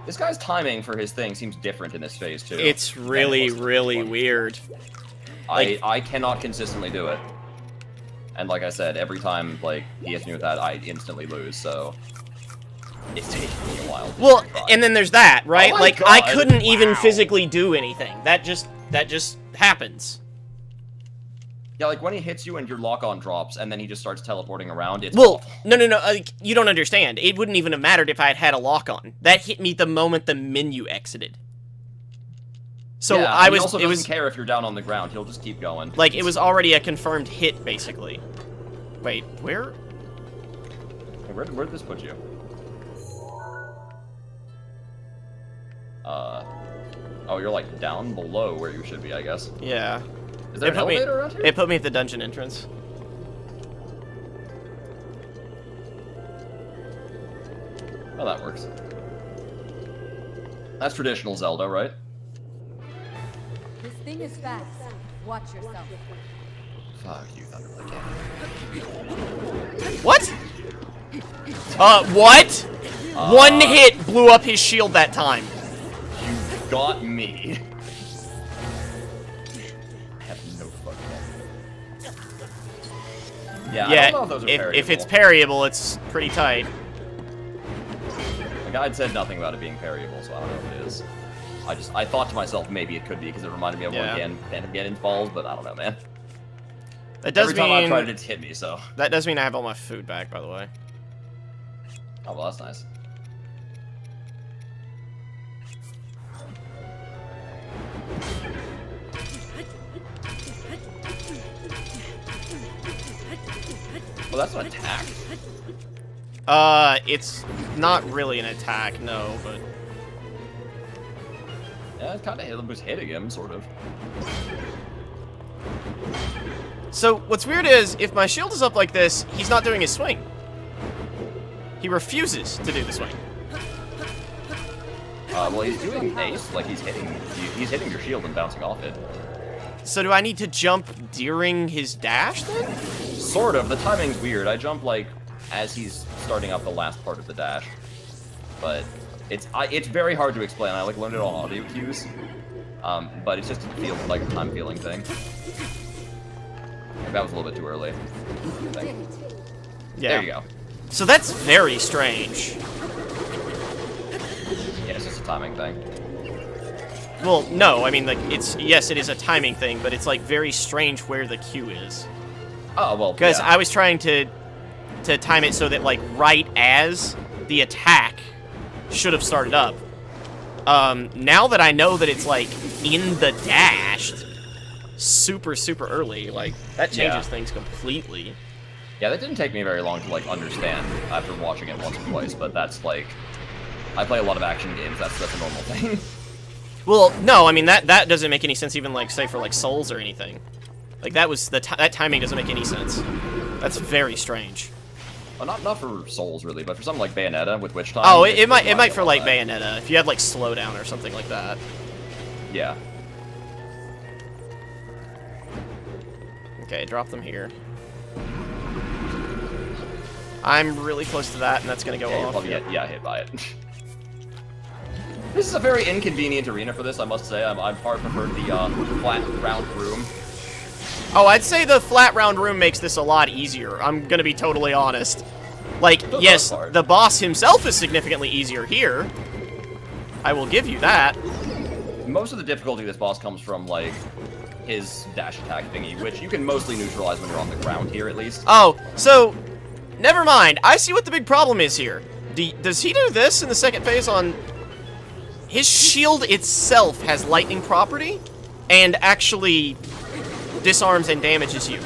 This guy's timing for his thing seems different in this phase too. It's really, really weird. I cannot consistently do it. And like I said, every time like he hits me with that, I instantly lose, so it's taking me a while. Well, and then there's that, right? Oh my Like, God, I couldn't even wow. physically do anything. That just happens. Yeah, like when he hits you and your lock-on drops, and then he just starts teleporting around. It's Well, awful. no, you don't understand. It wouldn't even have mattered if I had had a lock on. That hit me the moment the menu exited. So yeah, I he was. also It doesn't was care if you're down on the ground. He'll just keep going. like it was already a confirmed hit, basically. Wait, where? Hey, where'd this put you? Oh, you're like down below where you should be, I guess. Yeah. Is there an elevator around here? It put me at the dungeon entrance. Oh, that works. That's traditional Zelda, right? This thing is fast. Watch yourself. Fuck you, Thunderblade. What? What? One hit blew up his shield that time. You got me. I have no fucking idea. Yeah, I Yeah, don't know if those are if it's parryable. parryable, it's pretty tight. The guide said nothing about it being parryable, so I don't know if it is. I thought to myself maybe it could be because it reminded me of Yeah. one Phantom Ganon's balls, but I don't know, man. That does Every time I've mean tried it, it's hit me, so. that does mean I have all my food back, by the way. Oh, well, that's nice. Well, that's an attack. It's not really an attack, no, but Yeah, it kind of was hitting him, sort of. so what's weird is if my shield is up like this, he's not doing his swing. He refuses to do the swing. Well, he's doing ace, like he's hitting your shield and bouncing off it. So do I need to jump during his dash then? Sort of. The timing's weird. I jump like as he's starting up the last part of the dash, but it's very hard to explain. I like learned it on audio cues, but it's just feels like a time feeling thing. That was a little bit too early. I think. Yeah. There you go. So that's very strange. Yeah, it's just a timing thing. Well, no, I mean, like, yes, it is a timing thing, but it's, like, very strange where the Q is. Oh, well, Because yeah. I was trying to time it so that, like, right as the attack should have started up. Now that I know that it's, like, in the dash, super, super early, like, that changes things completely. Yeah, that didn't take me very long to, like, understand after watching it once or twice, but that's, like... I play a lot of action games, that's a normal thing. Well, no, I mean, that doesn't make any sense even, like, say, for, like, Souls or anything. Like, that timing doesn't make any sense. That's very strange. Well, not for Souls, really, but for something like Bayonetta with Witch Time. Oh, it might reminds for, me like, of that. Bayonetta, if you had, like, slowdown or something like that. Yeah. Okay, drop them here. I'm really close to that, and that's gonna go Yeah, you'll off. probably get hit by it. This is a very inconvenient arena for this, I must say. I far preferred the flat, round room. Oh, I'd say the flat round room makes this a lot easier. I'm gonna be totally honest. Like, For the yes, most part. the boss himself is significantly easier here. I will give you that. Most of the difficulty of this boss comes from, like, his dash attack thingy, which you can mostly neutralize when you're on the ground here, at least. Oh, so, never mind. I see what the big problem is here. Does he do this in the second phase on... His shield itself has lightning property, and actually disarms and damages you.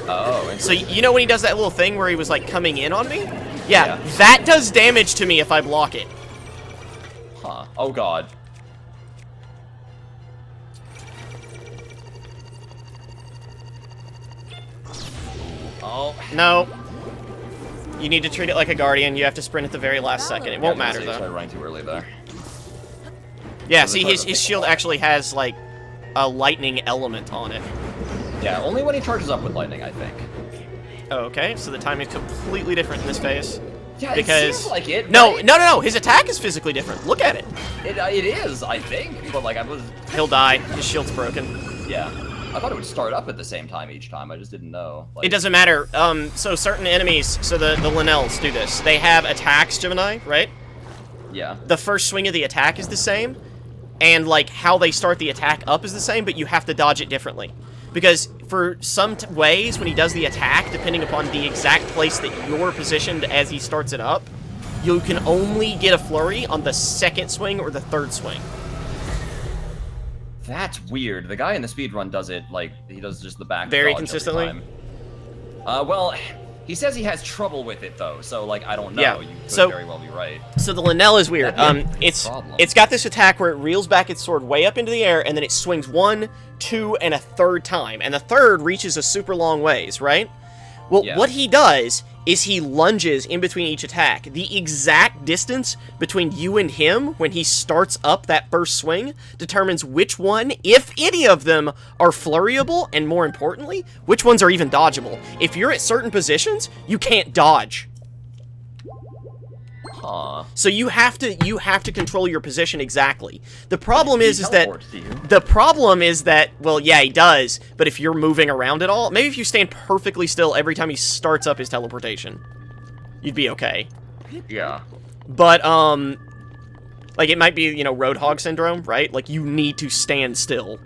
Oh, So, you know when he does that little thing where he was, like, coming in on me? Yeah, Yeah. that does damage to me if I block it. huh. Oh, God. Oh. No. You need to treat it like a guardian. You have to sprint at the very last second. It won't matter, I though. running too early there. Yeah, So see, the his target shield takes actually has, like, a lightning element on it. Yeah, only when he charges up with lightning, I think. Okay, so the timing's completely different in this phase. Yeah, Because... it seems like it. No, right? no, his attack is physically different. Look at it. It is, I think, but like I was. He'll die. His shield's broken. Yeah, I thought it would start up at the same time each time. I just didn't know. Like, It doesn't matter. So certain enemies, so the Linnells do this. They have attacks, Gemini, right? Yeah. The first swing of the attack is the same, and, like, how they start the attack up is the same, but you have to dodge it differently. Because for some ways, when he does the attack, depending upon the exact place that you're positioned as he starts it up, you can only get a flurry on the second swing or the third swing. That's weird. The guy in the speedrun does it, like, he does just the back Very dodge consistently? every time. Well, he says he has trouble with it, though, so, like, I don't know. Yeah, You could so- very well be right. So the Linnell is weird. That'd be a It's problem. got this attack where it reels back its sword way up into the air, and then it swings 1, 2, and a third time, and the third reaches a super long ways, right? Well, Yeah. what he does is he lunges in between each attack. The exact distance between you and him when he starts up that first swing determines which one, if any of them, are flurryable, and more importantly, which ones are even dodgeable. If you're at certain positions, you can't dodge. Huh. So you have to control your position exactly. The problem is that teleports to you. the problem is that, well, yeah, he does, but if you're moving around at all, maybe if you stand perfectly still every time he starts up his teleportation, you'd be okay. Yeah. But like it might be, you know, Roadhog syndrome, right? Like you need to stand still.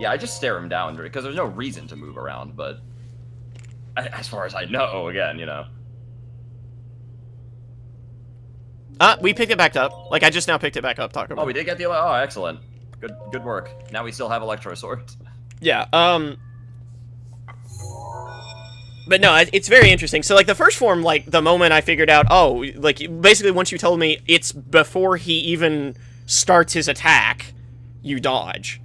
Yeah, I just stare him down, because there's no reason to move around, but as far as I know, again, you know. We picked it back up. Like I just now picked it back up. Talk about. Oh, we did get the... Oh, excellent. Good work. Now we still have Electro Sword. Yeah, but no, it's very interesting. So, like, the first form, like, the moment I figured out, oh, like, basically once you told me it's before he even starts his attack, you dodge.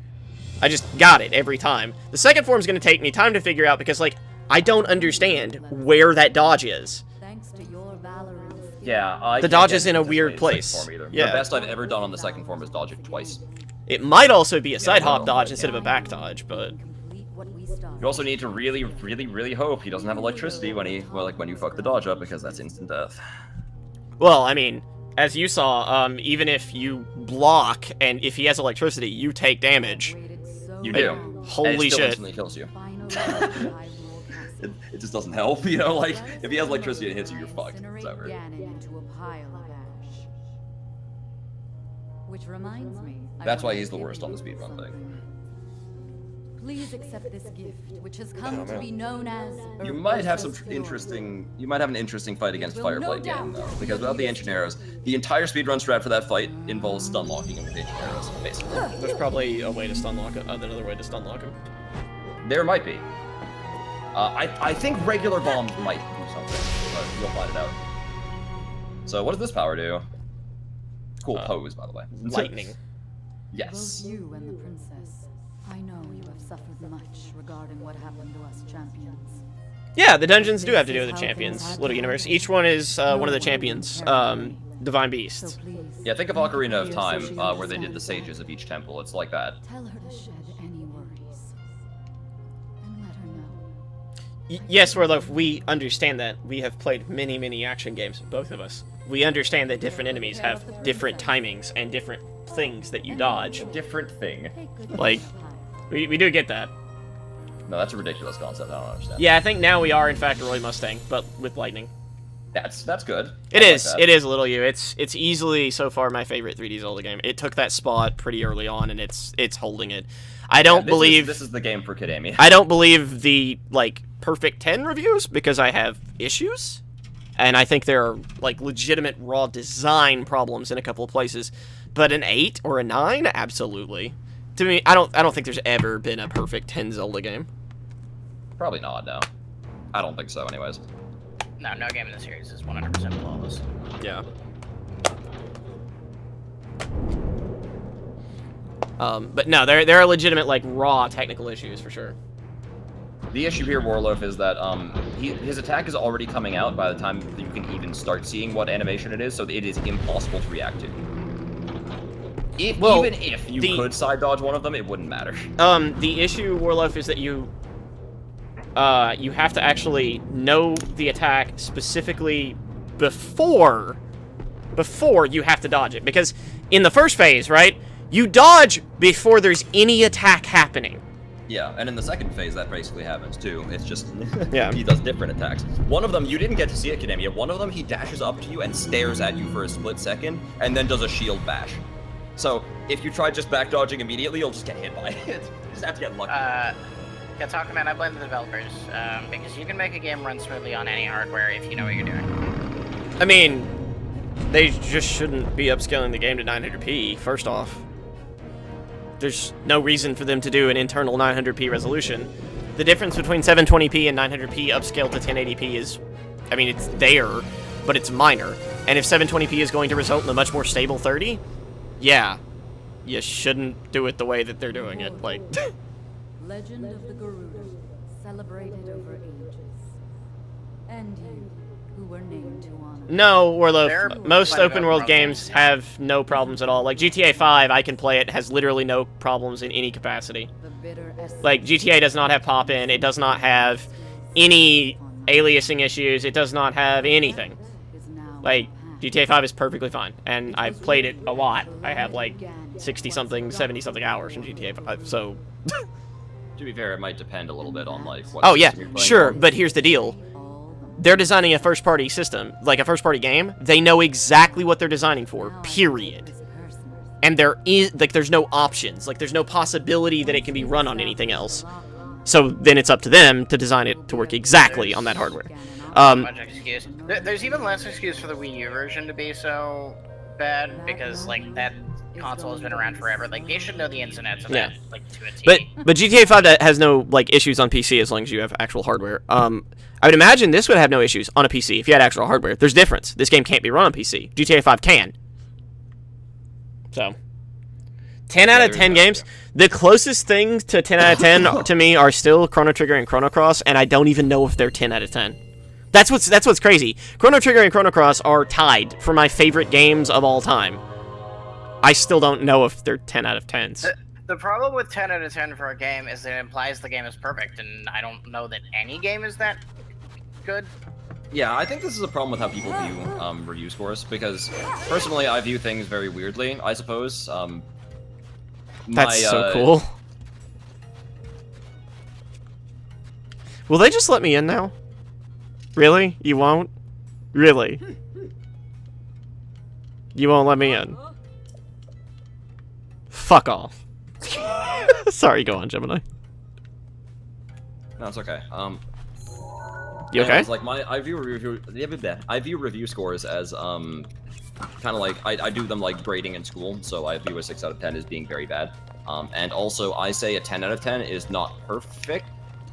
I just got it every time. The second form's gonna take me time to figure out because, like, I don't understand where that dodge is. Thanks to your valor and skill. Yeah, I The can't dodge get is in a into weird the second place. form either. Yeah. The best I've ever done on the second form is dodge it twice. It might also be a side hop well, dodge instead of a back dodge, but... Complete what we started. You also need to really, really, really hope he doesn't have electricity when when you fuck the dodge up, because that's instant death. Well, I mean, as you saw, even if you block and if he has electricity, you take damage. Waited so You do. long. And Holy it still shit. instantly kills you. Finally, I rule Castle. It just doesn't help, you know? Like, if he has electricity and it hits you, you're fucked. Incinerate It's over. Ganon into a pile of ash. Which reminds me. I That's why want to he's the give worst on the you speedrun thing. something. Please accept this gift, which has come to be known as. You might have some Urbosa's Fury. interesting... You might have an interesting fight against Will no Fireblade doubt Ganon, though. be Because without the Ancient Arrows, the entire speedrun strat for that fight involves stun locking him with Ancient Arrows, basically. There's probably a way to stun lock him, another way to stun lock him. There might be. I think regular bombs might do something, but you'll find it out. So what does this power do? Cool pose, by the way. Lightning. Yes. Both you and the princess. I know you have suffered much regarding what happened to us champions. Yeah, the dungeons do have to do with the champions, Little Universe. Each one is one of the champions, Divine So Beasts. please. Yeah, think of Ocarina of the Time, associated where they did the sacrifice. sages of each temple. It's like that. Tell her to shed any worries. And let her know. Yes, Warloaf, we understand that. We have played many, many action games, both of us. We understand that different enemies have different timings and different things that you dodge. Different thing. Take good Like- care of Pyre. We do get that. No, that's a ridiculous concept. I don't understand. Yeah, I think now we are, in fact, Roy Mustang, but with lightning. That's good. It I like is. that. It is, Little U. It's easily, so far, my favorite 3D Zelda game. It took that spot pretty early on, and it's holding it. I don't believe... This is the game for Kidamia. I don't believe the, like, perfect 10 reviews, because I have issues. And I think there are, like, legitimate raw design problems in a couple of places. But an 8 or a 9? Absolutely. To me, I don't think there's ever been a perfect 10 Zelda game. Probably not, no. I don't think so, anyways. No, no game in the series is 100% flawless. Yeah. But no, there are legitimate, like, raw technical issues, for sure. The issue here, Warloaf, is that his attack is already coming out by the time that you can even start seeing what animation it is, so it is impossible to react to. Well, even if you the- could side dodge one of them, it wouldn't matter. The issue, Warloaf, is that you have to actually know the attack specifically before you have to dodge it. Because in the first phase, right, you dodge before there's any attack happening. Yeah, and in the second phase, that basically happens too. It's just Yeah. he does different attacks. One of them, you didn't get to see it, Kidamia. One of them, he dashes up to you and stares at you for a split second, and then does a shield bash. So if you try just back dodging immediately, you'll just get hit by it. You just have to get lucky. Yeah, Talkman, I blame the developers, because you can make a game run smoothly on any hardware if you know what you're doing. I mean, they just shouldn't be upscaling the game to 900p, first off. There's no reason for them to do an internal 900p resolution. The difference between 720p and 900p upscaled to 1080p is, I mean, it's there, but it's minor. And if 720p is going to result in a much more stable 30, yeah, you shouldn't do it the way that they're doing it. Like, Legend of the Garuda, celebrated over ages. And you, who were named to honor. no, or There the are most plenty of open world open world games games. have no problems at all. Like GTA 5, I can play it, has literally no problems in any capacity. The bitter essence Like, GTA does not have pop-in, it does not have any aliasing issues, it does not have anything. is now Like, past. GTA 5 is perfectly fine, and I've played it a lot. I have like 60-something, 70-something hours in GTA 5, so... To be fair, it might depend a little bit on like what Oh yeah, system you're playing sure, on. but here's the deal. All the They're designing a first-party system, like a first-party game. They know exactly what they're designing for, period. is personal. And there is, like, there's no options. Like, there's no possibility that it can be run on anything else. So then it's up to them to design it to work exactly on that hardware. Much excuse. There's even less excuse for the Wii U version to be so bad, because, like, that console has been around forever. Like, they should know the ins and outs of Yeah. that, like, to a T. But GTA 5 has no, like, issues on PC as long as you have actual hardware. I would imagine this would have no issues on a PC if you had actual hardware. There's difference. This game can't be run on PC. GTA 5 can. So, 10 out of 10 games. The closest things to 10 out of 10 to me are still Chrono Trigger and Chrono Cross, and I don't even know if they're 10 out of 10. That's what's crazy. Chrono Trigger and Chrono Cross are tied for my favorite games of all time. I still don't know if they're 10 out of 10s. The problem with 10 out of 10 for a game is that it implies the game is perfect, and I don't know that any game is that good. Yeah, I think this is a problem with how people view review scores, because personally I view things very weirdly, I suppose. That's so cool. Will they just let me in now? Really? You won't? Really? You won't let me in? Fuck off. Sorry, go on, Gemini. No, it's okay. You okay? anyways, like I view review scores as kind of like I do them like grading in school, so I view a 6 out of 10 as being very bad. And also I say a 10 out of 10 is not perfect,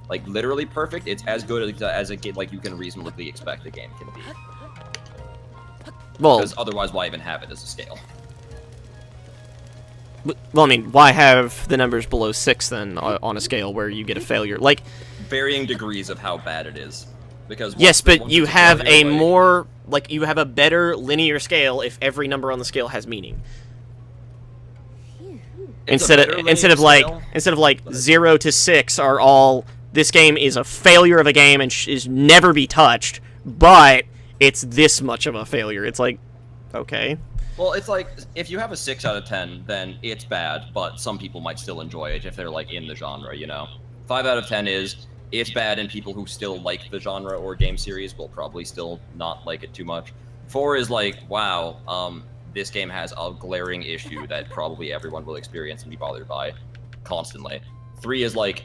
like literally perfect. It's as good as a game like you can reasonably expect a game can be. Well, Because otherwise, why even have it as a scale? I mean, why have the numbers below 6 then on a scale where you get a failure? Like, Varying degrees of how bad it is. Because yes, but once you it's have failure, a like- more, like, you have a better linear scale if every number on the scale has meaning. It's a Instead better of linear instead of like scale, 0 to 6 are all, this game is a failure of a game and is never be touched, but it's this much of a failure. It's like, okay. Well, it's like, if you have a 6 out of 10, then it's bad, but some people might still enjoy it if they're, like, in the genre, you know? 5 out of 10 is, it's bad, and people who still like the genre or game series will probably still not like it too much. 4 is like, wow, this game has a glaring issue that probably everyone will experience and be bothered by constantly. 3 is like,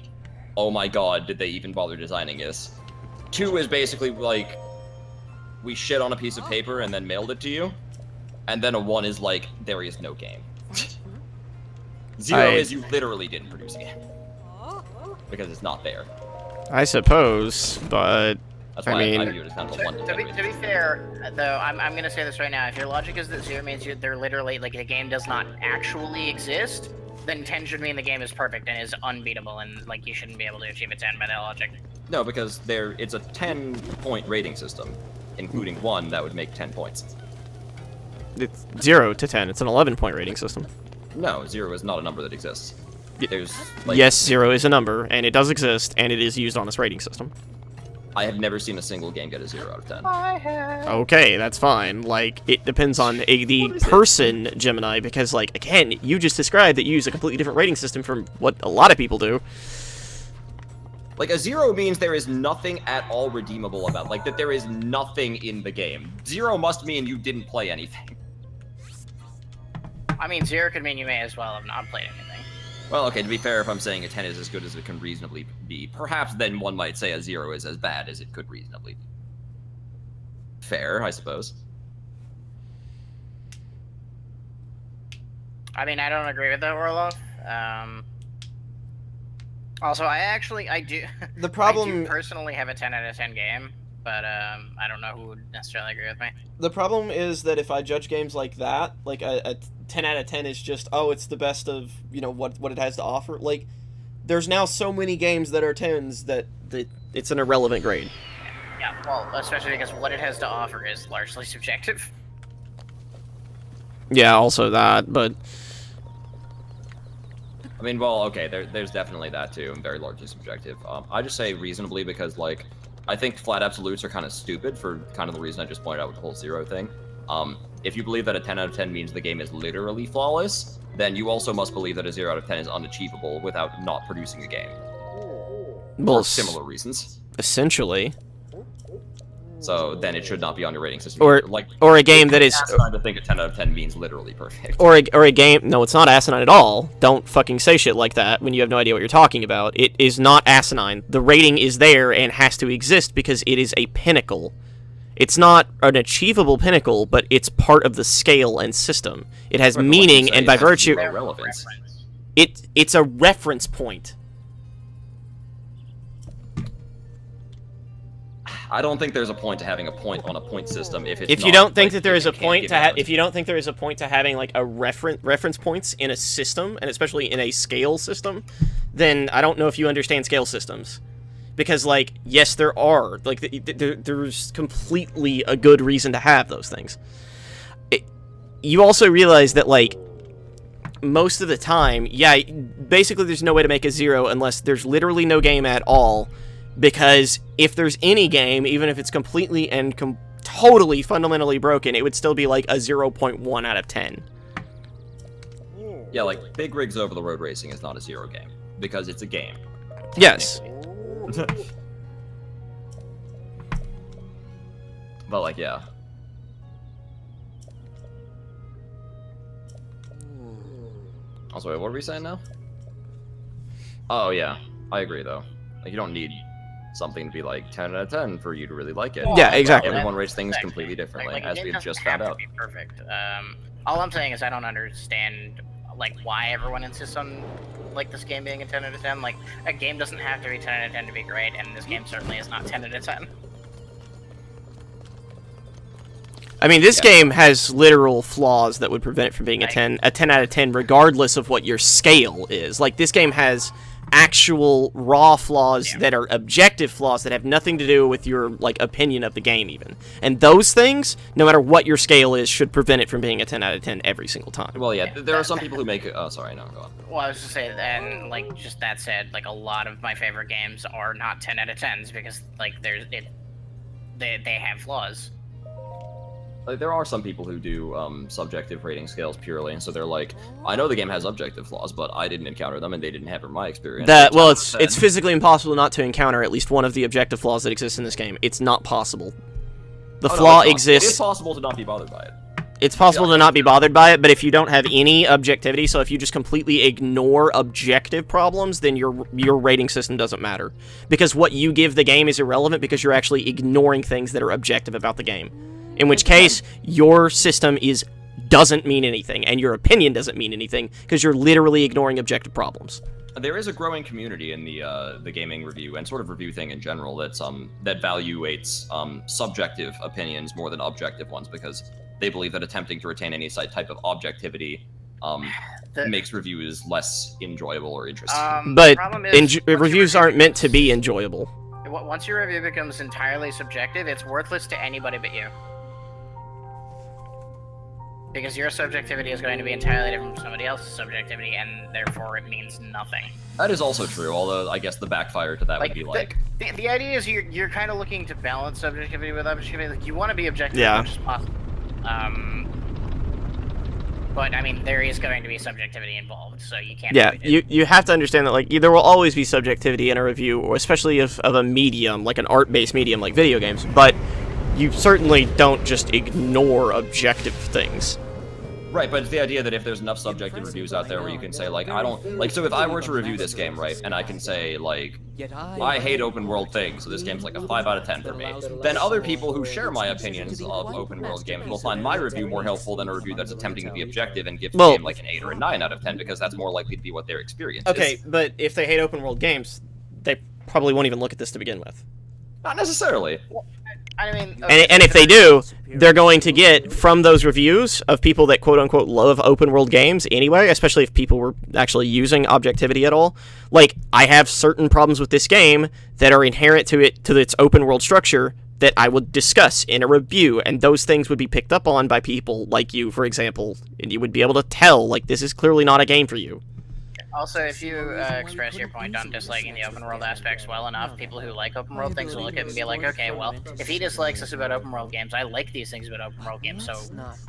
oh my god, did they even bother designing this? 2 is basically like, we shit on a piece of paper and then mailed it to you. And then a 1 is like, there is no game. 0 is you literally didn't produce a game. Because it's not there. I suppose, but That's I why I mean- view it as kind of a 1 to To 10 be rating. fair, though, I'm gonna say this right now. If your logic is that 0 means they're literally, like, the game does not actually exist, then 10 should mean the game is perfect and is unbeatable, and, like, you shouldn't be able to achieve a 10 by that logic. No, because it's a 10-point rating system, including 1 that would make 10 points. it's 0 to 10. It's an 11-point rating system. No, 0 is not a number that exists. There's like, Yes, 0 is a number, and it does exist, and it is used on this rating system. I have never seen a single game get a 0 out of 10. I have. Okay, that's fine. Like, it depends on the person, Gemini, because, like, again, you just described that you use a completely different rating system from what a lot of people do. Like, a 0 means there is nothing at all redeemable about, like, that there is nothing in the game. 0 must mean you didn't play anything. I mean, 0 could mean you may as well have not played anything. Well, okay, to be fair, if I'm saying a 10 is as good as it can reasonably be, perhaps then one might say a 0 is as bad as it could reasonably be. Fair, I suppose. I mean, I don't agree with that, Orloff. Also, I do. The problem- I do personally have a 10 out of 10 game, but I don't know who would necessarily agree with me. The problem is that if I judge games like that, like a 10 out of 10 is just, oh, it's the best of, you know, what it has to offer. Like, there's now so many games that are 10s that it's an irrelevant grade. Yeah, well, especially because what it has to offer is largely subjective. Yeah, also that, but... I mean, well, okay, there's definitely that too, and very largely subjective. I just say reasonably because, like, I think flat absolutes are kind of stupid for kind of the reason I just pointed out with the whole 0 thing. If you believe that a 10 out of 10 means the game is literally flawless, then you also must believe that a 0 out of 10 is unachievable without not producing a game. Well, For similar reasons. Essentially. So then it should not be on your rating system. Or a game that is... asinine to think a 10 out of 10 means literally perfect. Or a game... No, it's not asinine at all. Don't fucking say shit like that when you have no idea what you're talking about. It is not asinine. The rating is there and has to exist because it is a pinnacle. It's not an achievable pinnacle, but it's part of the scale and system. It has meaning, and by virtue... relevance. It's a reference point. I don't think there's a point to having a point on a point system if it's If you don't think that there is a point to if you don't think there is a point to having like a reference points in a system, and especially in a scale system, then I don't know if you understand scale systems. Because, like, yes, there are. Like, there's completely a good reason to have those things. You also realize that, like, most of the time, yeah, basically there's no way to make a 0 unless there's literally no game at all. Because if there's any game, even if it's completely and totally fundamentally broken, it would still be, like, a 0.1 out of 10. Yeah, like, Big Rigs Over the Road Racing is not a 0 game. Because it's a game. Yes. But, like, yeah. Also, wait, what are we saying now? Oh, yeah. I agree, though. Like, you don't need something to be, like, 10 out of 10 for you to really like it. Yeah, exactly. Everyone rates things completely differently, as we've just found out. Be perfect. All I'm saying is I don't understand, like, why everyone insists on, like, this game being a 10 out of 10. Like, a game doesn't have to be 10 out of 10 to be great, and this game certainly is not 10 out of 10. I mean, this game has literal flaws that would prevent it from being a 10 out of 10, regardless of what your scale is. Like, this game has actual raw flaws that are objective flaws that have nothing to do with your, like, opinion of the game, even. And those things, no matter what your scale is, should prevent it from being a 10 out of 10 every single time. Well, yeah, there are some people who make it... Oh, sorry, no, go on. Well, I was just saying, and, like, just that said, like, a lot of my favorite games are not 10 out of 10s because, like, they have flaws. Like, there are some people who do subjective rating scales purely, and so they're like, I know the game has objective flaws, but I didn't encounter them, and they didn't have in my experience. Well, it's physically impossible not to encounter at least one of the objective flaws that exist in this game. It's not possible. The flaw exists. It is possible to not be bothered by it. It's possible to not be bothered by it, but if you don't have any objectivity, so if you just completely ignore objective problems, then your rating system doesn't matter. Because what you give the game is irrelevant because you're actually ignoring things that are objective about the game. In which case, your system doesn't mean anything, and your opinion doesn't mean anything, because you're literally ignoring objective problems. There is a growing community in the gaming review and sort of review thing in general that evaluates subjective opinions more than objective ones, because they believe that attempting to retain any type of objectivity makes reviews less enjoyable or interesting. But reviews aren't meant to be enjoyable. Once your review becomes entirely subjective, it's worthless to anybody but you. Because your subjectivity is going to be entirely different from somebody else's subjectivity, and therefore it means nothing. That is also true, although I guess the backfire to that would be like... The idea is you're kind of looking to balance subjectivity with objectivity. Like, you want to be objective Yeah. as much as possible. But, I mean, there is going to be subjectivity involved, so you can't... Yeah, you have to understand that, like, there will always be subjectivity in a review, or especially of a medium, like an art-based medium like video games, but you certainly don't just ignore objective things. Right, but it's the idea that if there's enough subjective reviews out there where you can say, like, I don't... Like, so if I were to review this game, right, and I can say, like, I hate open world things, so this game's like a 5 out of 10 for me, then other people who share my opinions of open world games will find my review more helpful than a review that's attempting to be objective and give the game like an 8 or a 9 out of 10, because that's more likely to be what their experience is. Okay, but if they hate open world games, they probably won't even look at this to begin with. Not necessarily. I mean, And if they do, they're going to get from those reviews of people that quote-unquote love open-world games anyway, especially if people were actually using objectivity at all. Like, I have certain problems with this game that are inherent to its open-world structure that I would discuss in a review, and those things would be picked up on by people like you, for example, and you would be able to tell, like, this is clearly not a game for you. Also, if you express your point on disliking the open world aspects well enough, people who like open world things will look at it and be like, okay, well, if he dislikes this about open world games, I like these things about open world games, so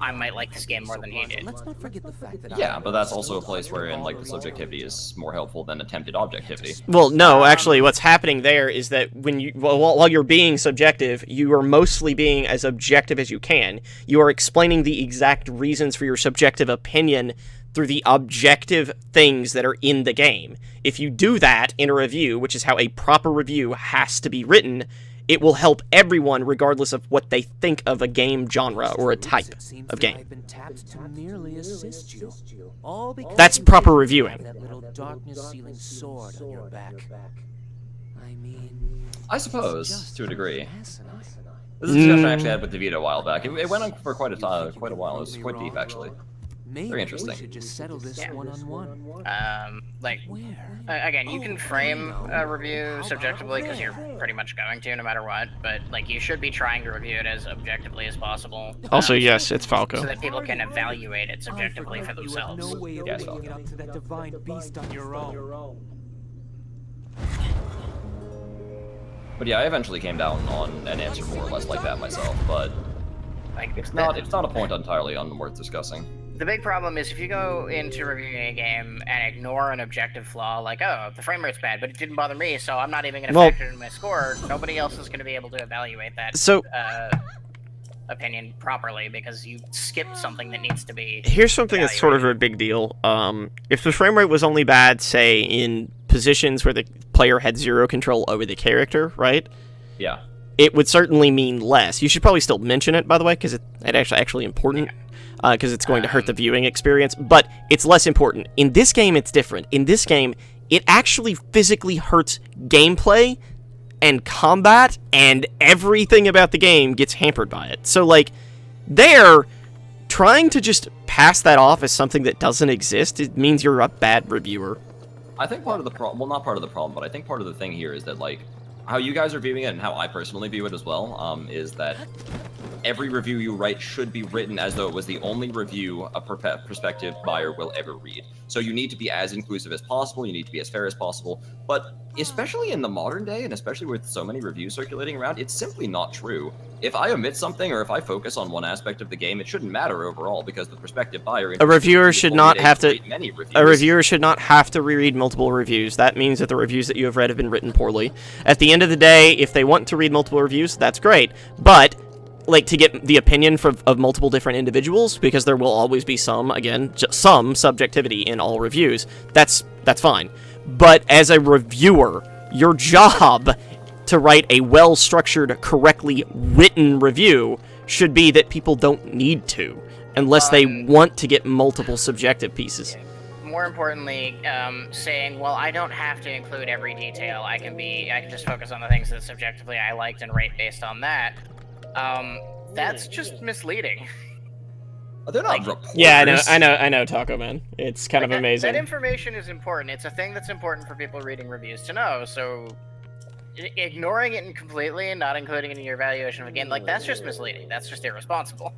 I might like this game more than he did. Let's not forget the fact that Yeah, but that's also a place wherein, like, the subjectivity is more helpful than attempted objectivity. Well, no, actually, what's happening there is that when you, while you're being subjective, you are mostly being as objective as you can. You are explaining the exact reasons for your subjective opinion through the objective things that are in the game. If you do that in a review, which is how a proper review has to be written, it will help everyone regardless of what they think of a game genre or a type of game. That's proper reviewing. That little darkness-sealing sword on your back. I mean, I suppose, to a degree. This is a discussion I actually had with DeVito a while back. It went on for quite a while. It was quite deep, actually. Very interesting. We should just settle this one-on-one. Like, again, you can frame a review subjectively because you're pretty much going to no matter what, but, like, you should be trying to review it as objectively as possible. Also, yes, it's Falco. So that people can evaluate it subjectively for themselves. Yes, Falco. Get up to that divine beast on your own. But yeah, I eventually came down on an answer more or less like that myself, but Like, it's not a point entirely unworth discussing. The big problem is if you go into reviewing a game and ignore an objective flaw, like, oh, the frame rate's bad, but it didn't bother me, so I'm not even going to factor it in my score, nobody else is going to be able to evaluate that opinion properly because you skipped something that needs to be Here's something that's sort of a big deal. If the frame rate was only bad, say, in positions where the player had zero control over the character, right? Yeah. It would certainly mean less. You should probably still mention it, by the way, because it's actually important. Because it's going to hurt the viewing experience, but it's less important. In this game, it's different. In this game, it actually physically hurts gameplay and combat, and everything about the game gets hampered by it. So, like, they're trying to just pass that off as something that doesn't exist. It means you're a bad reviewer. I think part of the problem, well, not part of the problem, but I think part of the thing here is that, like, how you guys are viewing it and how I personally view it as well, is that every review you write should be written as though it was the only review a prospective buyer will ever read. So you need to be as inclusive as possible, you need to be as fair as possible, but especially in the modern day, and especially with so many reviews circulating around, it's simply not true. If I omit something, or if I focus on one aspect of the game, it shouldn't matter overall, because the prospective buyer... A reviewer should not have to... A reviewer should not have to reread multiple reviews. That means that the reviews that you have read have been written poorly. At the end of the day, if they want to read multiple reviews, that's great. But, like, to get the opinion of multiple different individuals, because there will always be some, again, some subjectivity in all reviews, that's fine. But as a reviewer, your job to write a well-structured, correctly written review should be that people don't need to, unless they want to get multiple subjective pieces. More importantly, saying, well, I don't have to include every detail. I can just focus on the things that subjectively I liked and rate based on that. That's just misleading. They're not reporters. Yeah, I know, Taco Man. It's kind of amazing. That information is important. It's a thing that's important for people reading reviews to know, so ignoring it completely and not including it in your evaluation of a game, like, that's just misleading. That's just irresponsible.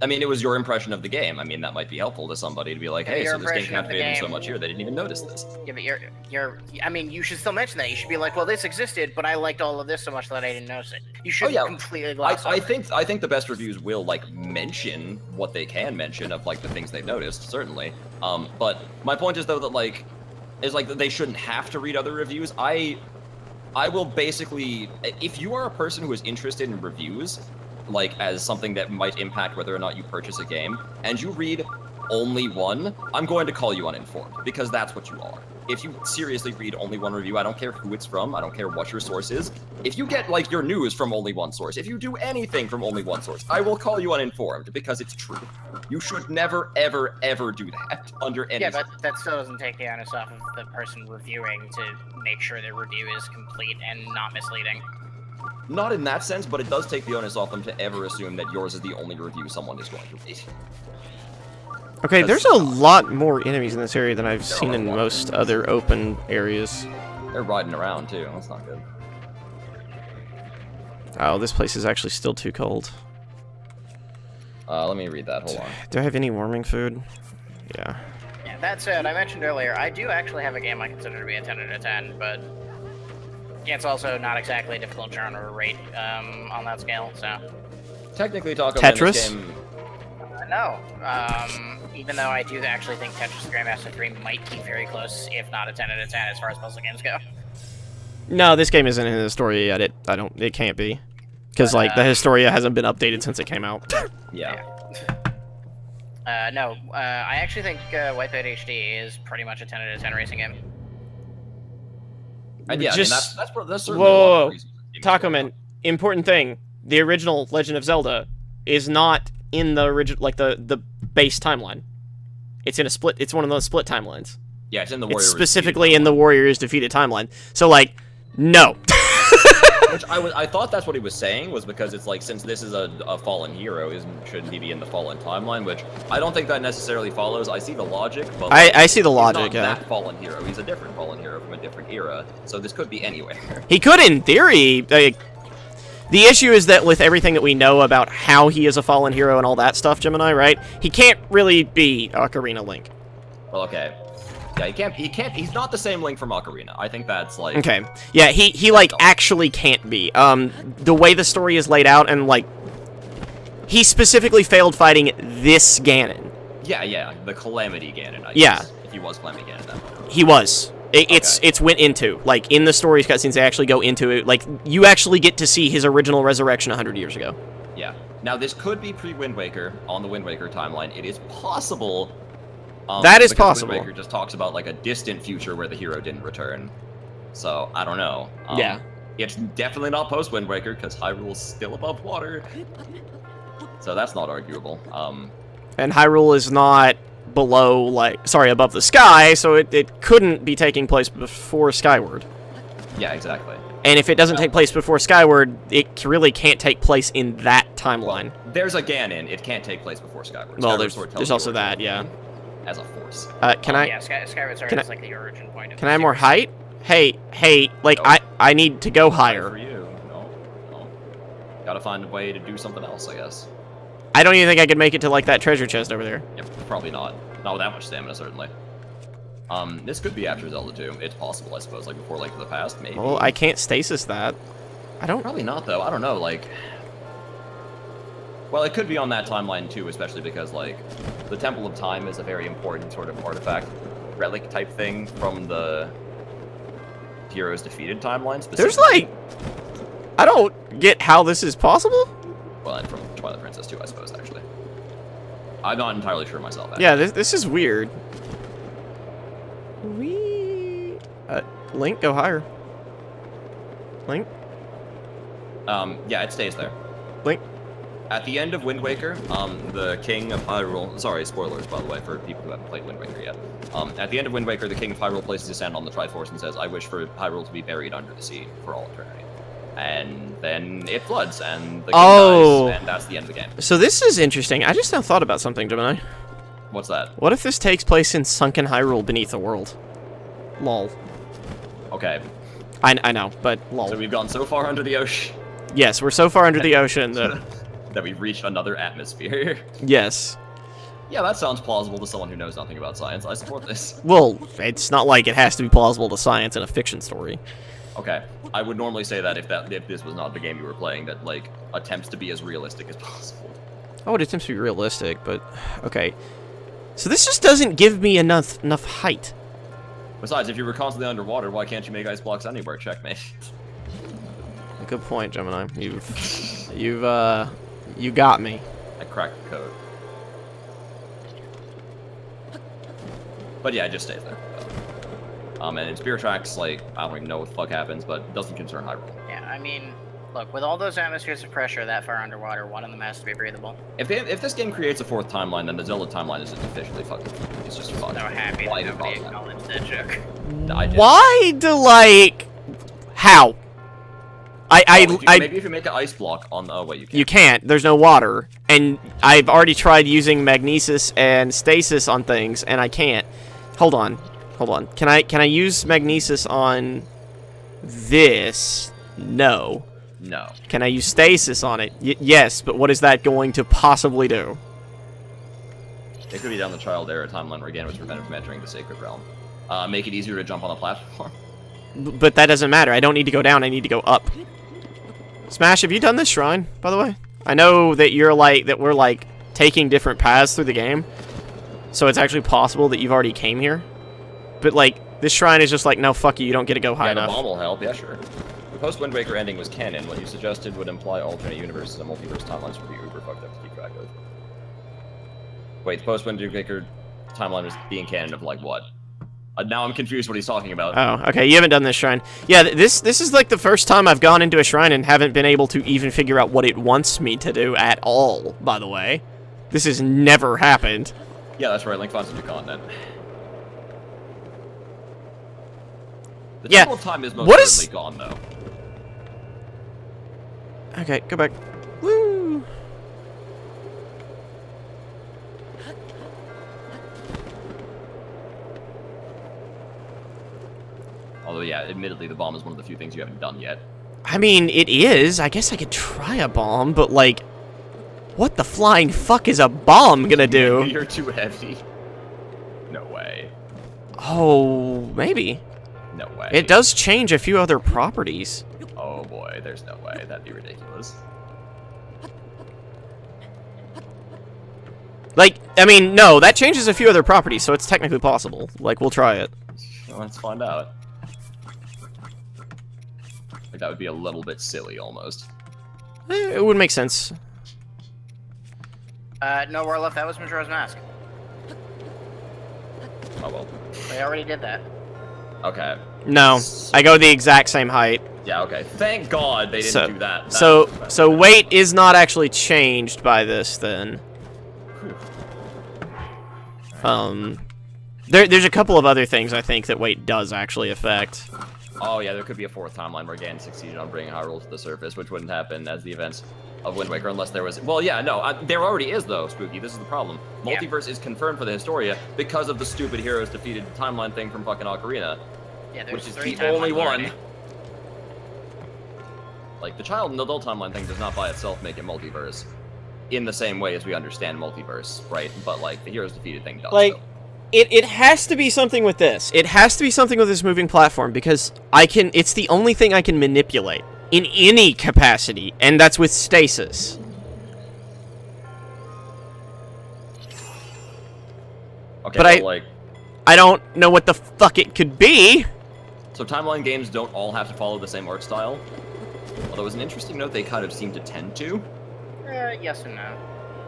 I mean, it was your impression of the game. I mean, that might be helpful to somebody to be like, hey, so this game captivated them so much here, they didn't even notice this. Yeah, but I mean, you should still mention that. You should be like, well, this existed, but I liked all of this so much that I didn't notice it. You shouldn't completely gloss over it. I think the best reviews will, like, mention what they can mention of, like, the things they've noticed, certainly. But my point is, though, that, like, that they shouldn't have to read other reviews. I will basically, if you are a person who is interested in reviews, like as something that might impact whether or not you purchase a game, and you read only one, I'm going to call you uninformed, because that's what you are. If you seriously read only one review, I don't care who it's from, I don't care what your source is. If you get, like, your news from only one source, if you do anything from only one source, I will call you uninformed, because it's true. You should never, ever, ever do that, under any... Yeah, but that still doesn't take the onus off of the person reviewing to make sure their review is complete and not misleading. Not in that sense, but it does take the onus off them to ever assume that yours is the only review someone is going to read. Okay, there's a lot more enemies in this area than I've seen in most other open areas. They're riding around, too. That's not good. Oh, this place is actually still too cold. Let me read that. Hold on. Do I have any warming food? Yeah. Yeah, that said, I mentioned earlier, I do actually have a game I consider to be a 10 out of 10, but it's also not exactly a difficult genre rate on that scale, so... Technically talking Tetris? about this game... No. Even though I do actually think Tetris Grandmaster 3 might be very close, if not a 10 out of 10 as far as puzzle games go. No, this game isn't in the Historia yet. It can't be. Because, like, the Historia hasn't been updated since it came out. Yeah. No, I actually think Wipeout HD is pretty much a 10 out of 10 racing game. And yeah, Just... I mean, that's certainly a lot Whoa, of reasons for games Taco to Man, important thing. The original Legend of Zelda is not in the original, like, the base timeline. It's in a split, it's one of those split timelines. Yeah, it's in the Warrior. It's specifically in the Warrior is Defeated timeline. So, like, no. Which I thought that's what he was saying, was because it's like, since this is a fallen hero, shouldn't he be in the fallen timeline? Which I don't think that necessarily follows. I see the logic, but like, I see the logic, he's not yeah. that fallen hero. He's a different fallen hero from a different era. So this could be anywhere. He could, in theory. The issue is that with everything that we know about how he is a fallen hero and all that stuff, Gemini, right? He can't really be Ocarina Link. Well, okay. Yeah, he can't, he's not the same Link from Ocarina. I think that's, like... Okay. Yeah, he like, actually can't be. The way the story is laid out, and, like, he specifically failed fighting this Ganon. Yeah, the Calamity Ganon, I Yeah. guess. If he was Calamity Ganon, then. He was. It's went into. Like, in the story's cutscenes, they actually go into it. Like, you actually get to see his original resurrection 100 years ago. Yeah. Now, this could be pre-Wind Waker, on the Wind Waker timeline. It is possible... that is because possible. Wind Waker just talks about, like, a distant future where the hero didn't return. So, I don't know. Yeah. It's definitely not post-Wind Waker, because Hyrule's still above water. So that's not arguable. And Hyrule is not below, like, sorry, above the sky, so it couldn't be taking place before Skyward. Yeah, exactly. And if it doesn't take place before Skyward, it really can't take place in that timeline. Well, there's a Ganon. It can't take place before Skyward. Well, Skyward Sword tells there's you also where that, it's yeah. going as a force. Can I... Yeah, Skyward Sword is like the origin point of Can I have more series. height? Hey, like, No. I need to go For higher. you, no. Gotta find a way to do something else, I guess. I don't even think I could make it to, like, that treasure chest over there. Yep, probably not. Not with that much stamina, certainly. This could be after Zelda 2. It's possible, I suppose, like before Link to the Past, maybe. Well, I can't stasis that. I don't... Probably not, though. I don't know, like... Well, it could be on that timeline, too, especially because, like, the Temple of Time is a very important sort of artifact, relic-type thing from the Heroes Defeated timeline, specifically. There's, like... I don't get how this is possible. Well, and from Twilight Princess, too, I suppose, actually. I'm not entirely sure myself, actually. Yeah, this is weird. Link, go higher. Link? Yeah, it stays there. Link? At the end of Wind Waker, the King of Hyrule... Sorry, spoilers, by the way, for people who haven't played Wind Waker yet. At the end of Wind Waker, the King of Hyrule places his hand on the Triforce and says, I wish for Hyrule to be buried under the sea for all eternity. And then it floods, and the king dies, and that's the end of the game. So this is interesting. I just now thought about something, Gemini. What's that? What if this takes place in sunken Hyrule beneath the world? Lol. Okay. I know, but lol. So we've gone so far under the ocean... Yes, we're so far under the ocean that... that we've reached another atmosphere. Yes. Yeah, that sounds plausible to someone who knows nothing about science. I support this. Well, it's not like it has to be plausible to science in a fiction story. Okay. I would normally say that if this was not the game you were playing, that, like, attempts to be as realistic as possible. Oh, it attempts to be realistic, but... Okay. So this just doesn't give me enough height. Besides, if you were constantly underwater, why can't you make ice blocks anywhere? Checkmate. Good point, Gemini. You've You got me. I cracked the code. But yeah, it just stays there. And in Spirit Tracks, like, I don't even know what the fuck happens, but it doesn't concern Hyrule. Yeah, I mean, look, with all those atmospheres of pressure that far underwater, one of them has to be breathable. If this game creates a fourth timeline, then the Zelda timeline is just officially fucking. It's just fucked. So happy Why that even nobody bother? acknowledged that joke. I didn't. Why do, like... How? Maybe if you make an ice block on... Oh, wait, you can't. You can't. There's no water. And I've already tried using magnesis and stasis on things, and I can't. Hold on. Hold on. Can I use magnesis on this? No. No. Can I use stasis on it? Yes, but what is that going to possibly do? It could be down the Child Era timeline where Ganon was prevented from entering the Sacred Realm. Make it easier to jump on a platform. But that doesn't matter. I don't need to go down. I need to go up. Smash, have you done this shrine, by the way? I know that we're like taking different paths through the game, so it's actually possible that you've already came here. But like this shrine is just like, no, fuck you. You don't get to go high enough. The bomb will help. Yeah, sure. The post-Wind Waker ending was canon. What you suggested would imply alternate universes and multiverse timelines would be uber fucked up to keep track of. Wait, the post-Wind Waker timeline was being canon of like what? Now I'm confused what he's talking about. Oh, okay. You haven't done this shrine. Yeah, this is like the first time I've gone into a shrine and haven't been able to even figure out what it wants me to do at all, by the way. This has never happened. Yeah, that's right. Link finds a new continent. The Yeah. Temple of Time is most certainly gone, though. Okay, go back. Woo! Although, yeah, admittedly, the bomb is one of the few things you haven't done yet. I mean, it is. I guess I could try a bomb, but like, what the flying fuck is a bomb gonna do? You're too heavy. No way. Oh, maybe. No way. It does change a few other properties. Oh boy, there's no way. That'd be ridiculous. Like, I mean, no, that changes a few other properties, so it's technically possible. Like, we'll try it. Well, let's find out. Like, that would be a little bit silly, almost. It would make sense. No, Warlock, that was Majora's Mask. Oh well. They already did that. Okay. No, I go the exact same height. Yeah, okay. Thank God they didn't do that. So weight is not actually changed by this, then. There's a couple of other things I think that weight does actually affect. Oh yeah, there could be a fourth timeline where Ganon succeeded on bringing Hyrule to the surface, which wouldn't happen as the events of Wind Waker unless there was... Well, yeah, no, there already is, though, Spooky. This is the problem. Multiverse is confirmed for the Historia because of the stupid Heroes Defeated timeline thing from fucking Ocarina. Yeah, there's which is 3 the only timelines one. already. Like, the child and adult timeline thing does not by itself make it multiverse in the same way as we understand multiverse, right? But, like, the Heroes Defeated thing does, Like, so. it has to be something with this. It has to be something with this moving platform, because it's the only thing I can manipulate in any capacity, and that's with stasis. Okay, but like... I don't know what the fuck it could be. So timeline games don't all have to follow the same art style. Although, as an interesting note, they kind of seem to tend to. Yes and no.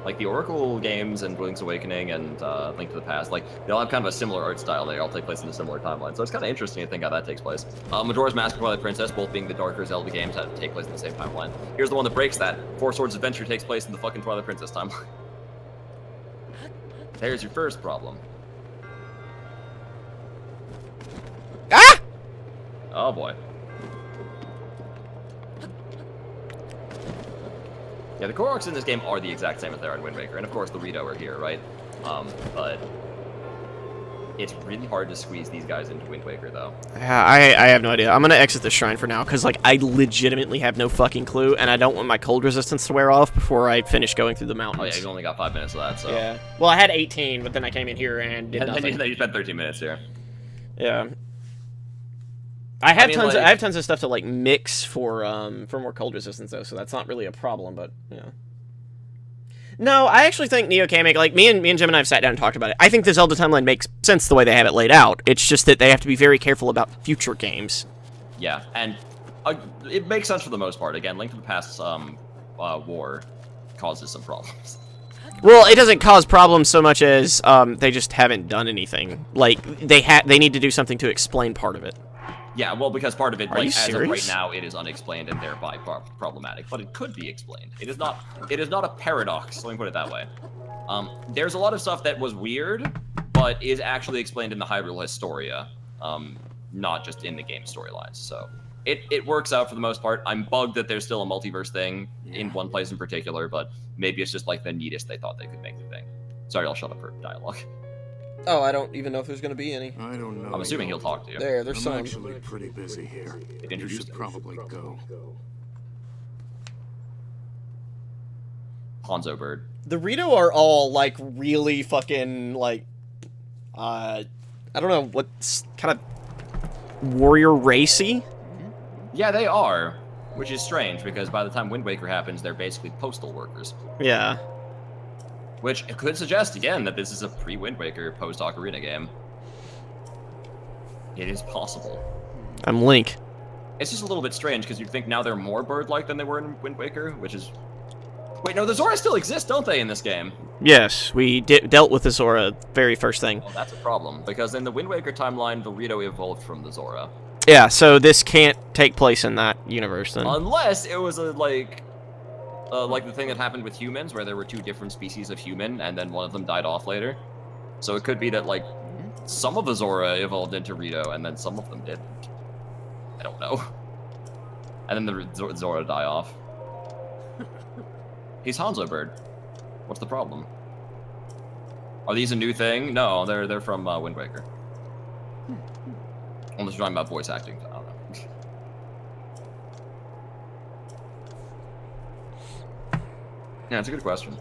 Like the Oracle games and Link's Awakening and Link to the Past, like they all have kind of a similar art style. They all take place in a similar timeline, so it's kind of interesting to think how that takes place. Majora's Mask and Twilight Princess, both being the darker Zelda games, that take place in the same timeline. Here's the one that breaks that: Four Swords Adventure takes place in the fucking Twilight Princess timeline. There's your first problem. Ah! Oh boy. Yeah, the Koroks in this game are the exact same as they are in Wind Waker, and of course the Rito are here, right? But it's really hard to squeeze these guys into Wind Waker, though. Yeah, I have no idea. I'm gonna exit the shrine for now, because, like, I legitimately have no fucking clue, and I don't want my cold resistance to wear off before I finish going through the mountains. Oh yeah, you've only got 5 minutes of that, so... Yeah. Well, I had 18, but then I came in here and did nothing. And then you spent 13 minutes here. Yeah. I have I tons of stuff to like mix for more cold resistance though, so that's not really a problem, but yeah. No, I actually think Neo can make, like, me and Jim and I have sat down and talked about it. I think the Zelda timeline makes sense the way they have it laid out. It's just that they have to be very careful about future games. Yeah, and it makes sense for the most part. Again, Link to the Past's war causes some problems. Well, it doesn't cause problems so much as they just haven't done anything. Like they need to do something to explain part of it. Yeah, well, because part of it, Are you like as of right serious? now, it is unexplained and thereby problematic. But it could be explained. It is not. It is not a paradox. Let me put it that way. There's a lot of stuff that was weird, but is actually explained in the Hyrule Historia, not just in the game storylines. So it works out for the most part. I'm bugged that there's still a multiverse thing in one place in particular, but maybe it's just like the neatest they thought they could make the thing. Sorry, I'll shut up for dialogue. Oh, I don't even know if there's going to be any. I don't know. I'm assuming he'll talk to you. There's I'm some. actually pretty busy here. You Introduce should probably go. Hanzo Bird. The Rito are all, like, really fucking, like, I don't know, what's kind of warrior racy? Yeah, they are, which is strange because by the time Wind Waker happens, they're basically postal workers. Yeah. Which could suggest, again, that this is a pre-Wind Waker post-Ocarina game. It is possible. I'm Link. It's just a little bit strange, because you'd think now they're more bird-like than they were in Wind Waker, which is... Wait, no, the Zora still exist, don't they, in this game? Yes, we dealt with the Zora very first thing. Well, that's a problem, because in the Wind Waker timeline, the Rito evolved from the Zora. Yeah, so this can't take place in that universe then. Unless it was a, like the thing that happened with humans, where there were two different species of human, and then one of them died off later. So it could be that, like, some of the Zora evolved into Rito, and then some of them didn't. I don't know. And then the Zora die off. He's Hanzo Bird. What's the problem? Are these a new thing? No, they're from Wind Waker. Unless you're talking about voice acting. I don't know. Yeah, it's a good question.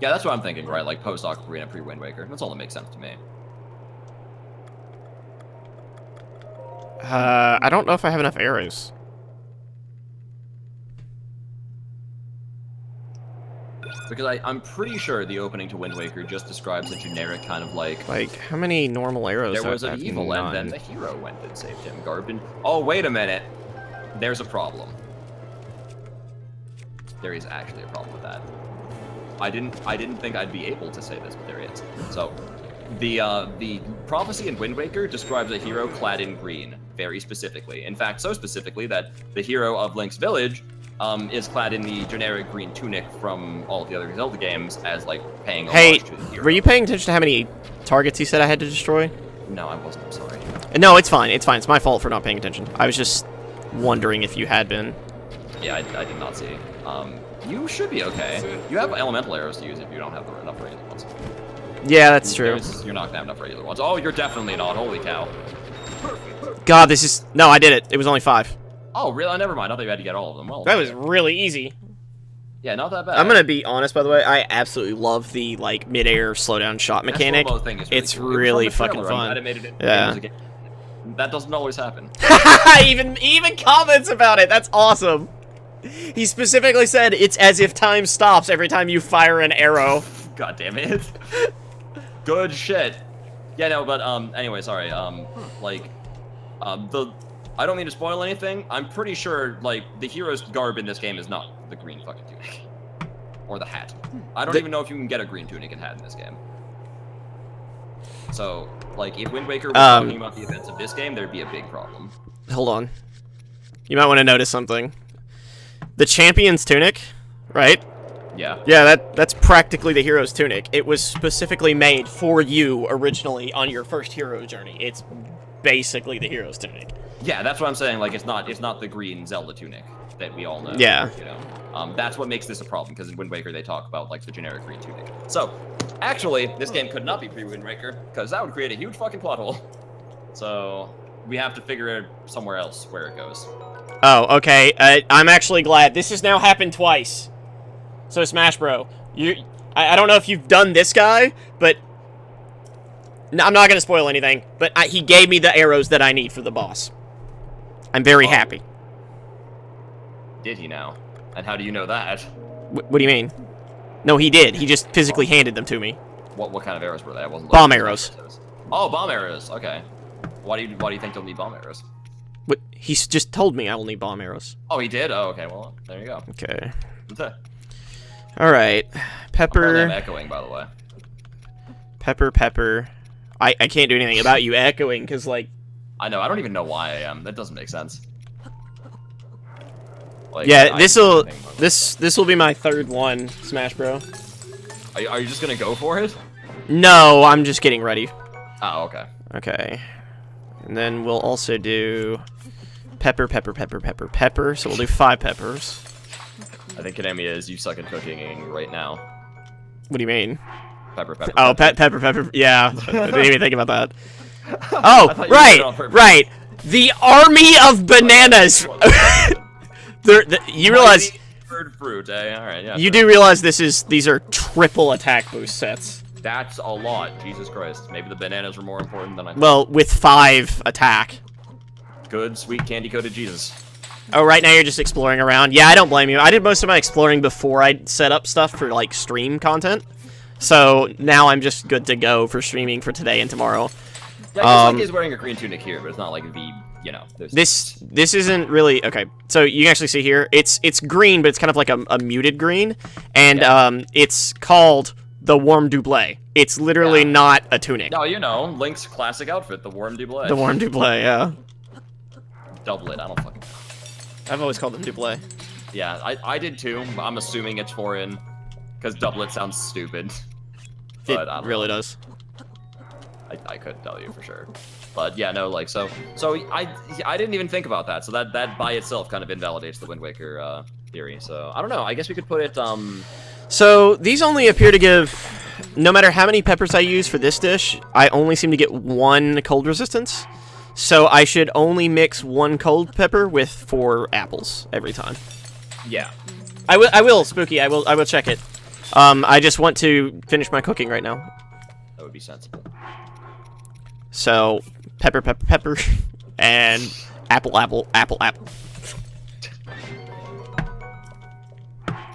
Yeah, that's what I'm thinking, right? Like post-Ocarina, pre-Wind Waker. That's all that makes sense to me. I don't know if I have enough arrows. Because I'm pretty sure the opening to Wind Waker just describes a generic kind of like... How many normal arrows There do I was an have? evil, and then the hero went and saved him. Garbin. Oh, wait a minute. There's a problem. There is actually a problem with that. I didn't think I'd be able to say this, but there is. So, the prophecy in Wind Waker describes a hero clad in green, very specifically. In fact, so specifically that the hero of Link's Village is clad in the generic green tunic from all of the other Zelda games as, like, paying homage to the hero. Were you paying attention to how many targets he said I had to destroy? No, I wasn't. I'm sorry. No, it's fine. It's fine. It's my fault for not paying attention. I was just wondering if you had been. Yeah, I did not see. You should be okay. You have elemental arrows to use if you don't have enough regular ones. Yeah, that's true. You're not gonna have enough regular ones. Oh, you're definitely not. Holy cow. God, this is... No, I did it. It was only 5. Oh, really? Never mind. I thought you had to get all of them. Well, That was really easy. yeah, not that bad. I'm gonna be honest, by the way. I absolutely love the, like, mid-air slowdown shot That mechanic. slow-mo thing is really It's cool. It was really from the fucking trailer. I'm fun. glad it made it in Yeah. games again. That doesn't always happen. even comments about it. That's awesome. He specifically said it's as if time stops every time you fire an arrow. God damn it. Good shit. Yeah, no, but anyway, sorry. I don't mean to spoil anything. I'm pretty sure like the hero's garb in this game is not the green fucking tunic or the hat. I don't even know if you can get a green tunic and hat in this game. So, like, if Wind Waker was talking about the events of this game, there'd be a big problem. Hold on. You might want to notice something. The champion's tunic, right? Yeah. Yeah, that's practically the hero's tunic. It was specifically made for you originally on your first hero journey. It's basically the hero's tunic. Yeah, that's what I'm saying. Like, it's not the green Zelda tunic that we all know. Yeah. You know, that's what makes this a problem because in Wind Waker they talk about like the generic green tunic. So, actually, this game could not be pre-Wind Waker because that would create a huge fucking plot hole. So, we have to figure it somewhere else where it goes. Oh, okay. I'm actually glad. This has now happened twice. So, Smash Bro, I don't know if you've done this guy, but no, I'm not going to spoil anything, but he gave me the arrows that I need for the boss. I'm very happy. Did he now? And how do you know that? What do you mean? No, he did. He just physically handed them to me. What kind of arrows were they? I wasn't Bomb looking at arrows. those. Oh, bomb arrows. Okay. Why do you think you'll need bomb arrows? But he's just told me I will need bomb arrows. Oh, he did? Oh, okay. Well, there you go. Okay. Okay. All right. Pepper. I'm echoing, by the way. Pepper. I can't do anything about you echoing because like. I know. I don't even know why I am. That doesn't make sense. Like, yeah, this will be my third one, Smash Bro. Are you just gonna go for it? No, I'm just getting ready. Oh, okay. Okay. And then we'll also do pepper. So we'll do 5 peppers. I think Kanemi is you suck at cooking right now. What do you mean? Pepper. Oh, pepper. Yeah, I didn't even think about that. Oh, right. The army of bananas. You realize fruit, eh? All right, yeah. You do realize these are triple attack boost sets. That's a lot. Jesus Christ. Maybe the bananas were more important than I thought. Well, with 5 attack. Good, sweet, candy-coated Jesus. Oh, right now you're just exploring around. Yeah, I don't blame you. I did most of my exploring before I set up stuff for, like, stream content. So, now I'm just good to go for streaming for today and tomorrow. Yeah, I guess he's wearing a green tunic here, but it's not like you know. This isn't really... Okay, so you can actually see here. It's green, but it's kind of like a muted green. And it's called the Warm Doublé. It's literally not a tunic. No, you know, Link's classic outfit, the Warm Doublé. The Warm Doublé, yeah. Doublet, I don't fucking know. I've always called them doublé. Yeah, I did too. I'm assuming it's foreign, because doublet sounds stupid. But it really does. I couldn't tell you for sure. But yeah, no, like, so I didn't even think about that. So that by itself kind of invalidates the Wind Waker theory. So I don't know. I guess we could put it. So these only appear to give, no matter how many peppers I use for this dish, I only seem to get 1 cold resistance. So I should only mix 1 cold pepper with 4 apples every time. Yeah. I will, Spooky. I will check it. I just want to finish my cooking right now. That would be sensible. So pepper, and apple. I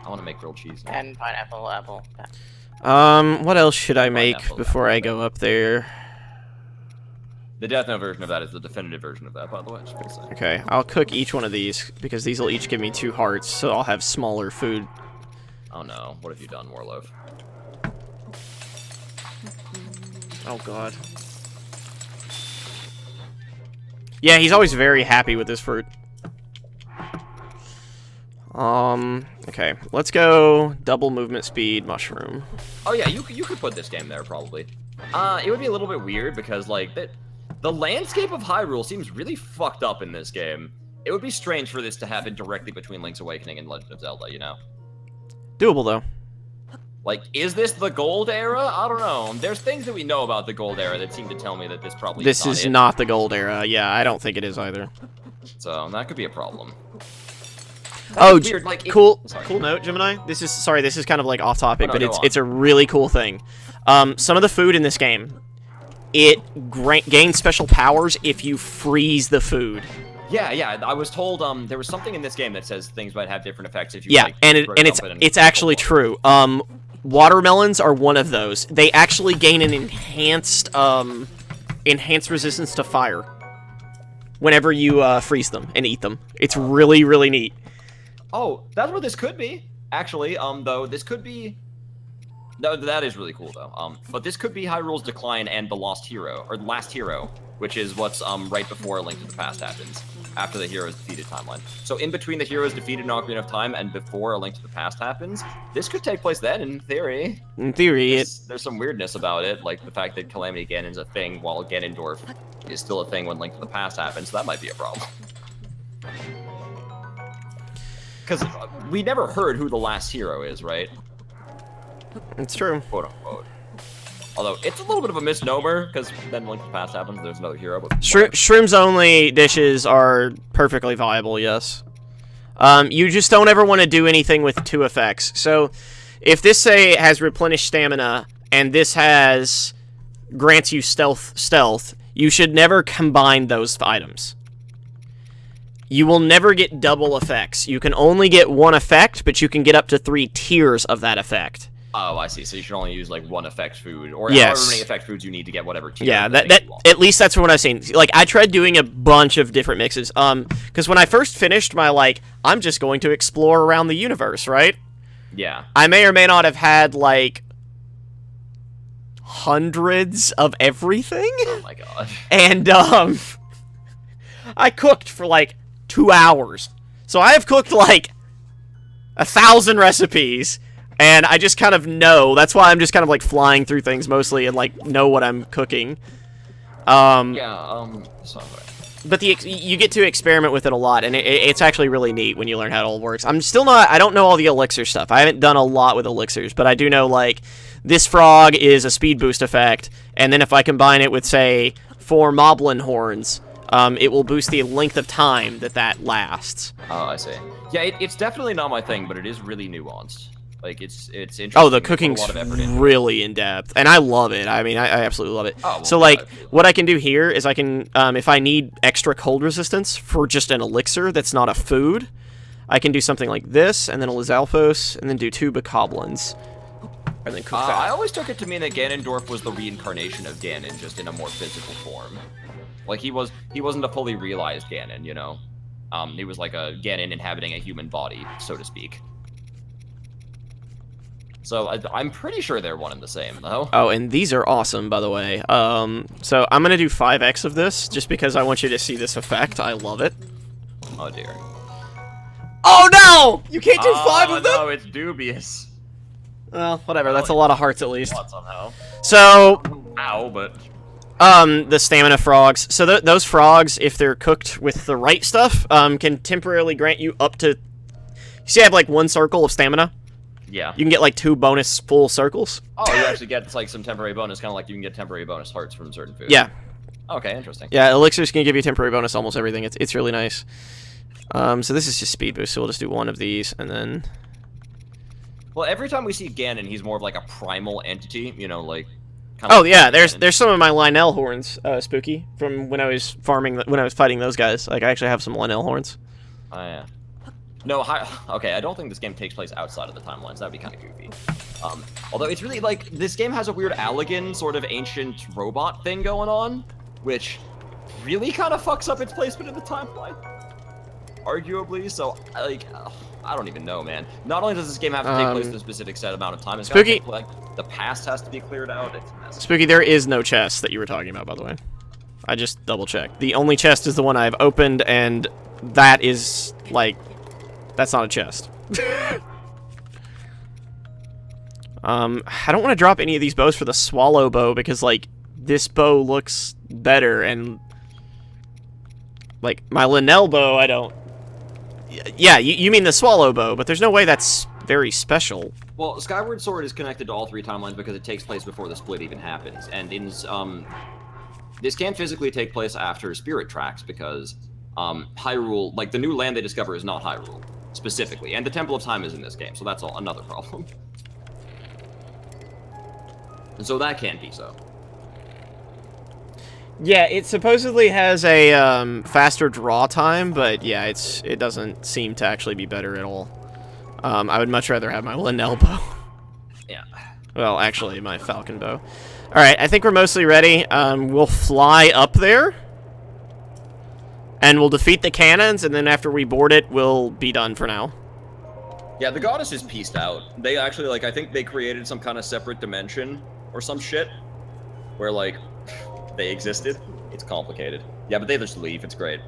want to make grilled cheese now. And pineapple, apple. What else should I make before I go up there? The Death Note version of that is the definitive version of that, by the way. Okay, I'll cook each one of these, because these will each give me 2 hearts, so I'll have smaller food. Oh no, what have you done, Warloaf? Oh god. Yeah, he's always very happy with this fruit. Okay, let's go double movement speed mushroom. Oh yeah, you could put this game there, probably. It would be a little bit weird, because, like, the landscape of Hyrule seems really fucked up in this game. It would be strange for this to happen directly between Link's Awakening and Legend of Zelda, you know? Doable, though. Like, is this the Gold Era? I don't know. There's things that we know about the Gold Era that seem to tell me that this probably is not the Gold Era. Yeah, I don't think it is either. So, that could be a problem. Weird. Like, cool note, Gemini. This is kind of like off topic, but it's a really cool thing. Some of the food in this game, it gains special powers if you freeze the food. Yeah, I was told there was something in this game that says things might have different effects if you it's actually true. Watermelons are one of those. They actually gain an enhanced resistance to fire whenever you freeze them and eat them. It's really, really neat. Oh, that's what this could be. Actually, though, this could be... No, that is really cool, though. But this could be Hyrule's Decline and the Lost Hero, or Last Hero, which is what's right before A Link to the Past happens, after the hero's defeated timeline. So in between the hero's defeated in Ocarina of Time and before A Link to the Past happens, this could take place then, in theory. In theory, there's some weirdness about it, like the fact that Calamity Ganon's a thing while Ganondorf is still a thing when Link to the Past happens, so that might be a problem. Because we never heard who the last hero is, right? It's true. Quote unquote. Although, it's a little bit of a misnomer, because then Link to the Past happens, there's another hero. But Shrooms only dishes are perfectly viable, yes. You just don't ever want to do anything with 2 effects. So, if this, say, has replenished stamina, and this grants you stealth, you should never combine those items. You will never get double effects. You can only get 1 effect, but you can get up to 3 tiers of that effect. Oh, I see. So you should only use like one effect food, or Yes. however many effect foods you need to get whatever tier. Yeah, of the that thing you want. at least that's what I've seen. Like, I tried doing a bunch of different mixes. Because when I first finished my, like, I'm just going to explore around the universe, right? Yeah. I may or may not have had, like, hundreds of everything. Oh my god. And, I cooked for, like, 2 hours. So I have cooked, like, 1,000 recipes. And I just kind of know. That's why I'm just kind of, like, flying through things mostly and, like, know what I'm cooking. Sorry. But you get to experiment with it a lot, and it's actually really neat when you learn how it all works. I don't know all the elixir stuff. I haven't done a lot with elixirs, but I do know, like, this frog is a speed boost effect, and then if I combine it with, say, 4 moblin horns, it will boost the length of time that lasts. Oh, I see. Yeah, it's definitely not my thing, but it is really nuanced. Like, it's interesting. Oh, the They put a cooking's lot of effort into it. really in-depth, and I love it. I mean, I absolutely love it. Oh, well, so, yeah, like, absolutely. what I can do here is I can, if I need extra cold resistance for just an elixir that's not a food, I can do something like this, and then a Lizalfos, and then do 2 bokoblins, and then cook that. I always took it to mean that Ganondorf was the reincarnation of Ganon, just in a more physical form. Like, he wasn't a fully realized Ganon, you know? He was like a Ganon inhabiting a human body, so to speak. So I'm pretty sure they're one and the same, though. Oh, and these are awesome, by the way. So I'm gonna do 5x of this, just because I want you to see this effect. I love it. Oh, dear. Oh, no! You can't do 5 of them? No, it's dubious. Well, whatever. That's a lot of hearts, at least. What, somehow. So, Ow, but... the stamina frogs. So those frogs, if they're cooked with the right stuff, can temporarily grant you up to... You see I have, like, 1 circle of stamina? Yeah. You can get, like, 2 bonus full circles. Oh, you actually get, like, some temporary bonus, kind of like you can get temporary bonus hearts from certain foods. Yeah. Okay, interesting. Yeah, elixirs can give you temporary bonus almost everything. It's really nice. So this is just speed boost, so we'll just do 1 of these, and then... Well, every time we see Ganon, he's more of, like, a primal entity, you know, like... Oh yeah, there's some of my Lynel horns, Spooky, from when I was fighting those guys. Like, I actually have some Lynel horns. Oh, yeah. No, okay, I don't think this game takes place outside of the timelines. That'd be kind of goofy. Although it's really, like, this game has a weird Allegan sort of ancient robot thing going on, which really kind of fucks up its placement in the timeline. Arguably, so, like, I don't even know, man. Not only does this game have to take place in a specific set amount of time, it's Spooky. gotta take, like, the past has to be cleared out. It's a mess. Spooky, there is no chest that you were talking about, by the way. I just double-checked. The only chest is the one I've opened, and that is, like... That's not a chest. I don't want to drop any of these bows for the swallow bow because, like, this bow looks better, and, like, my Lynel bow, I don't... Yeah, you mean the swallow bow, but there's no way that's very special. Well, Skyward Sword is connected to all 3 timelines because it takes place before the split even happens, and in, this can't physically take place after Spirit Tracks because, Hyrule, like, the new land they discover is not Hyrule. Specifically, and the Temple of Time is in this game, so that's another problem. And so that can't be so. Yeah, it supposedly has a faster draw time, but yeah, it doesn't seem to actually be better at all. I would much rather have my Lynel bow. Yeah. Well, actually, my Falcon bow. All right, I think we're mostly ready. We'll fly up there. And we'll defeat the cannons, and then after we board it, we'll be done for now. Yeah, the goddess is pieced out. They actually, like, I think they created some kind of separate dimension or some shit where, like, they existed. It's complicated. Yeah, but they just leave. It's great.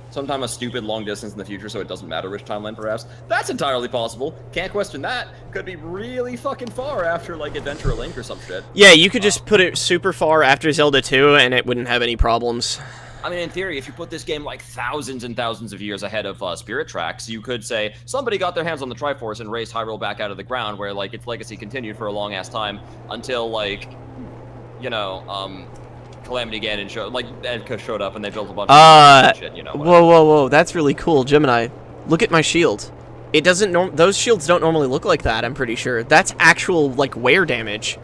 Sometime a stupid long distance in the future so it doesn't matter which timeline, perhaps. That's entirely possible. Can't question that. Could be really fucking far after, like, Adventure of Link or some shit. Yeah, you could just put it super far after Zelda 2 and it wouldn't have any problems. I mean, in theory, if you put this game, like, thousands and thousands of years ahead of Spirit Tracks, you could say, somebody got their hands on the Triforce and raised Hyrule back out of the ground, where, like, its legacy continued for a long-ass time until, like, you know, Calamity Ganon showed up and they built a bunch of shit, you know. Whoa, that's really cool, Gemini. Look at my shield. It doesn't those shields don't normally look like that, I'm pretty sure. That's actual, like, wear damage.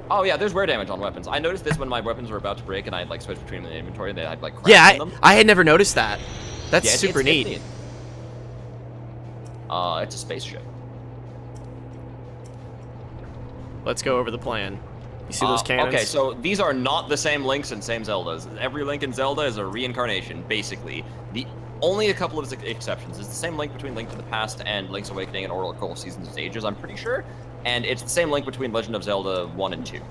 Oh yeah, there's wear damage on weapons. I noticed this when my weapons were about to break and I'd, like, switch between them in the inventory, they had, like, cracks in them. I had never noticed that. That's Yeah, super neat. It's a spaceship. Let's go over the plan. You see those cannons? Okay, so these are not the same Links and same Zeldas. Every Link in Zelda is a reincarnation, basically. The only a couple of exceptions. It's the same link between Link to the Past and Link's Awakening and Oracle of Seasons and Ages, I'm pretty sure. And it's the same link between Legend of Zelda 1 and 2.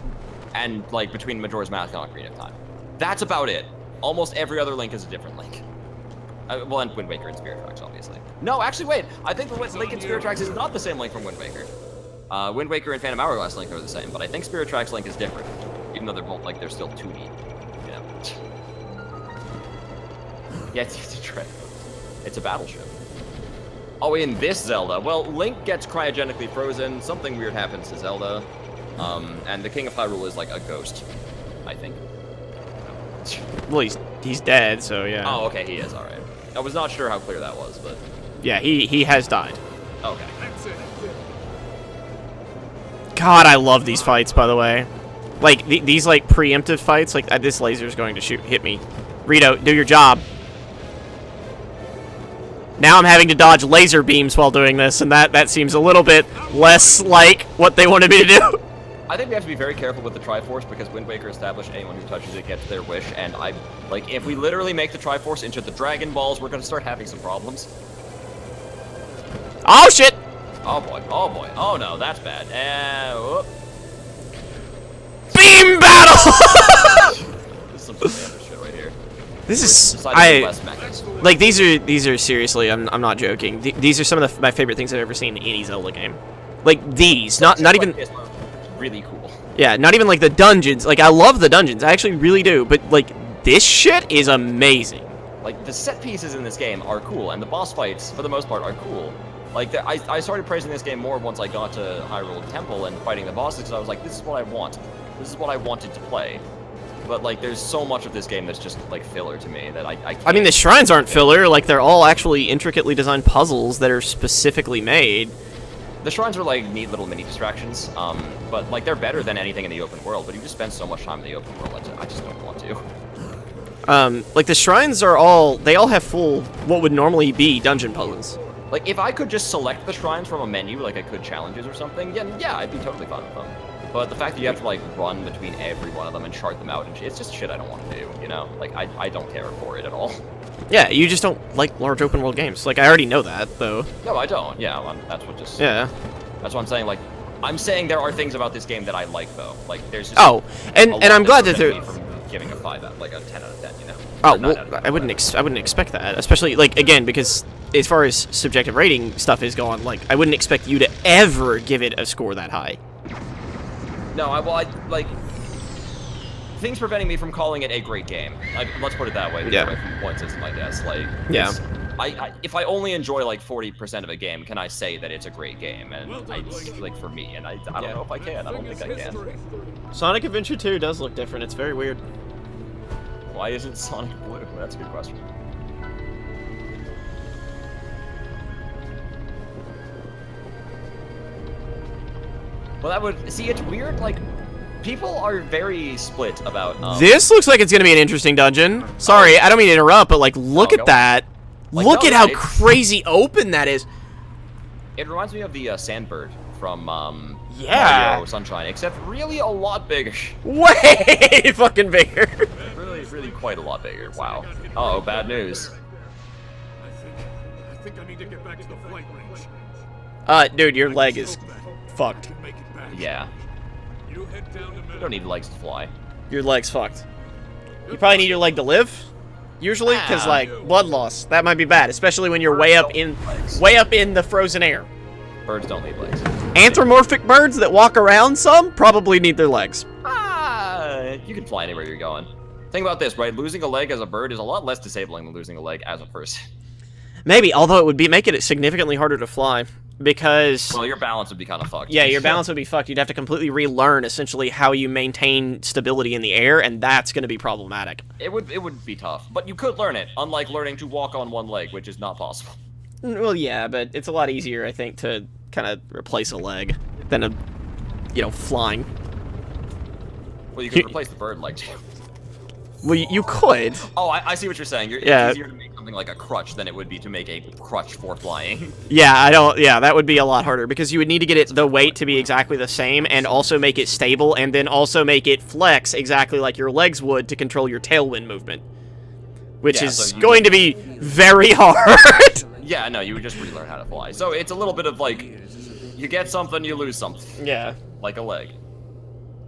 And, like, between Majora's Mask and Ocarina of Time. That's about it. Almost every other Link is a different Link. Well, and Wind Waker and Spirit Tracks, obviously. No, actually, wait. I think the Link in Spirit Tracks is not the same Link from Wind Waker. Wind Waker and Phantom Hourglass Link are the same, but I think Spirit Tracks Link is different. Even though they're both, like, they're still 2D. You know? Yeah, it's a battleship. Oh, in this Zelda, well, Link gets cryogenically frozen, something weird happens to Zelda, and the King of Hyrule is, like, a ghost, I think. Well, he's dead, so yeah. Oh, okay, he is, alright. I was not sure how clear that was, but... Yeah, he has died. Okay. God, I love these fights, by the way. Like, these, like, preemptive fights, like, this laser's going to hit me. Rito, do your job. Now I'm having to dodge laser beams while doing this, and that seems a little bit less like what they wanted me to do. I think we have to be very careful with the Triforce, because Wind Waker established anyone who touches it gets their wish, and like, if we literally make the Triforce into the Dragon Balls, we're gonna start having some problems. Oh, shit! Oh boy, oh no, that's bad. Whoop. Beam battle! This is some standard shit right here. This is Like these are seriously. I'm not joking. These are some of my favorite things I've ever seen in any Zelda game. Like these, not even really cool. Yeah, not even like the dungeons. Like I love the dungeons, I actually really do. But like this shit is amazing. Like the set pieces in this game are cool, and the boss fights for the most part are cool. Like I started praising this game more once I got to Hyrule Temple and fighting the bosses, because I was like, this is what I want. This is what I wanted to play. But like, there's so much of this game that's just like filler to me that I can't. I mean, the shrines aren't filler. Like they're all actually intricately designed puzzles that are specifically made. The shrines are like neat little mini distractions, but like they're better than anything in the open world. But you just spend so much time in the open world, I just don't want to. Like the shrines are all have full what would normally be dungeon puzzles. Like if I could just select the shrines from a menu, like I could challenges or something, yeah, I'd be totally fine with them. But the fact that you have to like run between every one of them and chart them out, and it's just shit I don't want to do, you know? Like I don't care for it at all. Yeah, you just don't like large open world games. Like I already know that, though. No, I don't. Yeah, that's what just. Yeah. That's what I'm saying. Like, I'm saying there are things about this game that I like, though. Like, there's just. Oh, and I'm glad that they're. From giving a 5 out, like a 10 out of 10, you know. Oh well, I wouldn't expect that, especially like again because as far as subjective rating stuff is going, like I wouldn't expect you to ever give it a score that high. No, I like things preventing me from calling it a great game. Like, let's put it that way. Yeah. Away from the point system, I guess. Like, yeah. If I only enjoy like 40% of a game, can I say that it's a great game? And like for me, and I don't know if I can. I don't think I can. Sonic Adventure 2 does look different. It's very weird. Why isn't Sonic blue? That's a good question. Well, that would see. It's weird. Like, people are very split about. This looks like it's gonna be an interesting dungeon. Sorry, I don't mean to interrupt, but like, look at that. Like, look at how crazy open that is. It reminds me of the Sandbird from Mario Sunshine, except really a lot bigger. Way fucking bigger. Really quite a lot bigger. Wow. Uh-oh, bad news. I think I need to get back to the flight range. Dude, your leg is fucked. Yeah. You don't need legs to fly. Your leg's fucked. You probably need your leg to live, usually, because like blood loss. That might be bad, especially when you're way up in the frozen air. Birds don't need legs. Anthropomorphic birds that walk around some probably need their legs. You can fly anywhere you're going. Think about this, right? Losing a leg as a bird is a lot less disabling than losing a leg as a person. Maybe, although it would make it significantly harder to fly. Because... Well, your balance would be kind of fucked. Yeah, your balance would be fucked. You'd have to completely relearn, essentially, how you maintain stability in the air, and that's going to be problematic. It would be tough. But you could learn it, unlike learning to walk on one leg, which is not possible. Well, yeah, but it's a lot easier, I think, to kind of replace a leg than flying. Well, you could replace the bird leg, too. Well, you could. Oh, I see what you're saying. It's easier to make them something like a crutch than it would be to make a crutch for flying. Yeah, yeah, that would be a lot harder, because you would need to get the weight to be exactly the same, and also make it stable, and then also make it flex exactly like your legs would to control your tailwind movement. Which is going to be very hard. Yeah, no, you would just relearn how to fly. So it's a little bit of like, you get something, you lose something. Yeah. Like a leg.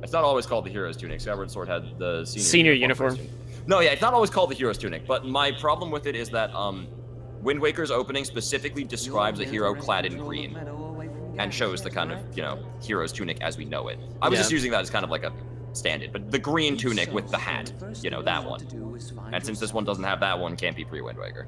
It's not always called the Hero's Tunic. Skyward Sword had the senior uniform. No, yeah, it's not always called the Hero's Tunic, but my problem with it is that Wind Waker's opening specifically describes a hero clad in green and shows the kind of, you know, Hero's Tunic as we know it. I was just using that as kind of like a stand-in, but the green tunic with the hat, you know, that one. And since this one doesn't have that one, can't be pre-Wind Waker.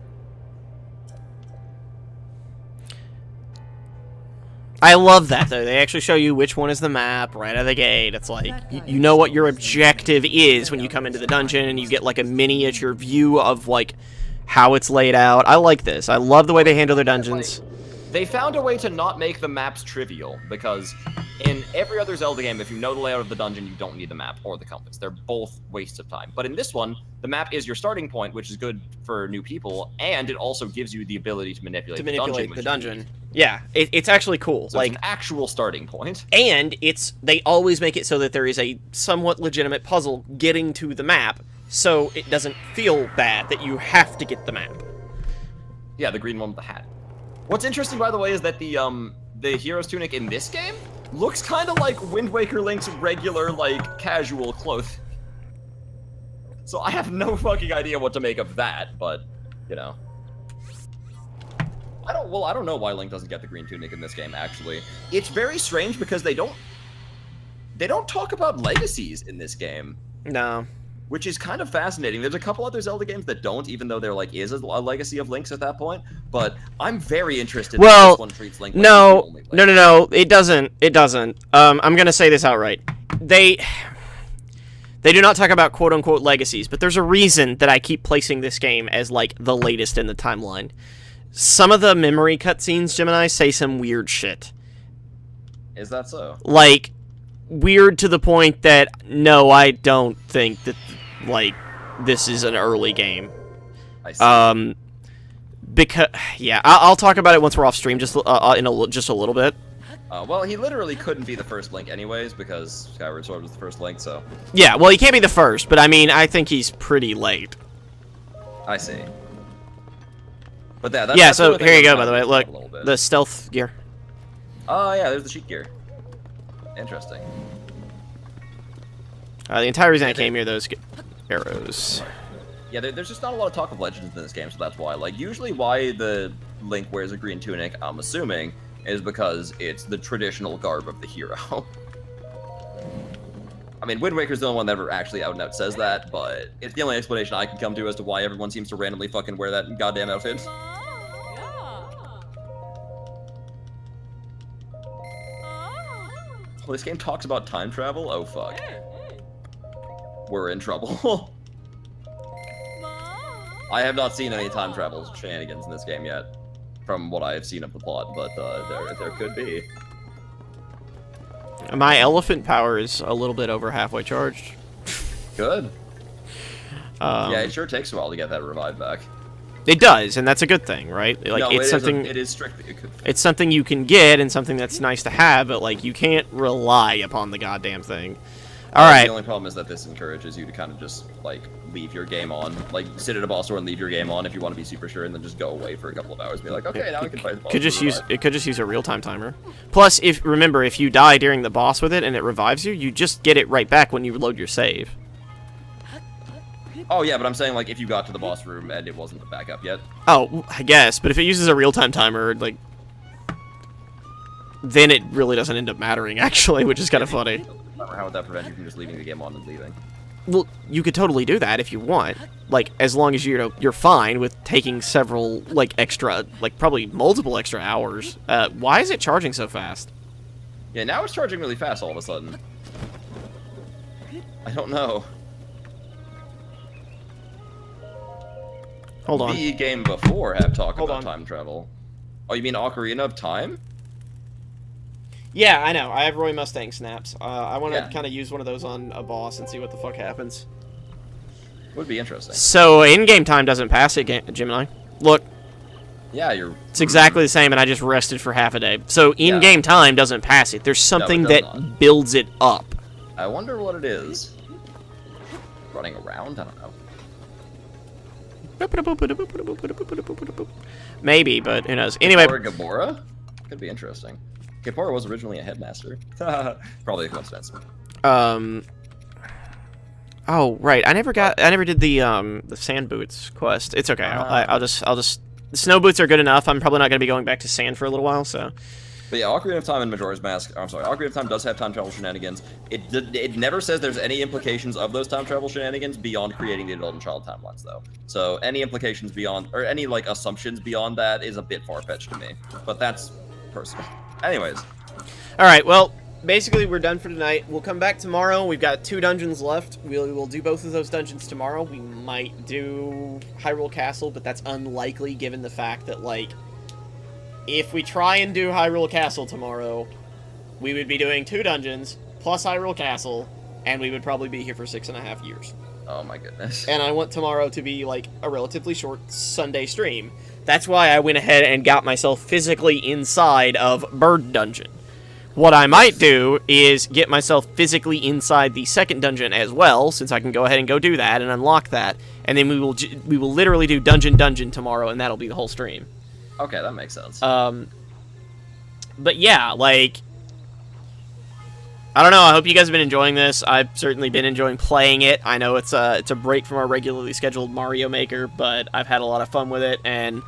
I love that, though. They actually show you which one is the map right out of the gate. It's like, you know what your objective is when you come into the dungeon, and you get, like, a miniature view of, like, how it's laid out. I like this. I love the way they handle their dungeons. They found a way to not make the maps trivial, because in every other Zelda game, if you know the layout of the dungeon, you don't need the map or the compass. They're both wastes of time. But in this one, the map is your starting point, which is good for new people, and it also gives you the ability to manipulate the dungeon. Yeah, it's actually cool. So like it's an actual starting point. And they always make it so that there is a somewhat legitimate puzzle getting to the map, so it doesn't feel bad that you have to get the map. Yeah, the green one with the hat. What's interesting, by the way, is that the Hero's Tunic in this game looks kind of like Wind Waker Link's regular, like, casual clothes. So I have no fucking idea what to make of that, but, you know. I don't know why Link doesn't get the green tunic in this game, actually. It's very strange because they don't talk about legacies in this game. No. Which is kind of fascinating. There's a couple other Zelda games that don't, even though there like is a legacy of Links at that point. But I'm very interested in this one treats Link like no, it doesn't. It doesn't. I'm gonna say this outright. They do not talk about quote-unquote legacies, but there's a reason that I keep placing this game as like the latest in the timeline. Some of the memory cutscenes, Gemini, say some weird shit. Is that so? Like, weird to the point that, no, I don't think that, like, this is an early game. I see. Because, yeah, I'll talk about it once we're off stream, just just a little bit. Well, he literally couldn't be the first Link anyways, because Skyward Sword was the first Link, so... Yeah, well, he can't be the first, but I mean, I think he's pretty late. I see. But that's yeah, so here you go, by the way. Look, the stealth gear. Oh, yeah, there's the sheet gear. Interesting. The entire reason I came here, those arrows. Yeah, there's just not a lot of talk of legends in this game, so that's why. Like, usually why the Link wears a green tunic, I'm assuming, is because it's the traditional garb of the hero. I mean, Wind Waker's the only one that ever actually out and out says that, but it's the only explanation I can come to as to why everyone seems to randomly fucking wear that goddamn outfit. Well, this game talks about time travel? Oh, fuck. We're in trouble. I have not seen any time travel shenanigans in this game yet, from what I have seen of the plot, but there could be. My elephant power is a little bit over halfway charged. Good. Yeah, it sure takes a while to get that revived back. It does, and that's a good thing, right? Like, no, it's something. It is strictly a good thing. It's something you can get and something that's nice to have, but like you can't rely upon the goddamn thing. All right. The only problem is that this encourages you to kind of just like leave your game on, like sit at a boss door and leave your game on if you want to be super sure, and then just go away for a couple of hours and be like, okay, now we can fight the boss. It could just use a real-time timer. Plus, remember, if you die during the boss with it and it revives you, you just get it right back when you load your save. Oh yeah, but I'm saying like if you got to the boss room and it wasn't back up yet. Oh, I guess, but if it uses a real-time timer, like, then it really doesn't end up mattering actually, which is kind of funny. How would that prevent you from just leaving the game on and leaving? Well, you could totally do that if you want. Like, as long as you're fine with taking several, like, extra, like, probably multiple extra hours. Why is it charging so fast? Yeah, now it's charging really fast all of a sudden. I don't know. Hold on. The game before have talked about time travel. Oh, you mean Ocarina of Time? Yeah, I know. I have Roy Mustang snaps. I want to kind of use one of those on a boss and see what the fuck happens. Would be interesting. So, in-game time doesn't pass it, Gemini? Look, Yeah, you're. it's exactly the same, and I just rested for half a day. So in-game time doesn't pass it. There's something does that not. builds it up. I wonder what it is. Running around? I don't know. Maybe, but who knows? Anyway, Or Gabora? Could be interesting. Gabora was originally a headmaster. Probably a coincidence. oh right, I never did the sand boots quest. It's okay. I'll just the snow boots are good enough. I'm probably not going to be going back to sand for a little while, so. But yeah, Ocarina of Time and Majora's Mask. I'm sorry, Ocarina of Time does have time travel shenanigans. It never says there's any implications of those time travel shenanigans beyond creating the adult and child timelines, though. So any implications beyond, or any like assumptions beyond that, is a bit far fetched to me. But that's personal. Anyways. All right. Well, basically we're done for tonight. We'll come back tomorrow. We've got 2 dungeons left. We'll do both of those dungeons tomorrow. We might do Hyrule Castle, but that's unlikely given the fact that like. If we try and do Hyrule Castle tomorrow, we would be doing 2 dungeons, plus Hyrule Castle, and we would probably be here for 6.5 years. Oh my goodness. And I want tomorrow to be, like, a relatively short Sunday stream. That's why I went ahead and got myself physically inside of Bird Dungeon. What I might do is get myself physically inside the second dungeon as well, since I can go ahead and go do that and unlock that, and then we will literally do Dungeon tomorrow, and that'll be the whole stream. Okay, that makes sense. But yeah, like, I don't know. I hope you guys have been enjoying this. I've certainly been enjoying playing it. I know it's a break from our regularly scheduled Mario Maker, but I've had a lot of fun with it. And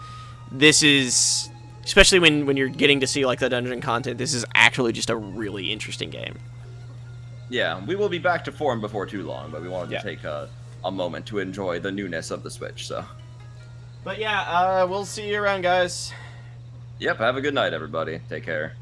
this is, especially when you're getting to see like the dungeon content, this is actually just a really interesting game. Yeah, we will be back to form before too long, but we wanted to take a moment to enjoy the newness of the Switch. So. But yeah, we'll see you around, guys. Yep. Have a good night, everybody. Take care.